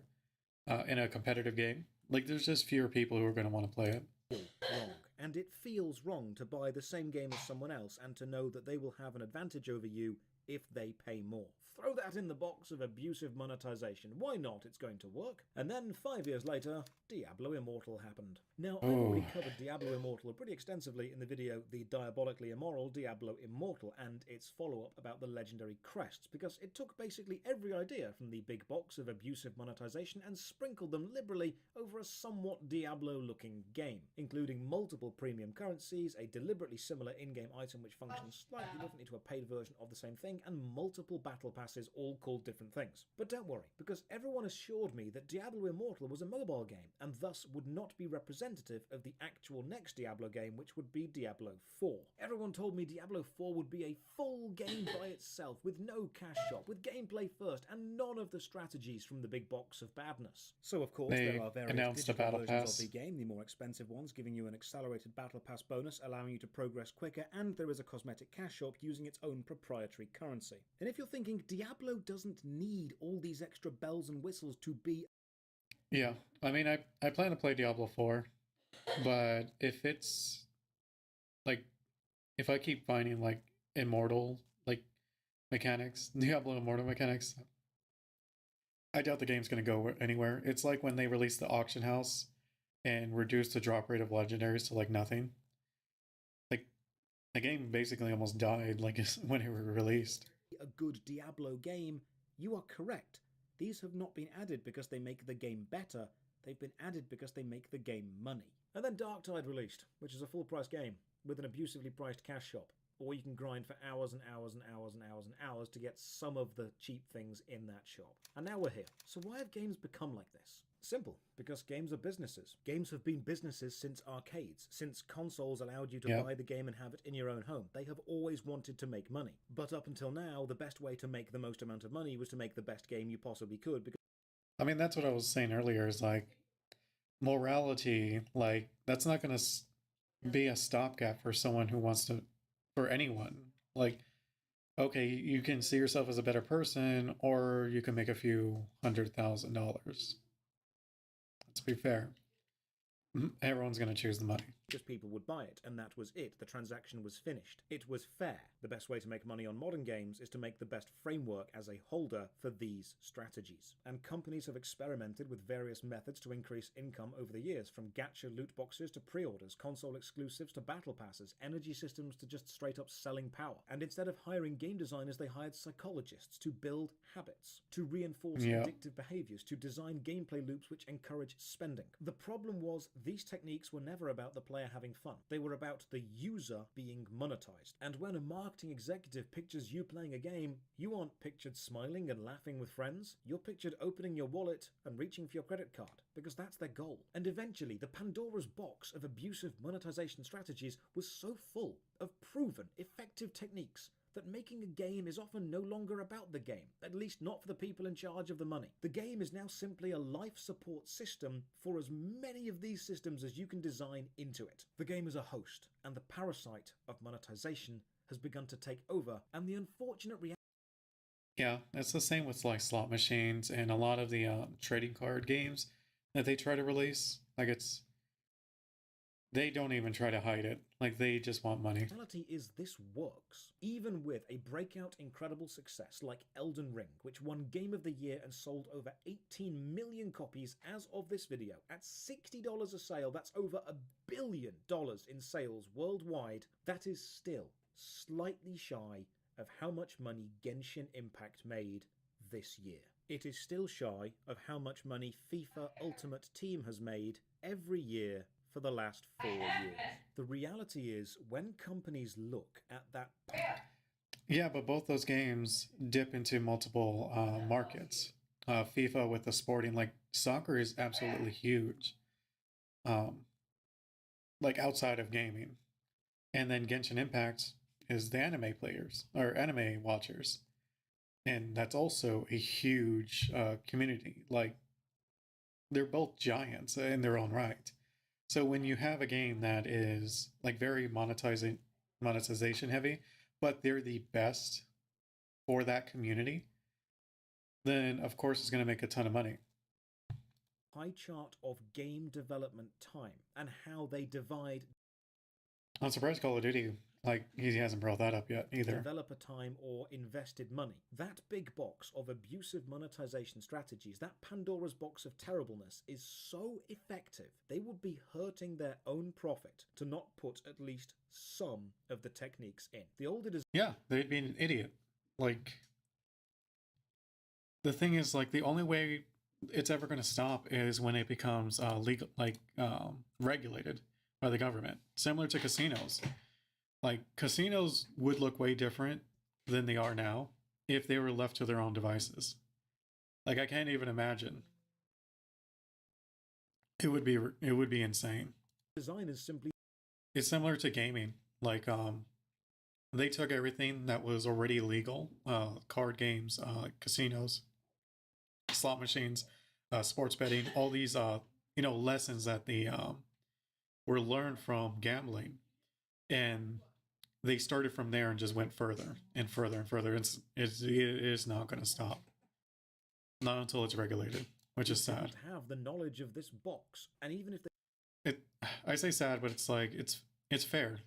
in a competitive game, like there's just fewer people who are going to want to play it. Wrong. And it feels wrong to buy the same game as someone else and to know that they will have an advantage over you if they pay more. Throw that in the box of abusive monetization. Why not? It's going to work. And then 5 years later, Diablo Immortal happened. Now, I've already covered Diablo Immortal pretty extensively in the video The Diabolically Immoral Diablo Immortal and its follow-up about the legendary crests, because it took basically every idea from the big box of abusive monetization and sprinkled them liberally over a somewhat Diablo-looking game, including multiple premium currencies, a deliberately similar in-game item which functions slightly differently to a paid version of the same thing, and multiple battle passes all called different things. But don't worry, because everyone assured me that Diablo Immortal was a mobile game, and thus would not be representative of the actual next Diablo game, which would be Diablo 4. Everyone told me Diablo 4 would be a full game by itself, with no cash shop, with gameplay first, and none of the strategies from the big box of badness. So of course there are various digital versions of the game, the more expensive ones giving you an accelerated battle pass bonus, allowing you to progress quicker, and there is a cosmetic cash shop using its own proprietary currency. And if you're thinking Diablo doesn't need all these extra bells and whistles to be... Yeah, I mean, I plan to play Diablo 4, but if it's like, if I keep finding like immortal like mechanics, Diablo Immortal mechanics, I doubt the game's going to go anywhere. It's like when they released the auction house and reduced the drop rate of legendaries to like nothing. Like, the game basically almost died like when it was released. A good Diablo game, you are correct. These have not been added because they make the game better, they've been added because they make the game money. And then Darktide released, which is a full price game with an abusively priced cash shop, or you can grind for hours and hours and hours and hours and hours to get some of the cheap things in that shop. And now we're here. So why have games become like this? Simple, because games are businesses. Games have been businesses since arcades, since consoles allowed you to buy the game and have it in your own home. They have always wanted to make money. But up until now, the best way to make the most amount of money was to make the best game you possibly could. Because I mean, that's what I was saying earlier, is like, morality, like, that's not going to be a stopgap for someone who wants to, for anyone. Like, okay, you can see yourself as a better person, or you can make a few $100,000. To be fair, everyone's going to choose the money. Just people would buy it, and that was it. The transaction was finished. It was fair. The best way to make money on modern games is to make the best framework as a holder for these strategies. And companies have experimented with various methods to increase income over the years, from gacha loot boxes to pre-orders, console exclusives to battle passes, energy systems to just straight up selling power. And instead of hiring game designers, they hired psychologists to build habits, to reinforce addictive behaviors, to design gameplay loops which encourage spending. The problem was, these techniques were never about the player having fun. They were about the user being monetized. And when a marketing executive pictures you playing a game, you aren't pictured smiling and laughing with friends. You're pictured opening your wallet and reaching for your credit card, because that's their goal. And eventually, the Pandora's box of abusive monetization strategies was so full of proven, effective techniques that making a game is often no longer about the game, at least not for the people in charge of the money. The game is now simply a life support system for as many of these systems as you can design into it. The game is a host, and the parasite of monetization has begun to take over, and the unfortunate reality... Yeah, it's the same with like slot machines and a lot of the trading card games that they try to release. Like, they don't even try to hide it. Like, they just want money. The reality is this works. Even with a breakout incredible success like Elden Ring, which won Game of the Year and sold over 18 million copies as of this video. At $60 a sale, that's over $1 billion in sales worldwide. That is still slightly shy of how much money Genshin Impact made this year. It is still shy of how much money FIFA Ultimate Team has made every year for the last 4 years. The reality is, when companies look at that... Yeah, but both those games dip into multiple markets. FIFA with the sporting, like soccer is absolutely huge. Um, like outside of gaming, and then Genshin Impact is the anime players or anime watchers, and that's also a huge community. Like they're both giants in their own right. So when you have a game that is like very monetization heavy, but they're the best for that community, then of course it's going to make a ton of money. Pie chart of game development time and how they divide I'm surprised Call of Duty, like, he hasn't brought that up yet either. developer time or invested money. That big box of abusive monetization strategies, that Pandora's box of terribleness, is so effective, they would be hurting their own profit to not put at least some of the techniques in. The older design. Yeah, they'd be an idiot. Like, the thing is, like, the only way it's ever going to stop is when it becomes legal, like regulated by the government, similar to casinos. Like, casinos would look way different than they are now if they were left to their own devices. Like, I can't even imagine. It would be insane. Design is simply. It's similar to gaming. Like, they took everything that was already legal, card games, casinos, slot machines, sports betting, all these lessons that the were learned from gambling, and they started from there and just went further and further and further. It is not going to stop, not until it's regulated, which is sad. Have the knowledge of this box, and even if they. I say sad, but it's like it's fair.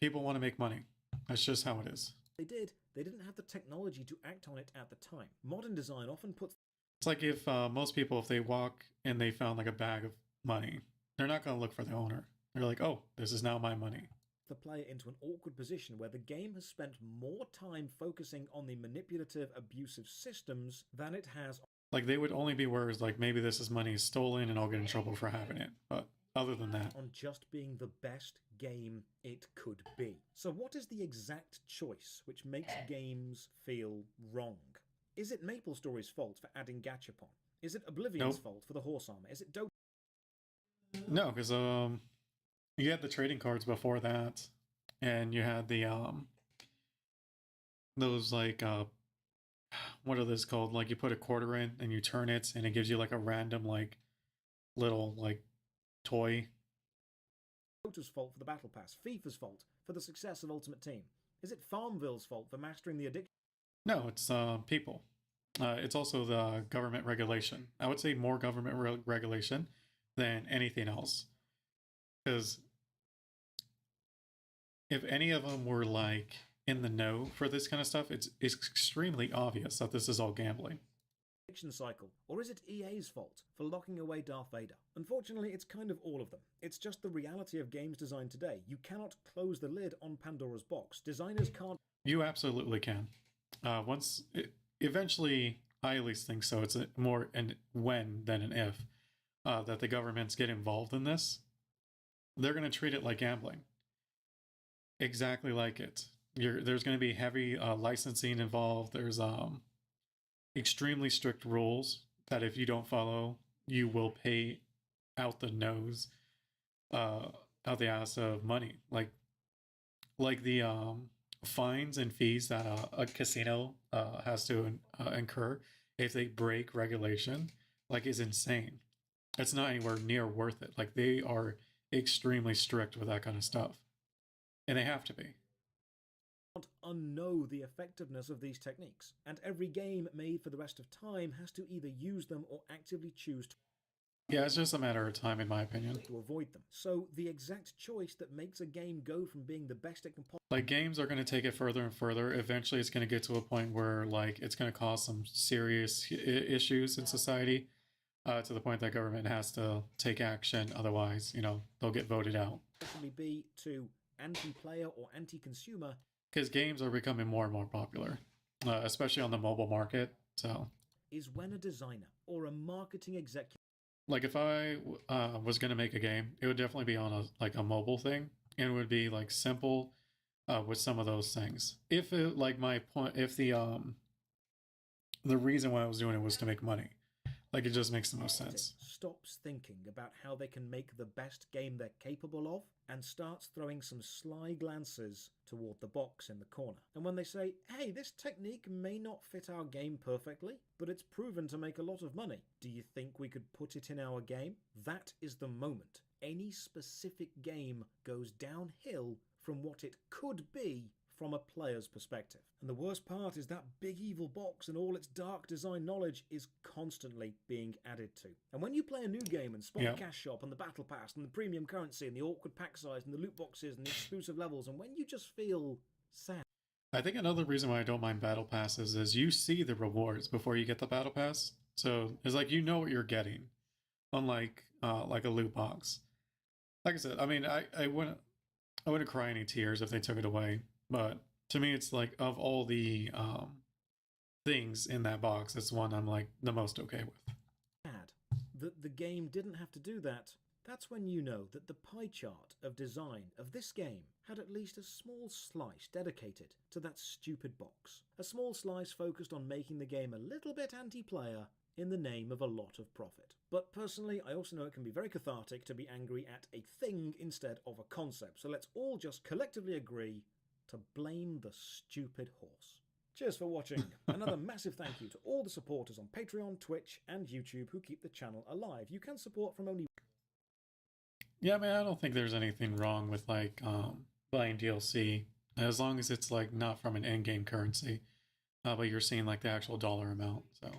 People want to make money. That's just how it is. They didn't have the technology to act on it at the time. Modern design often puts. It's like if most people, if they walk and they found like a bag of money, they're not going to look for the owner. They're like, oh, this is now my money. The player into an awkward position where the game has spent more time focusing on the manipulative, abusive systems than it has. Like, they would only be words like, maybe this is money stolen and I'll get in trouble for having it. But other than that, on just being the best game it could be. So what is the exact choice which makes games feel wrong? Is it MapleStory's fault for adding Gachapon? Is it Oblivion's fault for the horse armor? Is it Dota? No, because you had the trading cards before that, and you had the those like what are those called? Like, you put a quarter in and you turn it and it gives you like a random like little like toy. Dota's fault for the battle pass, FIFA's fault for the success of Ultimate Team. Is it Farmville's fault for mastering the addiction? No, it's people. It's also the government regulation. I would say more government regulation than anything else. Because if any of them were like in the know for this kind of stuff, it's extremely obvious that this is all gambling. Addiction cycle, or is it EA's fault for locking away Darth Vader? Unfortunately, it's kind of all of them. It's just the reality of games design today. You cannot close the lid on Pandora's box. Designers can't. You absolutely can. Eventually, I at least think so. It's more an when than an if that the governments get involved in this. They're going to treat it like gambling. Exactly like it. There's going to be heavy licensing involved. There's extremely strict rules that if you don't follow, you will pay out the nose, out the ass of money. Like the fines and fees that a casino has to incur if they break regulation, like, is insane. It's not anywhere near worth it. Like, they are extremely strict with that kind of stuff, and they have to be. Unknow the effectiveness of these techniques, and every game made for the rest of time has to either use them or actively choose to. Yeah, it's just a matter of time, in my opinion. To avoid them. So the exact choice that makes a game go from being the best it can possibly. Like, games are going to take it further and further. Eventually, it's going to get to a point where, like, it's going to cause some serious issues in society, to the point that government has to take action. Otherwise, they'll get voted out. Possibly be to anti-player or anti-consumer. Because games are becoming more and more popular, especially on the mobile market. So, is when a designer or a marketing executive. Like, if I was going to make a game, it would definitely be on a mobile thing, and it would be like simple with some of those things. If it, like, my point, if the the reason why I was doing it was to make money. Like, it just makes the most sense. Stops thinking about how they can make the best game they're capable of and starts throwing some sly glances toward the box in the corner. And when they say, hey, this technique may not fit our game perfectly, but it's proven to make a lot of money. Do you think we could put it in our game? That is the moment any specific game goes downhill from what it could be from a player's perspective. And the worst part is that big evil box and all its dark design knowledge is constantly being added to. And when you play a new game and spot the cash shop and the battle pass and the premium currency and the awkward pack size and the loot boxes and the exclusive levels, and when you just feel sad. I think another reason why I don't mind battle passes is you see the rewards before you get the battle pass. So it's like, you know what you're getting, unlike like a loot box. Like I said, I mean, I wouldn't cry any tears if they took it away. But to me, it's like, of all the things in that box, it's one I'm like the most okay with. That the game didn't have to do that. That's when you know that the pie chart of design of this game had at least a small slice dedicated to that stupid box. A small slice focused on making the game a little bit anti-player in the name of a lot of profit. But personally, I also know it can be very cathartic to be angry at a thing instead of a concept. So let's all just collectively agree to blame the stupid horse. Cheers for watching. Another massive thank you to all the supporters on Patreon, Twitch, and YouTube who keep the channel alive. You can support from only... Yeah, I mean, I don't think there's anything wrong with like buying DLC, as long as it's like not from an in-game currency, but you're seeing like the actual dollar amount. So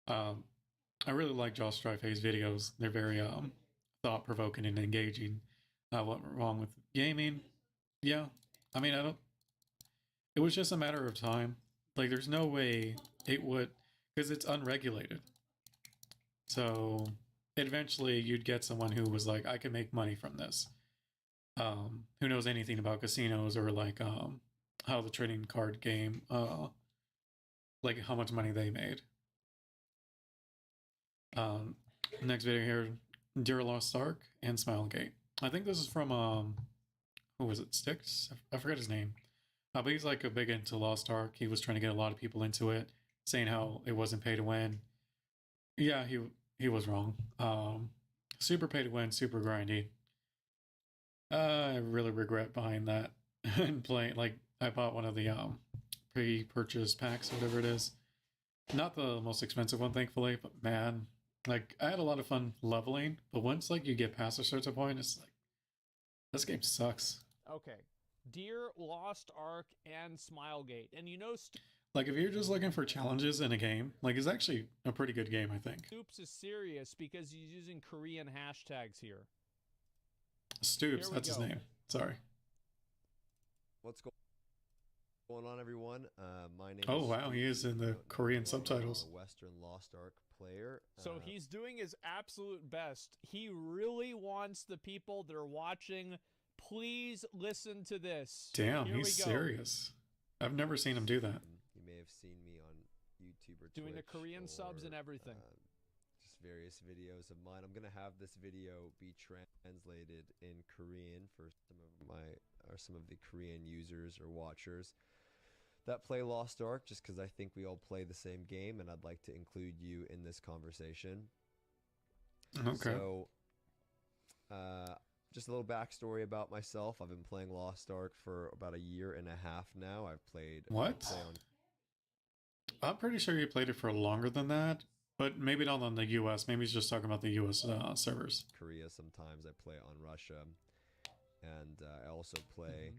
I really like Josh Strife's videos. They're very thought-provoking and engaging. What went wrong with gaming? Yeah, I mean, it was just a matter of time. Like, there's no way it would, because it's unregulated. So eventually you'd get someone who was like, I can make money from this. Who knows anything about casinos or like how the trading card game, like how much money they made. Next video here, Dear Lost Ark and Smilegate. I think this is from who was it? Styx? I forgot his name. But he's like a big into Lost Ark. He was trying to get a lot of people into it, saying how it wasn't pay to win. Yeah, he was wrong. Super pay to win, super grindy. I really regret buying that and playing. Like, I bought one of the pre-purchase packs, whatever it is. Not the most expensive one, thankfully, but man, like, I had a lot of fun leveling. But once like you get past a certain point, it's like, this game sucks. Okay. Dear Lost Ark and Smilegate. And you know, like, if you're just looking for challenges in a game, like, it's actually a pretty good game, I think. Stoops is serious because he's using Korean hashtags here. Stoops, that's his name. Sorry. What's going on, everyone? My name Oh, is wow, he is in the Korean subtitles. I'm a Western Lost Ark player. So he's doing his absolute best. He really wants the people that are watching, please listen to this. Damn, he's serious. I've never seen him do that. You may have seen me on YouTube or doing Twitch the Korean subs and everything. Just various videos of mine. I'm gonna have this video be translated in Korean for some of the Korean users or watchers that play Lost Ark, just because I think we all play the same game, and I'd like to include you in this conversation. Okay. So, just a little backstory about myself. I've been playing Lost Ark for about a year and a half now. I've played... What? I'm pretty sure you played it for longer than that, but maybe not on the US. Maybe he's just talking about the US servers. Korea sometimes. I play on Russia. And I also play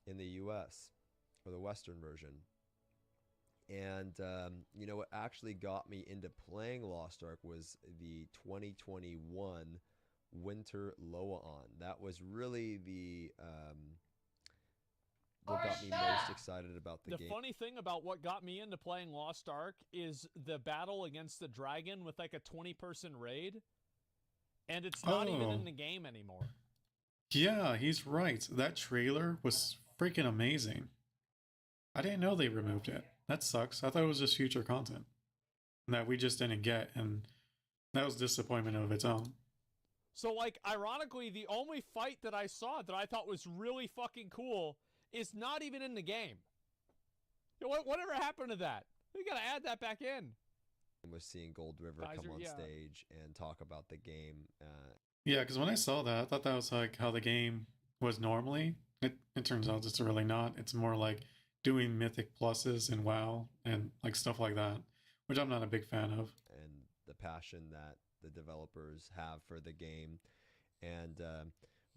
in the US, or the Western version. And, you know, what actually got me into playing Lost Ark was the 2021 Winter Loa-on. That was really the what got me most excited about the game. The funny thing about what got me into playing Lost Ark is the battle against the dragon with like a 20-person raid, and it's not even in the game anymore. Yeah, he's right. That trailer was freaking amazing. I didn't know they removed it. That sucks. I thought it was just future content that we just didn't get, and that was disappointment of its own. So, like, ironically, the only fight that I saw that I thought was really fucking cool is not even in the game. Whatever happened to that? We gotta add that back in. Was seeing Gold River come on stage and talk about the game. Yeah, because when I saw that, I thought that was like how the game was normally. It turns out it's really not. It's more like doing mythic pluses in WoW and like stuff like that, which I'm not a big fan of. And the passion that the developers have for the game, and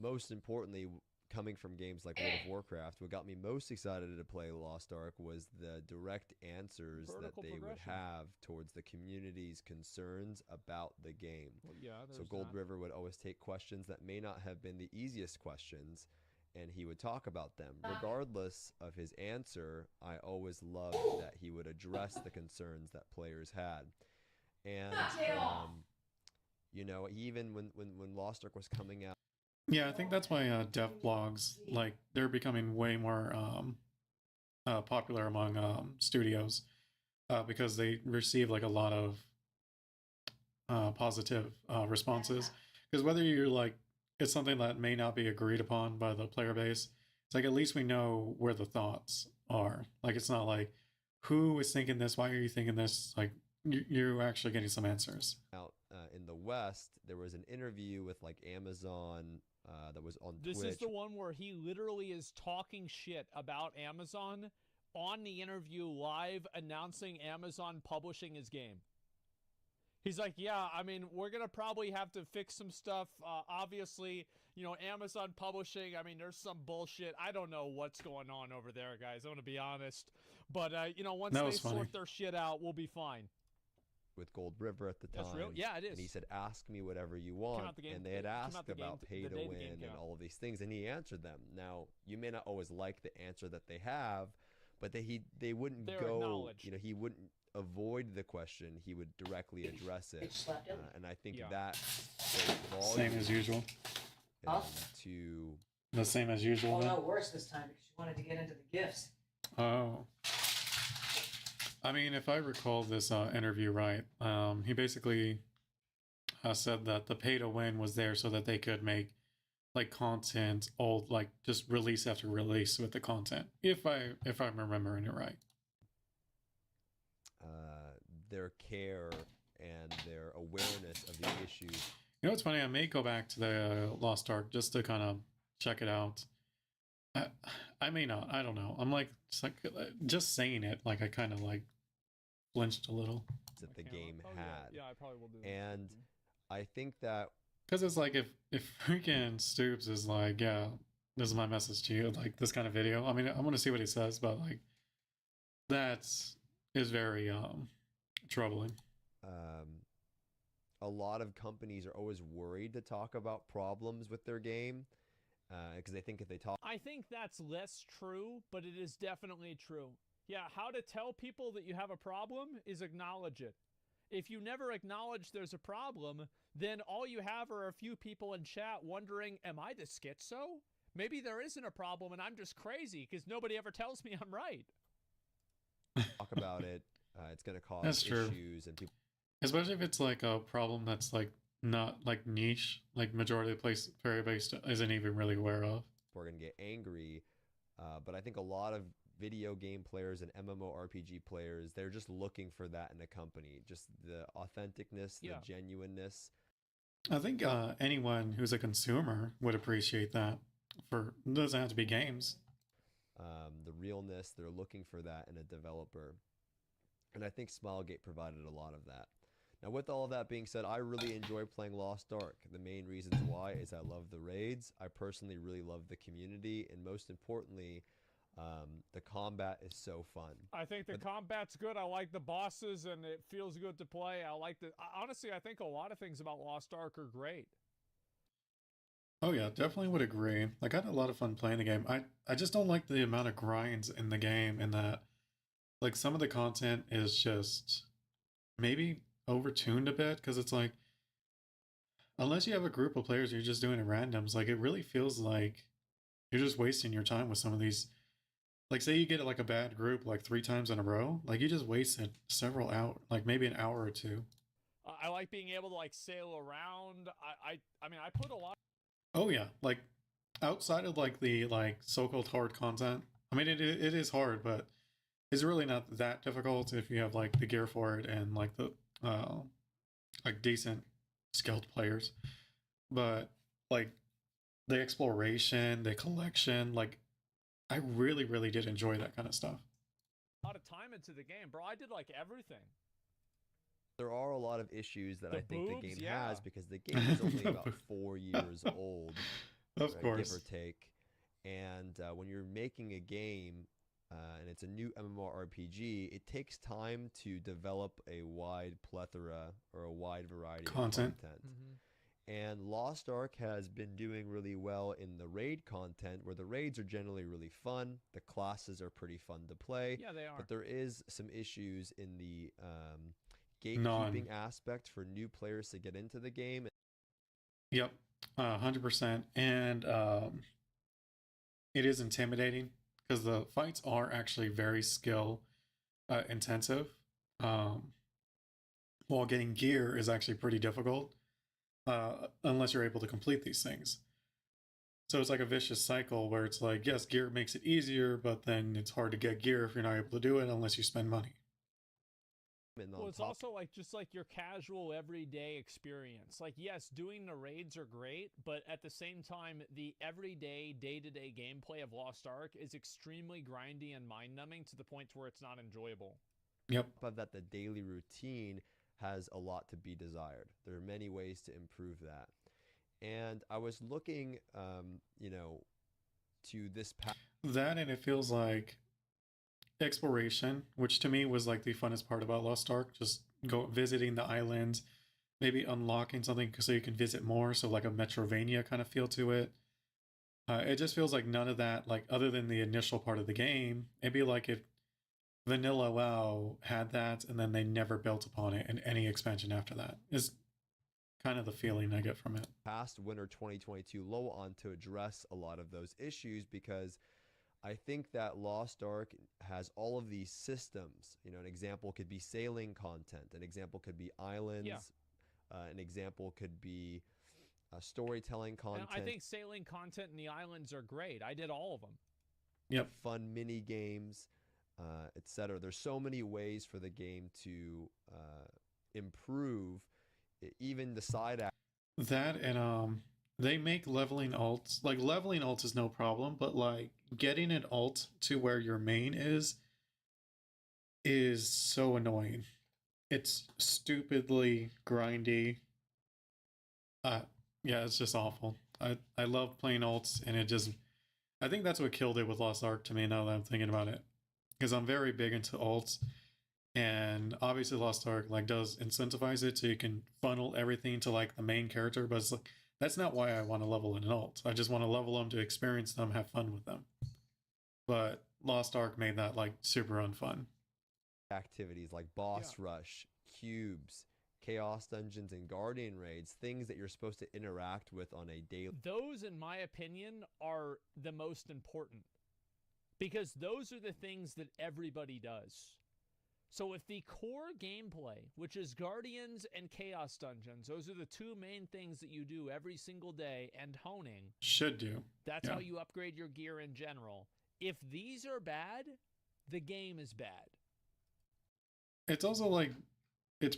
most importantly, coming from games like World of Warcraft, what got me most excited to play Lost Ark was the direct answers that they would have towards the community's concerns about the game. Well, yeah, so Gold River would always take questions that may not have been the easiest questions, and he would talk about them. Regardless of his answer, I always loved that he would address the concerns that players had. And, you know, even when Lost Ark was coming out, yeah, I think that's why dev blogs, like, they're becoming way more popular among studios because they receive like a lot of positive responses. Because whether you're like, it's something that may not be agreed upon by the player base, it's like at least we know where the thoughts are. Like, it's not like, who is thinking this? Why are you thinking this? Like, you're actually getting some answers. Out in the West, there was an interview with like Amazon that was on Twitch. This is the one where he literally is talking shit about Amazon on the interview live, announcing Amazon publishing his game. He's like, yeah, I mean, we're going to probably have to fix some stuff. Obviously, you know, Amazon publishing, I mean, there's some bullshit. I don't know what's going on over there, guys. I'm going to be honest. But, you know, once they sort their shit out, we'll be fine. With Gold River at the time. That's real? Yeah, it is. And he said, ask me whatever you want. And they had asked about pay to win and all of these things, and he answered them. Now, you may not always like the answer that they have, but they wouldn't go, you know, he wouldn't avoid the question. He would directly address it. And I think that same as usual. To the same as usual. Oh, no, worse this time because she wanted to get into the gifts. Oh. I mean, if I recall this interview right, he basically said that the pay to win was there so that they could make like content, like just release after release with the content. If I'm remembering it right. Their care and their awareness of the issues. You know what's funny? I may go back to the Lost Ark just to kind of check it out. I may not. I don't know. I'm like just saying it. Like I kind of like flinched a little. That the game had. Yeah, I probably will do that. And I think that because it's like if freaking Stoops is like, yeah, this is my message to you, like this kind of video. I mean, I want to see what he says, but like that is very troubling. A lot of companies are always worried to talk about problems with their game because they think if they talk. I think that's less true, but it is definitely true. Yeah, how to tell people that you have a problem is acknowledge it. If you never acknowledge there's a problem, then all you have are a few people in chat wondering, am I the schizo? Maybe there isn't a problem and I'm just crazy because nobody ever tells me I'm right. Talk about it. It's going to cause issues and people. Especially if it's like a problem that's like not like niche, like majority of the player base isn't even really aware of. We're going to get angry, but I think a lot of video game players and MMORPG players, they're just looking for that in a company, just the authenticness, the genuineness. I think anyone who's a consumer would appreciate that. It doesn't have to be games. The realness, they're looking for that in a developer. And I think Smilegate provided a lot of that. Now, with all of that being said, I really enjoy playing Lost Ark. The main reasons why is I love the raids. I personally really love the community. And most importantly, the combat is so fun. I think the combat's good. I like the bosses, and it feels good to play. Honestly, I think a lot of things about Lost Ark are great. Oh yeah, definitely would agree. Like, I had a lot of fun playing the game. I just don't like the amount of grinds in the game, and that like some of the content is just maybe overtuned a bit, because it's like unless you have a group of players, you're just doing it randoms. Like, it really feels like you're just wasting your time with some of these. Like, say you get like a bad group like 3 times in a row, like you just wasted several hours, like maybe an hour or 2. I like being able to like sail around. I mean, I put a lot. Oh yeah, like outside of like the like so-called hard content. I mean, it is hard, but is really not that difficult if you have like the gear for it and like the like decent skilled players. But like the exploration, the collection, like I really did enjoy that kind of stuff. A lot of time into the game, bro. I did like everything. There are a lot of issues that The I think the boobs, game yeah. has because the game is only about 4 years old, Of right, course. give or take. And when you're making a game and it's a new MMORPG, it takes time to develop a wide plethora or a wide variety Content. of content. And Lost Ark has been doing really well in the raid content, where the raids are generally really fun. The classes are pretty fun to play. Yeah, they are. But there is some issues in the gatekeeping aspect for new players to get into the game. Yep, 100%. And it is intimidating because the fights are actually very skill intensive. While getting gear is actually pretty difficult unless you're able to complete these things. So it's like a vicious cycle where it's like, yes, gear makes it easier, but then it's hard to get gear if you're not able to do it unless you spend money. Well, it's also like just like your casual everyday experience. Like, yes, doing the raids are great, but at the same time, the everyday, day-to-day gameplay of Lost Ark is extremely grindy and mind-numbing to the point where it's not enjoyable. Yep. But that the daily routine has a lot to be desired. There are many ways to improve that. And I was looking, you know, to this path. That, and it feels like exploration, which to me was like the funnest part about Lost Ark, just go visiting the islands, maybe unlocking something so you can visit more, so like a Metrovania kind of feel to it. It just feels like none of that, like other than the initial part of the game. It'd be like if Vanilla WoW had that and then they never built upon it in any expansion after that, is kind of the feeling I get from it. Past winter 2022 low on to address a lot of those issues, because I think that Lost Ark has all of these systems. You know, an example could be sailing content. An example could be islands. Yeah. An example could be storytelling content. And I think sailing content in the islands are great. I did all of them. Yep. Fun mini games, etc. There's so many ways for the game to improve, even the side act. That and they make leveling alts, like leveling alts is no problem, but like getting an alt to where your main is so annoying. It's stupidly grindy. Yeah, it's just awful. I love playing alts, and it just, I think that's what killed it with Lost Ark to me, now that I'm thinking about it, because I'm very big into alts, and obviously Lost Ark like does incentivize it so you can funnel everything to like the main character, but it's like, that's not why I want to level an alt. I just want to level them to experience them, have fun with them. But Lost Ark made that like super unfun. Activities like boss rush, cubes, chaos dungeons, and guardian raids, things that you're supposed to interact with on a daily. Those, in my opinion, are the most important, because those are the things that everybody does. So if the core gameplay, which is Guardians and Chaos Dungeons, those are the two main things that you do every single day, and honing. Should do. That's how you upgrade your gear in general. If these are bad, the game is bad. It's also like, it's,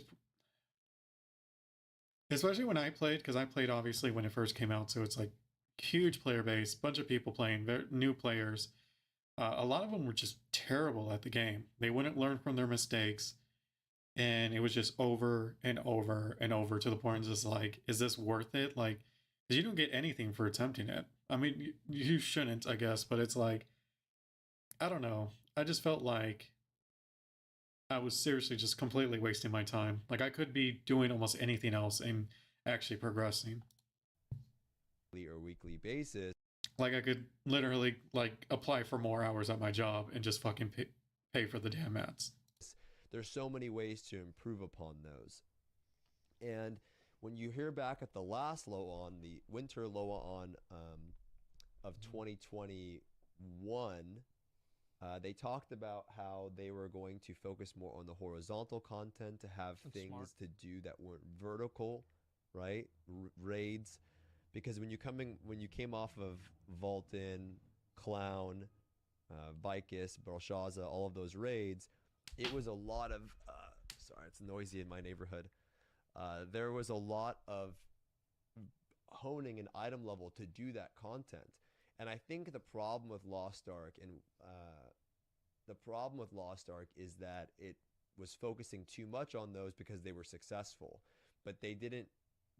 especially when I played, because I played obviously when it first came out, so it's like huge player base, bunch of people playing, new players. A lot of them were just terrible at the game. They wouldn't learn from their mistakes, and it was just over and over and over to the point it's just like, is this worth it? Like, you don't get anything for attempting it. I mean, you shouldn't, I guess, but it's like, I don't know. I just felt like I was seriously just completely wasting my time. Like, I could be doing almost anything else and actually progressing. Or weekly basis. Like, I could literally like apply for more hours at my job and just fucking pay for the damn mats. There's so many ways to improve upon those. And when you hear back at the last low on, the winter low on of 2021, they talked about how they were going to focus more on the horizontal content, to have things to do that weren't vertical, right? Raids. Because when you came off of Vault In, Clown, Vicus, Belshaza, all of those raids, it was a lot of, sorry, it's noisy in my neighborhood. There was a lot of honing an item level to do that content. And I think the problem with Lost Ark is that it was focusing too much on those because they were successful, but they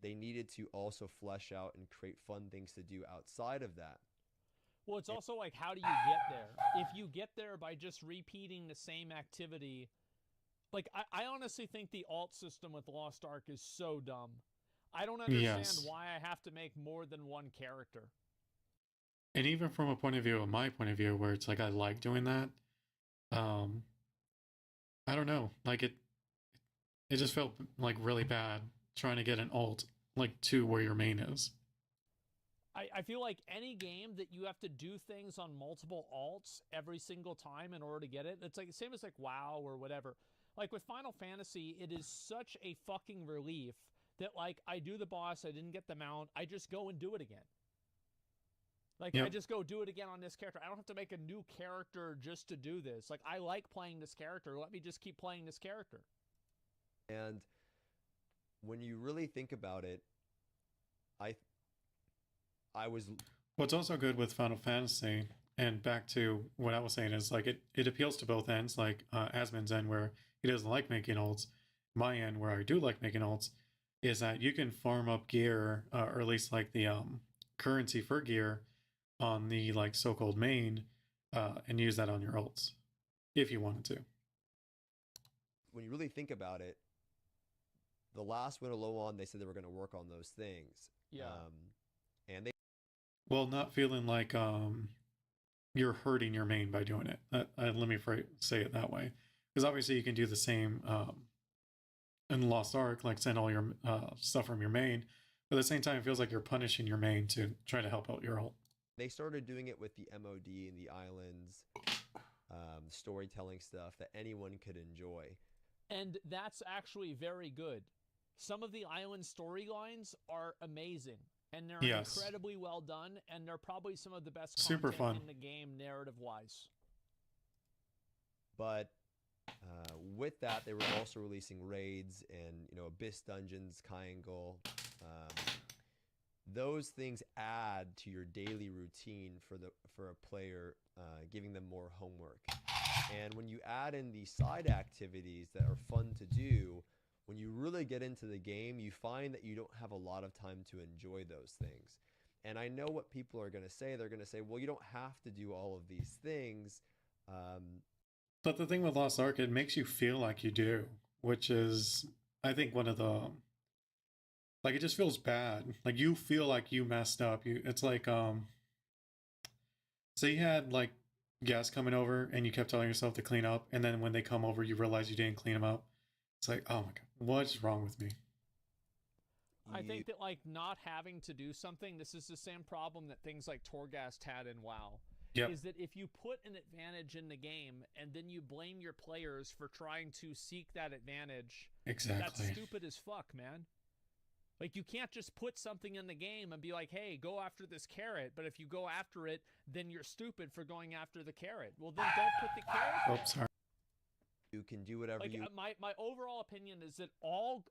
needed to also flesh out and create fun things to do outside of that. Well, it's also like, how do you get there? If you get there by just repeating the same activity, like, I honestly think the alt system with Lost Ark is so dumb. I don't understand why I have to make more than one character. And even from my point of view, where it's like I like doing that, I don't know, like it just felt like really bad trying to get an alt like to where your main is. I feel like any game that you have to do things on multiple alts every single time in order to get it, it's like the same as like WoW or whatever. Like with Final Fantasy, it is such a fucking relief that like I do the boss, I didn't get the mount, I just go and do it again. Like, I just go do it again on this character. I don't have to make a new character just to do this. Like, I like playing this character. Let me just keep playing this character. And when you really think about it, I was... What's also good with Final Fantasy, and back to what I was saying, is like it appeals to both ends, like Asmon's end where he doesn't like making ults. My end where I do like making ults is that you can farm up gear, or at least like the currency for gear on the like so-called main, and use that on your ults if you wanted to. When you really think about it, the last Winter Low on, they said they were going to work on those things. Yeah. And they... Well, not feeling like you're hurting your main by doing it. Let me say it that way. Because obviously you can do the same in Lost Ark, like send all your stuff from your main. But at the same time, it feels like you're punishing your main to try to help out your ult. They started doing it with the MOD and the islands, storytelling stuff that anyone could enjoy. And that's actually very good. Some of the island storylines are amazing, and they're incredibly well done, and they're probably some of the best content in the game narrative-wise. But with that, they were also releasing raids and, Abyss Dungeons, Triangle. Those things add to your daily routine for a player, giving them more homework. And when you add in the side activities that are fun to do, when you really get into the game, you find that you don't have a lot of time to enjoy those things. And I know what people are going to say. They're going to say, well, you don't have to do all of these things. But the thing with Lost Ark, it makes you feel like you do, which is, I think, one of the... Like, it just feels bad. Like, you feel like you messed up. It's like, so you had, like, guests coming over, and you kept telling yourself to clean up, and then when they come over, you realize you didn't clean them up. It's like, oh my god, what's wrong with me? I think that, like, not having to do something, this is the same problem that things like Torghast had in WoW. Yep. Is that if you put an advantage in the game, and then you blame your players for trying to seek that advantage, exactly, that's stupid as fuck, man. Like, you can't just put something in the game and be like, hey, go after this carrot, but if you go after it, then you're stupid for going after the carrot. Well, then don't put the carrot there. Oops, sorry. You can do whatever you... My overall opinion is that all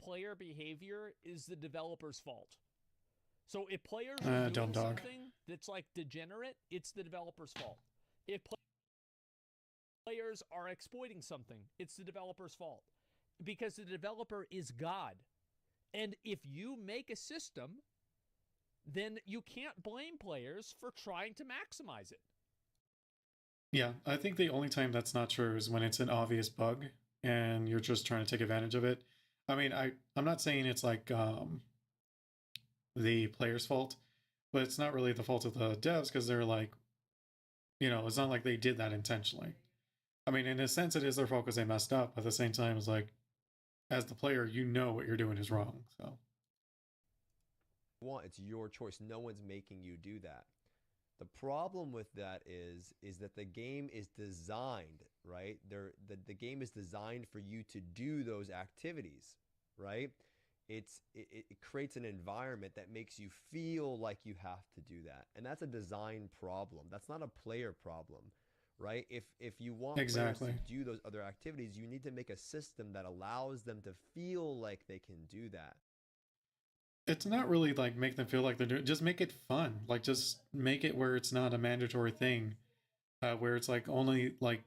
player behavior is the developer's fault. So if players are doing something that's, like, degenerate, it's the developer's fault. If players are exploiting something, it's the developer's fault. Because the developer is God. And if you make a system, then you can't blame players for trying to maximize it. Yeah, I think the only time that's not true is when it's an obvious bug and you're just trying to take advantage of it. I mean, I'm not saying it's like the player's fault, but it's not really the fault of the devs because they're like, it's not like they did that intentionally. I mean, in a sense, it is their fault because they messed up. But at the same time, it's like, as the player, you know what you're doing is wrong. So, it's your choice. No one's making you do that. The problem with that is that the game is designed, right? The game is designed for you to do those activities, right? It creates an environment that makes you feel like you have to do that. And that's a design problem. That's not a player problem. right? If you want Exactly. players to do those other activities, you need to make a system that allows them to feel like they can do that. It's not really like make them feel like they're doing. Just make it fun. Like just make it where it's not a mandatory thing, where it's like only like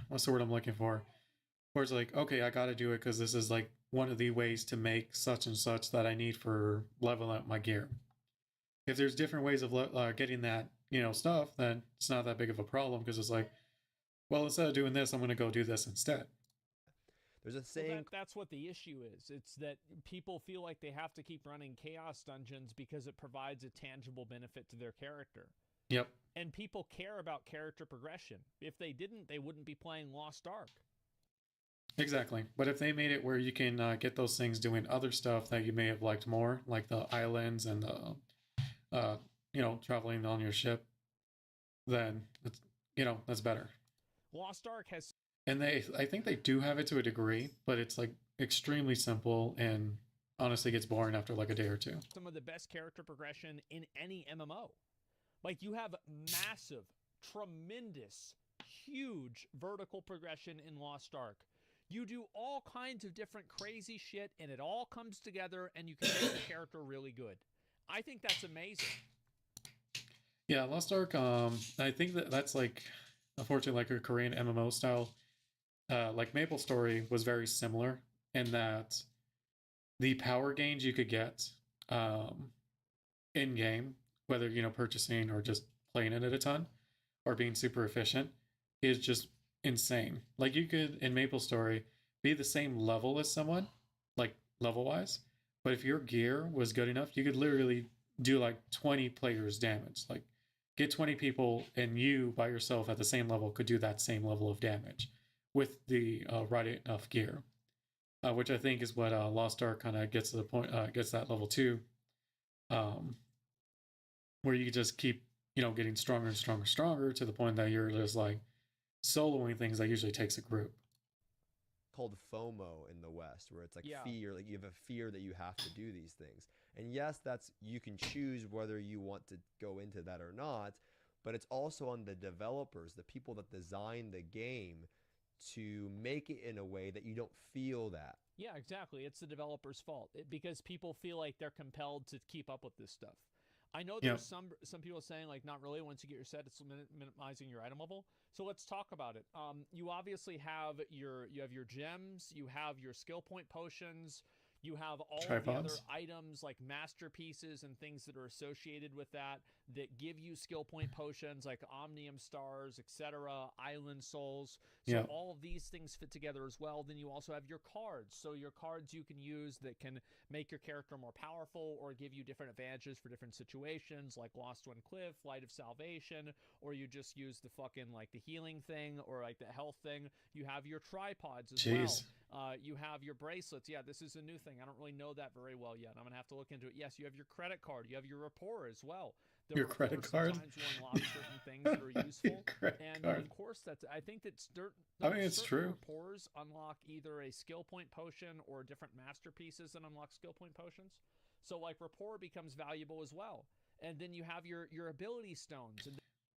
what's the word I'm looking for? Where it's like, okay, I got to do it because this is like one of the ways to make such and such that I need for leveling up my gear. If there's different ways of getting that, stuff, then it's not that big of a problem because it's like, well, instead of doing this, I'm going to go do this instead. There's a saying. Well, that's what the issue is. It's that people feel like they have to keep running chaos dungeons because it provides a tangible benefit to their character. Yep. And people care about character progression. If they didn't, they wouldn't be playing Lost Ark. Exactly. But if they made it where you can get those things doing other stuff that you may have liked more, like the islands and the, traveling on your ship, then it's, that's better. Lost Ark has, and I think they do have it to a degree, but it's like extremely simple and honestly gets boring after like a day or two. Some of the best character progression in any MMO. Like you have massive, tremendous, huge vertical progression in Lost Ark. You do all kinds of different crazy shit and it all comes together and you can make the character really good. I think that's amazing. Yeah, Lost Ark, I think that's like, unfortunately, like a Korean MMO style. Like MapleStory was very similar in that the power gains you could get in game, whether purchasing or just playing it at a ton or being super efficient, is just insane. Like you could in MapleStory be the same level as someone, like level wise, but if your gear was good enough, you could literally do like 20 players damage. Like get 20 people and you by yourself at the same level could do that same level of damage with the right enough gear, which I think is what Lost Ark kind of gets to the point, gets that level 2, where you just keep, getting stronger and stronger and stronger to the point that you're just like soloing things that usually takes a group. Called FOMO in the West, where it's like fear, like you have a fear that you have to do these things. And yes, you can choose whether you want to go into that or not, but it's also on the developers, the people that design the game, to make it in a way that you don't feel that. Yeah, exactly. It's the developer's fault because people feel like they're compelled to keep up with this stuff. I know there's some people saying like not really. Once you get your set, it's minimizing your item level. So let's talk about it. You obviously have your gems, you have your skill point potions, you have all of the other items like masterpieces and things that are associated with that give you skill point potions like Omnium Stars, etc., Island Souls. So all of these things fit together as well. Then you also have your cards. So your cards you can use that can make your character more powerful or give you different advantages for different situations like Lost One Cliff, Light of Salvation, or you just use the fucking like the healing thing or like the health thing. You have your tripods as well. You have your bracelets. Yeah, this is a new thing. I don't really know that very well yet. I'm going to have to look into it. Yes, you have your credit card. You have your rapport as well. Your credit card? Sometimes will unlock certain things that are useful. And of course, I think it's true. Rapports unlock either a skill point potion or different masterpieces that unlock skill point potions. So like rapport becomes valuable as well. And then you have your ability stones.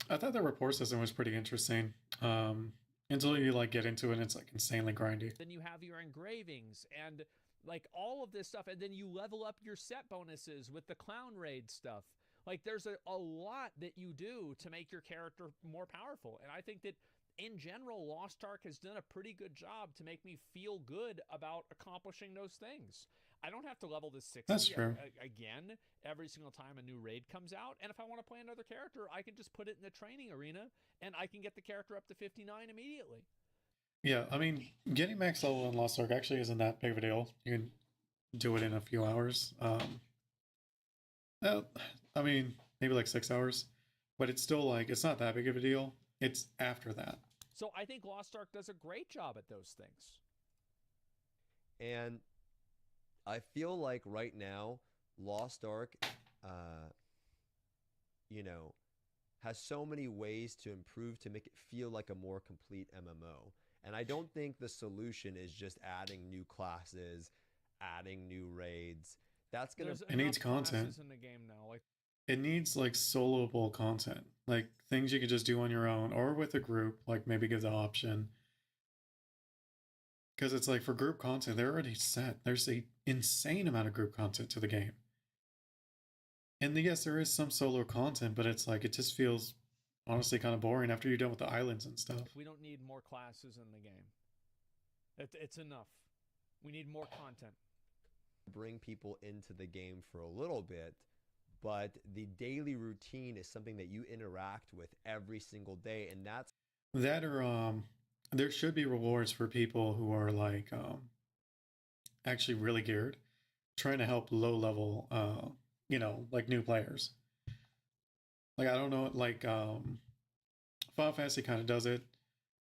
I thought the rapport system was pretty interesting. Until you like get into it and it's like insanely grindy. Then you have your engravings and like all of this stuff, and then you level up your set bonuses with the clown raid stuff. Like there's a lot that you do to make your character more powerful. And I think that in general, Lost Ark has done a pretty good job to make me feel good about accomplishing those things. I don't have to level this 60 That's true. Again every single time a new raid comes out. And if I want to play another character, I can just put it in the training arena and I can get the character up to 59 immediately. Yeah, I mean, getting max level in Lost Ark actually isn't that big of a deal. You can do it in a few hours. I mean, maybe like 6 hours, but it's still like, it's not that big of a deal. It's after that. So I think Lost Ark does a great job at those things. And I feel like right now, Lost Ark, has so many ways to improve to make it feel like a more complete MMO. And I don't think the solution is just adding new classes, adding new raids. That's gonna. It needs content in the game now. Like it needs like soloable content, like things you can just do on your own or with a group, like maybe give the option. Because it's like for group content, they're already set. There's a insane amount of group content to the game. And yes, there is some solo content, but it's like it just feels honestly kind of boring after you're done with the islands and stuff. We don't need more classes in the game. It's enough. We need more content. Bring people into the game for a little bit, but the daily routine is something that you interact with every single day, and that's that or there should be rewards for people who are like actually really geared, trying to help low level like new players. Like I don't know, like Final Fantasy kind of does it,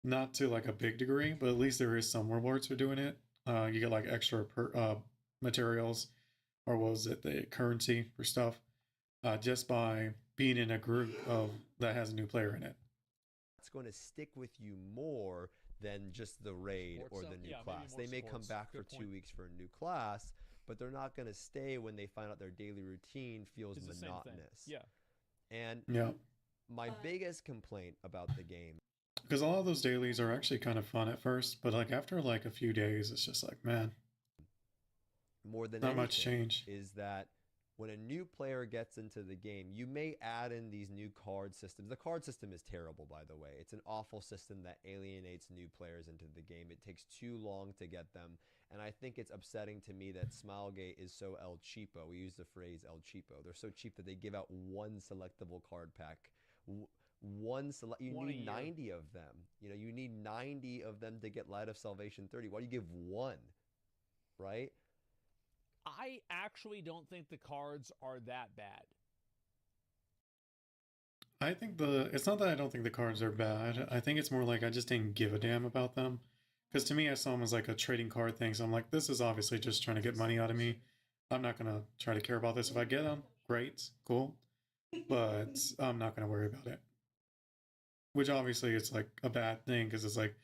not to like a big degree, but at least there is some rewards for doing it. You get like extra materials, or what was it, the currency for stuff, just by being in a group of that has a new player in it. It's going to stick with you more than just the raid or the new class. They may come back for 2 weeks for a new class, but they're not going to stay when they find out their daily routine feels monotonous. Yeah. And my biggest complaint about the game, because a lot of those dailies are actually kind of fun at first, but like after like a few days, it's just like, man, more than not much change, is that when a new player gets into the game, you may add in these new card systems. The card system is terrible, by the way. It's an awful system that alienates new players into the game. It takes too long to get them. And I think it's upsetting to me that Smilegate is so El Cheapo. We use the phrase El Cheapo. They're so cheap that they give out one selectable card pack. You need 90 of them. You know, you need 90 of them to get Light of Salvation 30. Why do you give one? Right? I actually don't think the cards are that bad. I think it's not that I don't think the cards are bad. I think it's more like I just didn't give a damn about them. Because to me, I saw them as like a trading card thing. So I'm like, this is obviously just trying to get money out of me. I'm not going to try to care about this. If I get them, great, cool. But I'm not going to worry about it. Which obviously is like a bad thing because it's like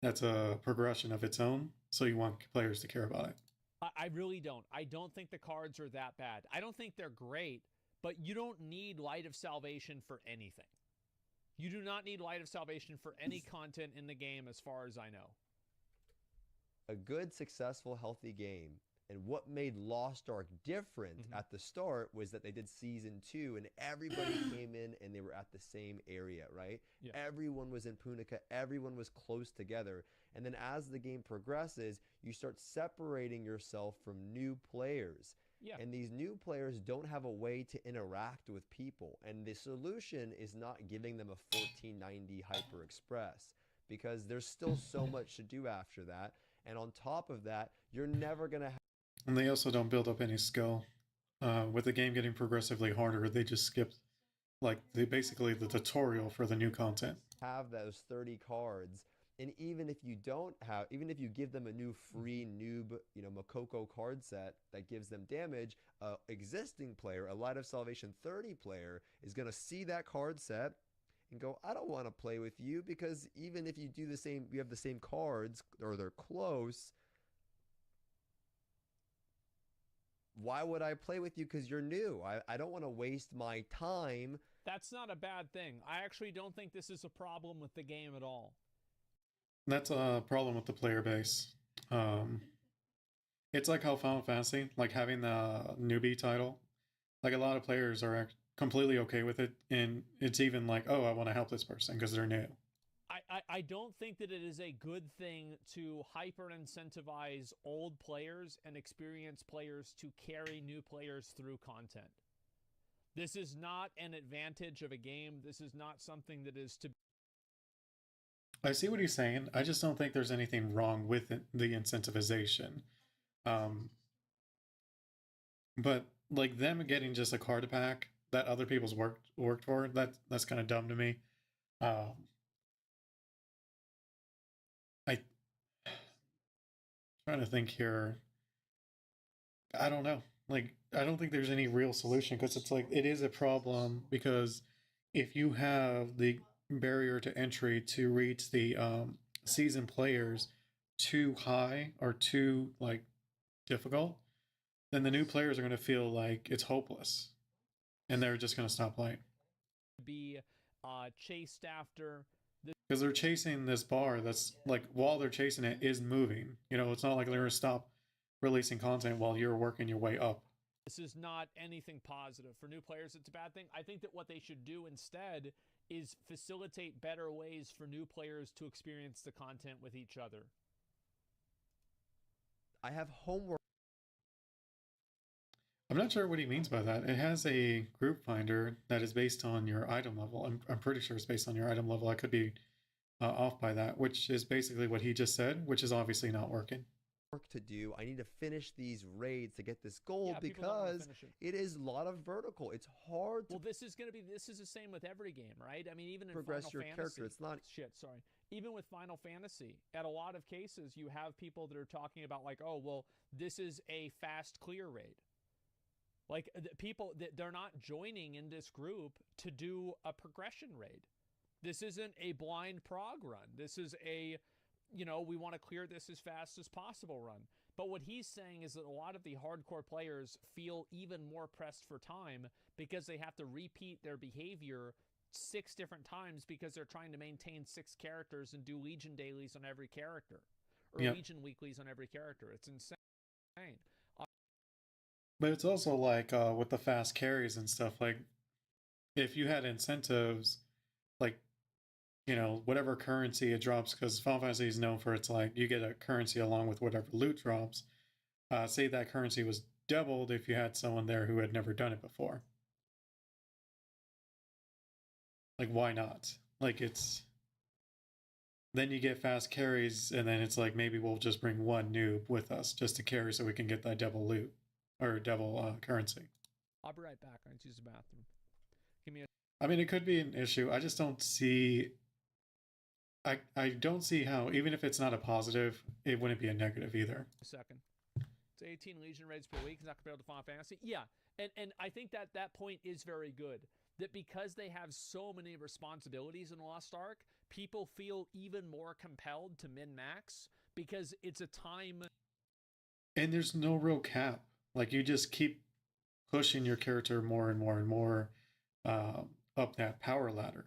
that's a progression of its own. So you want players to care about it. I really don't. I don't think the cards are that bad. I don't think they're great, but you don't need Light of Salvation for anything. You do not need Light of Salvation for any content in the game as far as I know. A good, successful, healthy game. And what made Lost Ark different at the start was that they did season 2 and everybody came in and they were at the same area, right? Yeah. Everyone was in Punica, everyone was close together. And then as the game progresses, you start separating yourself from new players. Yeah. And these new players don't have a way to interact with people. And the solution is not giving them a 1490 Hyper Express because there's still so much to do after that. And on top of that, you're never going to have... And they also don't build up any skill. With the game getting progressively harder, they just skipped basically the tutorial for the new content. Have those 30 cards, and even if you give them a new free noob, Makoko card set that gives them damage, existing player, a Light of Salvation 30 player, is going to see that card set and go, I don't want to play with you because even if you do the same, you have the same cards or they're close. Why would I play with you? Because you're new. I don't want to waste my time. That's not a bad thing. I actually don't think this is a problem with the game at all. That's a problem with the player base. It's like how Final Fantasy, like having the newbie title, like a lot of players are completely okay with it. And it's even like, oh, I want to help this person because they're new. I don't think that it is a good thing to hyper incentivize old players and experienced players to carry new players through content. This is not an advantage of a game. This is not something that is to... I see what he's saying. I just don't think there's anything wrong with the incentivization. But like them getting just a card pack that other people's worked for, that's kind of dumb to me. Trying to think here. I don't know. Like, I don't think there's any real solution because it's like, it is a problem because if you have the barrier to entry to reach the seasoned players too high or too like difficult, then the new players are going to feel like it's hopeless. and they're just going to stop playing be chased after. because they're chasing this bar that's like, while they're chasing it, is moving. You know, it's not like they're going to stop releasing content while you're working your way up. This is not anything positive. For new players, it's a bad thing. I think that what they should do instead is facilitate better ways for new players to experience the content with each other. I have homework. I'm not sure what he means by that. It has a group finder that is based on your item level. I'm pretty sure it's based on your item level. I could be off by that, which is basically what he just said, which is obviously not working. Work to do. I need to finish these raids to get this gold, Yeah, people don't wanna because finish it is a lot of vertical. It's hard to Well, this is the same with every game, right? I mean, even in progress Final your Fantasy, character. It's not sorry. Even with Final Fantasy, at a lot of cases, you have people that are talking about like, oh, well, this is a fast clear raid. Like people that they're not joining in this group to do a progression raid. This isn't a blind prog run. This is a, we want to clear this as fast as possible run. But what he's saying is that a lot of the hardcore players feel even more pressed for time because they have to repeat their behavior 6 different times because they're trying to maintain 6 characters and do Legion dailies on every character or Legion weeklies on every character. It's insane. But it's also like with the fast carries and stuff, like if you had incentives, like, whatever currency it drops, because Final Fantasy is known for it's like you get a currency along with whatever loot drops. Say that currency was doubled if you had someone there who had never done it before. Like, why not? Like, then you get fast carries, and then it's like, maybe we'll just bring one noob with us just to carry so we can get that double loot or double currency. I'll be right back. I need to use the bathroom. Give me a... I mean, it could be an issue. I just don't see... I don't see how, even if it's not a positive, it wouldn't be a negative either. Second. It's 18 Legion raids per week. It's not compared to Final Fantasy. Yeah, and I think that point is very good. That because they have so many responsibilities in Lost Ark, people feel even more compelled to min-max because it's a time... And there's no real cap. Like, you just keep pushing your character more and more and more up that power ladder.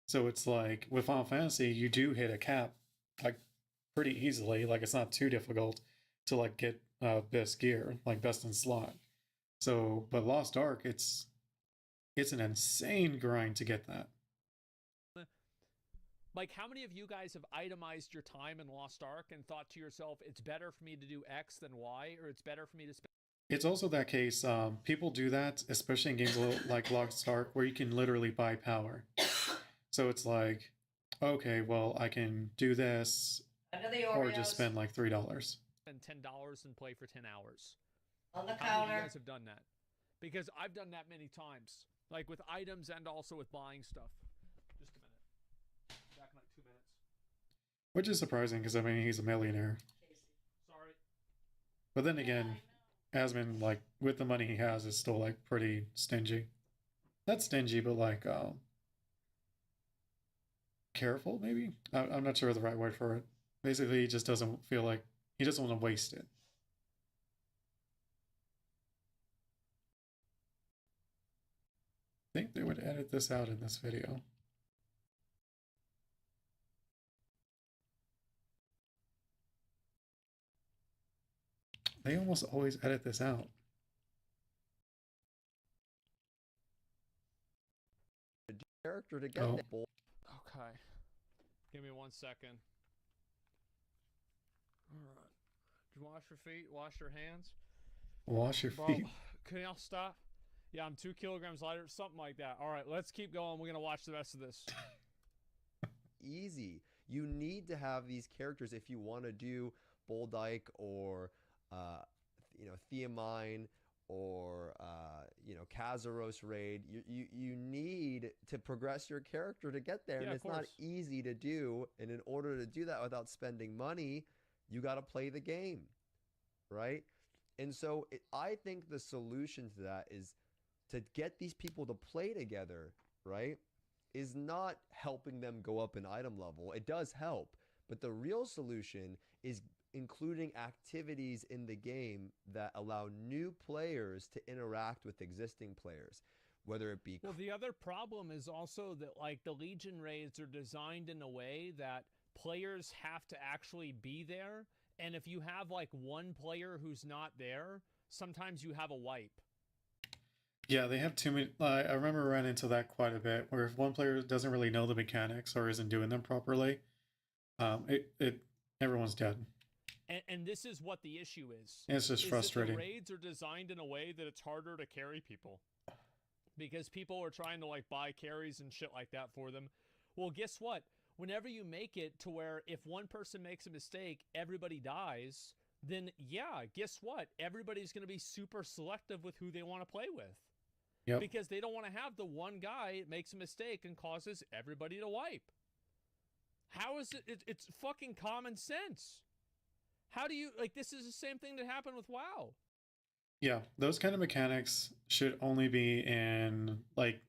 So it's like, with Final Fantasy, you do hit a cap, like, pretty easily. Like, it's not too difficult to, like, get best gear, like, best in slot. So, but Lost Ark, it's an insane grind to get that. Like, how many of you guys have itemized your time in Lost Ark and thought to yourself, it's better for me to do X than Y, or it's better for me to spend... It's also that case, people do that, especially in games like Lost Ark, where you can literally buy power. So it's like, okay, well, I can do this, or just spend like $3. Spend $10 and play for 10 hours. On the How many of counter. you guys have done that? Because I've done that many times. Like with items and also with buying stuff. Just a minute. Back in like 2 minutes. Which is surprising, because I mean, he's a millionaire. Sorry. But then again, Asmon, like, with the money he has, is still like pretty stingy. Not stingy, but like, careful, maybe? I'm not sure the right word for it. Basically, he just doesn't feel like, he doesn't want to waste it. I think they would edit this out in this video. They almost always edit this out. character to get Oh. that ball. Okay. Give me 1 second. Alright. Did you wash your feet? Wash your hands? Wash your Bro, feet. can y'all stop? Yeah, I'm 2 kilograms lighter. Something like that. Alright, let's keep going. We're going to watch the rest of this. Easy. You need to have these characters if you want to do Boldyke or, Theamine or, Kazaros raid. You need to progress your character to get there, Yeah, and of it's not course. easy to do. And in order to do that without spending money, you got to play the game, right? And so I think the solution to that is to get these people to play together, right? Is not helping them go up in item level. It does help, but the real solution is including activities in the game that allow new players to interact with existing players. whether it be Well, the other problem is also that like the Legion raids are designed in a way that players have to actually be there, and if you have like one player who's not there, sometimes you have a wipe. Yeah, they have too many. I remember running into that quite a bit, where if one player doesn't really know the mechanics or isn't doing them properly, everyone's dead. And this is what the issue is. It's just frustrating. The raids are designed in a way that it's harder to carry people. Because people are trying to like buy carries and shit like that for them. Well, guess what? Whenever you make it to where if one person makes a mistake, everybody dies, then yeah, guess what? Everybody's going to be super selective with who they want to play with. Yep. Because they don't want to have the one guy that makes a mistake and causes everybody to wipe. How is it? It's fucking common sense. How do you, like, this is the same thing that happened with WoW. Yeah, those kind of mechanics should only be in like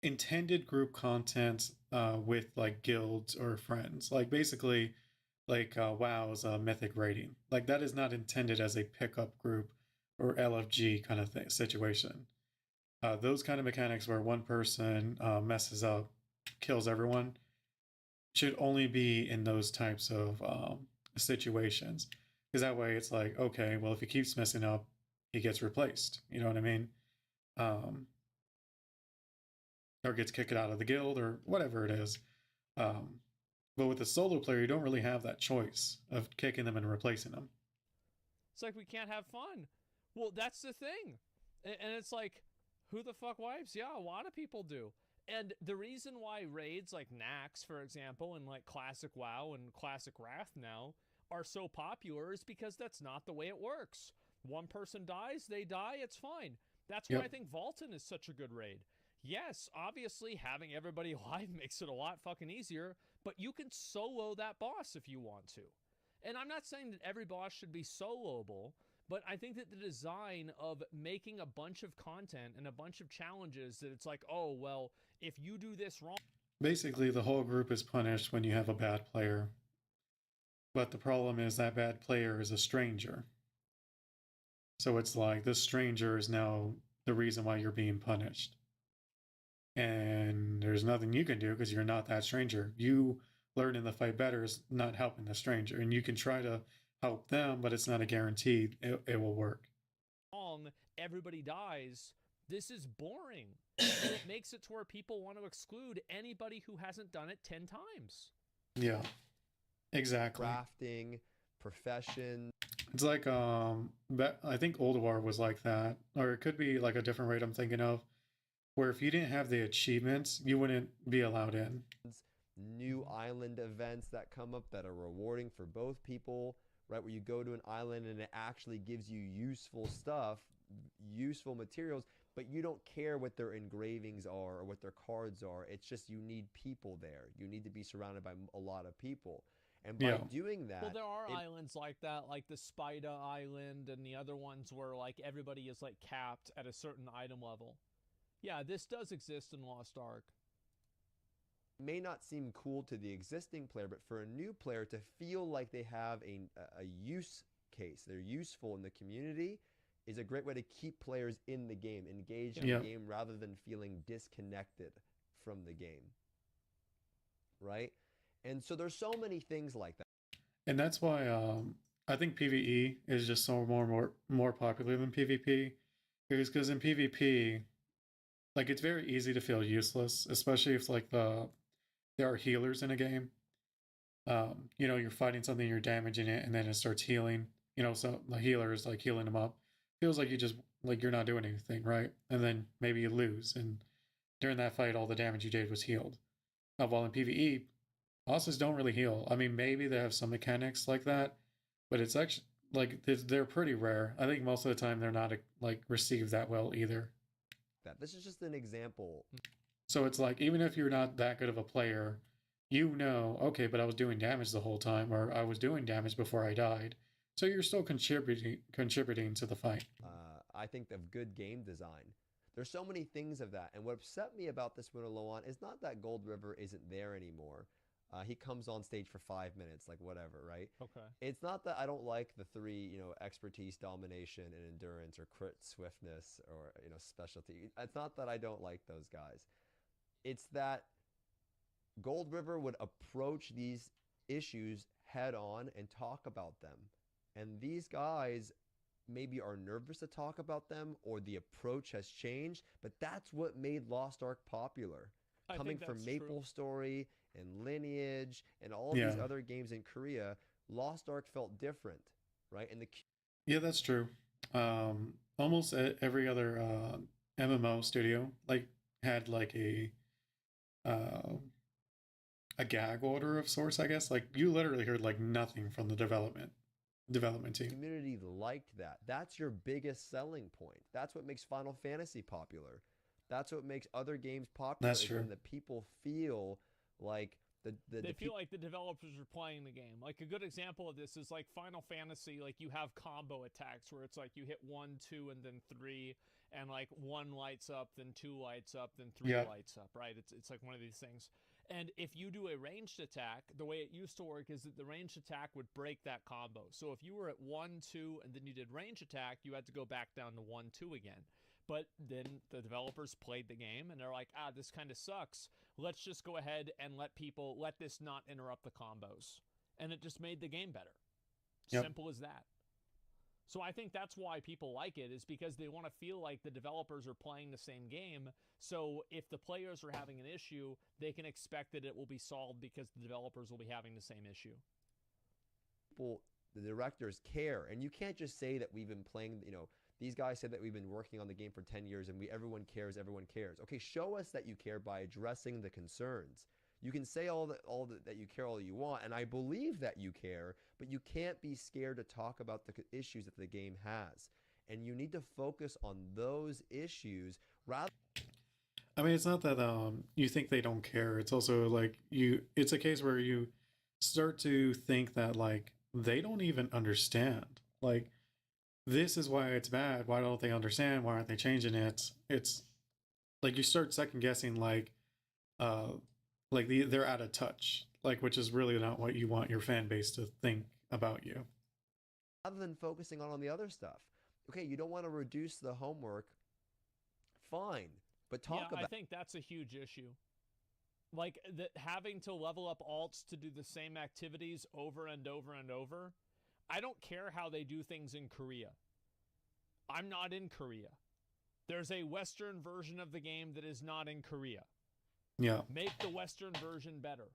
intended group content with like guilds or friends. Like basically, like WoW's mythic rating. Like that is not intended as a pickup group or LFG kind of thing situation. Those kind of mechanics where one person messes up, kills everyone, should only be in those types of situations. Because that way it's like, okay, well, if he keeps messing up, he gets replaced. You know what I mean? Or gets kicked out of the guild or whatever it is. But with a solo player, you don't really have that choice of kicking them and replacing them. It's like we can't have fun. Well, that's the thing. And it's like, who the fuck wipes? Yeah, a lot of people do. And the reason why raids like Nax, for example, and like Classic WoW and Classic Wrath now are so popular is because that's not the way it works. One person dies, they die, it's fine. That's why I think Vaulton is such a good raid. Yes, obviously having everybody alive makes it a lot fucking easier, but you can solo that boss if you want to. And I'm not saying that every boss should be soloable, but I think that the design of making a bunch of content and a bunch of challenges that it's like, oh, well, if you do this wrong. Basically, the whole group is punished when you have a bad player. But the problem is that bad player is a stranger. So it's like this stranger is now the reason why you're being punished. And there's nothing you can do because you're not that stranger. You learning to fight better is not helping the stranger. And you can try to help them, but it's not a guarantee it will work. Everybody dies. This is boring. And it makes it to where people want to exclude anybody who hasn't done it 10 times. Yeah, exactly. Crafting, profession. It's like, I think Old War was like that. Or it could be like a different raid I'm thinking of, where if you didn't have the achievements, you wouldn't be allowed in. New island events that come up that are rewarding for both people, right? Where you go to an island and it actually gives you useful stuff, useful materials, but you don't care what their engravings are or what their cards are. It's just you need people there. You need to be surrounded by a lot of people. And by doing that... Well, there are islands like that, like the Spider Island and the other ones where like everybody is like capped at a certain item level. Yeah, this does exist in Lost Ark. May not seem cool to the existing player, but for a new player to feel like they have a use case, they're useful in the community, is a great way to keep players in the game, engaged in the game, rather than feeling disconnected from the game. Right? And so there's so many things like that. And that's why I think PvE is just so more popular than PvP. Because in PvP, like it's very easy to feel useless, especially if like there are healers in a game. You know, you're fighting something, you're damaging it, and then it starts healing. You know, so the healer is like healing them up. Feels like you just like you're not doing anything, right? And then maybe you lose, and during that fight, all the damage you did was healed. While in PvE, bosses don't really heal. I mean, maybe they have some mechanics like that, but it's actually like they're pretty rare. I think most of the time they're not like received that well either. This is just an example. So it's like, even if you're not that good of a player, you know, okay, but I was doing damage the whole time, or I was doing damage before I died. So you're still contributing to the fight. I think of good game design. There's so many things of that. And what upset me about this Winter Low On is not that Gold River isn't there anymore. He comes on stage for 5 minutes, like whatever, right? Okay. It's not that I don't like the three, expertise, domination, and endurance, or crit swiftness, or specialty. It's not that I don't like those guys. It's that Gold River would approach these issues head on and talk about them. And these guys maybe are nervous to talk about them, or the approach has changed, but that's what made Lost Ark popular. Coming from MapleStory and Lineage and all these other games in Korea, Lost Ark felt different, right? And Yeah, that's true. Almost every other MMO studio had a gag order of sorts, I guess. Like you literally heard nothing from the development team. Community liked that. That's your biggest selling point. That's what makes Final Fantasy popular. That's what makes other games popular. That's true. When the people feel like they feel like the developers are playing the game. Like a good example of this is like Final Fantasy. Like you have combo attacks where it's like you hit 1, 2, and then 3, and like 1 lights up, then 2 lights up, then 3 lights up. Right? It's like one of these things. And if you do a ranged attack, the way it used to work is that the ranged attack would break that combo. So if you were at 1, 2, and then you did range attack, you had to go back down to 1, 2 again. But then the developers played the game and they're like, this kind of sucks. Let's just go ahead and let this not interrupt the combos. And it just made the game better. Simple as that. So I think that's why people like it, is because they want to feel like the developers are playing the same game. So if the players are having an issue, they can expect that it will be solved because the developers will be having the same issue. The directors care. And you can't just say that we've been playing, these guys said that we've been working on the game for 10 years and everyone cares. Okay, show us that you care by addressing the concerns. You can say that you care all you want, and I believe that you care, but you can't be scared to talk about the issues that the game has. And you need to focus on those issues rather. I mean, it's not that you think they don't care. It's also it's a case where you start to think that they don't even understand. This is why it's bad. Why don't they understand? Why aren't they changing it? It's you start second guessing they're out of touch, which is really not what you want your fan base to think about you. Rather than focusing on the other stuff. Okay, you don't want to reduce the homework. Fine, but talk about. I think that's a huge issue. Having to level up alts to do the same activities over and over and over. I don't care how they do things in Korea. I'm not in Korea. There's a Western version of the game that is not in Korea. Yeah. Make the Western version better.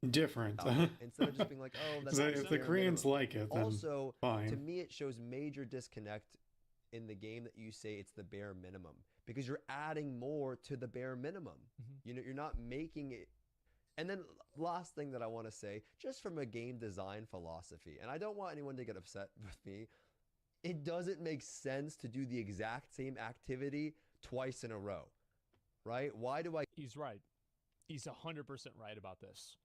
Different. Instead of just being like, that's if the Koreans like it, then also, fine. To me, it shows major disconnect in the game that you say it's the bare minimum, because you're adding more to the bare minimum. Mm-hmm. You're not making it. And then last thing that I want to say, just from a game design philosophy, and I don't want anyone to get upset with me, it doesn't make sense to do the exact same activity twice in a row, right? Why do I? He's right. He's 100% right about this.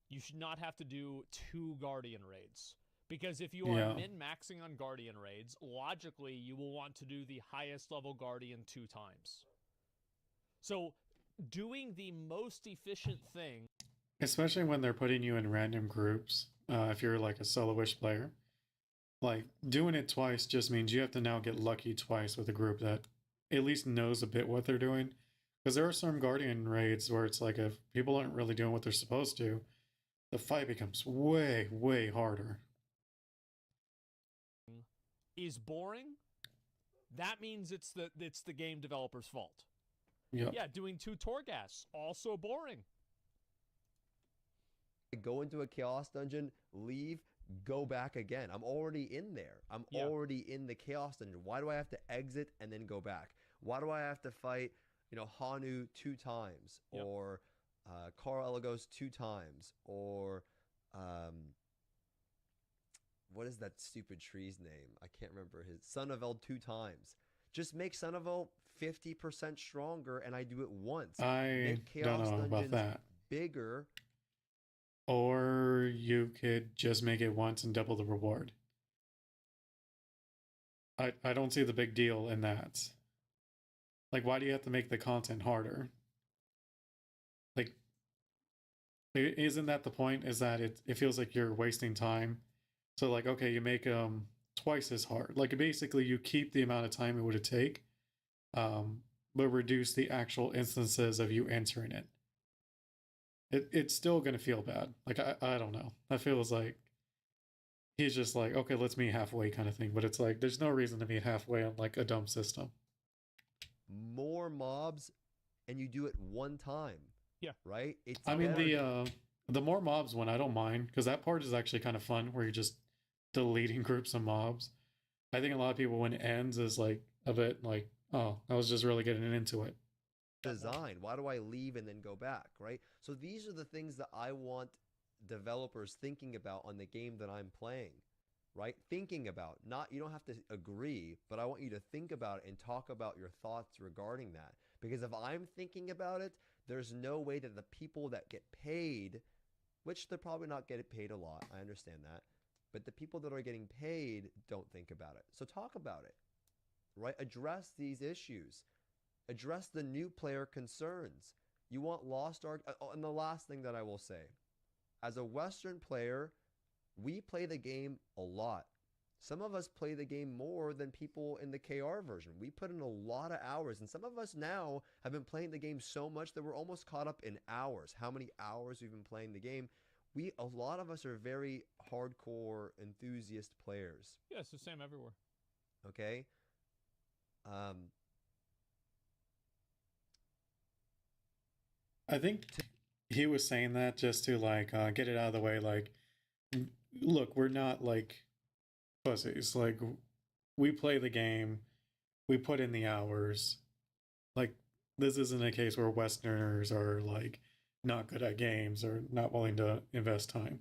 You should not have to do 2 Guardian raids, because if you are min-maxing on Guardian raids, logically you will want to do the highest level Guardian 2 times. So doing the most efficient thing, especially when they're putting you in random groups, if you're a soloish player, doing it twice just means you have to now get lucky twice with a group that at least knows a bit what they're doing. Because there are some Guardian raids where it's if people aren't really doing what they're supposed to, the fight becomes way, way harder. Is boring, that means it's the game developer's fault. Yep. Yeah, doing 2 Torghast, also boring. Go into a chaos dungeon, leave, go back again. I'm already in there. I'm already in the chaos dungeon. Why do I have to exit and then go back? Why do I have to fight, Hanu 2 times, or Carl Elagos 2 times, or what is that stupid tree's name? I can't remember his. Sunnivel 2 times. Just make Sunnivel 50% stronger, and I do it once. I don't know about that. Bigger. Or you could just make it once and double the reward. I don't see the big deal in that. Why do you have to make the content harder? Isn't that the point? Is that it feels like you're wasting time. So like, okay, you make them twice as hard. Like basically you keep the amount of time it would take, but reduce the actual instances of you entering it. It's still gonna feel bad. Like I don't know. That feels like he's just like, okay, let's meet halfway kind of thing. But it's like there's no reason to meet halfway on like a dumb system. More mobs, and you do it one time. Yeah. Right. It's. I mean better. the more mobs one I don't mind because that part is actually kind of fun where you're just deleting groups of mobs. I think a lot of people when it ends is like a bit like, oh, I was just really getting into it. Design. Why do I leave and then go back, right? So these are the things that I want developers thinking about on the game that I'm playing, right? Thinking about, not, you don't have to agree, but I want you to think about it and talk about your thoughts regarding that. Because if I'm thinking about it, there's no way that the people that get paid, which they're probably not getting paid a lot, I understand that, but the people that are getting paid don't think about it. So talk about it, right? Address these issues. Address the new player concerns. You want Lost Ark. And the last thing that I will say, as a Western player, we play the game a lot. Some of us play the game more than people in the KR version. We put in a lot of hours, and some of us now have been playing the game so much that we're almost caught up in hours. How many hours we've been playing the game? A lot of us are very hardcore enthusiast players. Yeah, it's the same everywhere. Okay. I think he was saying that just to like get it out of the way. Like, look, we're not like pussies. Like, we play the game, we put in the hours. Like, this isn't a case where Westerners are like not good at games or not willing to invest time.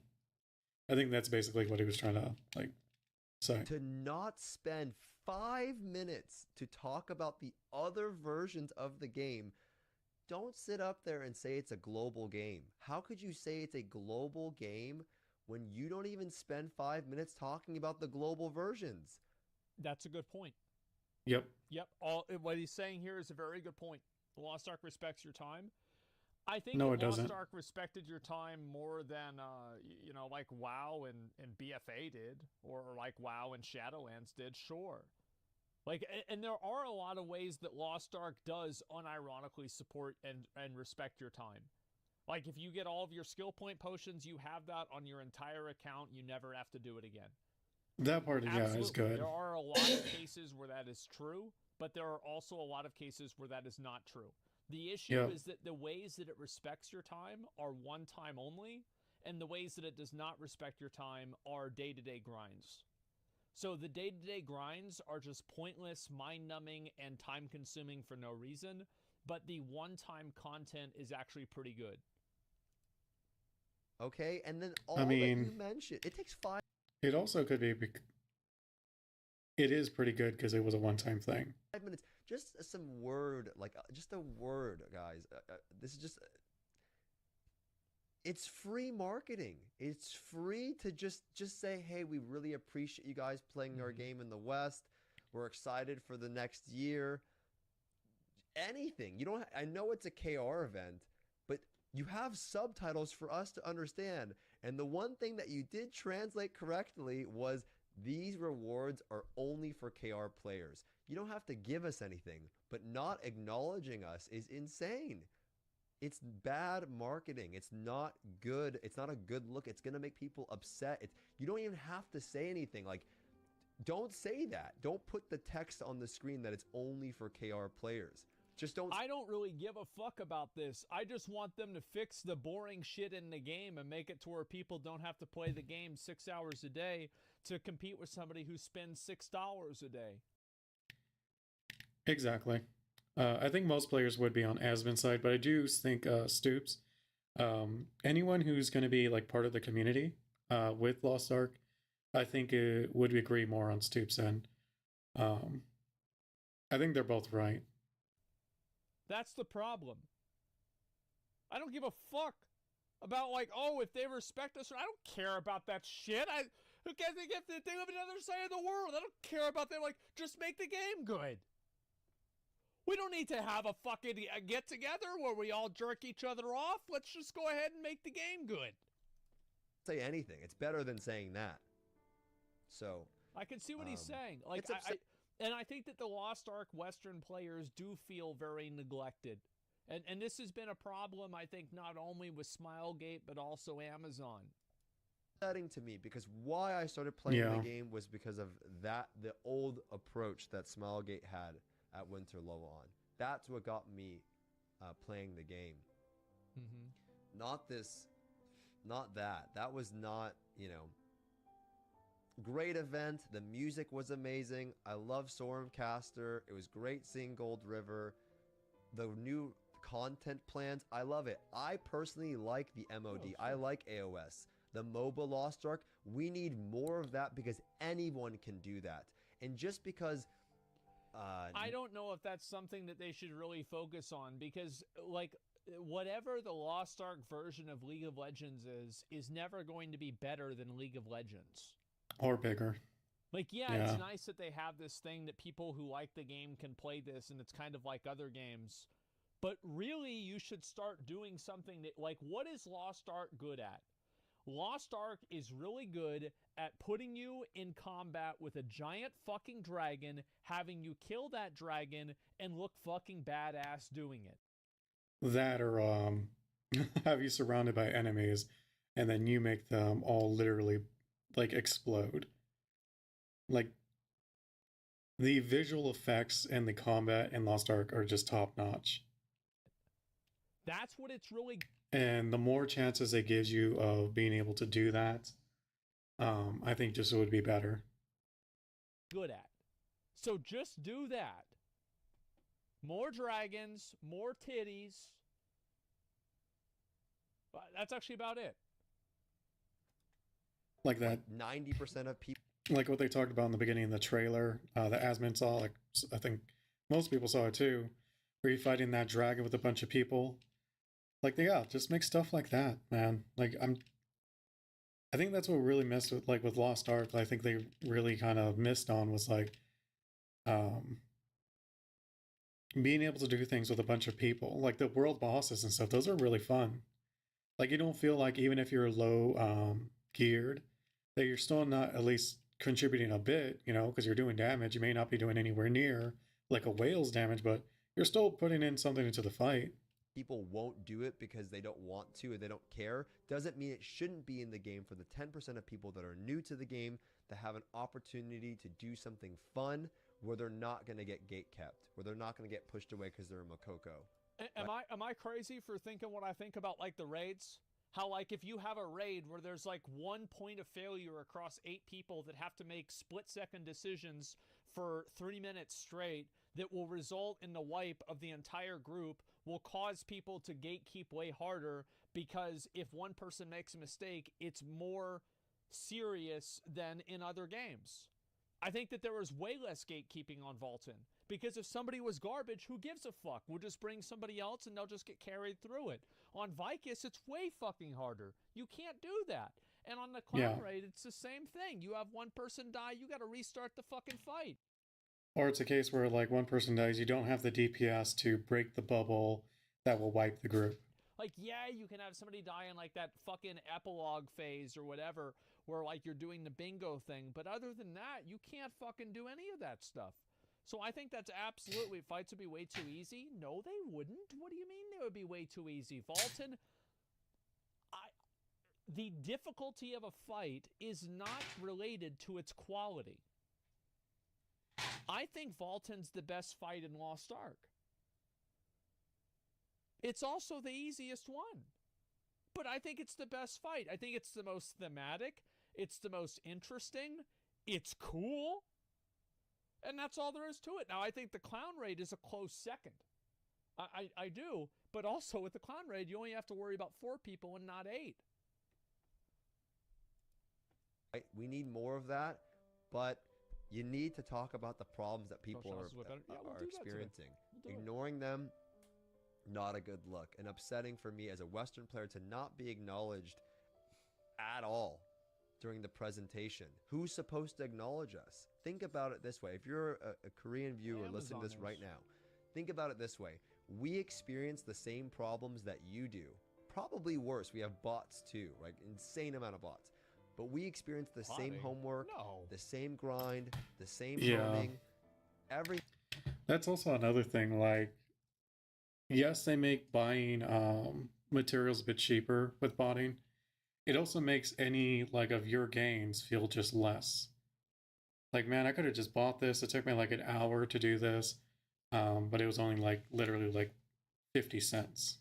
I think that's basically what he was trying to like say. To not spend 5 minutes to talk about the other versions of the game. Don't sit up there and say it's a global game. How could you say it's a global game when you don't even spend 5 minutes talking about the global versions? That's a good point. Yep. What he's saying here is a very good point. Lost Ark respects your time. I think no, if it Lost doesn't. Ark respected your time more than like WoW and BFA did, or like WoW and Shadowlands did, sure. Like, and there are a lot of ways that Lost Ark does unironically support and respect your time. Like, if you get all of your skill point potions, you have that on your entire account. You never have to do it again. That part, yeah, is good. There are a lot of cases where that is true, but there are also a lot of cases where that is not true. The issue is that the ways that it respects your time are one time only, and the ways that it does not respect your time are day-to-day grinds. So the day-to-day grinds are just pointless, mind-numbing, and time-consuming for no reason, but the one-time content is actually pretty good. Okay, and then that you mentioned, it takes 5... It also could be... It is pretty good because it was a one-time thing. 5 minutes, just some word, like just a word, guys. This is just... It's free marketing. It's free to just say, hey, we really appreciate you guys playing our game in the West. We're excited for the next year. Anything. You don't. I know it's a KR event, but you have subtitles for us to understand. And the one thing that you did translate correctly was these rewards are only for KR players. You don't have to give us anything, but not acknowledging us is insane. It's bad marketing. It's not good. It's not a good look. It's going to make people upset. You don't even have to say anything. Like, don't say that. Don't put the text on the screen that it's only for KR players. Just don't. I don't really give a fuck about this. I just want them to fix the boring shit in the game and make it to where people don't have to play the game 6 hours a day to compete with somebody who spends $6 a day. Exactly. I think most players would be on Asmon's side, but I do think Stoops, anyone who's going to be like part of the community with Lost Ark, I think it would agree more on Stoops' end. I think they're both right. That's the problem. I don't give a fuck about like, oh, if they respect us. I don't care about that shit. Who cares if they live on the other side of the world? I don't care about them. Like, just make the game good. We don't need to have a fucking get together where we all jerk each other off. Let's just go ahead and make the game good. Say anything. It's better than saying that. So I can see what he's saying. Like, it's and I think that the Lost Ark Western players do feel very neglected. And this has been a problem, I think, not only with Smilegate, but also Amazon. Upsetting to me, because why I started playing the game was because of the old approach that Smilegate had at Winter Loveon. That's what got me playing the game. Not that. That was not, great event. The music was amazing. I love Stormcaster. It was great seeing Gold River. The new content plans, I love it. I personally like the MOD. I like AOS. The MOBA Lost Ark, we need more of that because anyone can do that. And just because... I don't know if that's something that they should really focus on, because, like, whatever the Lost Ark version of League of Legends is never going to be better than League of Legends. Or bigger. Like, yeah, it's nice that they have this thing that people who like the game can play this, and it's kind of like other games. But really, you should start doing something that, like, what is Lost Ark good at? Lost Ark is really good at putting you in combat with a giant fucking dragon, having you kill that dragon, and look fucking badass doing it. That or have you surrounded by enemies, and then you make them all literally, like, explode. Like, the visual effects and the combat in Lost Ark are just top-notch. That's what it's really... And the more chances it gives you of being able to do that, I think just would be better. Good at. So just do that. More dragons, more titties. That's actually about it. Like that. 90% of people. Like what they talked about in the beginning of the trailer, that Asmund saw. Like, I think most people saw it too. Where you're fighting that dragon with a bunch of people. Like, yeah, just make stuff like that, man. Like, I think that's what really messed with, like, with Lost Ark. I think they really kind of missed on was, like, being able to do things with a bunch of people. Like, the world bosses and stuff, those are really fun. Like, you don't feel like, even if you're low geared, that you're still not at least contributing a bit, because you're doing damage. You may not be doing anywhere near, like, a whale's damage, but you're still putting in something into the fight. People won't do it because they don't want to and they don't care, doesn't mean it shouldn't be in the game for the 10% of people that are new to the game that have an opportunity to do something fun where they're not going to get gate-kept, where they're not going to get pushed away because they're a Makoko. Am I crazy for thinking what I think about, like, the raids? How, like, if you have a raid where there's, like, 1 point of failure across 8 people that have to make split-second decisions for 3 minutes straight that will result in the wipe of the entire group, will cause people to gatekeep way harder, because if one person makes a mistake, it's more serious than in other games. I think that there was way less gatekeeping on Vaulton, because if somebody was garbage, who gives a fuck? We'll just bring somebody else and they'll just get carried through it. On Vicus, it's way fucking harder. You can't do that. And on the Clown Raid, it's the same thing. You have one person die, you gotta restart the fucking fight. Or it's a case where, like, one person dies, you don't have the DPS to break the bubble that will wipe the group. Like, yeah, you can have somebody die in, like, that fucking epilogue phase or whatever, where, like, you're doing the bingo thing. But other than that, you can't fucking do any of that stuff. So I think that's absolutely... Fights would be way too easy? No, they wouldn't. What do you mean they would be way too easy? Vaulton... The difficulty of a fight is not related to its quality. I think Vaulton's the best fight in Lost Ark. It's also the easiest one. But I think it's the best fight. I think it's the most thematic. It's the most interesting. It's cool. And that's all there is to it. Now, I think the Clown Raid is a close second. I do. But also with the Clown Raid, you only have to worry about 4 people and not 8. We need more of that, but you need to talk about the problems that people are experiencing. Ignoring them, not a good look. And upsetting for me as a Western player to not be acknowledged at all during the presentation. Who's supposed to acknowledge us? Think about it this way. If you're a Korean viewer listening to this right now, Think about it this way. We experience the same problems that you do. Probably worse. We have bots too, right? Insane amount of bots. But we experience the same homework, the same grind, the same farming, every. That's also another thing. Like, yes, they make buying materials a bit cheaper with botting. It also makes any like of your gains feel just less. Like, man, I could have just bought this. It took me like an hour to do this, but it was only like literally like 50 cents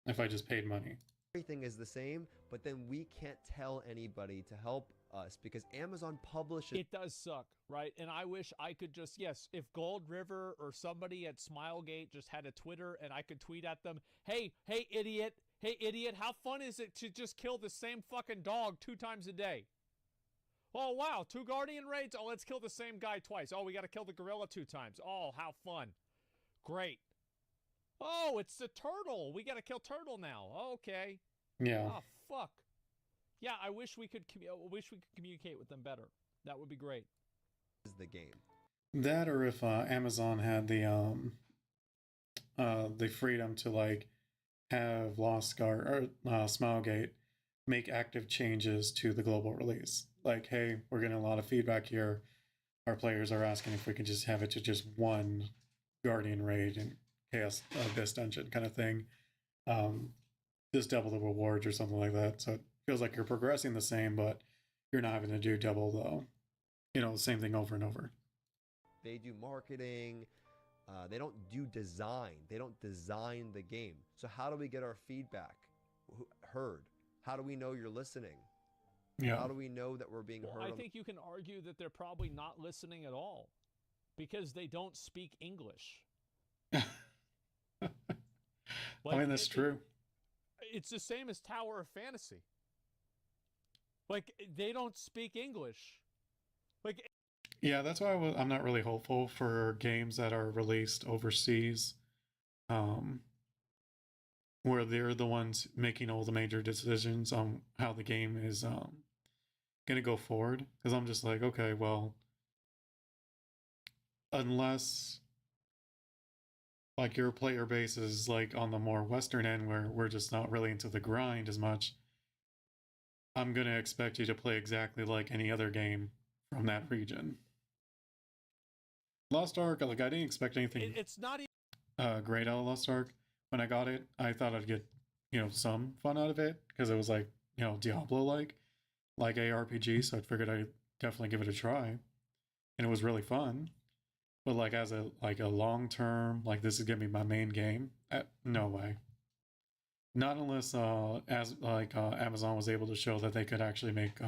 if I just paid money. Everything is the same, but then we can't tell anybody to help us because Amazon publishes. It does suck, right? And I wish I could just, yes, if Gold River or somebody at Smilegate just had a Twitter and I could tweet at them, hey, idiot, how fun is it to just kill the same fucking dog 2 times a day? Oh, wow, 2 Guardian raids? Oh, let's kill the same guy twice. Oh, we got to kill the gorilla 2 times. Oh, how fun. Great. Oh, it's the turtle. We got to kill turtle now. Okay. Yeah. Oh, fuck. Yeah, I wish we could communicate with them better. That would be great. Is the game. That, or if Amazon had the freedom to like have Lost Guard or Smilegate make active changes to the global release. Like, hey, we're getting a lot of feedback here. Our players are asking if we can just have it to just 1 Guardian raid and Chaos Abyss dungeon kind of thing. Just double the rewards or something like that. So it feels like you're progressing the same, but you're not having to do double the same thing over and over. They do marketing. They don't do design. They don't design the game. So how do we get our feedback heard? How do we know you're listening? Yeah. How do we know that we're being heard? I think you can argue that they're probably not listening at all because they don't speak English. I mean, that's true. It's the same as Tower of Fantasy. Like, they don't speak English. Like, yeah, that's why I'm not really hopeful for games that are released overseas, where they're the ones making all the major decisions on how the game is going to go forward. Because I'm just like, okay, well, unless like your player base is like on the more Western end where we're just not really into the grind as much, I'm going to expect you to play exactly like any other game from that region. Lost Ark, like I didn't expect anything it's not even great out of Lost Ark. When I got it, I thought I'd get, some fun out of it because it was like, Diablo-like ARPG, so I figured I'd definitely give it a try. And it was really fun. But like as a long term, like this is gonna be my main game, no way. Not unless Amazon was able to show that they could actually make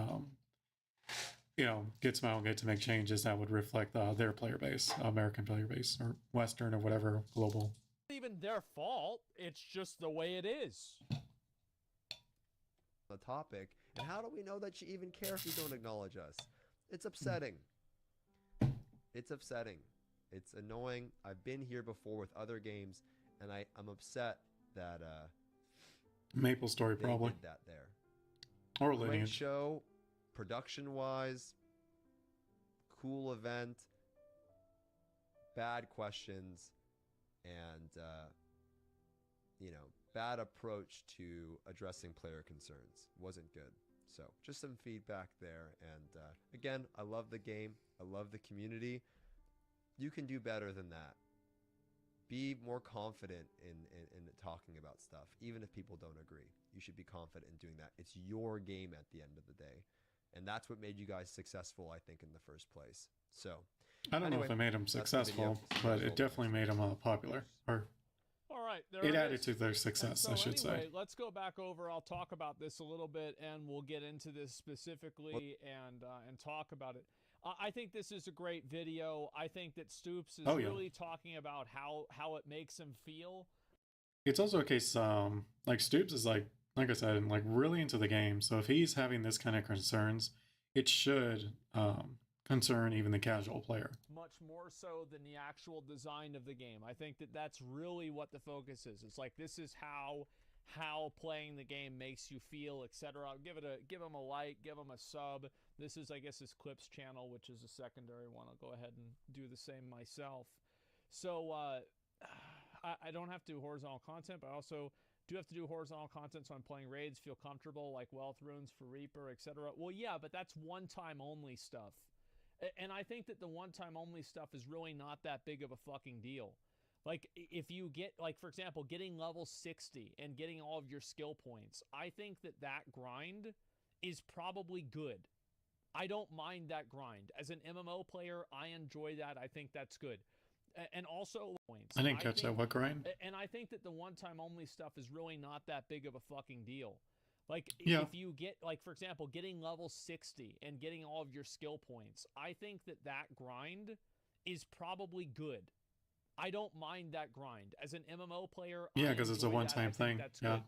get Smilegate to make changes that would reflect their player base, American player base, or Western, or whatever, global. It's not even their fault. It's just the way it is. The topic, and how do we know that you even care if you don't acknowledge us? It's upsetting. It's upsetting. It's annoying. I've been here before with other games, and I'm upset that Maple Story they probably did that there. Or Great Lineage. show, production-wise, cool event, bad questions, and bad approach to addressing player concerns. Wasn't good. So just some feedback there. And again, I love the game. I love the community. You can do better than that. Be more confident in talking about stuff, even if people don't agree. You should be confident in doing that. It's your game at the end of the day. And that's what made you guys successful, I think, in the first place. So I don't know if it made them successful, but it definitely made them popular. Or all right, it added to their success, I should say. Let's go back over. I'll talk about this a little bit, and we'll get into this specifically and talk about it. I think this is a great video. I think that Stoops is really talking about how it makes him feel. It's also a case like Stoops is like I said, like really into the game. So if he's having this kind of concerns, it should concern even the casual player. Much more so than the actual design of the game. I think that that's really what the focus is. It's like this is how playing the game makes you feel, etc. Give him a like, give him a sub. This is, I guess, his Clips channel, which is a secondary one. I'll go ahead and do the same myself. So I don't have to do horizontal content, but I also do have to do horizontal content so I'm playing raids, feel comfortable, like wealth runes for Reaper, etc. Well, yeah, but that's one-time only stuff. And I think that the one-time only stuff is really not that big of a fucking deal. Like, if you get, like, for example, getting level 60 and getting all of your skill points, I think that that grind is probably good. I don't mind that grind. As an MMO player, I enjoy that. I think that's good. And also points. I didn't catch that. What grind? And I think that the one-time only stuff is really not that big of a fucking deal. Like, Yeah. if you get, like, for example, getting level 60 and getting all of your skill points, I think that that grind is probably good. I don't mind that grind. As an MMO player, Yeah, because it's a enjoy that. one-time I think thing. that's Yeah.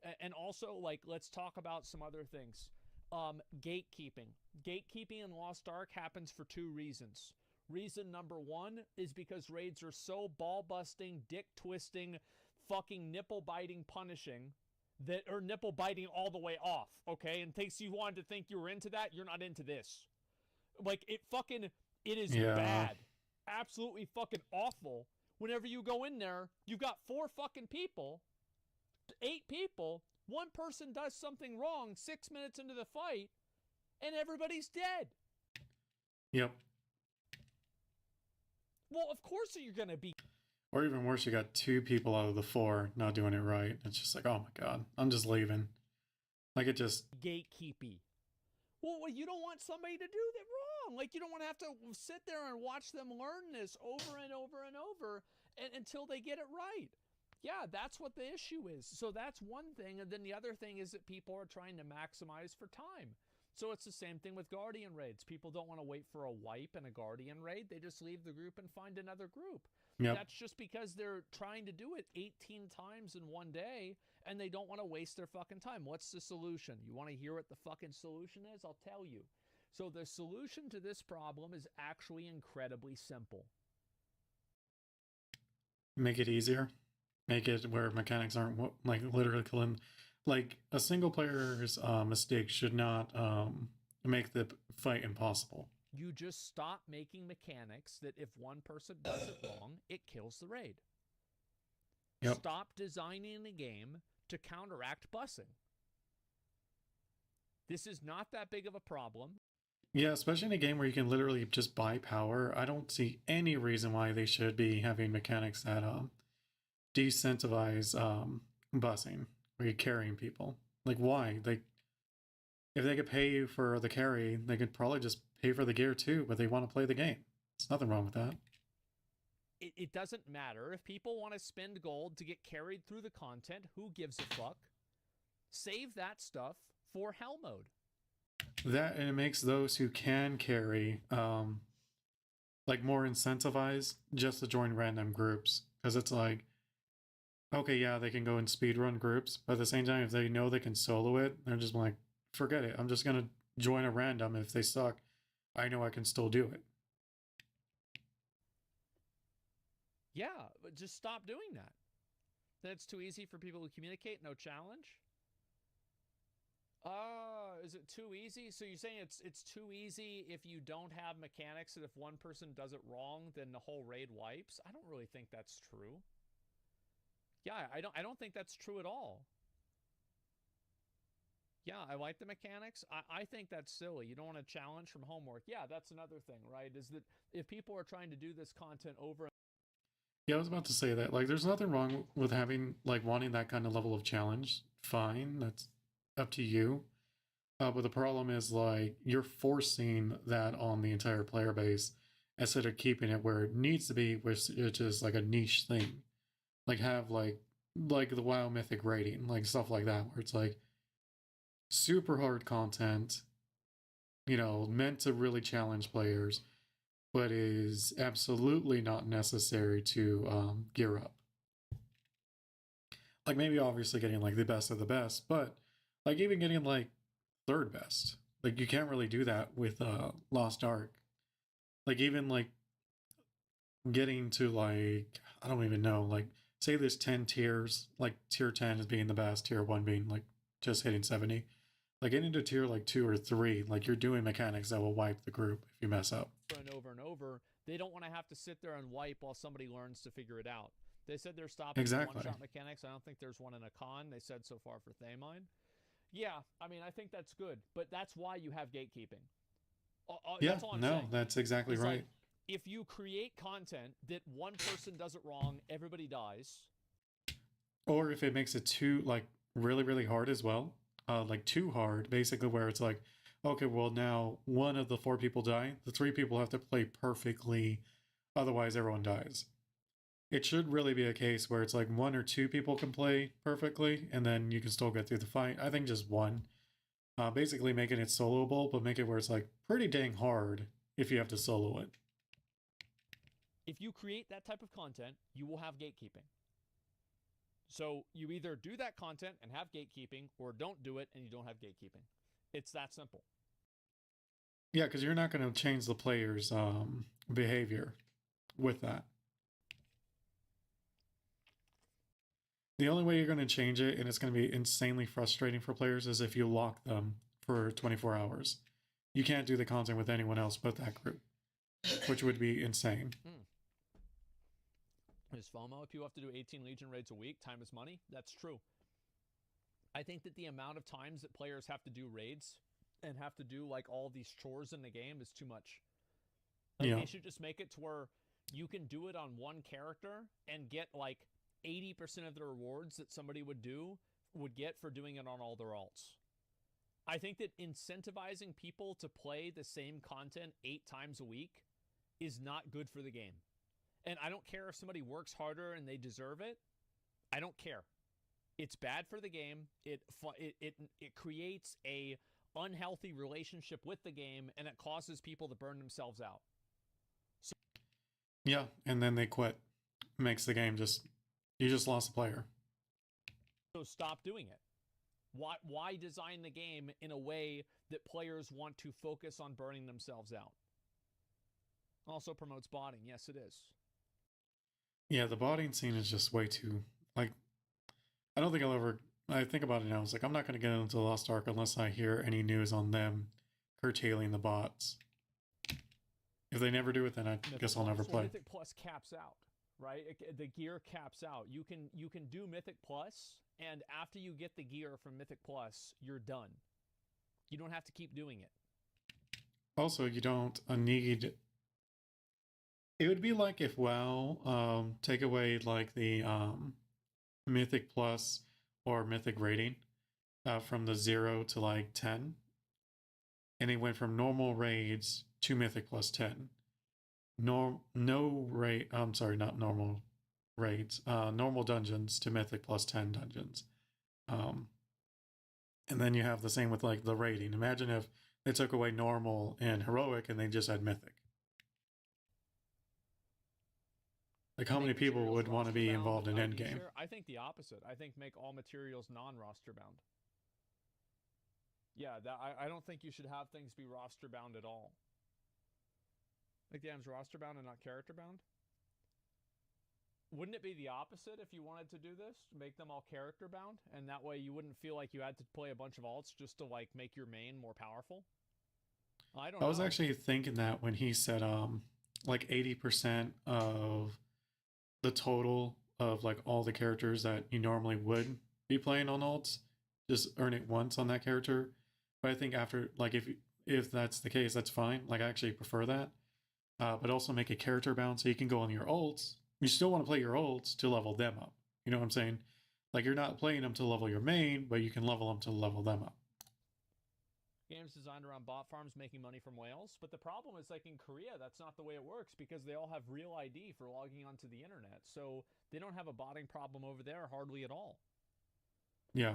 good. And also, like, let's talk about some other things. Gatekeeping. Gatekeeping in Lost Ark happens for two reasons. Reason number one is because raids are so ball-busting, dick-twisting, fucking nipple-biting punishing that are nipple-biting all the way off, okay? In case you wanted to think you were into that, you're not into this. Like, it is Yeah. bad. Absolutely fucking awful. Whenever you go in there, you've got 4 fucking people, 8 people, one person does something wrong 6 minutes into the fight, and everybody's dead. Yep. Well, of course you're going to be. Or even worse, you got 2 people out of the 4 not doing it right. It's just like, oh my god, I'm just leaving. Like, it just... Gatekeepy. Well, you don't want somebody to do that wrong. Like, you don't want to have to sit there and watch them learn this over and over and over until they get it right. Yeah, that's what the issue is. So that's one thing. And then the other thing is that people are trying to maximize for time. So it's the same thing with Guardian raids. People don't want to wait for a wipe in a Guardian raid. They just leave the group and find another group. Yep. That's just because they're trying to do it 18 times in one day, and they don't want to waste their fucking time. What's the solution? You want to hear what the fucking solution is? I'll tell you. So the solution to this problem is actually incredibly simple. Make it easier. Make it where mechanics aren't, like, literally killing... Like, a single player's mistake should not make the fight impossible. You just stop making mechanics that if one person does it wrong, it kills the raid. Yep. Stop designing a game to counteract busing. This is not that big of a problem. Yeah, especially in a game where you can literally just buy power. I don't see any reason why they should be having mechanics that decentivize busing, where you're carrying people. Like, why? Like, if they could pay you for the carry, they could probably just pay for the gear too, but they want to play the game. There's nothing wrong with that. It doesn't matter. If people want to spend gold to get carried through the content, who gives a fuck? Save that stuff for hell mode. That, and it makes those who can carry like more incentivized just to join random groups, because it's like, okay, yeah, they can go in speedrun groups, but at the same time, if they know they can solo it, they're just like, forget it, I'm just gonna join a random. If they suck, I know I can still do it. Yeah, but just stop doing that. That's too easy for people to communicate, no challenge. Is it too easy? So you're saying it's too easy if you don't have mechanics that if one person does it wrong, then the whole raid wipes? I don't really think that's true. Yeah, I don't think that's true at all. Yeah, I like the mechanics. I think that's silly. You don't want to challenge from homework. Yeah, that's another thing, right? Is that if people are trying to do this content over... Yeah, I was about to say that. Like, there's nothing wrong with having, like, wanting that kind of level of challenge. Fine, that's up to you. But the problem is, like, you're forcing that on the entire player base instead of keeping it where it needs to be, which is like a niche thing. Like, have like the WoW Mythic rating, like stuff like that, where it's like super hard content, you know, meant to really challenge players, but is absolutely not necessary to gear up. Like, maybe obviously getting like the best of the best, but like even getting like third best, like you can't really do that with Lost Ark. Like, even like getting to, like, I don't even know, like, say there's 10 tiers, like tier 10 is being the best, tier 1 being like just hitting 70. Like, getting to tier like 2 or 3, like, you're doing mechanics that will wipe the group if you mess up. And over and over, they don't want to have to sit there and wipe while somebody learns to figure it out. They said they're stopping Exactly. one-shot mechanics. I don't think there's one in a con. They said so far for Thamine. Yeah, I mean, I think that's good, but that's why you have gatekeeping. Yeah, That's all I'm no, saying. that's exactly It's right. like, if you create content that one person does it wrong, everybody dies. Or if it makes it too, like, really, really hard as well, like too hard, basically, where it's like, okay, well, now one of the 4 people die, the 3 people have to play perfectly, otherwise everyone dies. It should really be a case where it's like 1 or 2 people can play perfectly, and then you can still get through the fight. I think just 1. Basically making it soloable, but make it where it's like pretty dang hard if you have to solo it. If you create that type of content, you will have gatekeeping. So you either do that content and have gatekeeping, or don't do it and you don't have gatekeeping. It's that simple. Yeah, because you're not going to change the player's behavior with that. The only way you're going to change it, and it's going to be insanely frustrating for players, is if you lock them for 24 hours. You can't do the content with anyone else but that group, which would be insane. Is FOMO, if you have to do 18 Legion raids a week, time is money? That's true. I think that the amount of times that players have to do raids and have to do like all these chores in the game is too much. Like, they should just make it to where you can do it on one character and get like 80% of the rewards that somebody would get for doing it on all their alts. I think that incentivizing people to play the same content 8 times a week is not good for the game. And I don't care if somebody works harder and they deserve it. I don't care. It's bad for the game. It creates a unhealthy relationship with the game, and it causes people to burn themselves out. So, yeah, and then they quit. Makes the game you just lost a player. So stop doing it. Why design the game in a way that players want to focus on burning themselves out? Also promotes botting. Yes, it is. Yeah, the botting scene is just way too, like, I don't think I think about it now, it's like, I'm not going to get into Lost Ark unless I hear any news on them curtailing the bots. If they never do it, then I guess I'll never play. Mythic Plus caps out, right? The gear caps out. You can do Mythic Plus, and after you get the gear from Mythic Plus, you're done. You don't have to keep doing it. Also, you don't need... It would be like if WoW take away like the Mythic Plus or Mythic rating from the 0 to like 10, and it went from normal raids to Mythic Plus 10. Normal dungeons to Mythic Plus 10 dungeons. And then you have the same with like the rating. Imagine if they took away normal and heroic and they just had Mythic. Like, how many people would want to be involved in endgame? I think the opposite. I think make all materials non-roster bound. Yeah, I don't think you should have things be roster bound at all. Like the game's roster bound and not character bound? Wouldn't it be the opposite if you wanted to do this? Make them all character bound, and that way you wouldn't feel like you had to play a bunch of alts just to like make your main more powerful? I don't know. I was actually thinking that when he said like 80% of the total of like all the characters that you normally would be playing on alts, just earn it once on that character. But I think after, like, if that's the case, that's fine. Like, I actually prefer that. But also make a character bound so you can go on your ults. You still want to play your ults to level them up. You know what I'm saying? Like, you're not playing them to level your main, but you can level them to level them up. Games designed around bot farms making money from whales, but the problem is, like in Korea, that's not the way it works because they all have real ID for logging onto the internet, so they don't have a botting problem over there hardly at all. Yeah,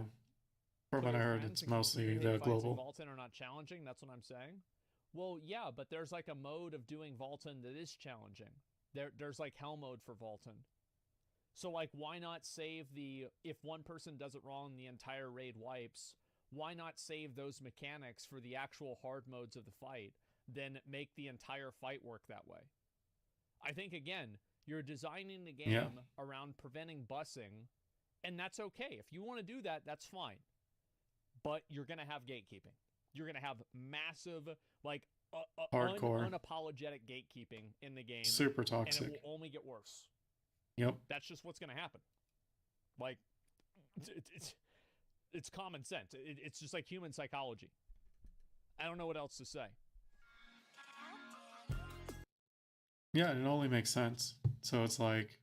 from what I heard, it's mostly the global. Vaulton are not challenging. That's what I'm saying. Well, yeah, but there's like a mode of doing Vaulton that is challenging. There's like hell mode for Vaulton. So like, why not save if one person does it wrong, the entire raid wipes? Why not save those mechanics for the actual hard modes of the fight, then make the entire fight work that way? I think, again, you're designing the game around preventing bussing, and that's okay. If you want to do that, that's fine. But you're going to have gatekeeping. You're going to have massive, like, hardcore, unapologetic gatekeeping in the game. Super toxic. And it will only get worse. Yep. That's just what's going to happen. Like, it's common sense. It's just like human psychology. I don't know what else to say. Yeah, it only makes sense. So it's like,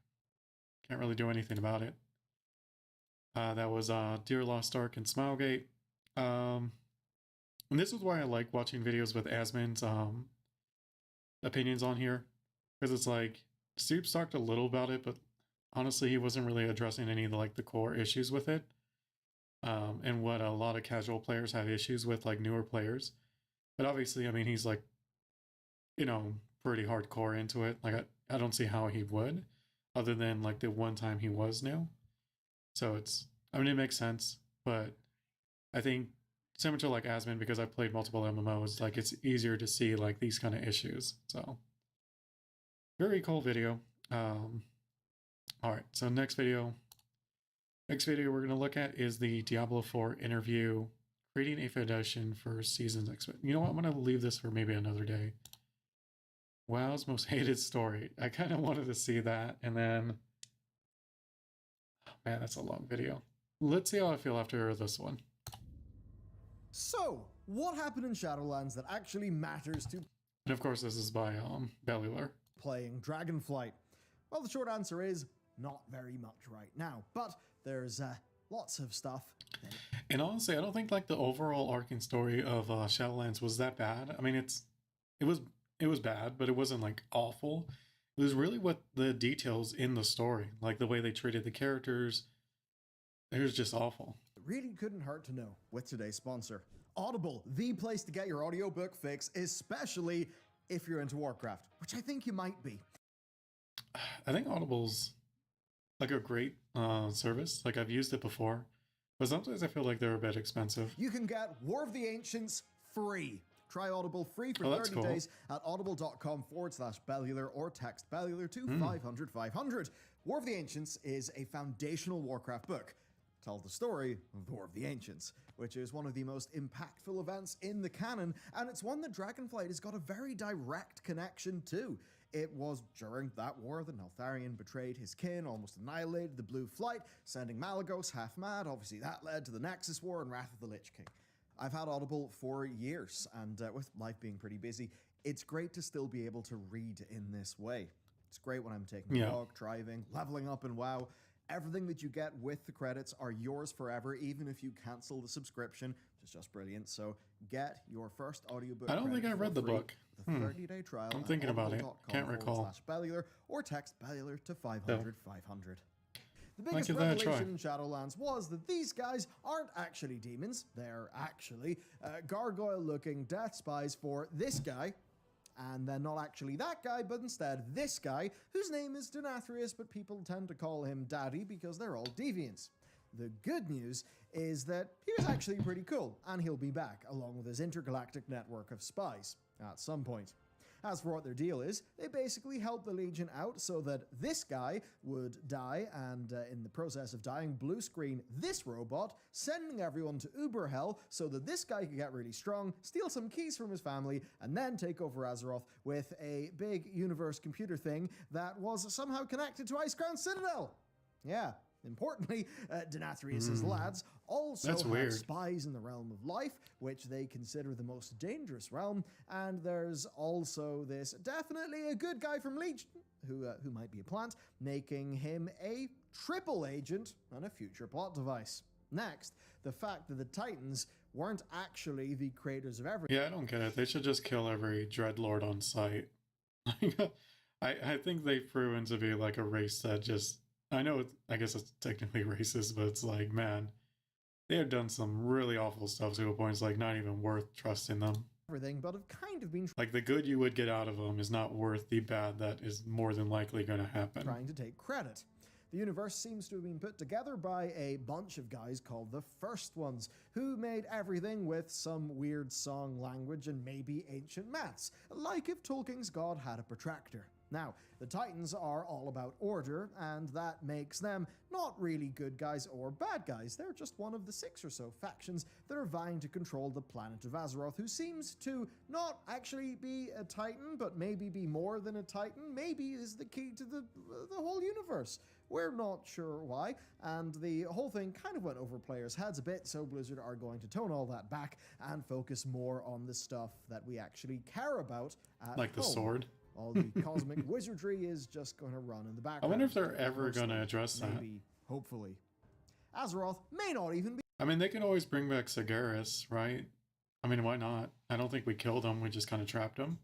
can't really do anything about it. That was Dear Lost Ark and Smilegate. And this is why I like watching videos with Asmon's opinions on here. Because it's like, Soups talked a little about it, but honestly, he wasn't really addressing any of the core issues with it. And what a lot of casual players have issues with, like newer players. But obviously, I mean, he's like, you know, pretty hardcore into it. Like, I don't see how he would, other than like the one time he was new. So it's, I mean, it makes sense, but I think similar to like Asmon, because I've played multiple MMOs, like it's easier to see like these kind of issues. So very cool video. All right, so next video we're going to look at is the Diablo 4 interview, creating a foundation for seasons. You know what? I'm going to leave this for maybe another day. WoW's most hated story. I kind of wanted to see that, and then, oh man, that's a long video. Let's see how I feel after this one. So, what happened in Shadowlands that actually matters to And of course, this is by Bellular. playing Dragonflight? Well, the short answer is not very much right now, but there's lots of stuff. And honestly, I don't think like the overall arcing story of Shadowlands was that bad. I mean, it was bad, but it wasn't like awful. It was really what the details in the story, like the way they treated the characters. It was just awful. It really couldn't hurt to know with today's sponsor. Audible, the place to get your audiobook fix, especially if you're into Warcraft, which I think you might be. I think Audible's like a great service. Like I've used it before, but sometimes I feel like they're a bit expensive. You can get War of the Ancients free. Try Audible free for 30 cool. days at audible.com/Bellular or text Bellular to 500 500. War of the Ancients is a foundational Warcraft book. Tells the story of the War of the Ancients, which is one of the most impactful events in the canon, and it's one that Dragonflight has got a very direct connection to. It was during that war that Neltharion betrayed his kin, almost annihilated the Blue Flight, sending Malygos half mad. Obviously that led to the Nexus War and Wrath of the Lich King. I've had Audible for years, and with life being pretty busy, it's great to still be able to read in this way. It's great when I'm taking a walk, driving, leveling up in WoW. Everything that you get with the credits are yours forever, even if you cancel the subscription, which is just brilliant. So get your first audiobook. I don't think I read the book. The 30-day trial. I'm thinking about it. Can't recall. /Bellular or text Bellular to 500 500. The biggest give that a try. revelation in Shadowlands was that these guys aren't actually demons. They're actually gargoyle-looking death spies for this guy. And then not actually that guy, but instead this guy, whose name is Denathrius, but people tend to call him Daddy because they're all deviants. The good news is that he was actually pretty cool, and he'll be back, along with his intergalactic network of spies, at some point. As for what their deal is, they basically help the Legion out so that this guy would die, and in the process of dying, blue screen this robot, sending everyone to Uber Hell so that this guy could get really strong, steal some keys from his family, and then take over Azeroth with a big universe computer thing that was somehow connected to Icecrown Citadel. Yeah. Importantly, Denathrius' lads also have spies in the realm of life, which they consider the most dangerous realm, and there's also this definitely a good guy from Legion, who might be a plant, making him a triple agent and a future plot device. Next, the fact that the Titans weren't actually the creators of everything. Yeah, I don't get it. They should just kill every Dreadlord on sight. I think they've proven to be like a race that just... I know, I guess it's technically racist, but it's like, man, they have done some really awful stuff to a point it's like not even worth trusting them. But have kind of been like the good you would get out of them is not worth the bad that is more than likely going to happen. Trying to take credit. The universe seems to have been put together by a bunch of guys called the First Ones, who made everything with some weird song language and maybe ancient maths, like if Tolkien's god had a protractor. Now, the Titans are all about order, and that makes them not really good guys or bad guys. They're just one of the 6 or so factions that are vying to control the planet of Azeroth, who seems to not actually be a Titan, but maybe be more than a Titan. Maybe is the key to the whole universe. We're not sure why, and the whole thing kind of went over players' heads a bit, so Blizzard are going to tone all that back and focus more on the stuff that we actually care about at Like the home. sword? All the cosmic wizardry is just going to run in the background. I wonder if they're ever going to address that. Maybe, hopefully. Azeroth may not even be. I mean, they can always bring back Sagaris, right? I mean, why not? I don't think we killed him. We just kind of trapped him.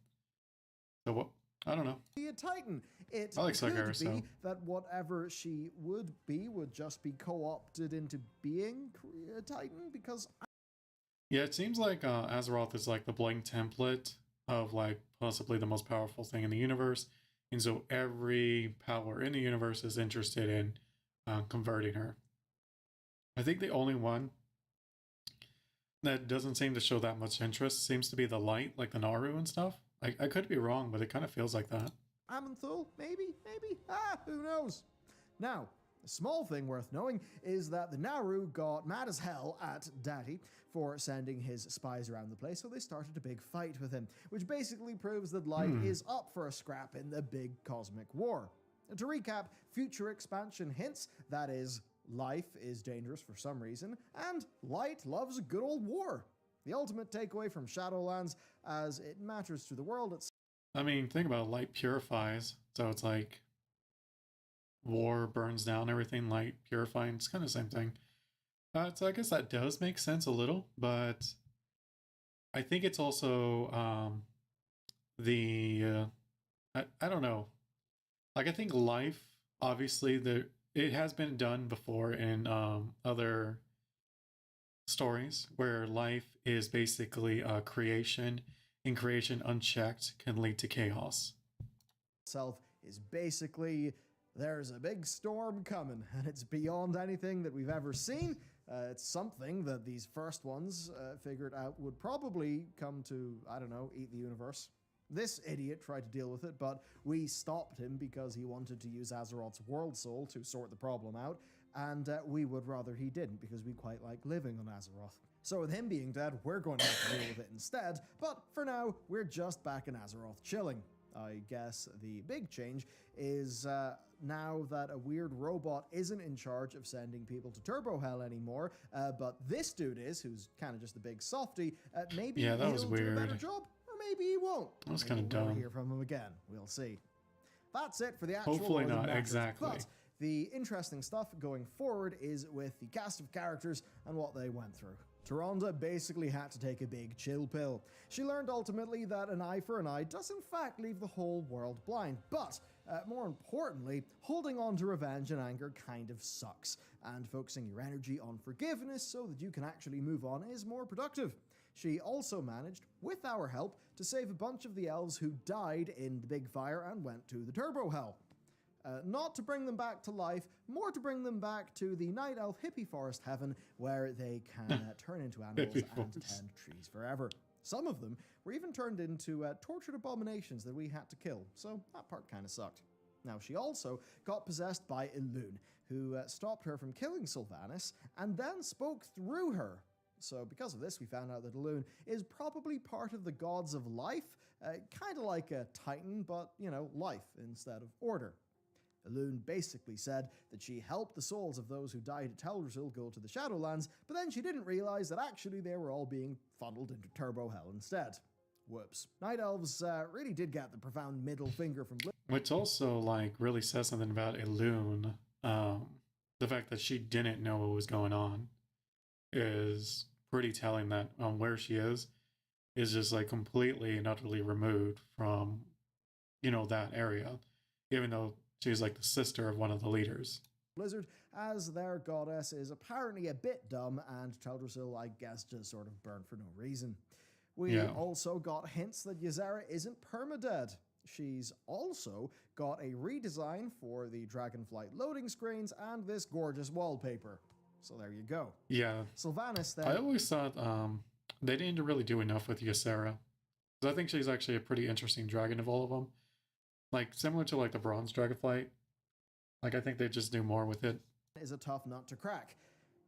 So what? I don't know. Be a Titan. It I like could Sagaris, be so. that whatever she would be would just be co-opted into being a Titan, because Yeah, it seems like Azeroth is like the blank template of like possibly the most powerful thing in the universe. And so every power in the universe is interested in converting her. I think the only one that doesn't seem to show that much interest seems to be the light, like the Naru and stuff. I could be wrong, but it kind of feels like that. Amanthul, maybe, who knows? Now, a small thing worth knowing is that the Naru got mad as hell at Daddy for sending his spies around the place, so they started a big fight with him, which basically proves that Light is up for a scrap in the big cosmic war. To recap, future expansion hints, that is, life is dangerous for some reason, and Light loves a good old war. The ultimate takeaway from Shadowlands, as it matters to the world itself. I mean, think about it, light purifies, so it's like war burns down everything, light purifying, it's kind of the same thing. So I guess that does make sense a little, but I think it's also I don't know. Like, I think life, obviously, it has been done before in other stories where life is basically creation, and creation unchecked can lead to chaos. Itself is basically, there's a big storm coming, and it's beyond anything that we've ever seen. It's something that these first ones figured out would probably come to, I don't know, eat the universe. This idiot tried to deal with it, but we stopped him because he wanted to use Azeroth's World Soul to sort the problem out, and we would rather he didn't because we quite like living on Azeroth. So with him being dead, we're going to have to deal with it instead, but for now, we're just back in Azeroth chilling. I guess the big change is now that a weird robot isn't in charge of sending people to Turbo Hell anymore, but this dude is, who's kind of just a big softy. Maybe Yeah, that he'll was do a weird. better job, or maybe he won't. That was Maybe kind of we'll never dumb. hear from him again. We'll see. That's it for the actual Hopefully lore that not, matters. exactly. But the interesting stuff going forward is with the cast of characters and what they went through. Taronda basically had to take a big chill pill. She learned ultimately that an eye for an eye does in fact leave the whole world blind, but more importantly, holding on to revenge and anger kind of sucks, and focusing your energy on forgiveness so that you can actually move on is more productive. She also managed, with our help, to save a bunch of the elves who died in the big fire and went to the Turbo Hell. Not to bring them back to life, more to bring them back to the Night Elf Hippie Forest Heaven, where they can turn into animals and tend trees forever. Some of them were even turned into tortured abominations that we had to kill, so that part kind of sucked. Now, she also got possessed by Elune, who stopped her from killing Sylvanas, and then spoke through her. So because of this, we found out that Elune is probably part of the gods of life, kind of like a Titan, but, you know, life instead of order. Elune basically said that she helped the souls of those who died at Teldrassil go to the Shadowlands, but then she didn't realize that actually they were all being funneled into Turbo Hell instead. Whoops. Night Elves really did get the profound middle finger from Blizzard. Which also, like, really says something about Elune. The fact that she didn't know what was going on is pretty telling, that where she is just, like, completely and utterly removed from, you know, that area. Even though she's like the sister of one of the leaders. Blizzard, as their goddess, is apparently a bit dumb, and Teldrassil, I guess, just sort of burned for no reason. We also got hints that Ysera isn't permadead. She's also got a redesign for the Dragonflight loading screens and this gorgeous wallpaper. So there you go. Yeah. Sylvanas then. I always thought they didn't really do enough with Ysera. Because I think she's actually a pretty interesting dragon of all of them. Like similar to like the Bronze Dragonflight. Like I think they just do more with it. Is a tough nut to crack.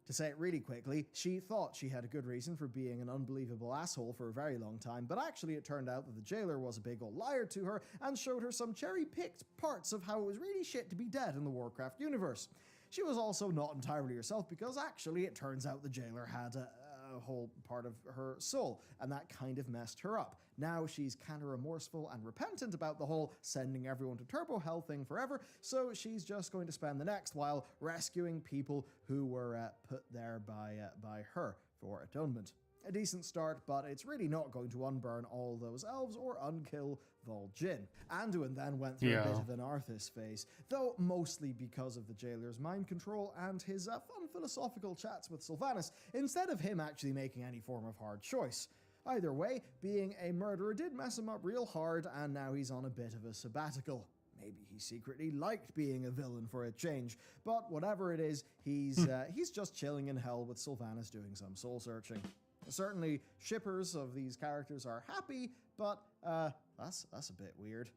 To say it really quickly, she thought she had a good reason for being an unbelievable asshole for a very long time, but actually it turned out that the jailer was a big old liar to her and showed her some cherry-picked parts of how it was really shit to be dead in the Warcraft universe. She was also not entirely herself because actually it turns out the jailer had a whole part of her soul, and that kind of messed her up. Now she's kind of remorseful and repentant about the whole sending everyone to Turbo Hell thing forever, so she's just going to spend the next while rescuing people who were put there by her for atonement. A decent start, but it's really not going to unburn all those elves or unkill Vol'jin. Anduin then went through a bit of an Arthas phase, though mostly because of the jailer's mind control and his fun philosophical chats with Sylvanas, instead of him actually making any form of hard choice. Either way, being a murderer did mess him up real hard, and now he's on a bit of a sabbatical. Maybe he secretly liked being a villain for a change, but whatever it is, he's just chilling in hell with Sylvanas doing some soul searching. Certainly, shippers of these characters are happy, but that's a bit weird.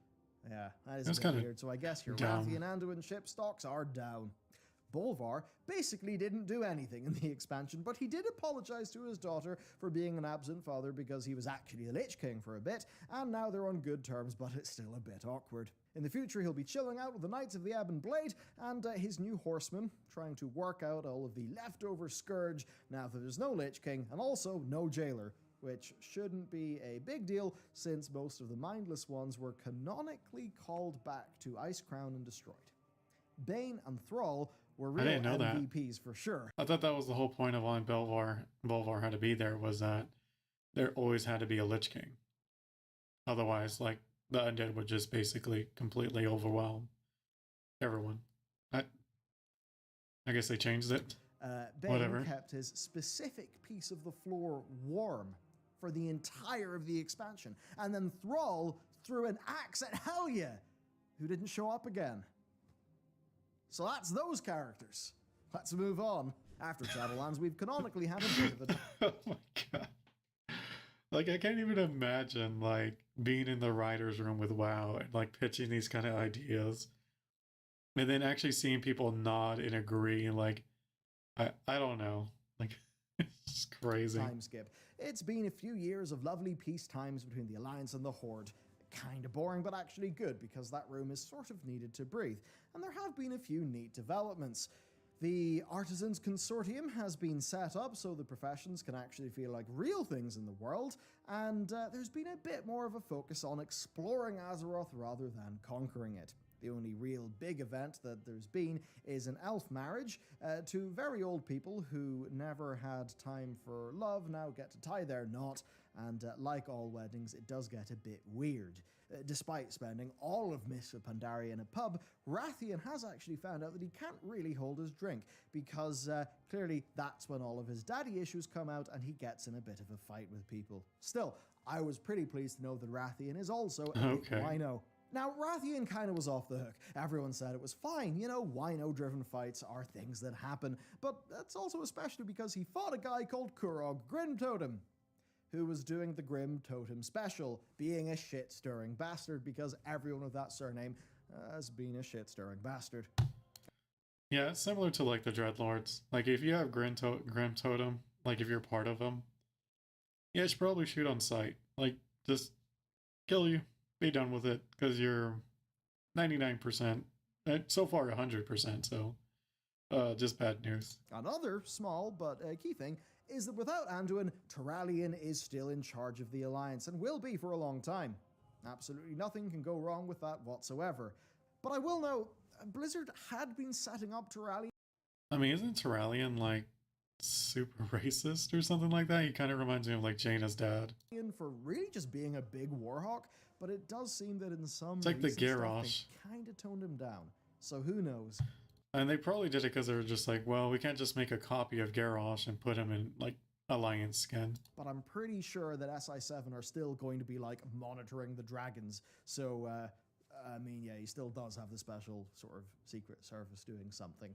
Yeah, that is a bit weird. So I guess your Rathian and Anduin ship stocks are down. Bolvar basically didn't do anything in the expansion, but he did apologize to his daughter for being an absent father because he was actually the Lich King for a bit, and now they're on good terms, but it's still a bit awkward. In the future, he'll be chilling out with the Knights of the Ebon Blade and his new horsemen, trying to work out all of the leftover scourge now that there's no Lich King and also no jailer, which shouldn't be a big deal since most of the mindless ones were canonically called back to Icecrown and destroyed. Bane and Thrall were real MVPs for sure. I thought that was the whole point of why Bolvar had to be there, was that there always had to be a Lich King. Otherwise, like, the undead would just basically completely overwhelm everyone. I guess they changed it. Bane kept his specific piece of the floor warm for the entire of the expansion, and then Thrall threw an axe at Helya, who didn't show up again. So that's those characters. Let's move on. After Shadowlands, we've canonically had a bit of a... Oh my god. Like, I can't even imagine, like, being in the writer's room with WoW and, like, pitching these kind of ideas. And then actually seeing people nod and agree and, like, I don't know. Like, it's just crazy. Time skip. It's been a few years of lovely peace times between the Alliance and the Horde. Kind of boring, but actually good, because that room is sort of needed to breathe. And there have been a few neat developments. The Artisans Consortium has been set up so the professions can actually feel like real things in the world, and there's been a bit more of a focus on exploring Azeroth rather than conquering it. The only real big event that there's been is an elf marriage. Two very old people who never had time for love now get to tie their knot, and like all weddings, it does get a bit weird. Despite spending all of Mists of Pandaria in a pub, Rathian has actually found out that he can't really hold his drink, because clearly that's when all of his daddy issues come out and he gets in a bit of a fight with people. Still, I was pretty pleased to know that Rathian is also a big wino. Now, Rathian kind of was off the hook. Everyone said it was fine. You know, wino-driven fights are things that happen. But that's also especially because he fought a guy called Kurog Grim Totem, who was doing the Grim Totem special, being a shit-stirring bastard, because everyone with that surname has been a shit-stirring bastard. Yeah, it's similar to, like, the Dreadlords. Like, if you have Grim Totem, like, if you're part of them, yeah, you should probably shoot on sight. Like, just kill you. Be done with it, because you're 99%, so far 100%, so just bad news. Another small but key thing is that without Anduin, Turalyon is still in charge of the Alliance and will be for a long time. Absolutely nothing can go wrong with that whatsoever. But I will note, Blizzard had been setting up Turalyon. I mean, isn't Turalyon, like, super racist or something like that? He kind of reminds me of, like, Jaina's dad. For really just being a big warhawk, but it does seem that in some it's like the Garrosh. Kind of toned him down. So who knows? And they probably did it because they were just like, well, we can't just make a copy of Garrosh and put him in, like, Alliance skin. But I'm pretty sure that SI7 are still going to be, like, monitoring the dragons. So, I mean, yeah, he still does have the special sort of secret service doing something.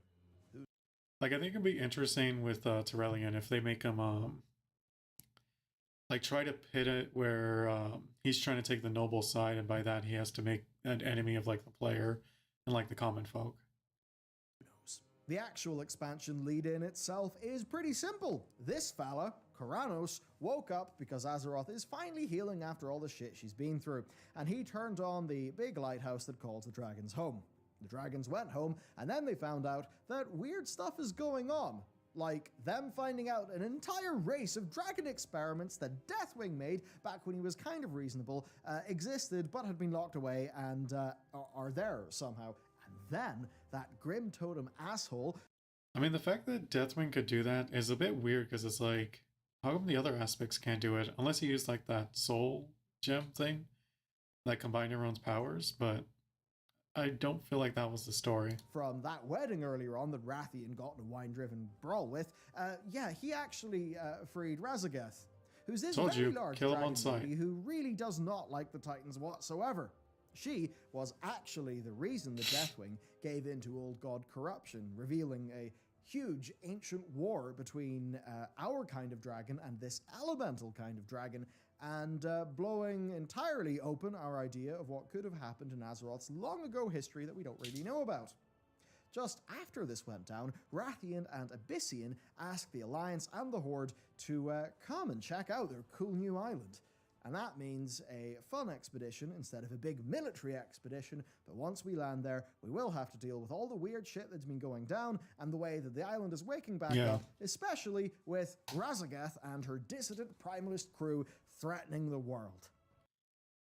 Like, I think it'd be interesting with Turalyon if they make him, like, try to pit it where he's trying to take the noble side, and by that he has to make an enemy of like the player and like the common folk. The actual expansion lead-in itself is pretty simple. This fella, Koranos, woke up because Azeroth is finally healing after all the shit she's been through, and he turned on the big lighthouse that calls the dragons home. The dragons went home, and then they found out that weird stuff is going on. Like them finding out an entire race of dragon experiments that Deathwing made back when he was kind of reasonable existed but had been locked away and are there somehow. And then that Grim Totem asshole. I mean, the fact that Deathwing could do that is a bit weird because it's like, how come the other aspects can't do it? Unless he used like that soul gem thing that combined everyone's powers, but I don't feel like that was the story. From that wedding earlier on that Rathian got in a wine-driven brawl with, yeah, he actually freed Razageth, who's this very large dragon lady who really does not like the Titans whatsoever. She was actually the reason the Deathwing gave in to old god corruption, revealing a huge ancient war between our kind of dragon and this elemental kind of dragon, and blowing entirely open our idea of what could have happened in Azeroth's long ago history that we don't really know about. Just after this went down, Rathian and Abyssian asked the Alliance and the Horde to come and check out their cool new island. And that means a fun expedition instead of a big military expedition, but once we land there, we will have to deal with all the weird shit that's been going down and the way that the island is waking back up, especially with Razageth and her dissident primalist crew threatening the world.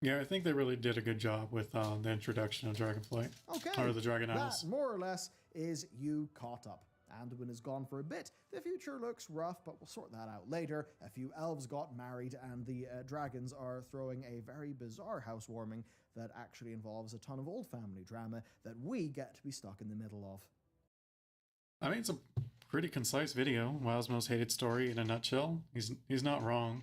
Yeah, I think they really did a good job with the introduction of Dragonflight. Okay, or the Dragon Isles. That, more or less, is you caught up. Anduin is gone for a bit. The future looks rough, but we'll sort that out later. A few elves got married, and the dragons are throwing a very bizarre housewarming that actually involves a ton of old family drama that we get to be stuck in the middle of. I mean, it's a pretty concise video. WoW's most hated story in a nutshell. He's not wrong.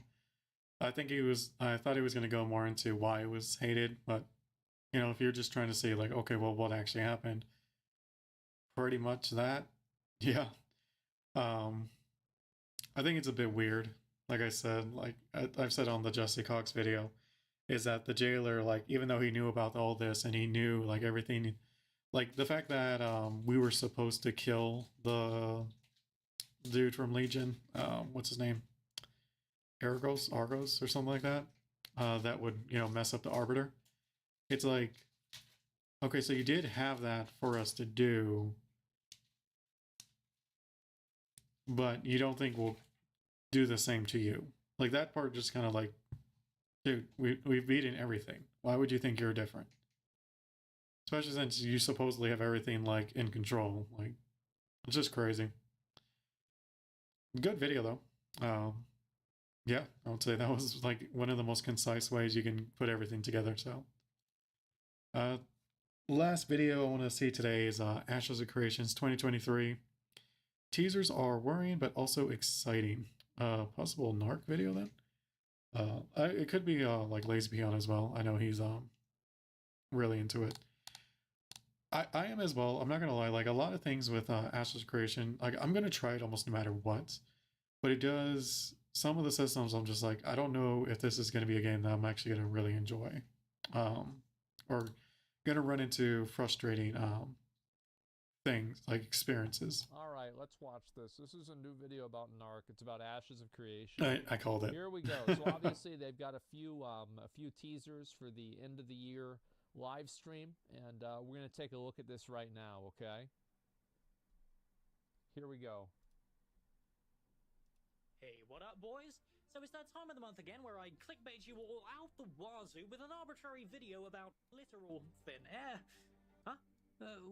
I thought he was going to go more into why it was hated, but you know, if you're just trying to see like, okay, well, what actually happened? Pretty much that. Yeah. I think it's a bit weird. Like I said, like I've said on the Jesse Cox video, is that the jailer, like, even though he knew about all this and he knew like everything, like the fact that we were supposed to kill the dude from Legion, what's his name? Argos or something like that, that would, you know, mess up the Arbiter. It's like, okay, so you did have that for us to do, but you don't think we'll do the same to you. Like that part just kind of like, dude, we've beaten everything. Why would you think you're different? Especially since you supposedly have everything like in control. Like, it's just crazy. Good video though. Yeah, I would say that was like one of the most concise ways you can put everything together. So, last video I want to see today is Ashes of Creations 2023. Teasers are worrying, but also exciting. Possible Narc video then? It could be like Lazy Peon as well. I know he's really into it. I am as well. I'm not gonna lie. Like a lot of things with Ashes of Creation, like I'm gonna try it almost no matter what. But it does. Some of the systems, I'm just like, I don't know if this is going to be a game that I'm actually going to really enjoy, or going to run into frustrating things, like experiences. All right, let's watch this. This is a new video about Narc. It's about Ashes of Creation. I called it. Here we go. So obviously they've got a few teasers for the end of the year live stream, and we're going to take a look at this right now, okay? Here we go. Hey, what up, boys? So it's that time of the month again where I clickbait you all out the wazoo with an arbitrary video about literal thin air. Huh?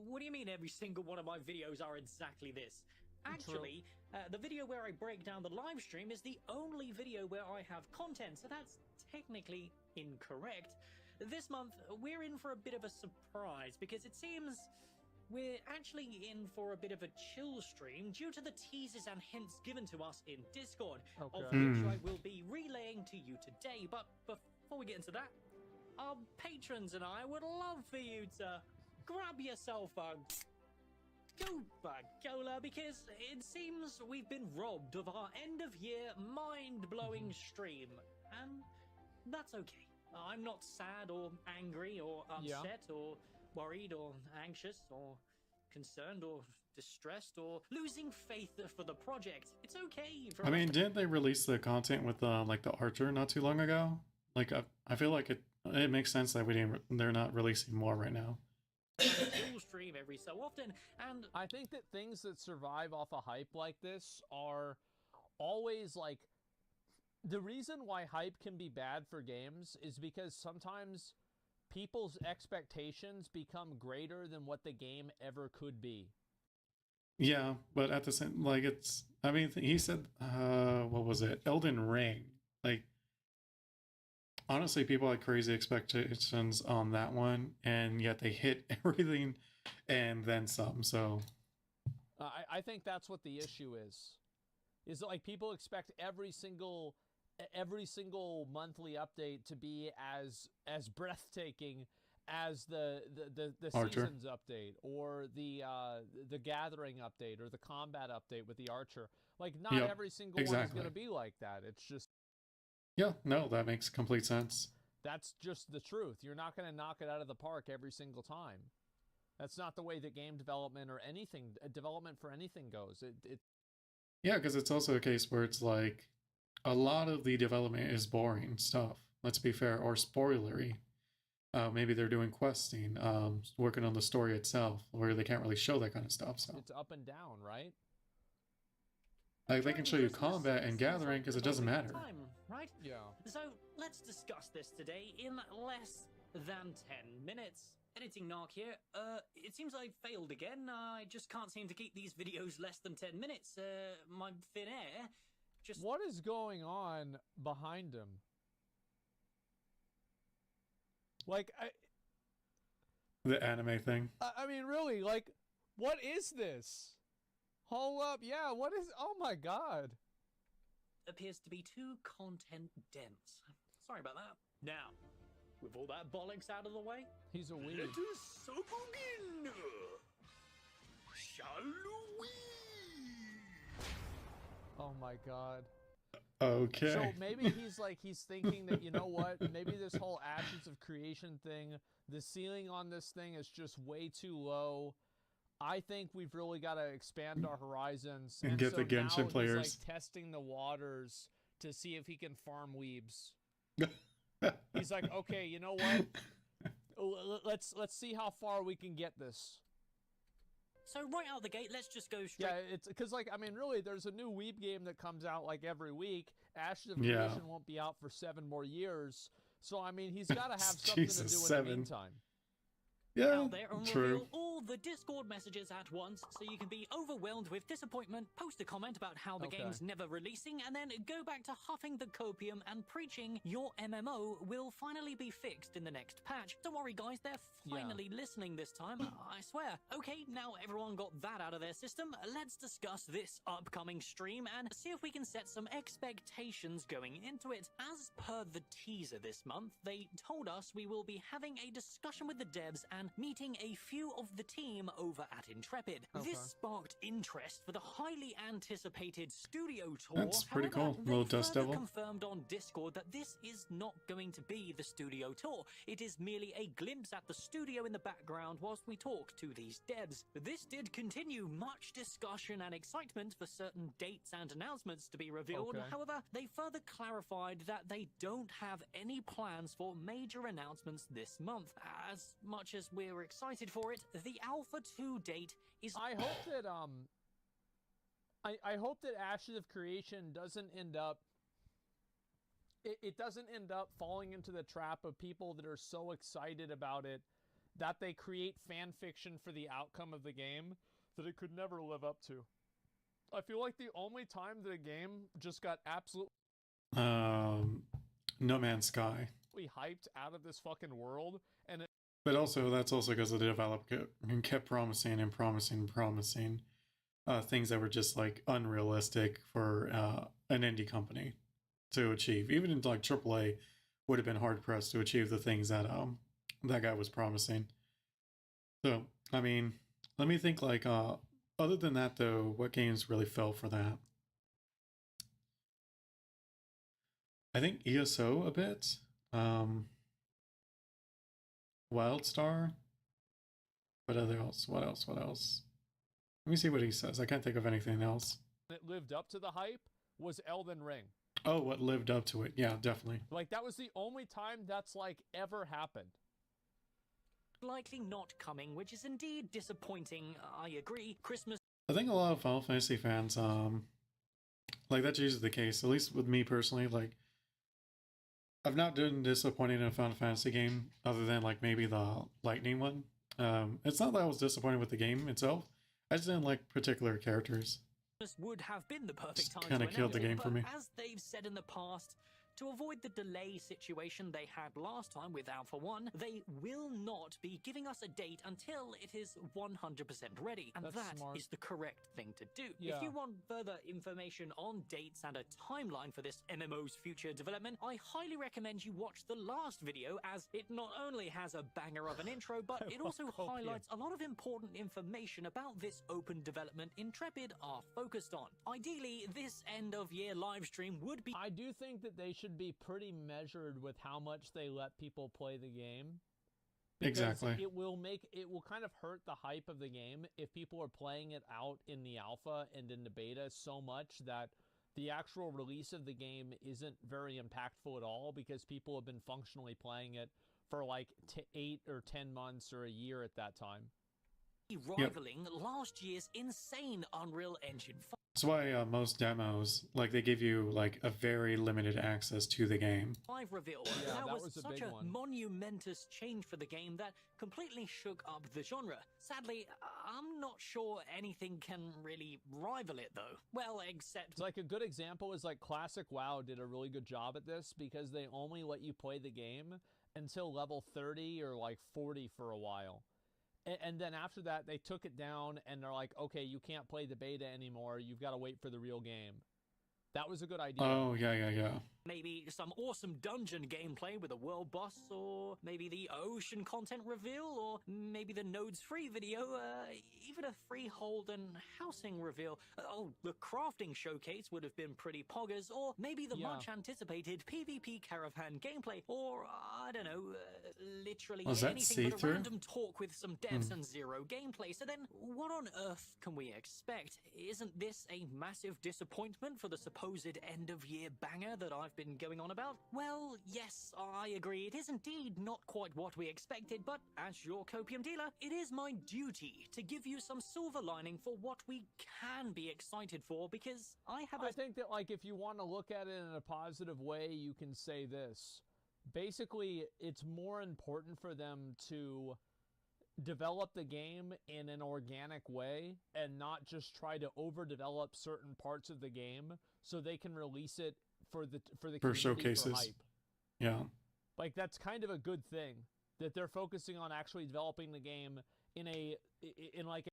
What do you mean every single one of my videos are exactly this? Actually, the video where I break down the live stream is the only video where I have content, so that's technically incorrect. This month, we're in for a bit of a surprise because it seems we're actually in for a bit of a chill stream due to the teasers and hints given to us in Discord, of which I will be relaying to you today. But before we get into that, our patrons and I would love for you to grab yourself a Coca-Cola because it seems we've been robbed of our end-of-year mind-blowing stream, and that's okay. I'm not sad or angry or upset or worried or anxious or concerned or distressed or losing faith for the project. It's okay for I mean, didn't they release the content with like the Archer not too long ago? Like I feel like it makes sense that they're not releasing more right now. Full stream every so often, and I think that things that survive off a hype like this are always like, the reason why hype can be bad for games is because sometimes people's expectations become greater than what the game ever could be. Yeah, but at the same, like, it's, I mean, he said, what was it? Elden Ring. Like, honestly, people had crazy expectations on that one, and yet they hit everything and then some. So I think that's what the issue is that, like, people expect every single monthly update to be as breathtaking as the Archer. seasons update or the gathering update or the combat update with the Archer. Like, not every single one is going to be like that. It's just, yeah, no, that makes complete sense. that's just the truth. You're not going to knock it out of the park every single time. That's not the way that game development or anything development for anything goes. Yeah, because it's also a case where it's like a lot of the development is boring stuff. Let's be fair, or spoilery. Maybe they're doing questing, working on the story itself, where they can't really show that kind of stuff. So it's up and down, right? like they can show you combat and gathering because it doesn't matter. Time, right? Yeah. So let's discuss this today in less than 10 minutes. Editing Narc here. It seems I failed again. I just can't seem to keep these videos less than 10 minutes. My thin air just... What is going on behind him? Like, The anime thing. I mean, really, like, what is this? Hold up, yeah, what is... Oh my god. appears to be too content dense. Sorry about that. Now, with all that bollocks out of the way, he's a weed. Let us begin. Shall we? Oh my god. Okay. So maybe he's thinking that, you know what, maybe this whole Ashes of Creation thing, the ceiling on this thing is just way too low. I think we've really got to expand our horizons. And get so the Genshin now players. He's like testing the waters to see if he can farm weebs. He's like, okay, you know what? Let's see how far we can get this. so right out the gate, let's just go straight. Yeah, it's because, like, I mean, really, there's a new weeb game that comes out like every week. Ashes of Yeah. Creation won't be out for 7 more years. So, I mean, he's got to have something Jesus, to do in 7. the meantime. Yeah, out there and true. reveal all the Discord messages at once so you can be overwhelmed with disappointment, post a comment about how the game's never releasing, and then go back to huffing the copium and preaching your MMO will finally be fixed in the next patch. Don't worry guys, they're finally listening this time, I swear. Okay, now everyone got that out of their system, let's discuss this upcoming stream and see if we can set some expectations going into it. As per the teaser this month, they told us we will be having a discussion with the devs and meeting a few of the team over at Intrepid. This sparked interest for the highly anticipated studio tour. That's pretty However, cool. they Little Dust further Devil. confirmed on Discord that this is not going to be the studio tour. It is merely a glimpse at the studio in the background whilst we talk to these devs. This did continue much discussion and excitement for certain dates and announcements to be revealed. However, they further clarified that they don't have any plans for major announcements this month. As much as we're excited for it, the Alpha 2 date is... I hope that I hope that Ashes of Creation doesn't end up it doesn't end up falling into the trap of people that are so excited about it that they create fan fiction for the outcome of the game that it could never live up to. I feel like the only time that a game just got absolutely No Man's Sky. hyped out of this fucking world, and it But also, that's also because the developer kept promising and promising and promising things that were just like unrealistic for an indie company to achieve. Even in like AAA, would have been hard pressed to achieve the things that that guy was promising. So, I mean, let me think. Like, other than that, though, what games really fell for that? I think ESO a bit. Wildstar. What else? What else? What else? Let me see what he says. I can't think of anything else. That lived up to the hype was Elden Ring. Oh, what lived up to it? Yeah, definitely. Like, that was the only time that's, like, ever happened. Likely not coming, which is indeed disappointing. I agree. Christmas. I think a lot of Final Fantasy fans, like that's usually the case. At least with me personally, like I've not been disappointed in a Final Fantasy game other than like maybe the Lightning one. It's not that I was disappointed with the game itself. I just didn't like particular characters. Would have been the perfect time Kind to of killed the announce game it, for me. but as they've said in the past, to avoid the delay situation they had last time with Alpha 1, they will not be giving us a date until it is 100% ready. And That's that smart. is the correct thing to do. Yeah. If you want further information on dates and a timeline for this MMO's future development, I highly recommend you watch the last video, as it not only has a banger of an intro, but it also highlights a lot of important information about this open development Intrepid are focused on. Ideally, this end-of-year live stream would be... I do think that they should be pretty measured with how much they let people play the game. Because Exactly. it will kind of hurt the hype of the game if people are playing it out in the alpha and in the beta so much that the actual release of the game isn't very impactful at all, because people have been functionally playing it for like 8 or 10 months or a year at that time. rivaling last year's insane Unreal Engine 5. That's why most demos, like they give you like a very limited access to the game. Reveal. Yeah, that that was was a such big a one. monumentous change for the game that completely shook up the genre. Sadly, I'm not sure anything can really rival it though. Well, except... It's like a good example is like Classic WoW did a really good job at this, because they only let you play the game until level 30 or like 40 for a while. And then after that, they took it down and they're like, okay, you can't play the beta anymore. You've got to wait for the real game. That was a good idea. Oh, yeah. Maybe some awesome dungeon gameplay with a world boss, or maybe the ocean content reveal, or maybe the nodes free video, even a freehold and housing reveal. Oh, the crafting showcase would have been pretty poggers, or maybe the much anticipated PvP caravan gameplay, or I don't know, literally Was that anything but a see-through? random talk with some devs and zero gameplay. So then, what on earth can we expect? Isn't this a massive disappointment for the supposed end-of-year banger that I've been going on about? Well, yes, I agree. It is indeed not quite what we expected, but as your copium dealer, it is my duty to give you some silver lining for what we can be excited for, because I think that, like, if you want to look at it in a positive way, you can say this. Basically, it's more important for them to develop the game in an organic way and not just try to overdevelop certain parts of the game so they can release it for the community showcases. for hype. Yeah. Like, that's kind of a good thing that they're focusing on actually developing the game in like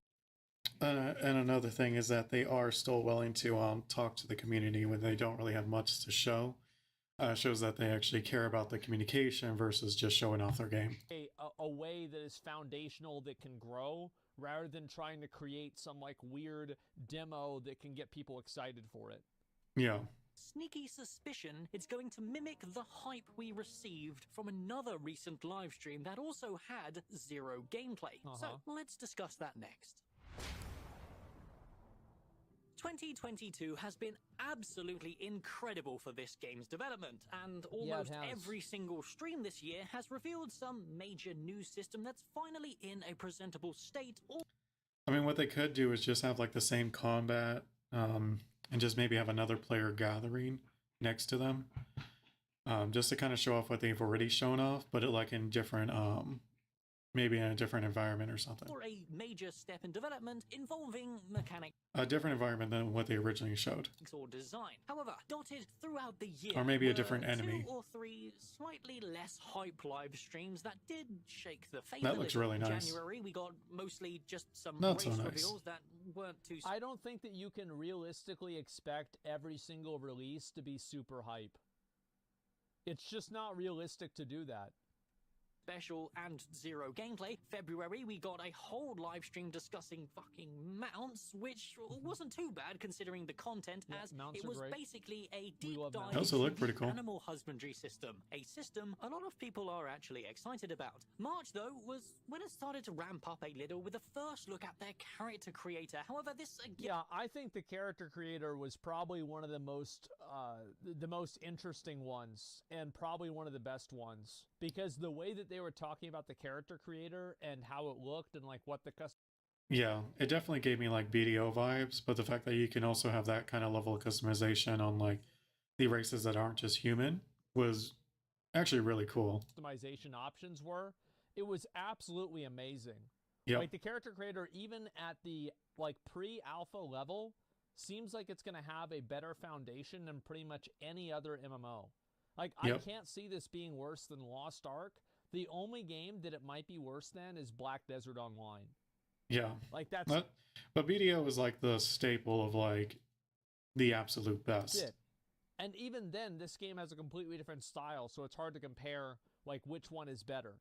And another thing is that they are still willing to talk to the community when they don't really have much to show. Shows that they actually care about the communication versus just showing off their game. a way that is foundational, that can grow, rather than trying to create some like weird demo that can get people excited for it. Yeah. Sneaky suspicion it's going to mimic the hype we received from another recent livestream that also had zero gameplay. So let's discuss that next. 2022 has been absolutely incredible for this game's development, and almost every single stream this year has revealed some major new system that's finally in a presentable state. I mean, what they could do is just have like the same combat, and just maybe have another player gathering next to them, just to kind of show off what they've already shown off, but like in different, maybe in a different environment or something. Or a major step in development involving mechanics. A different environment than what they originally showed. Or design. However, dotted throughout the year, Or maybe a were different enemy. 2 or 3 slightly less hype live streams that did shake the faith. That a looks little. really nice. January, we got mostly just some Not race so nice. reveals that weren't too. I don't think that you can realistically expect every single release to be super hype. It's just not realistic to do that. special and zero gameplay. February, we got a whole live stream discussing fucking mounts, which wasn't too bad considering the content, as it was basically a deep dive also into look pretty the cool. animal husbandry system, a system a lot of people are actually excited about. March, though, was when it started to ramp up a little with a first look at their character creator. However, this yeah, I think the character creator was probably one of the most interesting ones, and probably one of the best ones, because the way that they were talking about the character creator and how it looked and like what the Yeah, it definitely gave me like BDO vibes, but the fact that you can also have that kind of level of customization on like the races that aren't just human was actually really cool. customization options were, it was absolutely amazing. Yep. Like the character creator, even at the like pre-alpha level, seems like it's going to have a better foundation than pretty much any other MMO. Like, I can't see this being worse than Lost Ark. The only game that it might be worse than is Black Desert Online. Yeah. Like, that's... But BDO is like the staple of like the absolute best. That's it. And even then, this game has a completely different style, so it's hard to compare like which one is better.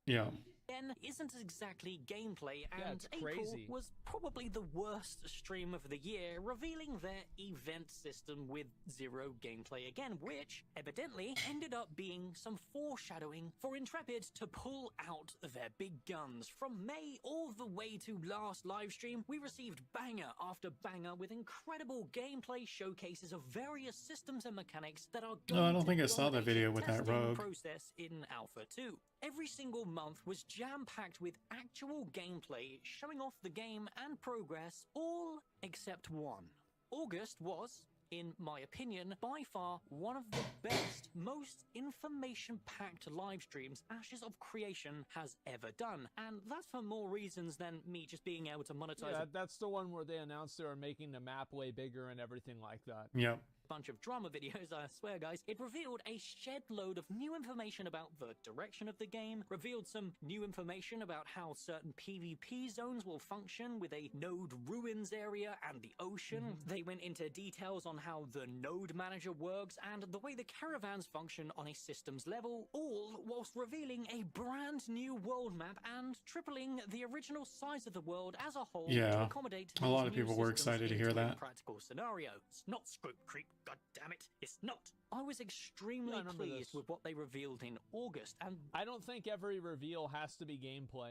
Yeah. Again, isn't exactly gameplay, and it's April crazy. was probably the worst stream of the year, revealing their event system with zero gameplay again, which evidently ended up being some foreshadowing for Intrepid to pull out their big guns. From May all the way to last livestream, we received banger after banger with incredible gameplay showcases of various systems and mechanics that are going No, I don't to think I saw that dominate video the with that testing rogue. process in Alpha 2. Every single month was jam-packed with actual gameplay, showing off the game and progress, all except one. August was, in my opinion, by far one of the best, most information-packed live streams Ashes of Creation has ever done. And that's for more reasons than me just being able to monetize Yeah, that's the one where they announced they were making the map way bigger and everything like that. Yep. bunch of drama videos, I swear guys, it revealed a shed load of new information about the direction of the game, revealed some new information about how certain PvP zones will function with a node ruins area and the ocean. They went into details on how the node manager works and the way the caravans function on a systems level, all whilst revealing a brand new world map and tripling the original size of the world as a whole to Yeah, accommodate a lot these of new people were systems excited to hear into a that. practical scenario. It's not scope creep, god damn it. It's not. I was extremely Yeah, I remember pleased this. with what they revealed in August, and I don't think every reveal has to be gameplay.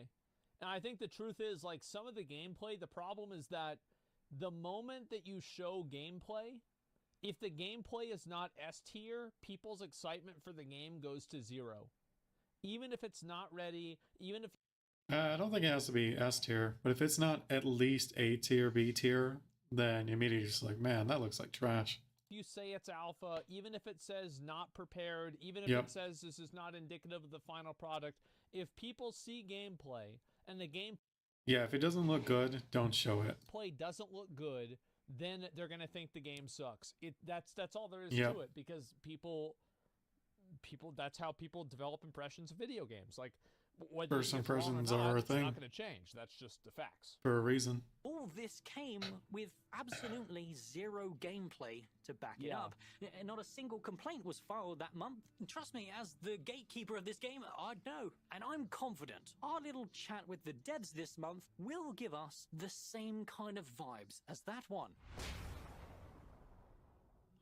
And I think the truth is, like, some of the gameplay, the problem is that the moment that you show gameplay, if the gameplay is not S tier, people's excitement for the game goes to zero. Even if it's not ready, even if... I don't think it has to be S tier, but if it's not at least A tier, B tier, then you immediately just like, man, that looks like trash. you say it's alpha, even if it says not prepared, even if Yep. it says this is not indicative of the final product, if people see gameplay and the gameplay Yeah, if it doesn't look good, don't show it. doesn't look good, then they're going to think the game sucks. That's all there is Yep. to it, because people that's how people develop impressions of video games. Like, whether First it's wrong or impressions not, are a it's thing. not going to change. That's just the facts. For a reason. all this came with absolutely zero gameplay to back it Yeah. up. Not a single complaint was filed that month. And trust me, as the gatekeeper of this game, I'd know. And I'm confident our little chat with the devs this month will give us the same kind of vibes as that one.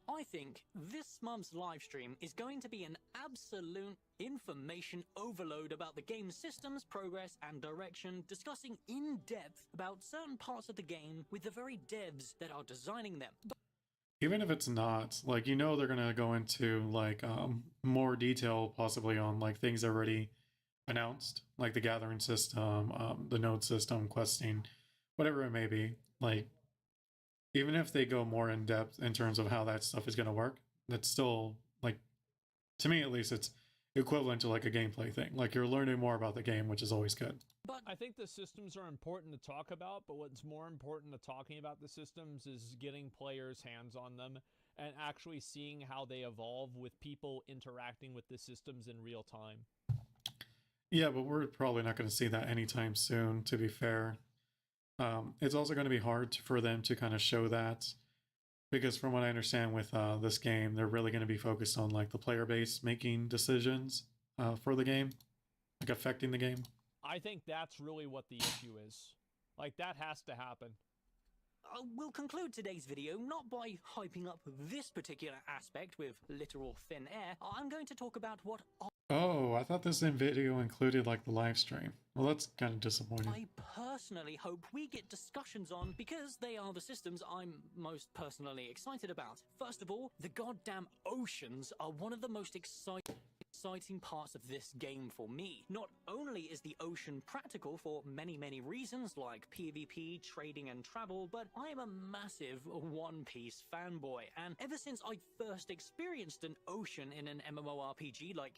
I think this month's live stream is going to be an absolute information overload about the game's systems, progress, and direction, discussing in depth about certain parts of the game with the very devs that are designing them. Even if it's not, like, you know, they're gonna go into like more detail possibly on like things already announced, like the gathering system, the node system, questing, whatever it may be. Like, even if they go more in depth in terms of how that stuff is gonna work, that's still, like, to me at least, it's equivalent to like a gameplay thing. Like, you're learning more about the game, which is always good. But I think the systems are important to talk about, but what's more important to talking about the systems is getting players' hands on them and actually seeing how they evolve with people interacting with the systems in real time. Yeah, but we're probably not going to see that anytime soon, to be fair. It's also going to be hard for them to kind of show that, because from what I understand with this game, they're really going to be focused on like the player base making decisions for the game. like affecting the game. I think that's really what the issue is. Like, that has to happen. We'll conclude today's video not by hyping up this particular aspect with literal thin air. I'm going to talk about what Oh, I thought this video included like the live stream. Well, that's kind of disappointing. I personally hope we get discussions on, because they are the systems I'm most personally excited about. First of all, the goddamn oceans are one of the most exciting parts of this game for me. Not only is the ocean practical for many reasons like PvP, trading and travel, but I am a massive One Piece fanboy, and ever since I first experienced an ocean in an MMORPG like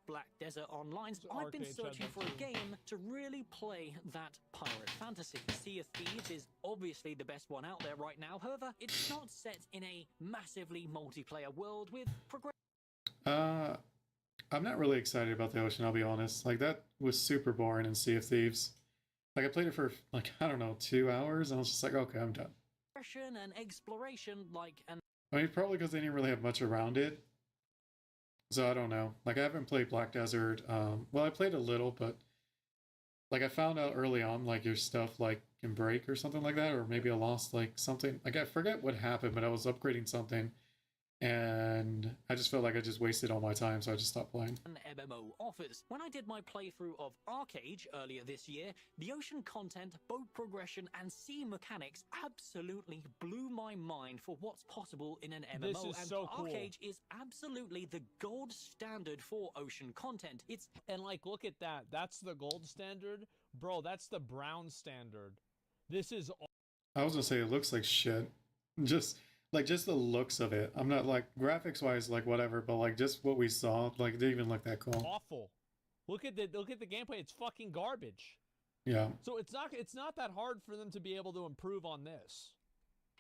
Black Desert Online, I've been searching for a game to really play that pirate fantasy. Sea of Thieves is obviously the best one out there right now. However, it's not set in a massively multiplayer world with I'm not really excited about the ocean, I'll be honest. Like, that was super boring in Sea of Thieves. Like, I played it for, like, I don't know, 2 hours, and I was just like, okay, I'm done. and exploration like an I mean, probably because they didn't really have much around it. So I don't know. Like, I haven't played Black Desert. Well, I played a little, but like, I found out early on, like, your stuff, like, can break or something like that, or maybe I lost, like, something. Like, I forget what happened, but I was upgrading something, and I just felt like I just wasted all my time, so I just stopped playing. MMO offers. When I did my playthrough of Arcade earlier this year, the ocean content, boat progression, and sea mechanics absolutely blew my mind for what's possible in an MMO. This is and so cool. Arcade is absolutely the gold standard for ocean content. And like, look at that. That's the gold standard, bro. That's the brown standard. This is. I was gonna say it looks like shit. Just the looks of it. I'm not like graphics wise, like whatever, but like just what we saw, like it didn't even look that cool. Awful. Look at the gameplay. It's fucking garbage. Yeah. So it's not that hard for them to be able to improve on this.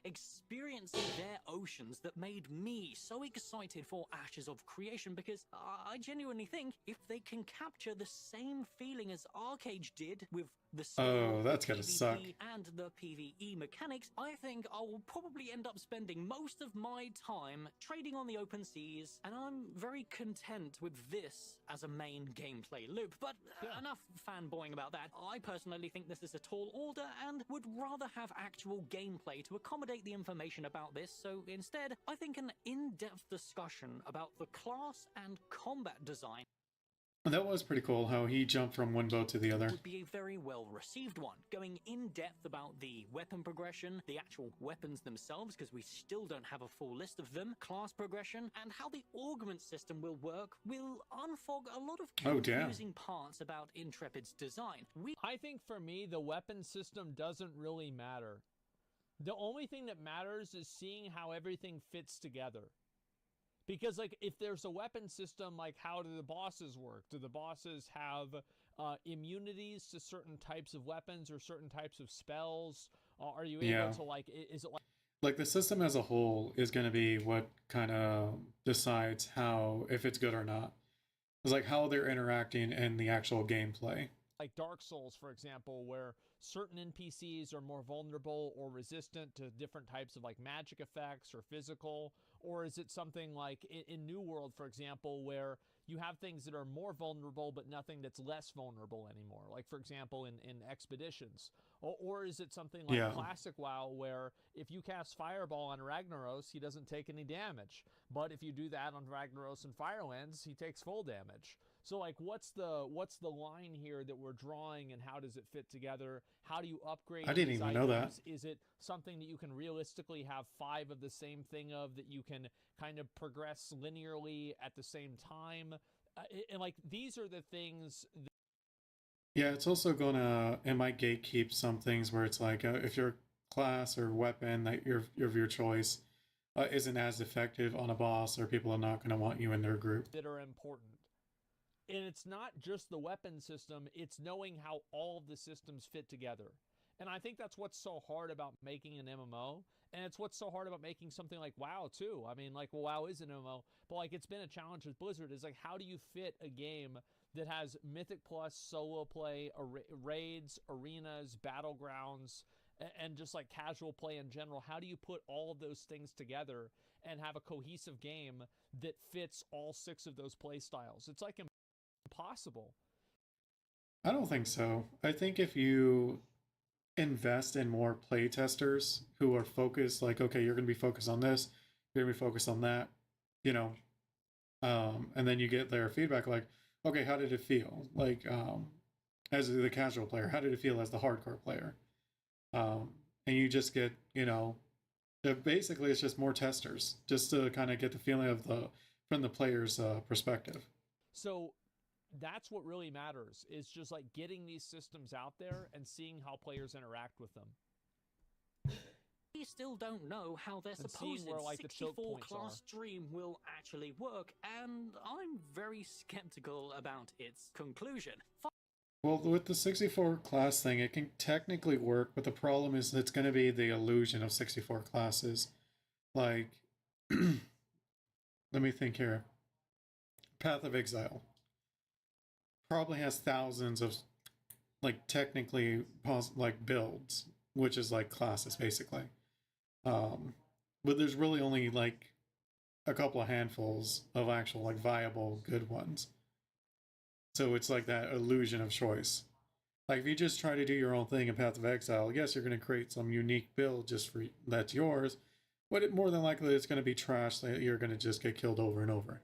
Experiencing their oceans that made me so excited for Ashes of Creation, because I genuinely think if they can capture the same feeling as Arcade did with the Oh, that's gotta suck. and the PvE mechanics, I think I will probably end up spending most of my time trading on the open seas, and I'm very content with this as a main gameplay loop. But enough fanboying about that. I personally think this is a tall order and would rather have actual gameplay to accommodate the information about this, so instead, I think an in-depth discussion about the class and combat design That was pretty cool how he jumped from one boat to the other. would be a very well received one, going in depth about the weapon progression, the actual weapons themselves, because we still don't have a full list of them, class progression, and how the augment system will work will unfog a lot of confusing parts about Intrepid's design. I think for me, the weapon system doesn't really matter. The only thing that matters is seeing how everything fits together. Because, like, if there's a weapon system, like, how do the bosses work? Do the bosses have immunities to certain types of weapons or certain types of spells? Are you able to, like, is it like... Like, the system as a whole is going to be what kind of decides how, if it's good or not. It's like how they're interacting in the actual gameplay. Like Dark Souls, for example, where certain NPCs are more vulnerable or resistant to different types of like magic effects or physical, or is it something like in New World, for example, where you have things that are more vulnerable but nothing that's less vulnerable anymore, like for example in Expeditions, or is it something like Classic WoW, where if you cast Fireball on Ragnaros, he doesn't take any damage, but if you do that on Ragnaros and Firelands, he takes full damage. So, like, what's the line here that we're drawing, and how does it fit together? How do you upgrade? I didn't even know that. Is it something that you can realistically have 5 of the same thing of, that you can kind of progress linearly at the same time? And like, these are the things. Yeah, it's also gonna, it might gatekeep some things where it's like if your class or weapon that of your choice isn't as effective on a boss, or people are not going to want you in their group. That are important. And it's not just the weapon system, it's knowing how all of the systems fit together. And I think that's what's so hard about making an MMO, and it's what's so hard about making something like WoW too. I mean, like, well, WoW is an MMO, but like, it's been a challenge with Blizzard, is like, how do you fit a game that has Mythic Plus, solo play, raids, arenas, battlegrounds, and just like casual play in general? How do you put all of those things together and have a cohesive game that fits all 6 of those play styles? It's like impossible. I don't think so. I think if you invest in more play testers who are focused, like, okay, you're going to be focused on this, you're going to be focused on that, you know, and then you get their feedback, like, okay, how did it feel? Like, as the casual player, how did it feel as the hardcore player? And you just get, you know, basically it's just more testers, just to kind of get the feeling of from the player's perspective. So that's what really matters, is just like getting these systems out there and seeing how players interact with them. We still don't know how their And supposed seeing where, like, the choke 64 points class dream will actually work, and I'm very skeptical about its conclusion. Well, with the 64 class thing, it can technically work, but the problem is it's going to be the illusion of 64 classes. Like, let me think here. Path of Exile probably has thousands of, like, technically, like, builds, which is like classes, basically. But there's really only, like, a couple of handfuls of actual, like, viable, good ones. So it's like that illusion of choice. Like, if you just try to do your own thing in Path of Exile, yes, you're going to create some unique build just for that's yours, but more than likely it's going to be trash that you're going to just get killed over and over.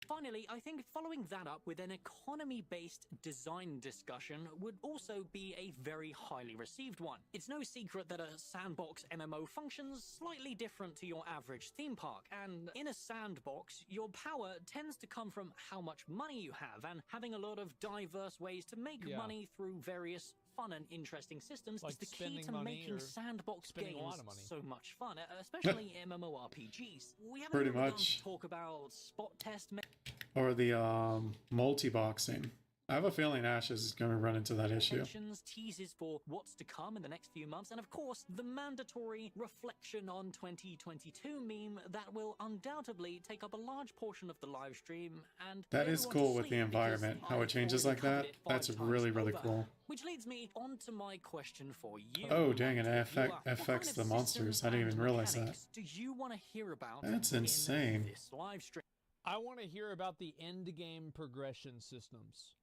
Finally, I think following that up with an economy-based design discussion would also be a very highly received one. It's no secret that a sandbox MMO functions slightly different to your average theme park, and in a sandbox, your power tends to come from how much money you have, and having a lot of diverse ways to make money through various fun and interesting systems is the key to making sandbox games so much fun, especially MMORPGs. We haven't Pretty even begun much. to talk about spot test Or the multi-boxing. I have a feeling Ash is going to run into that issue. teases for what's to come in the next few months, and of course, the mandatory reflection on 2022 meme that will undoubtedly take up a large portion of the live stream. And that is cool with the environment, how it changes like that. That's really, really cool. Which leads me on to my question for you. Oh, dang it, it affects the monsters. I didn't even realize that. Do you want to hear about That's insane. this live stream? I want to hear about the end game progression systems.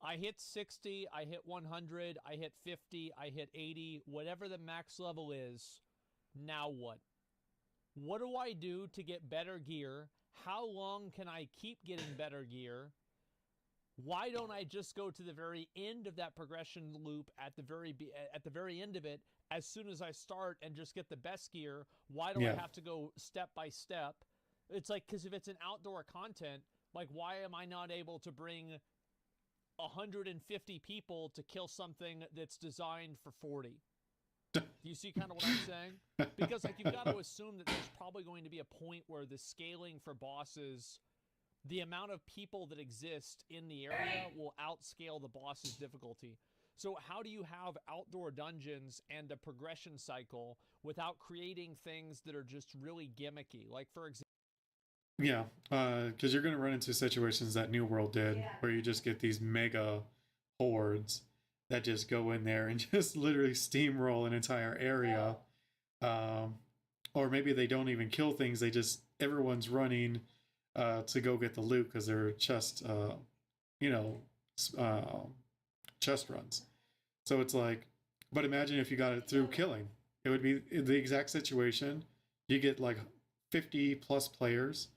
I hit 60, I hit 100, I hit 50, I hit 80, whatever the max level is. Now what? What do I do to get better gear? How long can I keep getting better gear? Why don't I just go to the very end of that progression loop at the very end of it as soon as I start and just get the best gear? Why do I have to go step by step? It's like, because if it's an outdoor content, like, why am I not able to bring 150 people to kill something that's designed for 40? Do you see kind of what I'm saying? Because, like, you've got to assume that there's probably going to be a point where the scaling for bosses, the amount of people that exist in the area will outscale the boss's difficulty. So how do you have outdoor dungeons and a progression cycle without creating things that are just really gimmicky? Like, for example, yeah, because you're going to run into situations that New World did, where you just get these mega hordes that just go in there and just literally steamroll an entire area. Or maybe they don't even kill things, everyone's running to go get the loot because they're chest runs. So it's like, but imagine if you got it through killing. It would be the exact situation. You get like 50 plus players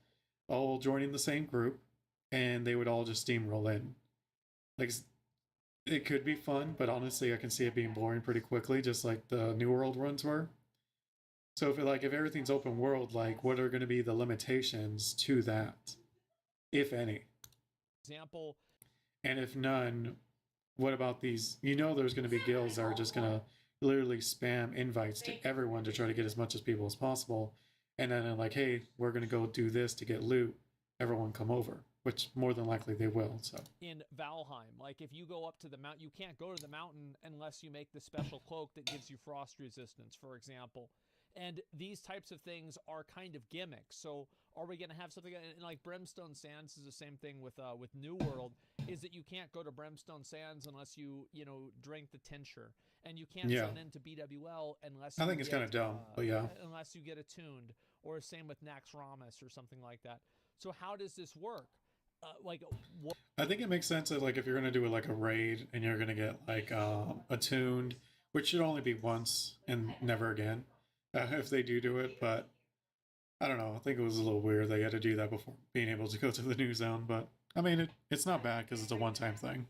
all joining the same group, and they would all just steamroll in. Like, it could be fun, but honestly, I can see it being boring pretty quickly, just like the New World runs were. So if everything's open world, like, what are going to be the limitations to that, if any? Example. And if none, what about these? There's going to be guilds that are just going to literally spam invites to everyone to try to get as much as people as possible. And then they're like, hey, we're going to go do this to get loot. Everyone come over, which more than likely they will. So in Valheim, like, if you go up to the mountain, you can't go to the mountain unless you make the special cloak that gives you frost resistance, for example. And these types of things are kind of gimmicks. So are we going to have something like Brimstone Sands is the same thing with New World, is that you can't go to Brimstone Sands unless you drink the tincture, and you can't run into BWL unless I think it's kind of dumb, but yeah, unless you get attuned, or same with Naxxramas or something like that. So how does this work? I think it makes sense that like if you're gonna do it like a raid and you're gonna get like attuned, which should only be once and never again, if they do it. But I don't know. I think it was a little weird they had to do that before being able to go to the new zone. But I mean, it's not bad because it's a one-time thing.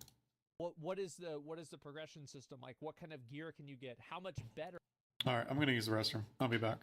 What is the progression system like? What kind of gear can you get? How much better? All right, I'm gonna use the restroom. I'll be back.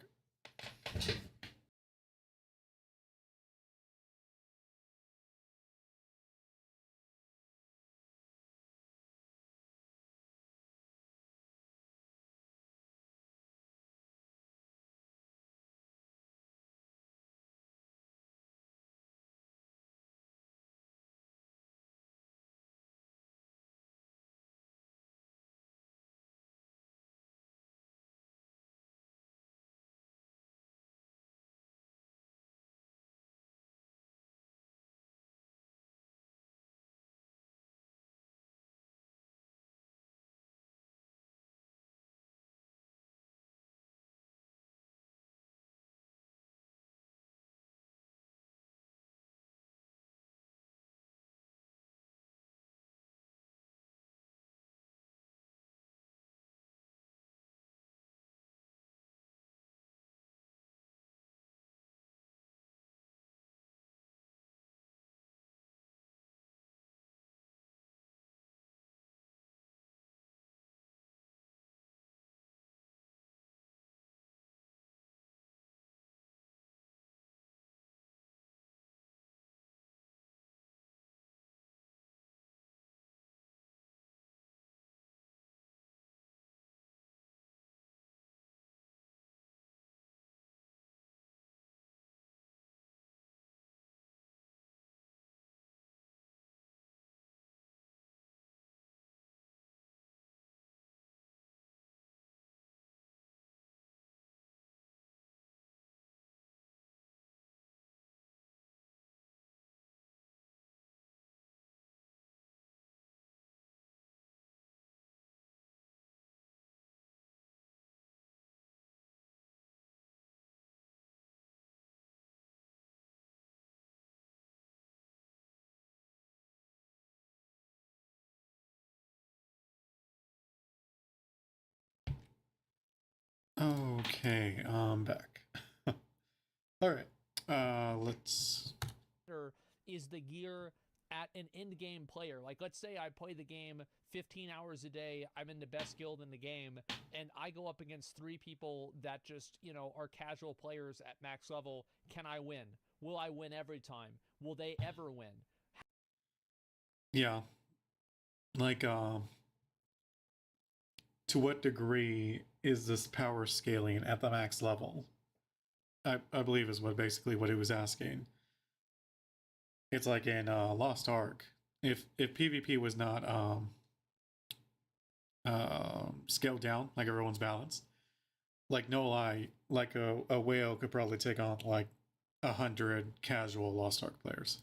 Okay, I'm back. All right, let's. Is the gear at an end game player? Like, let's say I play the game 15 hours a day. I'm in the best guild in the game, and I go up against 3 people that just, are casual players at max level. Can I win? Will I win every time? Will they ever win? Yeah, like to what degree is this power scaling at the max level? I believe is what he was asking. It's like in Lost Ark. If PvP was not scaled down, like everyone's balanced, like no lie, like a whale could probably take on like 100 casual Lost Ark players.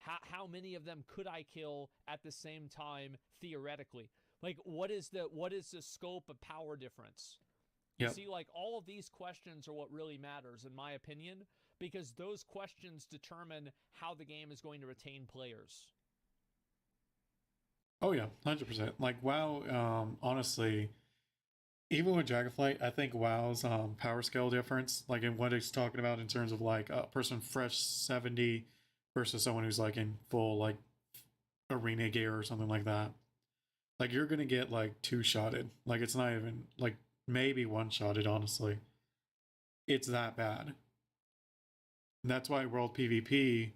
How many of them could I kill at the same time theoretically? Like, what is the scope of power difference? Yep. See, like, all of these questions are what really matters, in my opinion, because those questions determine how the game is going to retain players. Oh yeah, 100%. Like WoW, honestly, even with Dragonflight, I think WoW's power scale difference, like in what he's talking about in terms of like a person fresh 70 versus someone who's like in full like arena gear or something like that. Like you're gonna get like 2-shotted. Like it's not even like maybe 1-shotted, honestly. It's that bad. And that's why World PvP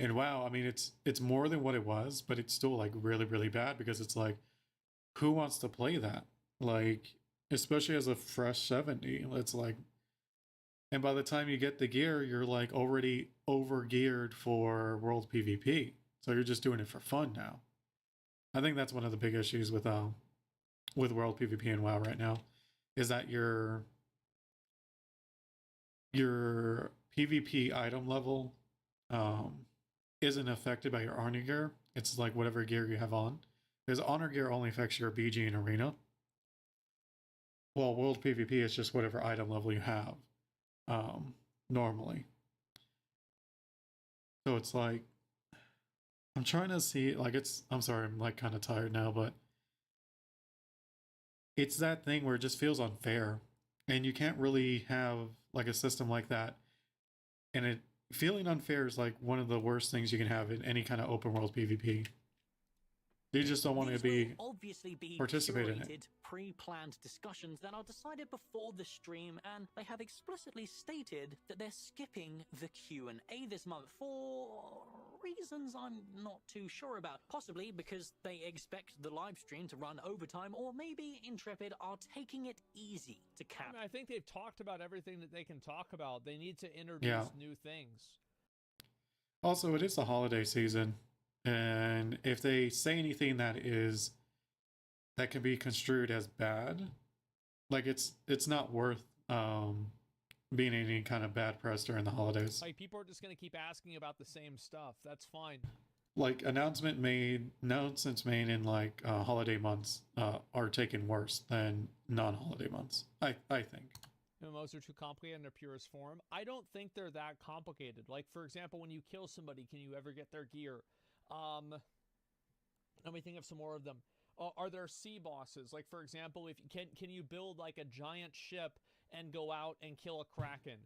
and WoW, I mean it's more than what it was, but it's still like really, really bad because it's like, who wants to play that? Like, especially as a fresh 70. It's like, and by the time you get the gear, you're like already over geared for World PvP. So you're just doing it for fun now. I think that's one of the big issues with World PvP and WoW right now, is that your PvP item level isn't affected by your honor gear. It's like whatever gear you have on. Because honor gear only affects your BG and arena. Well, World PvP is just whatever item level you have normally. So it's like, I'm trying to see, like, I'm sorry, I'm like kind of tired now, but it's that thing where it just feels unfair. And you can't really have like a system like that. And it feeling unfair is like one of the worst things you can have in any kind of open world PvP. You just don't want to be obviously be participate in it. curated, pre-planned discussions that are decided before the stream, and they have explicitly stated that they're skipping the Q&A this month for reasons I'm not too sure about. Possibly because they expect the live stream to run overtime, or maybe Intrepid are taking it easy to cap. I mean, I think they've talked about everything that they can talk about. They need to introduce new things. Also, it is the holiday season. And if they say anything that can be construed as bad, like it's not worth being any kind of bad press during the holidays. Like, people are just going to keep asking about the same stuff. That's fine. Like announcements made in like holiday months are taken worse than non-holiday months. I think. MMOs are too complicated in their purest form. I don't think they're that complicated. Like, for example, when you kill somebody, can you ever get their gear? Let me think of some more of them. Are there sea bosses? Like, for example, if can you build like a giant ship and go out and kill a kraken?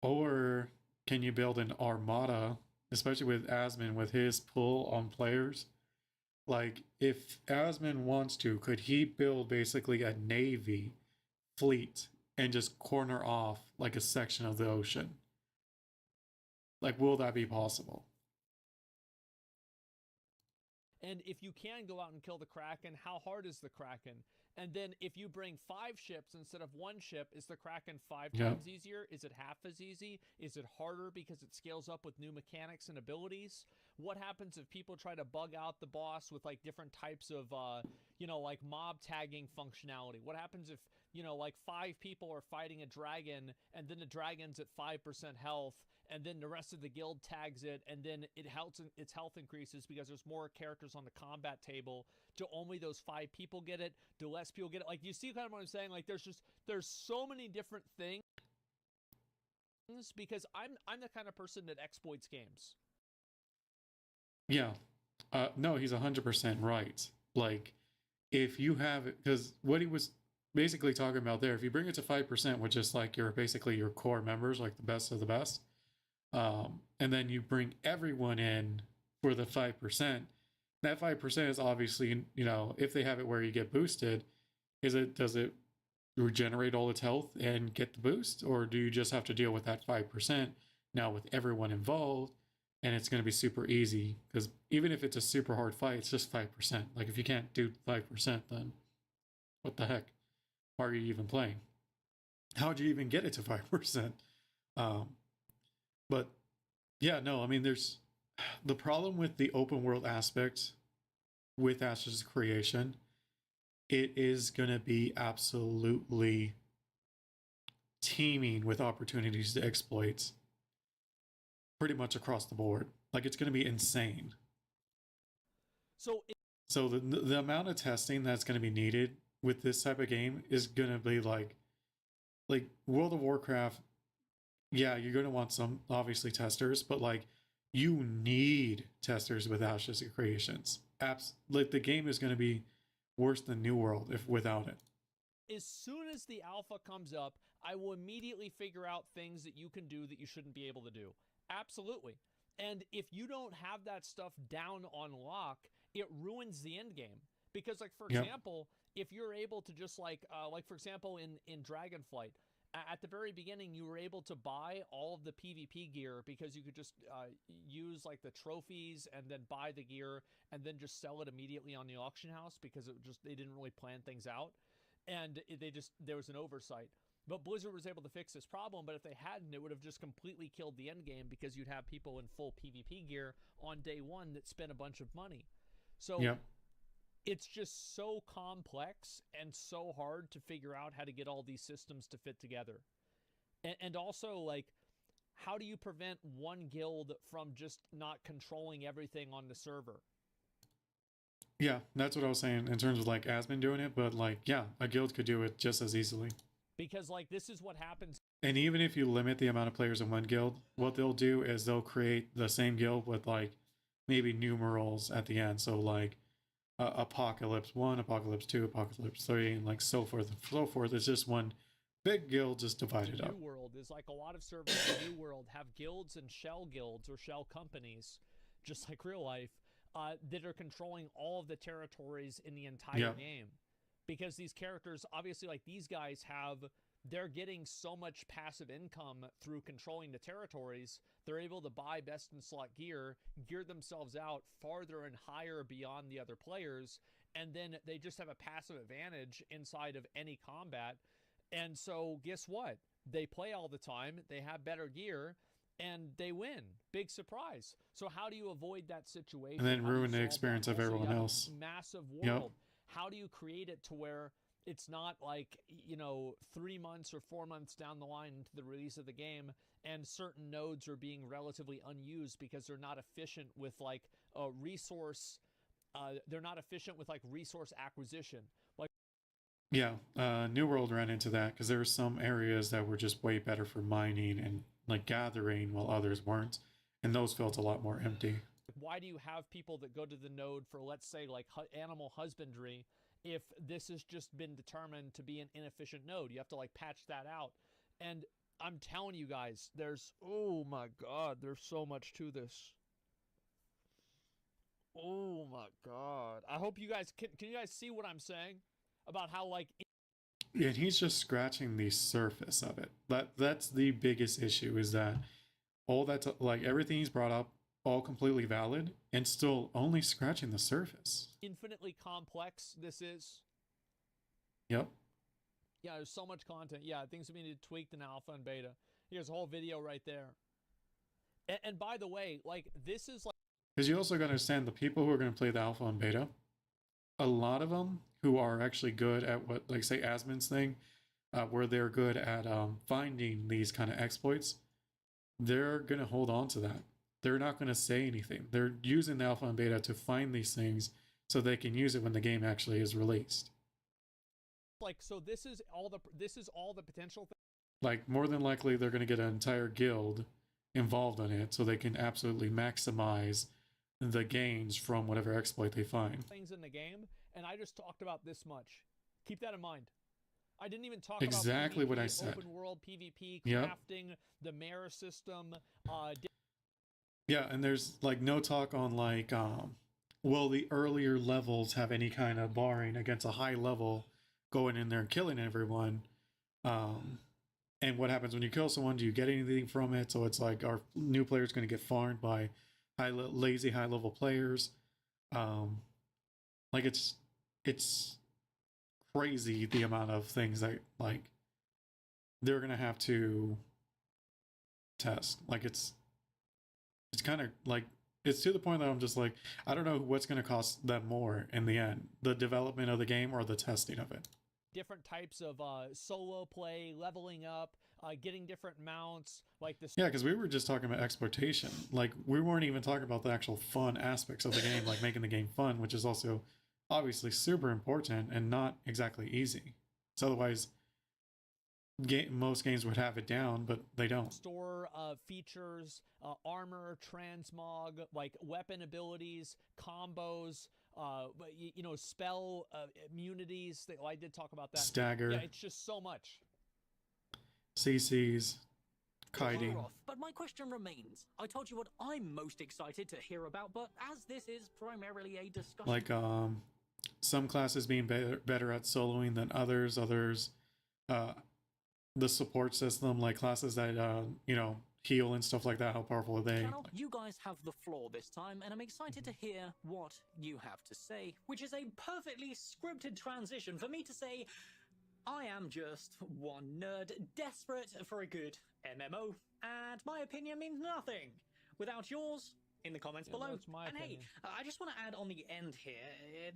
Or can you build an armada, especially with Asmon with his pull on players? Like, if Asmon wants to, could he build basically a navy fleet and just corner off like a section of the ocean? Like, will that be possible? And if you can go out and kill the Kraken, how hard is the Kraken? And then if you bring 5 ships instead of 1 ship, is the Kraken 5 times easier? Is it half as easy? Is it harder because it scales up with new mechanics and abilities? What happens if people try to bug out the boss with like different types of, like mob tagging functionality? What happens if, like 5 people are fighting a dragon and then the dragon's at 5% health, and then the rest of the guild tags it, and then its health increases because there's more characters on the combat table. Do only those 5 people get it? Do less people get it? Like, you see kind of what I'm saying? Like, there's so many different things, because I'm the kind of person that exploits games. Yeah. No, he's 100% right. Like, if you have it, because what he was basically talking about there, if you bring it to 5%, which is like basically your core members, like the best of the best, and then you bring everyone in for the 5%, that 5% is obviously, if they have it where you get boosted, does it regenerate all its health and get the boost? Or do you just have to deal with that 5% now with everyone involved? And it's going to be super easy, because even if it's a super hard fight, it's just 5%. Like, if you can't do 5%, then what the heck? Why are you even playing? How'd you even get it to 5%? But yeah, no, I mean, there's the problem with the open world aspect with Ashes creation. It is going to be absolutely teeming with opportunities to exploit pretty much across the board. Like, it's going to be insane. So the amount of testing that's going to be needed with this type of game is going to be like World of Warcraft. Yeah, you're going to want some, obviously, testers, but like, you need testers with Ashes of Creations. Like, the game is going to be worse than New World without it. As soon as the alpha comes up, I will immediately figure out things that you can do that you shouldn't be able to do. Absolutely. And if you don't have that stuff down on lock, it ruins the end game. Because, like, for example, if you're able to just like for example, in Dragonflight, at the very beginning, you were able to buy all of the PvP gear because you could just use like the trophies and then buy the gear and then just sell it immediately on the auction house, because they didn't really plan things out, and there was an oversight. But Blizzard was able to fix this problem, but if they hadn't, it would have just completely killed the end game, because you'd have people in full PvP gear on day 1 that spent a bunch of money. So it's just so complex and so hard to figure out how to get all these systems to fit together. And also, like, how do you prevent one guild from just not controlling everything on the server? Yeah, that's what I was saying in terms of like Asmon doing it, but like, yeah, a guild could do it just as easily. Because like, this is what happens. And even if you limit the amount of players in one guild, what they'll do is they'll create the same guild with like maybe numerals at the end. So like Apocalypse 1, Apocalypse 2, Apocalypse 3, and like so forth and so forth. It's just one big guild just divided up. New World is like a lot of servers in New World have guilds and shell guilds or shell companies, just like real life, that are controlling all of the territories in the entire game. Because these characters, obviously, like these guys they're getting so much passive income through controlling the territories. They're able to buy best in slot gear, gear themselves out farther and higher beyond the other players, and then they just have a passive advantage inside of any combat. And so guess what? They play all the time, they have better gear, and they win. Big surprise. So how do you avoid that situation? And then ruin the experience of everyone else. Massive world. How do you create it to where it's not like, 3 months or 4 months down the line into the release of the game and certain nodes are being relatively unused because they're not efficient with like a resource, they're not efficient with like resource acquisition. Like New World ran into that because there were some areas that were just way better for mining and like gathering while others weren't, and those felt a lot more empty. Why do you have people that go to the node for, let's say, like animal husbandry, if this has just been determined to be an inefficient node? You have to like patch that out. And I'm telling you guys, oh my God, there's so much to this. Oh my God. I hope you guys, can you guys see what I'm saying? About how like... And he's just scratching the surface of it. That's the biggest issue, is that all that's like everything he's brought up, all completely valid, and still only scratching the surface. Infinitely complex this is. Yep. Yeah, there's so much content. Yeah, things have been tweaked in alpha and beta. Here's a whole video right there. And by the way, like this is like... Because you also got to understand the people who are going to play the alpha and beta, a lot of them who are actually good at what, like say Asmon's thing, where they're good at finding these kind of exploits, they're going to hold on to that. They're not going to say anything. They're using the alpha and beta to find these things so they can use it when the game actually is released. Like, so this is all the potential thing. Like, more than likely, they're going to get an entire guild involved in it so they can absolutely maximize the gains from whatever exploit they find. Things in the game, and I just talked about this much. Keep that in mind. I didn't even talk exactly about PvP, what I said. Open world PvP, crafting, the mare system. Yeah, and there's like no talk on like, will the earlier levels have any kind of barring against a high level going in there and killing everyone? And what happens when you kill someone? Do you get anything from it? So it's like, are new players going to get farmed by lazy high level players? Like it's crazy the amount of things that like they're going to have to test. Like it's kind of like, it's to the point that I'm just like, I don't know what's going to cost them more in the end, the development of the game or the testing of it. Different types of solo play, leveling up, getting different mounts, like this. Yeah, because we were just talking about exploitation. Like, we weren't even talking about the actual fun aspects of the game, like making the game fun, which is also obviously super important and not exactly easy. So otherwise, most games would have it down, but they don't. Store features, armor, transmog, like weapon abilities, combos, spell immunities. I did talk about that. Stagger. Yeah, it's just so much. CCs, kiting. But my question remains. I told you what I'm most excited to hear about, but as this is primarily a discussion... Like, some classes being better at soloing than others. The support system, like classes that, heal and stuff like that, how powerful are they? Channel, you guys have the floor this time, and I'm excited to hear what you have to say, which is a perfectly scripted transition for me to say, I am just one nerd desperate for a good MMO, and my opinion means nothing without yours in the comments below. That's my opinion. Hey, I just want to add on the end here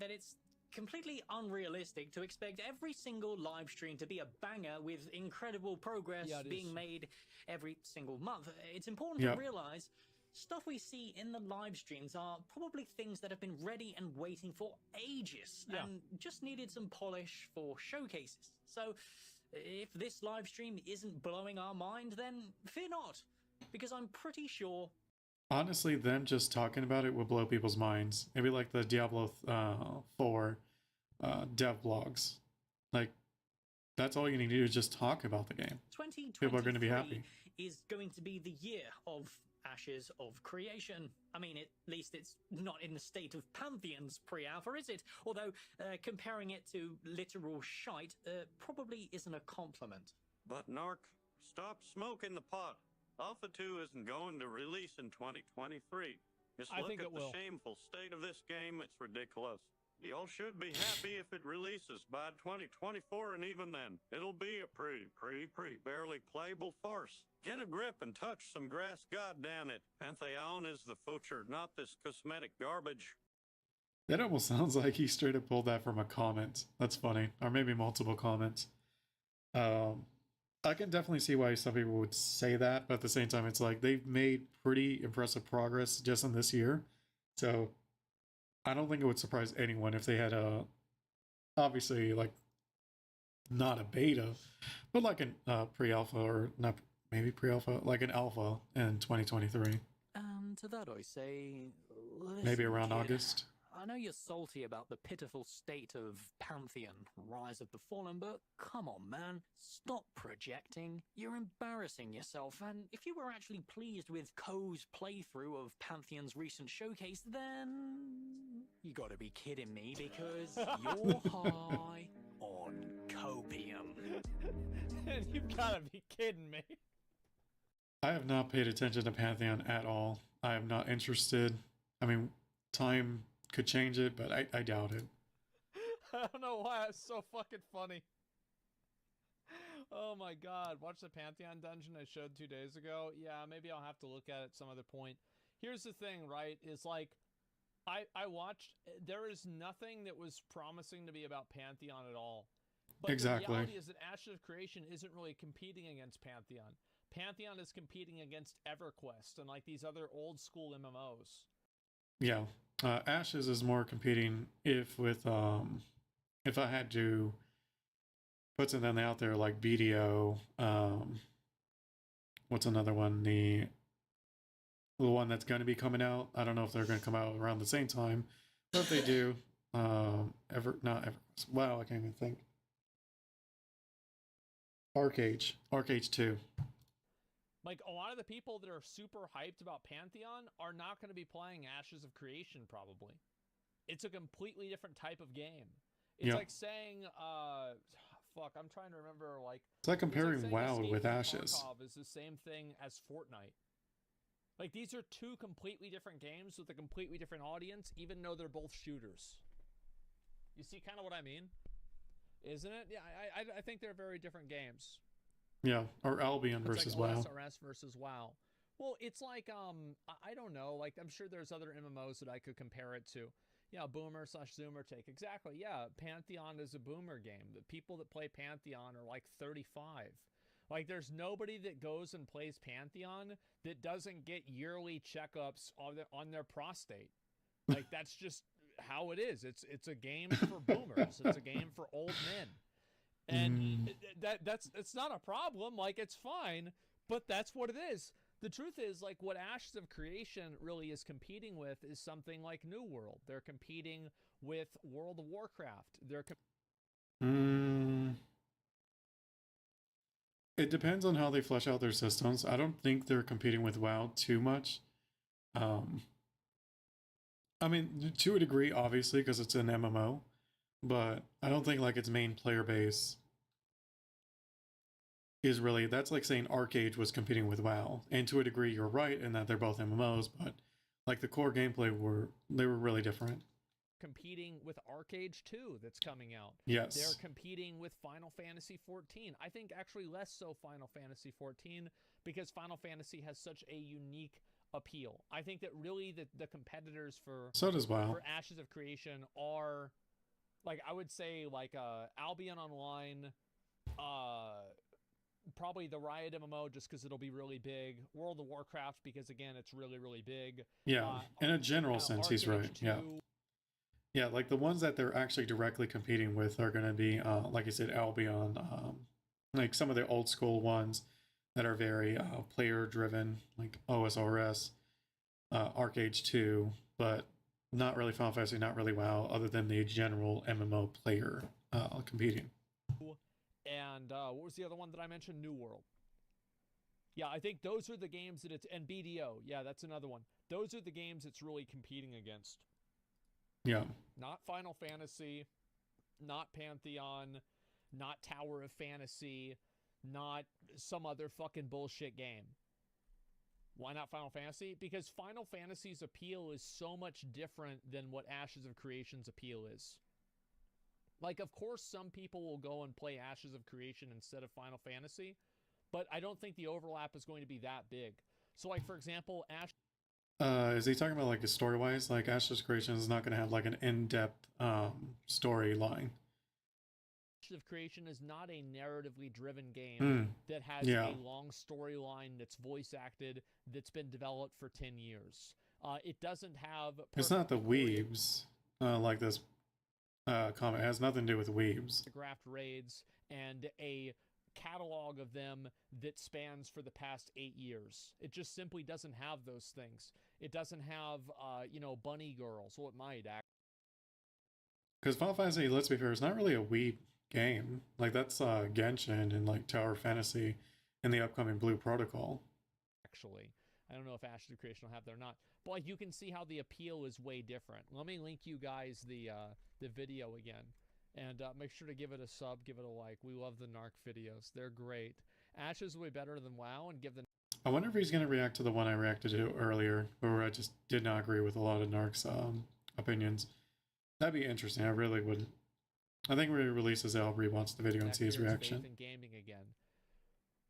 that it's completely unrealistic to expect every single live stream to be a banger with incredible progress being made every single month. It's important to realize stuff we see in the live streams are probably things that have been ready and waiting for ages and just needed some polish for showcases. So if this live stream isn't blowing our mind, then fear not, because I'm pretty sure Honestly, them just talking about it would blow people's minds. Maybe like the Diablo 4 dev blogs. Like, that's all you need to do is just talk about the game. 2023 People are going to be happy. is going to be the year of Ashes of Creation. I mean, at least it's not in the state of Pantheon's pre-alpha, is it? Although, comparing it to literal shite probably isn't a compliment. But Narc, stop smoking the pot. Alpha 2 isn't going to release in 2023. Just look at the shameful state of this game, it's ridiculous. Y'all should be happy if it releases by 2024, and even then, it'll be a pretty, barely playable farce. Get a grip and touch some grass, goddamn it. Pantheon is the future, not this cosmetic garbage. That almost sounds like he straight up pulled that from a comment. That's funny. Or maybe multiple comments. I can definitely see why some people would say that, but at the same time, it's like they've made pretty impressive progress just in this year. So I don't think it would surprise anyone if they had a, obviously, like, not a beta, but like a pre-alpha, or not, maybe pre-alpha, like an alpha in 2023. And to that I say, Maybe around kid, August. I know you're salty about the pitiful state of Pantheon, Rise of the Fallen, but come on, man. Stop projecting. You're embarrassing yourself, and if you were actually pleased with Ko's playthrough of Pantheon's recent showcase, then you gotta be kidding me, because you're high on copium. You gotta be kidding me. I have not paid attention to Pantheon at all. I am not interested. I mean, time could change it, but I doubt it. I don't know why it's so fucking funny. Oh my god, watch the Pantheon dungeon I showed 2 days ago. Yeah, maybe I'll have to look at it some other point. Here's the thing, right, is like, I watched, there is nothing that was promising to be about Pantheon at all. But exactly. The reality is that Ashes of Creation isn't really competing against Pantheon. Pantheon is competing against EverQuest and like these other old school MMOs. Yeah. Ashes is more competing if I had to put something out there like BDO, what's another one? The one that's going to be coming out. I don't know if they're going to come out around the same time, but if they do, wow, I can't even think. Arcade 2. Like, a lot of the people that are super hyped about Pantheon are not going to be playing Ashes of Creation, probably. It's a completely different type of game. It's like saying, fuck, I'm trying to remember, like... It's like comparing WoW with Ashes. Tarkov is the same thing as Fortnite. Like, these are two completely different games with a completely different audience, even though they're both shooters. You see kind of what I mean? Isn't it? Yeah, I think they're very different games. Yeah, or Albion versus like WoW. OSRS versus WoW. Well, it's like, I don't know, like, I'm sure there's other MMOs that I could compare it to. Yeah, Boomer/Zoomer take. Exactly, yeah, Pantheon is a Boomer game. The people that play Pantheon are like 35. Like, there's nobody that goes and plays Pantheon that doesn't get yearly checkups on their prostate. Like, that's just how it is. It's a game for boomers. It's a game for old men. And it's not a problem. Like, it's fine, but that's what it is. The truth is, like, what Ashes of Creation really is competing with is something like New World. They're competing with World of Warcraft. It depends on how they flesh out their systems. I don't think they're competing with WoW too much. I mean, to a degree, obviously, because it's an MMO. But I don't think like its main player base is really, that's like saying Arcade was competing with WoW. And to a degree, you're right in that they're both MMOs, but like the core gameplay they were really different. Competing with Arcade 2 that's coming out. Yes. They're competing with Final Fantasy 14. I think actually less so Final Fantasy 14 because Final Fantasy has such a unique appeal. I think that really the competitors for Ashes of Creation are, like, I would say, like, Albion Online, probably the Riot MMO just because it'll be really big, World of Warcraft because, again, it's really, really big. Yeah, in a general sense, he's right. Yeah. Yeah, like the ones that they're actually directly competing with are going to be, like I said, Albion, like some of the old school ones that are very player-driven, like OSRS. Arcade 2, but not really Final Fantasy, not really WoW, other than the general MMO player competing. And what was the other one that I mentioned? New World. Yeah, I think those are the games that it's... And BDO. Yeah, that's another one. Those are the games it's really competing against. Yeah. Not Final Fantasy, not Pantheon, not Tower of Fantasy, not some other fucking bullshit game. Why not Final Fantasy? Because Final Fantasy's appeal is so much different than what Ashes of Creation's appeal is. Like, of course, some people will go and play Ashes of Creation instead of Final Fantasy, but I don't think the overlap is going to be that big. So, like, for example, is he talking about, like, story-wise? Like, Ashes of Creation is not going to have, like, an in-depth storyline. Ashes of Creation is not a narratively driven game that has a long storyline that's voice acted, that's been developed for 10 years. It doesn't have... It's not the weebs like this comment. It has nothing to do with weebs. Graphed raids and a catalog of them that spans for the past 8 years. It just simply doesn't have those things. It doesn't have, bunny girls. Well, it might, actually. Because Final Fantasy, let's be fair, it's not really a weeb game. Like, that's Genshin and, like, Tower Fantasy and the upcoming Blue Protocol. Actually, I don't know if Ashes of Creation will have that or not. But, like, you can see how the appeal is way different. Let me link you guys the video again. And make sure to give it a sub, give it a like. We love the Narc videos. They're great. Ashes will be better than WoW, and give the... I wonder if he's going to react to the one I reacted to earlier, where I just did not agree with a lot of Narc's opinions. That'd be interesting. I really would. I think when he releases it, I'll rewatch the video and see his reaction. Faith in gaming again.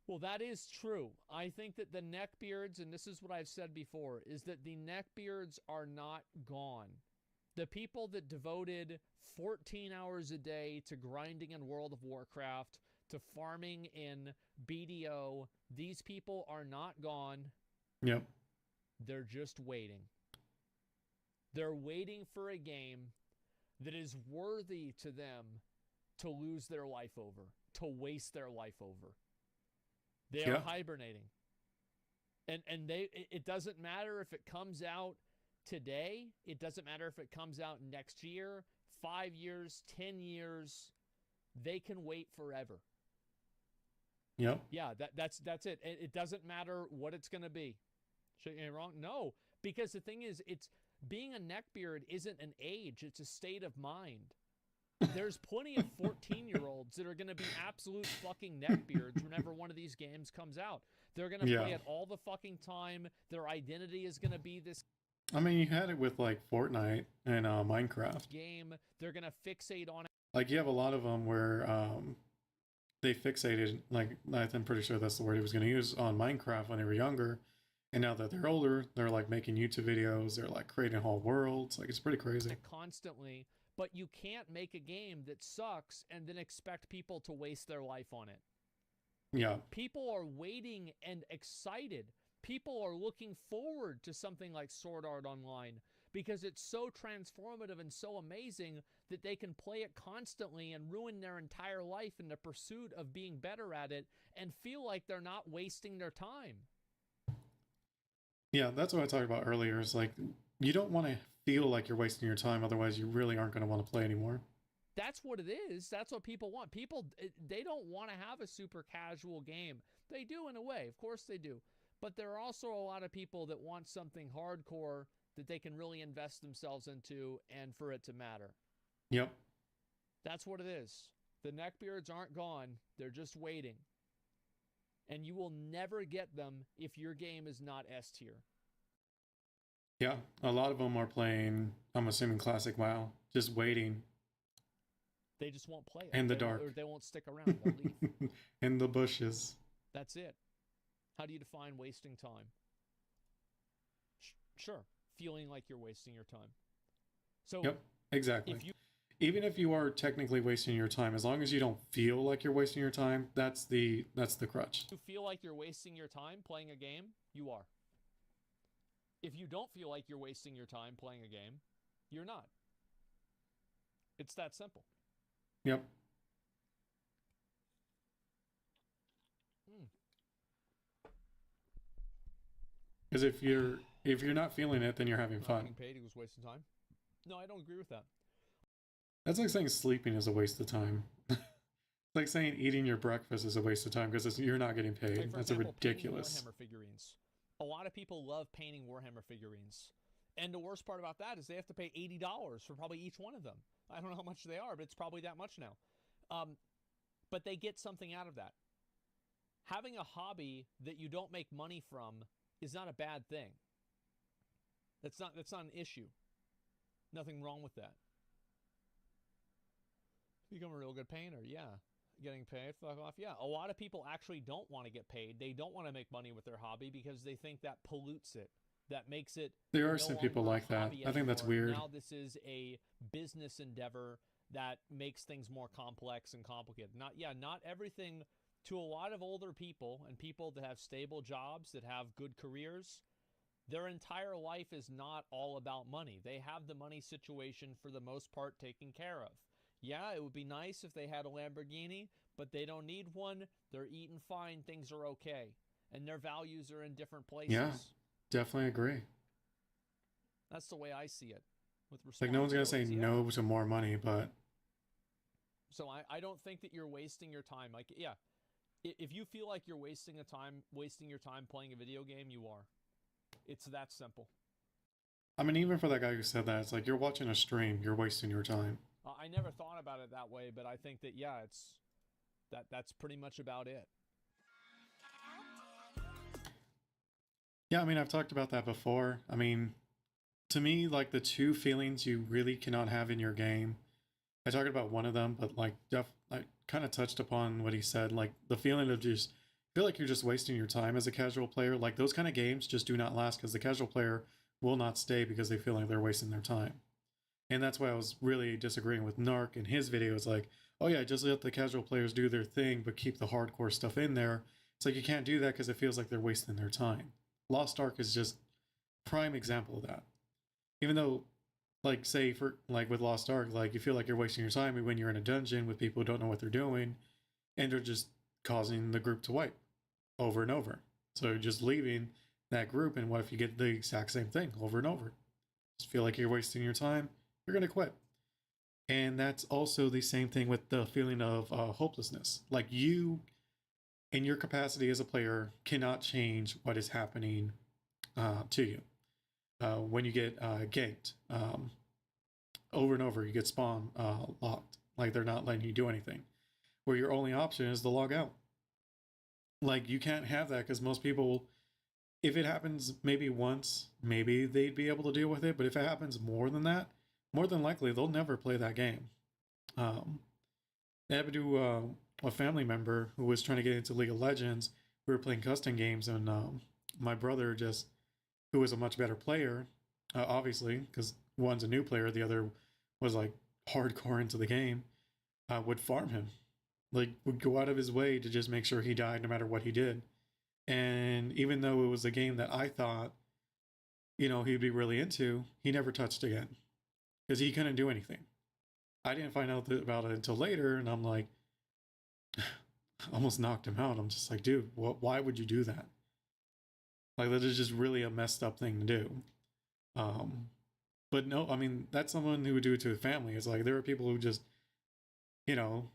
Well, that is true. I think that the neckbeards, and this is what I've said before, is that the neckbeards are not gone. The people that devoted 14 hours a day to grinding in World of Warcraft, to farming in BDO, these people are not gone. Yep. They're just waiting. They're waiting for a game that is worthy to them to lose their life over, to waste their life over. They are hibernating. And it doesn't matter if it comes out today. It doesn't matter if it comes out next year, 5 years, 10 years. They can wait forever. Yep. Yeah, that's it. It doesn't matter what it's going to be. Should you wrong? No, because the thing is, it's being a neckbeard isn't an age. It's a state of mind. There's plenty of 14-year-olds that are going to be absolute fucking neckbeards whenever one of these games comes out. They're going to play it all the fucking time. Their identity is going to be this. I mean, you had it with, like, Fortnite and Minecraft. Game. They're going to fixate on it. Like, you have a lot of them where they fixated, like, I'm pretty sure that's the word he was going to use, on Minecraft when they were younger. And now that they're older, they're, like, making YouTube videos. They're, like, creating whole worlds. Like, it's pretty crazy. Constantly. But you can't make a game that sucks and then expect people to waste their life on it. Yeah. People are waiting and excited. People are looking forward to something like Sword Art Online because it's so transformative and so amazing that they can play it constantly and ruin their entire life in the pursuit of being better at it and feel like they're not wasting their time. Yeah, that's what I talked about earlier. Is like, you don't want to feel like you're wasting your time, otherwise you really aren't going to want to play anymore. That's what it is. That's what people want. People, they don't want to have a super casual game. They do in a way. Of course they do. But there are also a lot of people that want something hardcore that they can really invest themselves into and for it to matter. Yep. That's what it is. The neckbeards aren't gone. They're just waiting. And you will never get them if your game is not S tier. Yeah, a lot of them are playing, I'm assuming, Classic WoW, just waiting. They just won't play it. In the dark. Or they won't stick around. They'll leave. In the bushes. That's it. How do you define wasting time? Sure, feeling like you're wasting your time. So yep, exactly. Even if you are technically wasting your time, as long as you don't feel like you're wasting your time, that's the crutch. If you feel like you're wasting your time playing a game, you are. If you don't feel like you're wasting your time playing a game, you're not. It's that simple. Yep. Because if you're If you're not feeling it, then you're having Not fun. getting paid equals wasting time. No, I don't agree with that. That's like saying sleeping is a waste of time. It's like saying eating your breakfast is a waste of time because you're not getting paid. Like, for That's example, ridiculous. painting Warhammer figurines. A lot of people love painting Warhammer figurines. And the worst part about that is they have to pay $80 for probably each one of them. I don't know how much they are, but it's probably that much now. But they get something out of that. Having a hobby that you don't make money from is not a bad thing. That's not an issue. Nothing wrong with that. Become a real good painter, yeah. Getting paid, fuck off, yeah. A lot of people actually don't want to get paid. They don't want to make money with their hobby because they think that pollutes it. That makes it. There are no some people longer a like that. hobby I think that's anymore. weird. Now this is a business endeavor that makes things more complex and complicated. Not everything. To a lot of older people and people that have stable jobs, that have good careers, their entire life is not all about money. They have the money situation for the most part taken care of. Yeah, it would be nice if they had a Lamborghini, but they don't need one. They're eating fine. Things are okay. And their values are in different places. Yeah, definitely agree. That's the way I see it. With Like, no one's going to say responsibilities, no to more money, but... So I don't think that you're wasting your time. Like, yeah, if you feel like you're wasting your time playing a video game, you are. It's that simple. I mean, even for that guy who said that, it's like, you're watching a stream, you're wasting your time. I never thought about it that way, but I think that, yeah, that's pretty much about it. Yeah, I mean, I've talked about that before. I mean, to me, like, the two feelings you really cannot have in your game, I talked about one of them, but like, I kind of touched upon what he said, like the feeling of just feel like you're just wasting your time as a casual player. Like, those kind of games just do not last because the casual player will not stay because they feel like they're wasting their time. And that's why I was really disagreeing with Narc in his videos, like, oh yeah, just let the casual players do their thing, but keep the hardcore stuff in there. It's like, you can't do that because it feels like they're wasting their time. Lost Ark is just prime example of that. Even though, like, say, for like with Lost Ark, like, you feel like you're wasting your time when you're in a dungeon with people who don't know what they're doing, and they're just causing the group to wipe over and over. So you're just leaving that group, and what if you get the exact same thing over and over? Just feel like you're wasting your time, you're going to quit. And that's also the same thing with the feeling of hopelessness. Like, you, in your capacity as a player, cannot change what is happening to you. When you get ganked over and over, you get spawn locked. Like, they're not letting you do anything. Where your only option is to log out. Like, you can't have that because most people, if it happens maybe once, maybe they'd be able to deal with it. But if it happens more than that, more than likely, they'll never play that game. It happened to a family member who was trying to get into League of Legends. We were playing custom games, and my brother just, who was a much better player, obviously, because one's a new player, the other was like hardcore into the game, would farm him. Like, would go out of his way to just make sure he died no matter what he did. And even though it was a game that I thought, you know, he'd be really into, he never touched again. Because he couldn't do anything. I didn't find out about it until later, and I'm like, almost knocked him out. I'm just like, dude, why would you do that? Like, that is just really a messed up thing to do. But no, I mean, that's someone who would do it to a family. It's like, there are people who just, you know,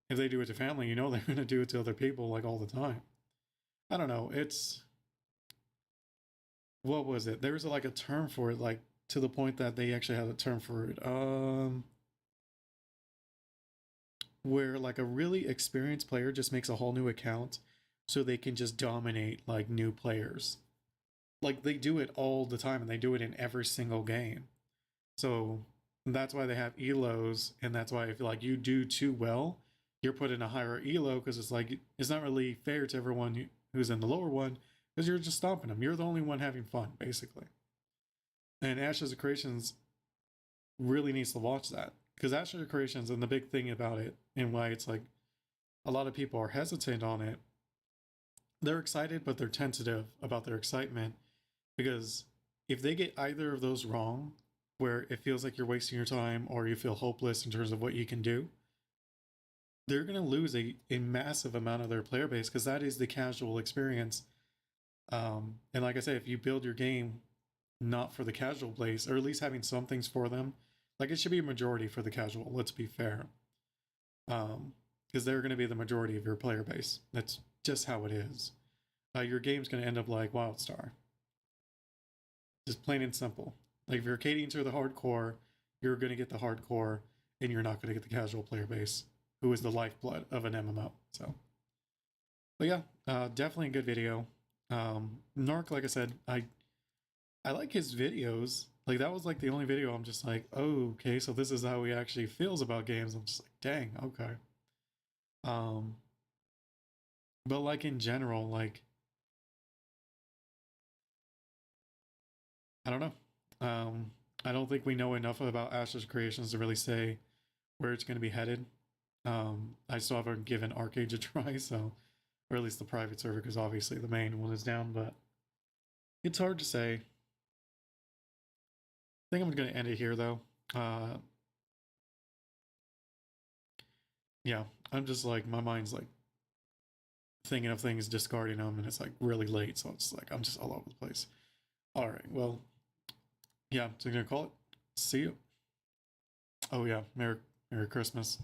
if they do it to family, you know they're going to do it to other people, like, all the time. I don't know. It's, what was it? There was like a term for it, like, to the point that they actually had a term for it. Where, like, a really experienced player just makes a whole new account so they can just dominate, like, new players. Like, they do it all the time, and they do it in every single game. So that's why they have elos, and that's why if, like, you do too well, you're put in a higher elo, because it's like, it's not really fair to everyone who's in the lower one, because you're just stomping them. You're the only one having fun, basically. And Ashes of Creations really needs to watch that, because Ashes of Creations, and the big thing about it, and why it's like a lot of people are hesitant on it, they're excited, but they're tentative about their excitement, because if they get either of those wrong, where it feels like you're wasting your time or you feel hopeless in terms of what you can do, they're going to lose a massive amount of their player base, because that is the casual experience. And like I said, if you build your game not for the casual place, or at least having some things for them. Like, it should be a majority for the casual, let's be fair. Because they're going to be the majority of your player base. That's just how it is. Your game's going to end up like WildStar. Just plain and simple. Like, if you're catering to the hardcore, you're going to get the hardcore, and you're not going to get the casual player base, who is the lifeblood of an MMO. So, but yeah, definitely a good video. Narc, like I said, I like his videos. Like, that was like the only video I'm just like, oh, okay, so this is how he actually feels about games. I'm just like, dang, okay. But like in general, like, I don't know. I don't think we know enough about Ashes Creations to really say where it's going to be headed. I still haven't given Arcade a try, so, or at least the private server, because obviously the main one is down, but it's hard to say. I think I'm going to end it here, though. Yeah, I'm just like, my mind's like thinking of things, discarding them, and it's like really late, so it's like I'm just all over the place. All right, well, yeah, so I'm going to call it. See you. Oh, yeah, Merry Christmas.